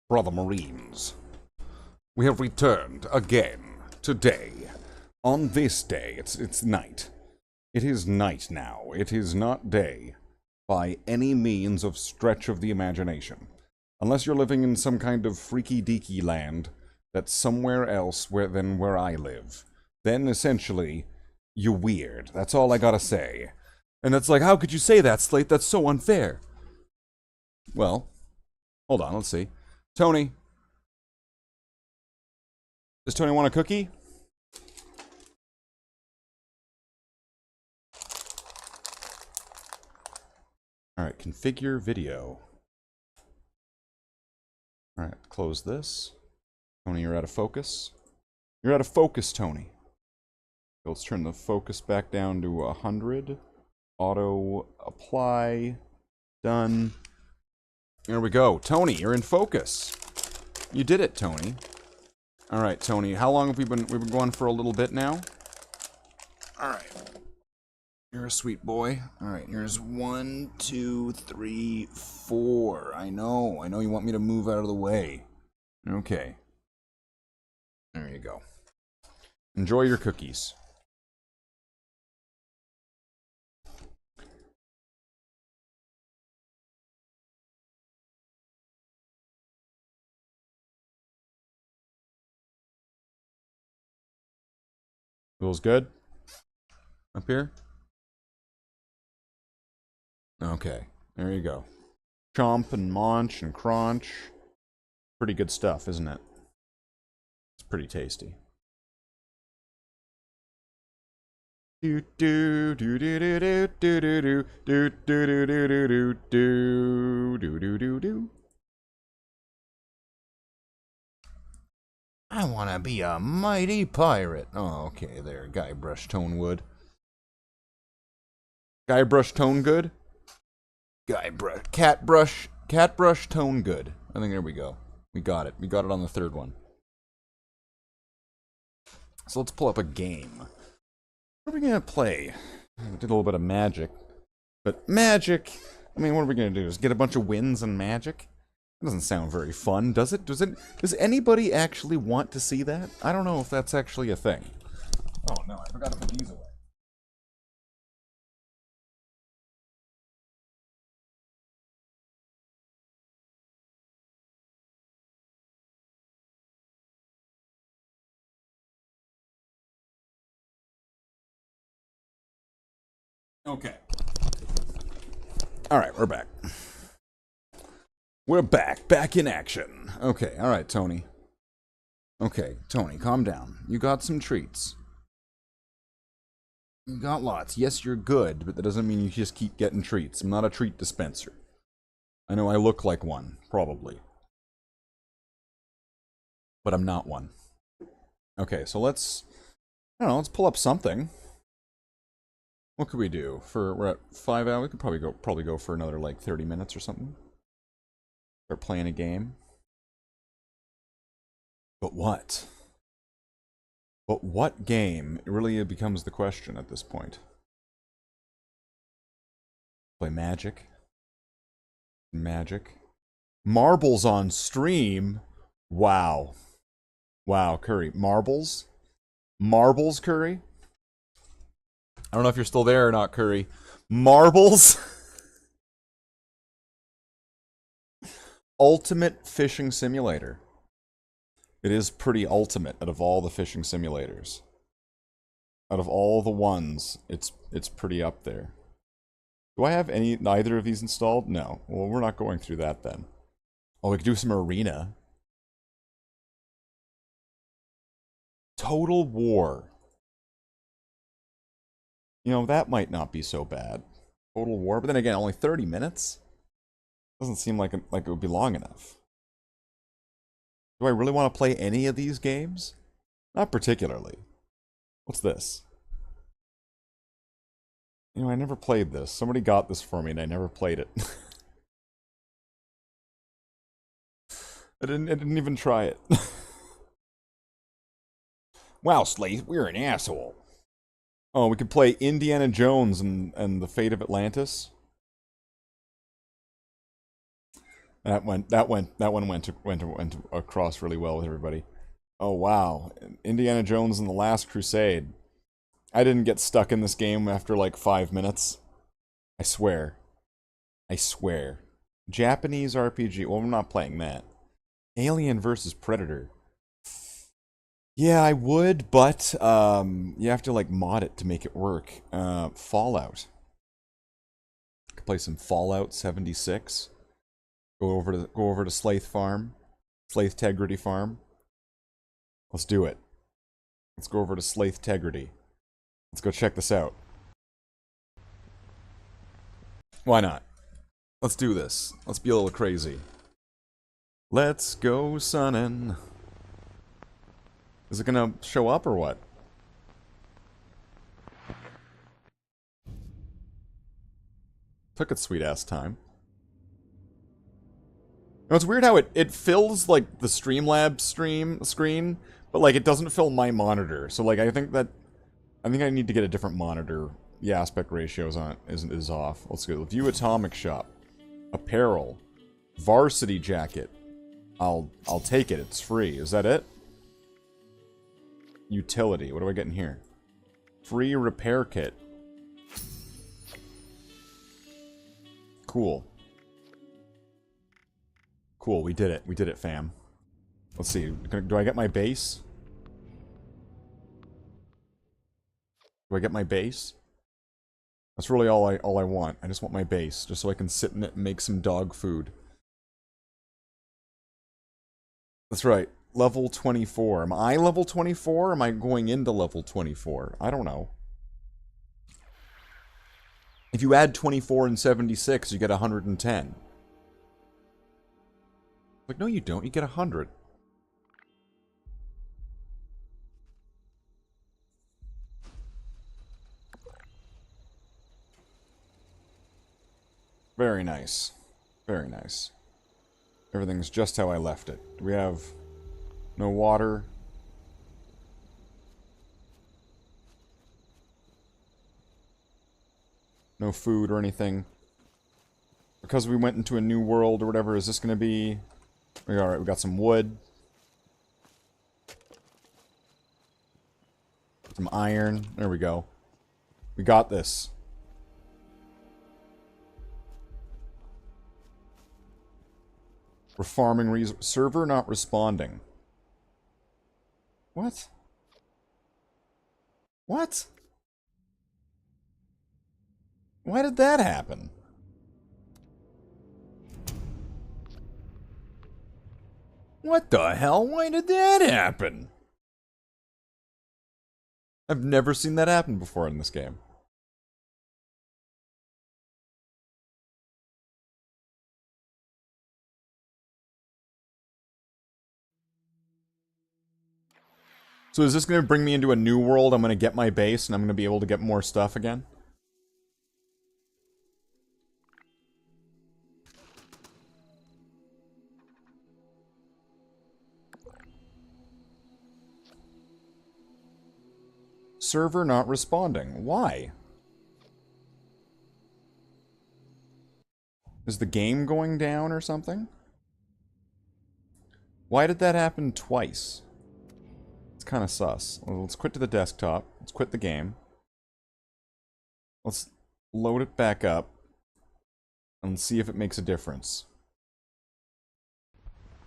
Brother Marines, we have returned again today. On this day, it's night. It is night now. It is not day by any means of stretch of the imagination. Unless you're living in some kind of freaky deaky land that's somewhere else than where I live. Then essentially, you're weird. That's all I gotta say. And it's like, how could you say that, Slathe? That's so unfair. Well, hold on, let's see. Tony. Does Tony want a cookie? Alright, configure video. Alright, close this. Tony, you're out of focus. You're out of focus, Tony. Let's turn the focus back down to 100. Auto apply. Done. There we go. Tony, you're in focus. You did it, Tony. Alright, Tony. How long have we've been going for a little bit now? Alright. You're a sweet boy. Alright, here's 1, 2, 3, 4. I know you want me to move out of the way. Okay. There you go. Enjoy your cookies. Feels good? Up here? Okay, there you go. Chomp and Munch and Crunch. Pretty good stuff, isn't it? It's pretty tasty. Do do do do do do do do do do do do do do do do do do. I want to be a mighty pirate. Oh, okay, there. Guybrush Tonewood. Guybrush Tonegood? Catbrush Tonegood. I think there we go. We got it. We got it on the third one. So let's pull up a game. What are we going to play? We did a little bit of magic. But magic... I mean, what are we going to do? Just get a bunch of wins and magic? That doesn't sound very fun, does it? Does anybody actually want to see that? I don't know if that's actually a thing. Oh no, I forgot to put these away. Okay. Alright, we're back. We're back in action. Okay, alright, Tony. Okay, Tony, calm down. You got some treats. You got lots. Yes, you're good, but that doesn't mean you just keep getting treats. I'm not a treat dispenser. I know I look like one, probably. But I'm not one. Okay, so let's... I don't know, let's pull up something. What could we do? We're at 5 hours. We could probably go for another like 30 minutes or something. Start playing a game. But what? But what game? It really becomes the question at this point. Play Magic. Magic. Marbles on stream? Wow. Wow, Curry. Marbles? Marbles, Curry? I don't know if you're still there or not, Curry. Marbles? Ultimate fishing simulator. It is pretty ultimate out of all the fishing simulators. Out of all the ones, it's pretty up there. Do I have neither of these installed? No. Well, we're not going through that then. Oh, we could do some arena. Total War. You know, that might not be so bad. Total War, but then again, only 30 minutes? Doesn't seem like it would be long enough. Do I really want to play any of these games? Not particularly. What's this? You know, I never played this. Somebody got this for me and I never played it. I didn't even try it. Wow, Slathe, we're an asshole. Oh, we could play Indiana Jones and the Fate of Atlantis. That one went across really well with everybody. Oh wow, Indiana Jones and the Last Crusade. I didn't get stuck in this game after like 5 minutes. I swear. I swear. Japanese RPG. Well, I'm not playing that. Alien vs Predator. Yeah, I would, but you have to like mod it to make it work. Fallout. Could play some Fallout 76. Go over to Slathe Farm, Slathe Tegrity Farm. Let's do it. Let's go over to Slathe Tegrity. Let's go check this out. Why not? Let's do this. Let's be a little crazy. Let's go sunnin'. Is it gonna show up or what? Took its sweet ass time. You know, it's weird how it fills like the Streamlabs screen, but like it doesn't fill my monitor. So like I think I need to get a different monitor. The aspect ratios on it is off. Let's go. View Atomic Shop. Apparel. Varsity jacket. I'll take it. It's free. Is that it? Utility. What do I get in here? Free repair kit. Cool. Cool, we did it. We did it, fam. Let's see. Do I get my base? Do I get my base? That's really all I want. I just want my base, just so I can sit in it and make some dog food. That's right. Level 24. Am I level 24? Or am I going into level 24? I don't know. If you add 24 and 76, you get 110. Like, no you don't. You get 100. Very nice. Very nice. Everything's just how I left it. Do we have no water? No food or anything? Because we went into a new world or whatever, is this going to be... Alright, we got some wood. Some iron. There we go. We got this. We're farming server not responding. What? What? Why did that happen? What the hell? Why did that happen? I've never seen that happen before in this game. So is this going to bring me into a new world? I'm going to get my base and I'm going to be able to get more stuff again? Server not responding. Why? Is the game going down or something? Why did that happen twice? It's kind of sus. Well, let's quit to the desktop. Let's quit the game. Let's load it back up and see if it makes a difference.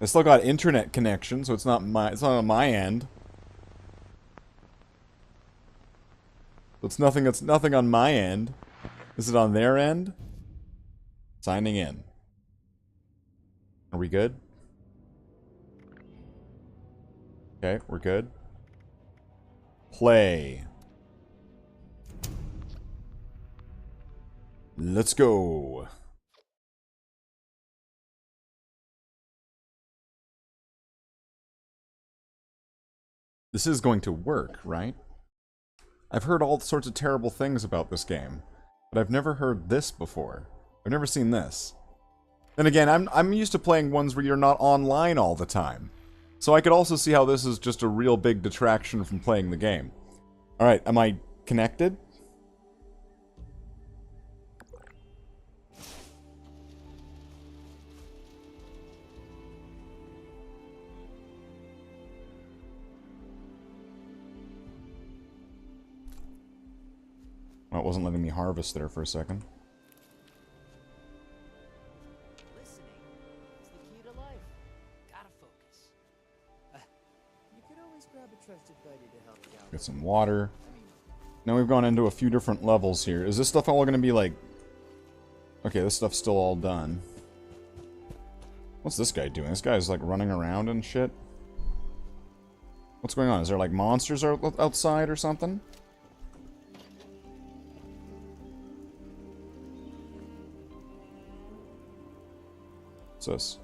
I still got internet connection, so it's not on my end. It's nothing on my end. Is it on their end? Signing in. Are we good? Okay, we're good. Play. Let's go. This is going to work, right? I've heard all sorts of terrible things about this game, but I've never heard this before. I've never seen this. Then again, I'm used to playing ones where you're not online all the time. So I could also see how this is just a real big detraction from playing the game. Alright, am I connected? Well, it wasn't letting me harvest there for a second. Listening is the key to life. Gotta focus. You could always grab a trusted buddy to help you out. Get some water. Now we've gone into a few different levels here. Is this stuff all going to be like... Okay, this stuff's still all done. What's this guy doing? This guy's like running around and shit. What's going on? Is there like monsters outside or something? What's this?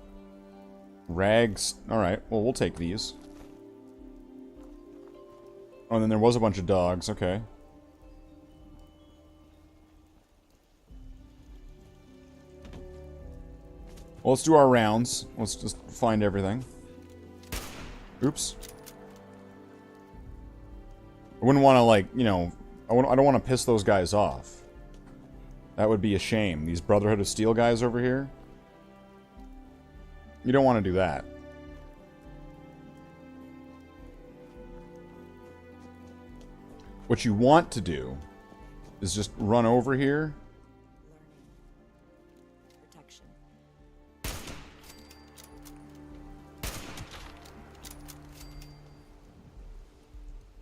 Rags. Alright, well, we'll take these. Oh, and then there was a bunch of dogs. Okay. Well, let's do our rounds. Let's just find everything. Oops. I wouldn't want to, like, you know... I don't want to piss those guys off. That would be a shame. These Brotherhood of Steel guys over here. You don't want to do that. What you want to do is just run over here. Protection.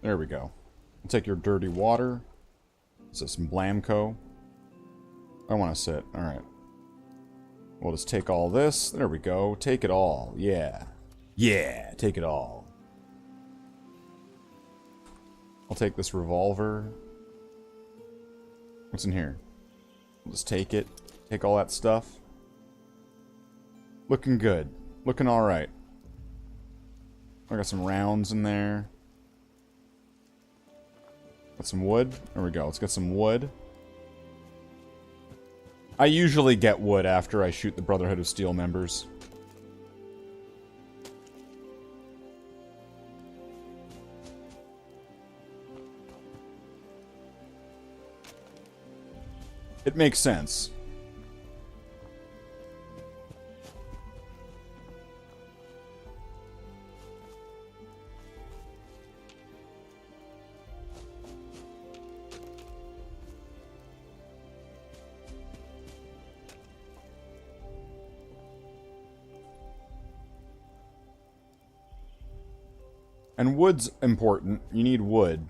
There we go. I'll take your dirty water. Is this some Blamco? I want to sit. Alright. We'll just take all this. There we go. Take it all. Yeah. Yeah, take it all. I'll take this revolver. What's in here? We'll just take it. Take all that stuff. Looking good. Looking alright. I got some rounds in there. Got some wood. There we go. Let's get some wood. I usually get wood after I shoot the Brotherhood of Steel members. It makes sense. And wood's important. You need wood.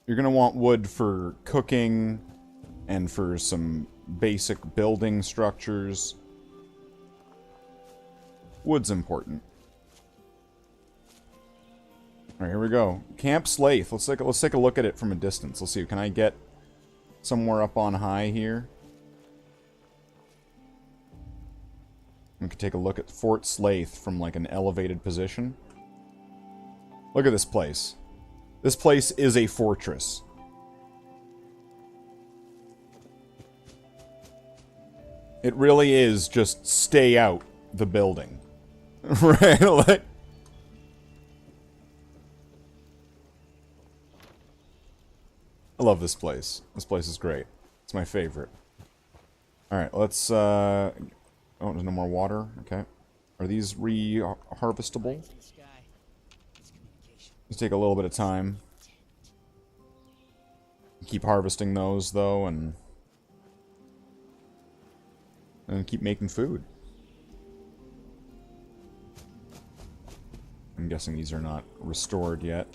You're going to want wood for cooking and for some basic building structures. Wood's important. Alright, here we go. Camp Slathe. Let's take a look at it from a distance. Let's see. Can I get somewhere up on high here? We can take a look at Fort Slathe from like an elevated position. Look at this place. This place is a fortress. It really is just stay out the building. Right? Like, I love this place. This place is great. It's my favorite. Alright, let's, oh, there's no more water? Okay. Are these re-harvestable? Let's take a little bit of time. Keep harvesting those, though, and keep making food. I'm guessing these are not restored yet.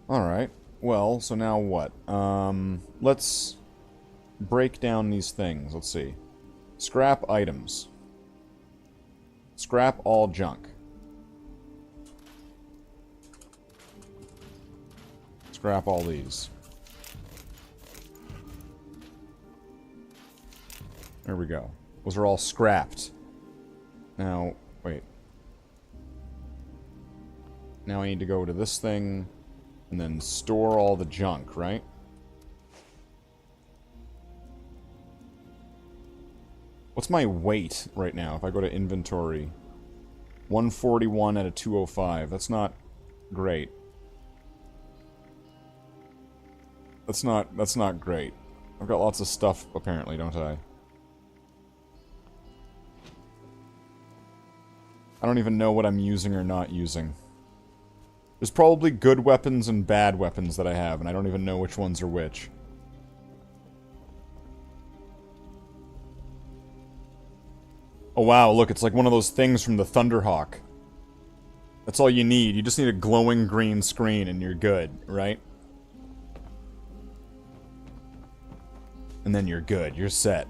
Alright. Well, so now what? Let's break down these things. Let's see. Scrap items. Scrap all junk. Scrap all these. There we go. Those are all scrapped. Now, wait. Now I need to go to this thing and then store all the junk, right? What's my weight right now if I go to inventory? 141 out of 205. That's not great. That's not great. I've got lots of stuff apparently, don't I? I don't even know what I'm using or not using. There's probably good weapons and bad weapons that I have, and I don't even know which ones are which. Oh wow, look, it's like one of those things from the Thunderhawk. That's all you need. You just need a glowing green screen and you're good, right? And then you're good. You're set.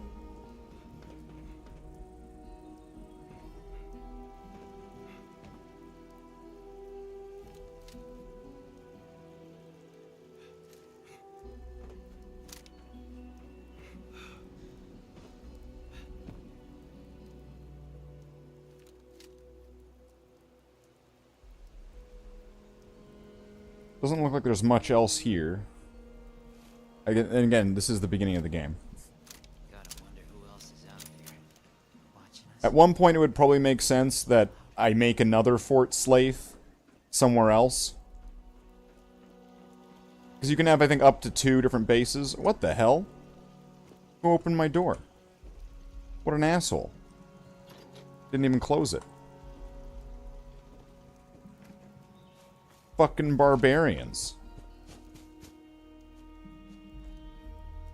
Doesn't look like there's much else here. And again, this is the beginning of the game. Gotta wonder who else is out there watching us. At one point, it would probably make sense that I make another Fort Slathe somewhere else. Because you can have, I think, up to 2 different bases. What the hell? Who opened my door? What an asshole. Didn't even close it. Fucking barbarians.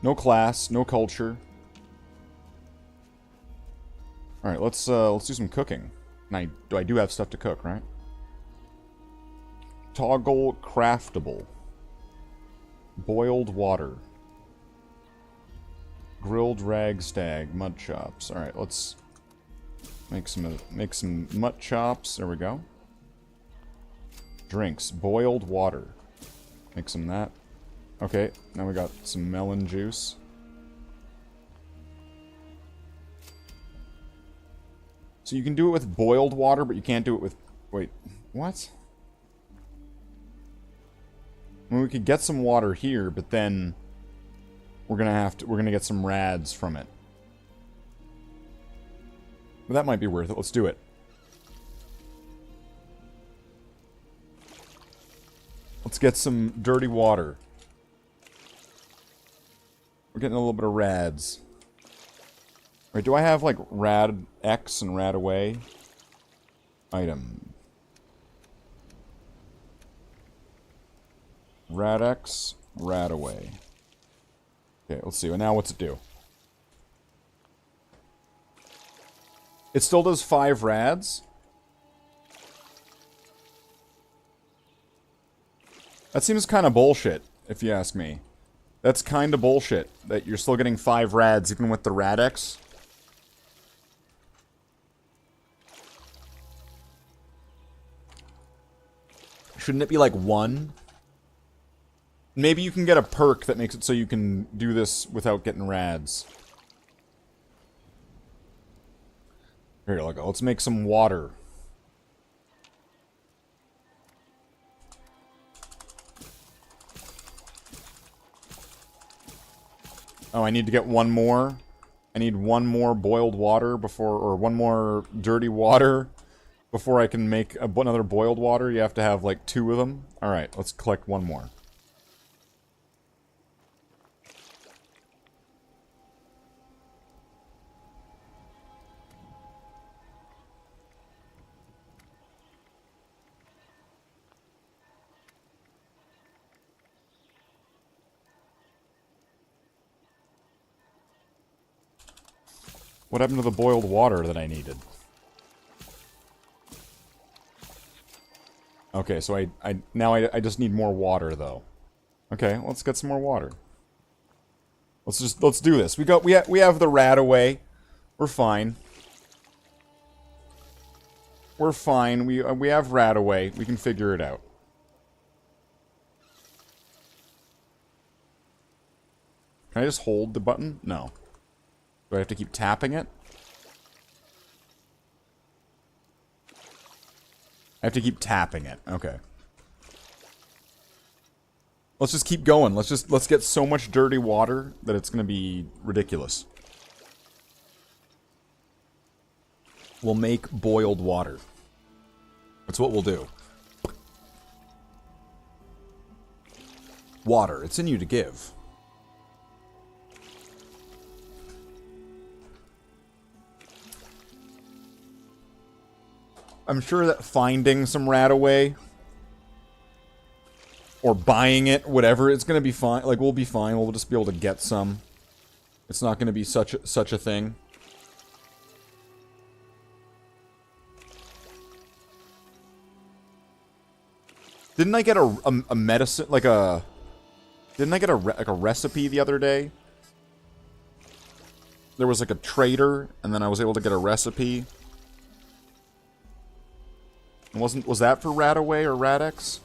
No class, no culture. Alright, let's do some cooking. And I do have stuff to cook, right? Toggle craftable. Boiled water. Grilled ragstag, mud chops. Alright, let's make some mud chops. There we go. Drinks. Boiled water. Make some of that. Okay, now we got some melon juice. So you can do it with boiled water, but you can't do it with... Wait, what? I mean, we could get some water here, but then we're gonna get some rads from it. But that might be worth it. Let's do it. Let's get some dirty water. We're getting a little bit of rads. Wait, do I have, like, rad X and rad away? Item. Rad X, rad away. Okay, let's see. Now what's it do? It still does 5 rads? That seems kind of bullshit, if you ask me. That's kind of bullshit, that you're still getting 5 rads even with the Rad-X. Shouldn't it be like 1? Maybe you can get a perk that makes it so you can do this without getting rads. Here, let's make some water. Oh, I need to get one more. I need one more boiled water before, or one more dirty water before I can make another boiled water. You have to have like 2 of them. Alright, let's collect one more. What happened to the boiled water that I needed? Okay, so I just need more water though. Okay, let's get some more water. Let's do this. We have the rat away. We're fine. We're fine. We have rat away. We can figure it out. Can I just hold the button? No. Do I have to keep tapping it? I have to keep tapping it. Okay. Let's just keep going. Let's get so much dirty water that it's gonna be ridiculous. We'll make boiled water. That's what we'll do. Water. It's in you to give. I'm sure that finding some rat away or buying it, whatever, it's gonna be fine. Like, we'll be fine. We'll just be able to get some. It's not gonna be such a thing. Didn't I get a medicine, like a... Didn't I get like a recipe the other day? There was like a trader, and then I was able to get a recipe. Was that for Rataway or Radex?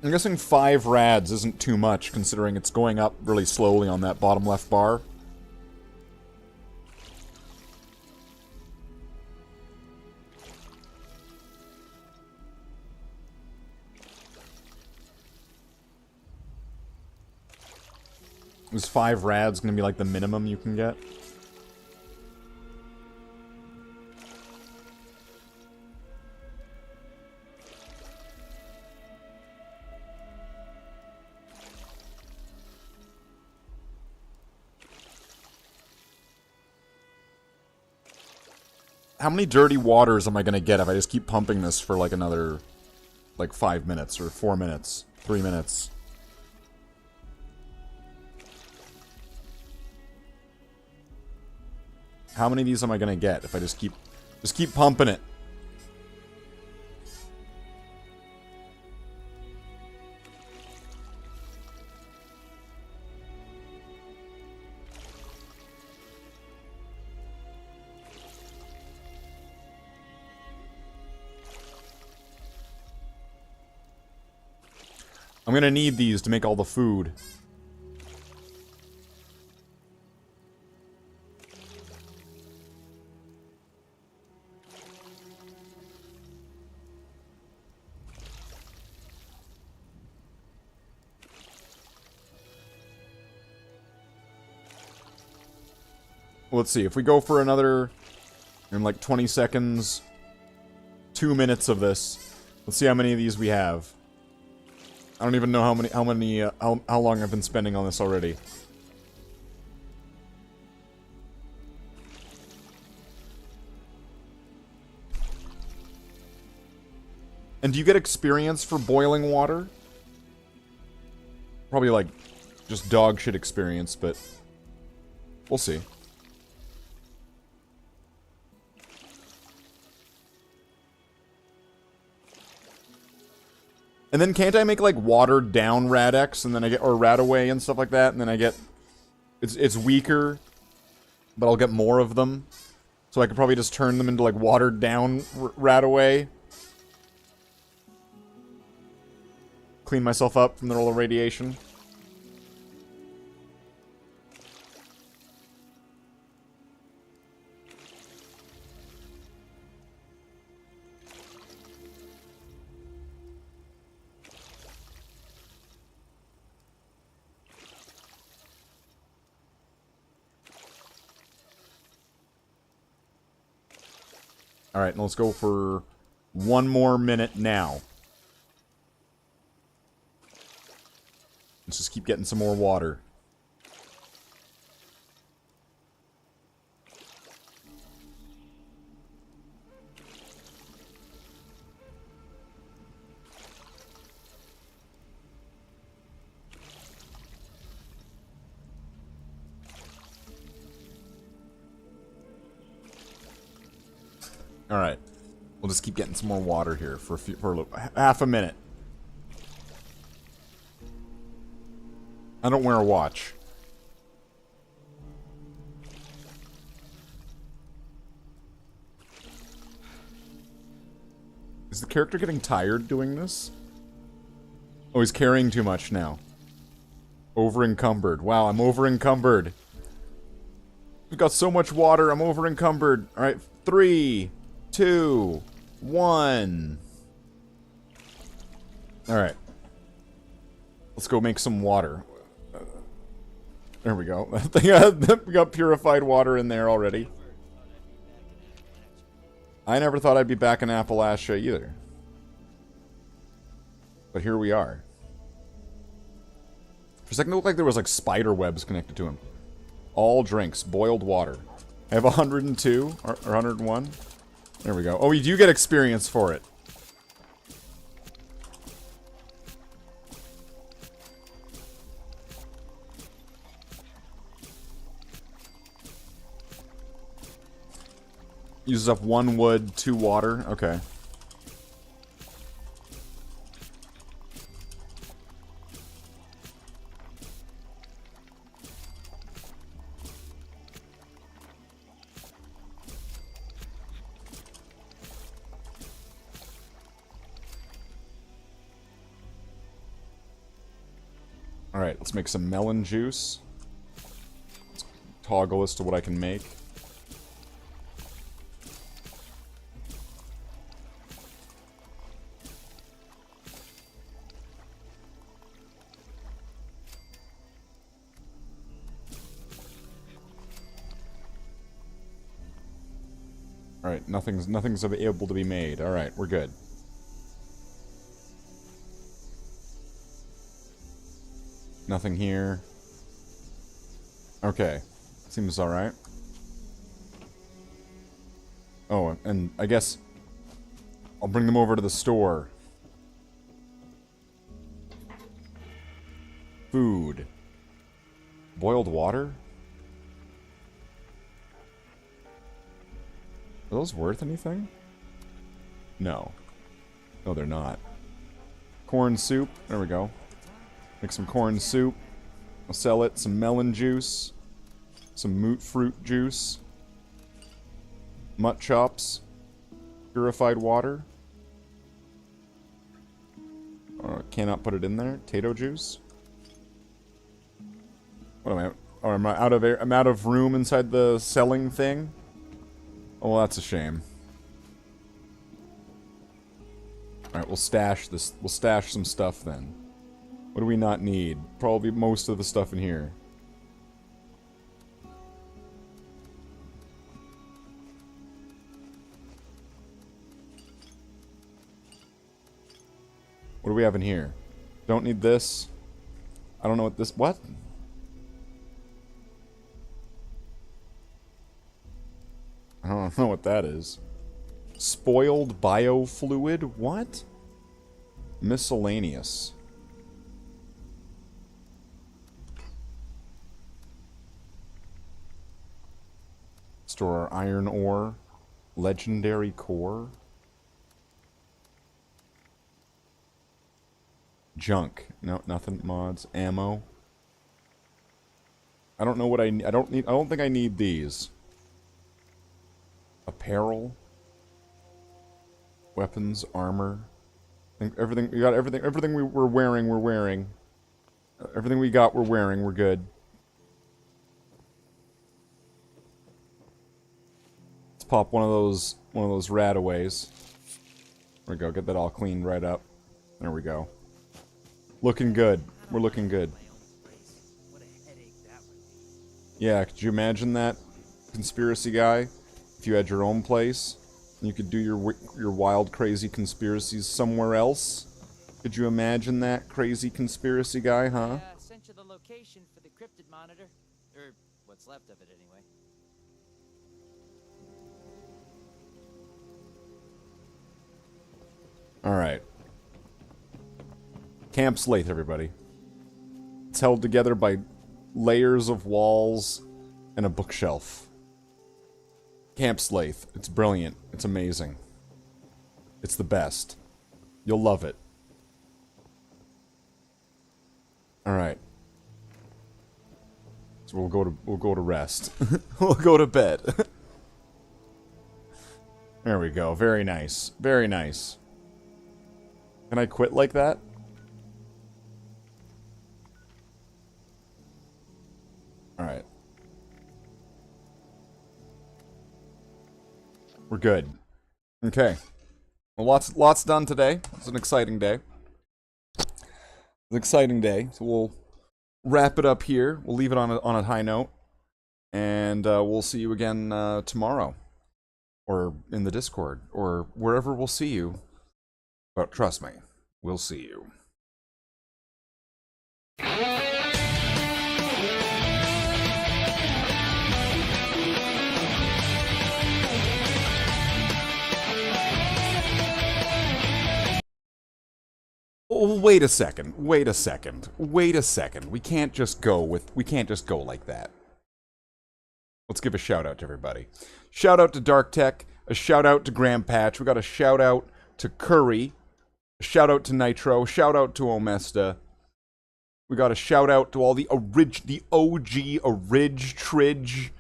I'm guessing 5 rads isn't too much, considering it's going up really slowly on that bottom left bar. Is 5 rads gonna be like the minimum you can get? How many dirty waters am I gonna get if I just keep pumping this for like another, like 5 minutes, or 4 minutes, 3 minutes? How many of these am I gonna get if I just keep pumping it? I'm gonna need these to make all the food. Let's see, if we go for another, in like 20 seconds, 2 minutes of this, let's see how many of these we have. I don't even know how long I've been spending on this already. And do you get experience for boiling water? Probably like just dog shit experience, but we'll see. And then can't I make like watered down Radex and then I get, or Rataway and stuff like that, and then I get, it's weaker, but I'll get more of them. So I could probably just turn them into like watered down Rataway. Clean myself up from the roll of radiation. Alright, let's go for 1 more minute now. Let's just keep getting some more water. Alright. We'll just keep getting some more water here for half a minute. I don't wear a watch. Is the character getting tired doing this? Oh, he's carrying too much now. Over encumbered. Wow, I'm over encumbered. We've got so much water, I'm over encumbered. Alright, 3, 2, 1. Alright. Let's go make some water. There we go. We got purified water in there already. I never thought I'd be back in Appalachia either. But here we are. For a second it looked like there was like spider webs connected to him. All drinks, boiled water. I have 102 or 101. There we go. Oh, you do get experience for it. Uses up 1 wood, 2 water. Okay. Alright, let's make some melon juice. Let's toggle as to what I can make. Alright, nothing's able to be made. Alright, we're good. Nothing here. Okay. Seems alright. Oh, and I guess I'll bring them over to the store. Food. Boiled water? Are those worth anything? No. No, they're not. Corn soup. There we go. Make some corn soup. I'll sell it. Some melon juice. Some moot fruit juice. Mutt chops. Purified water. Cannot put it in there. Potato juice. What am I? Oh, am I out of air? I'm out of room inside the selling thing. Oh, well, that's a shame. Alright, we'll stash this. We'll stash some stuff then. What do we not need? Probably most of the stuff in here. What do we have in here? Don't need this. I don't know what this... What? I don't know what that is. Spoiled biofluid? What? Miscellaneous. Store our iron ore. Legendary core. Junk. No, nothing. Mods. Ammo. I don't know what I need. I don't think I need these. Apparel. Weapons, armor. I think everything we got, everything we're wearing, we're wearing. Everything we got, we're wearing, we're good. Let's pop one of those rataways. There we go, get that all cleaned right up. There we go. Looking good. We're looking good. Yeah, could you imagine that, conspiracy guy? If you had your own place, You could do your wild, crazy conspiracies somewhere else. Could you imagine that, crazy conspiracy guy, huh? I sent you the location for the cryptid monitor. Or what's left of it, anyway. Alright. Camp Slathe, everybody. It's held together by layers of walls and a bookshelf. Camp Slathe. It's brilliant. It's amazing. It's the best. You'll love it. Alright. So we'll go to rest. We'll go to bed. There we go. Very nice. Very nice. Can I quit like that? Alright. We're good. Okay. Well, lots done today. It's an exciting day. It's an exciting day. So we'll wrap it up here. We'll leave it on a high note. And we'll see you again tomorrow. Or in the Discord. Or wherever we'll see you. But trust me, we'll see you. Oh, wait a second. Wait a second. Wait a second. We can't just go like that. Let's give a shout out to everybody. Shout out to Dark Tech. A shout out to Graham Patch. We got a shout out to Curry. A shout out to Nitro. Shout out to Omesta. We got a shout out to all the OG Tridge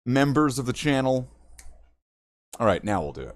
members of the channel. All right, now we'll do it.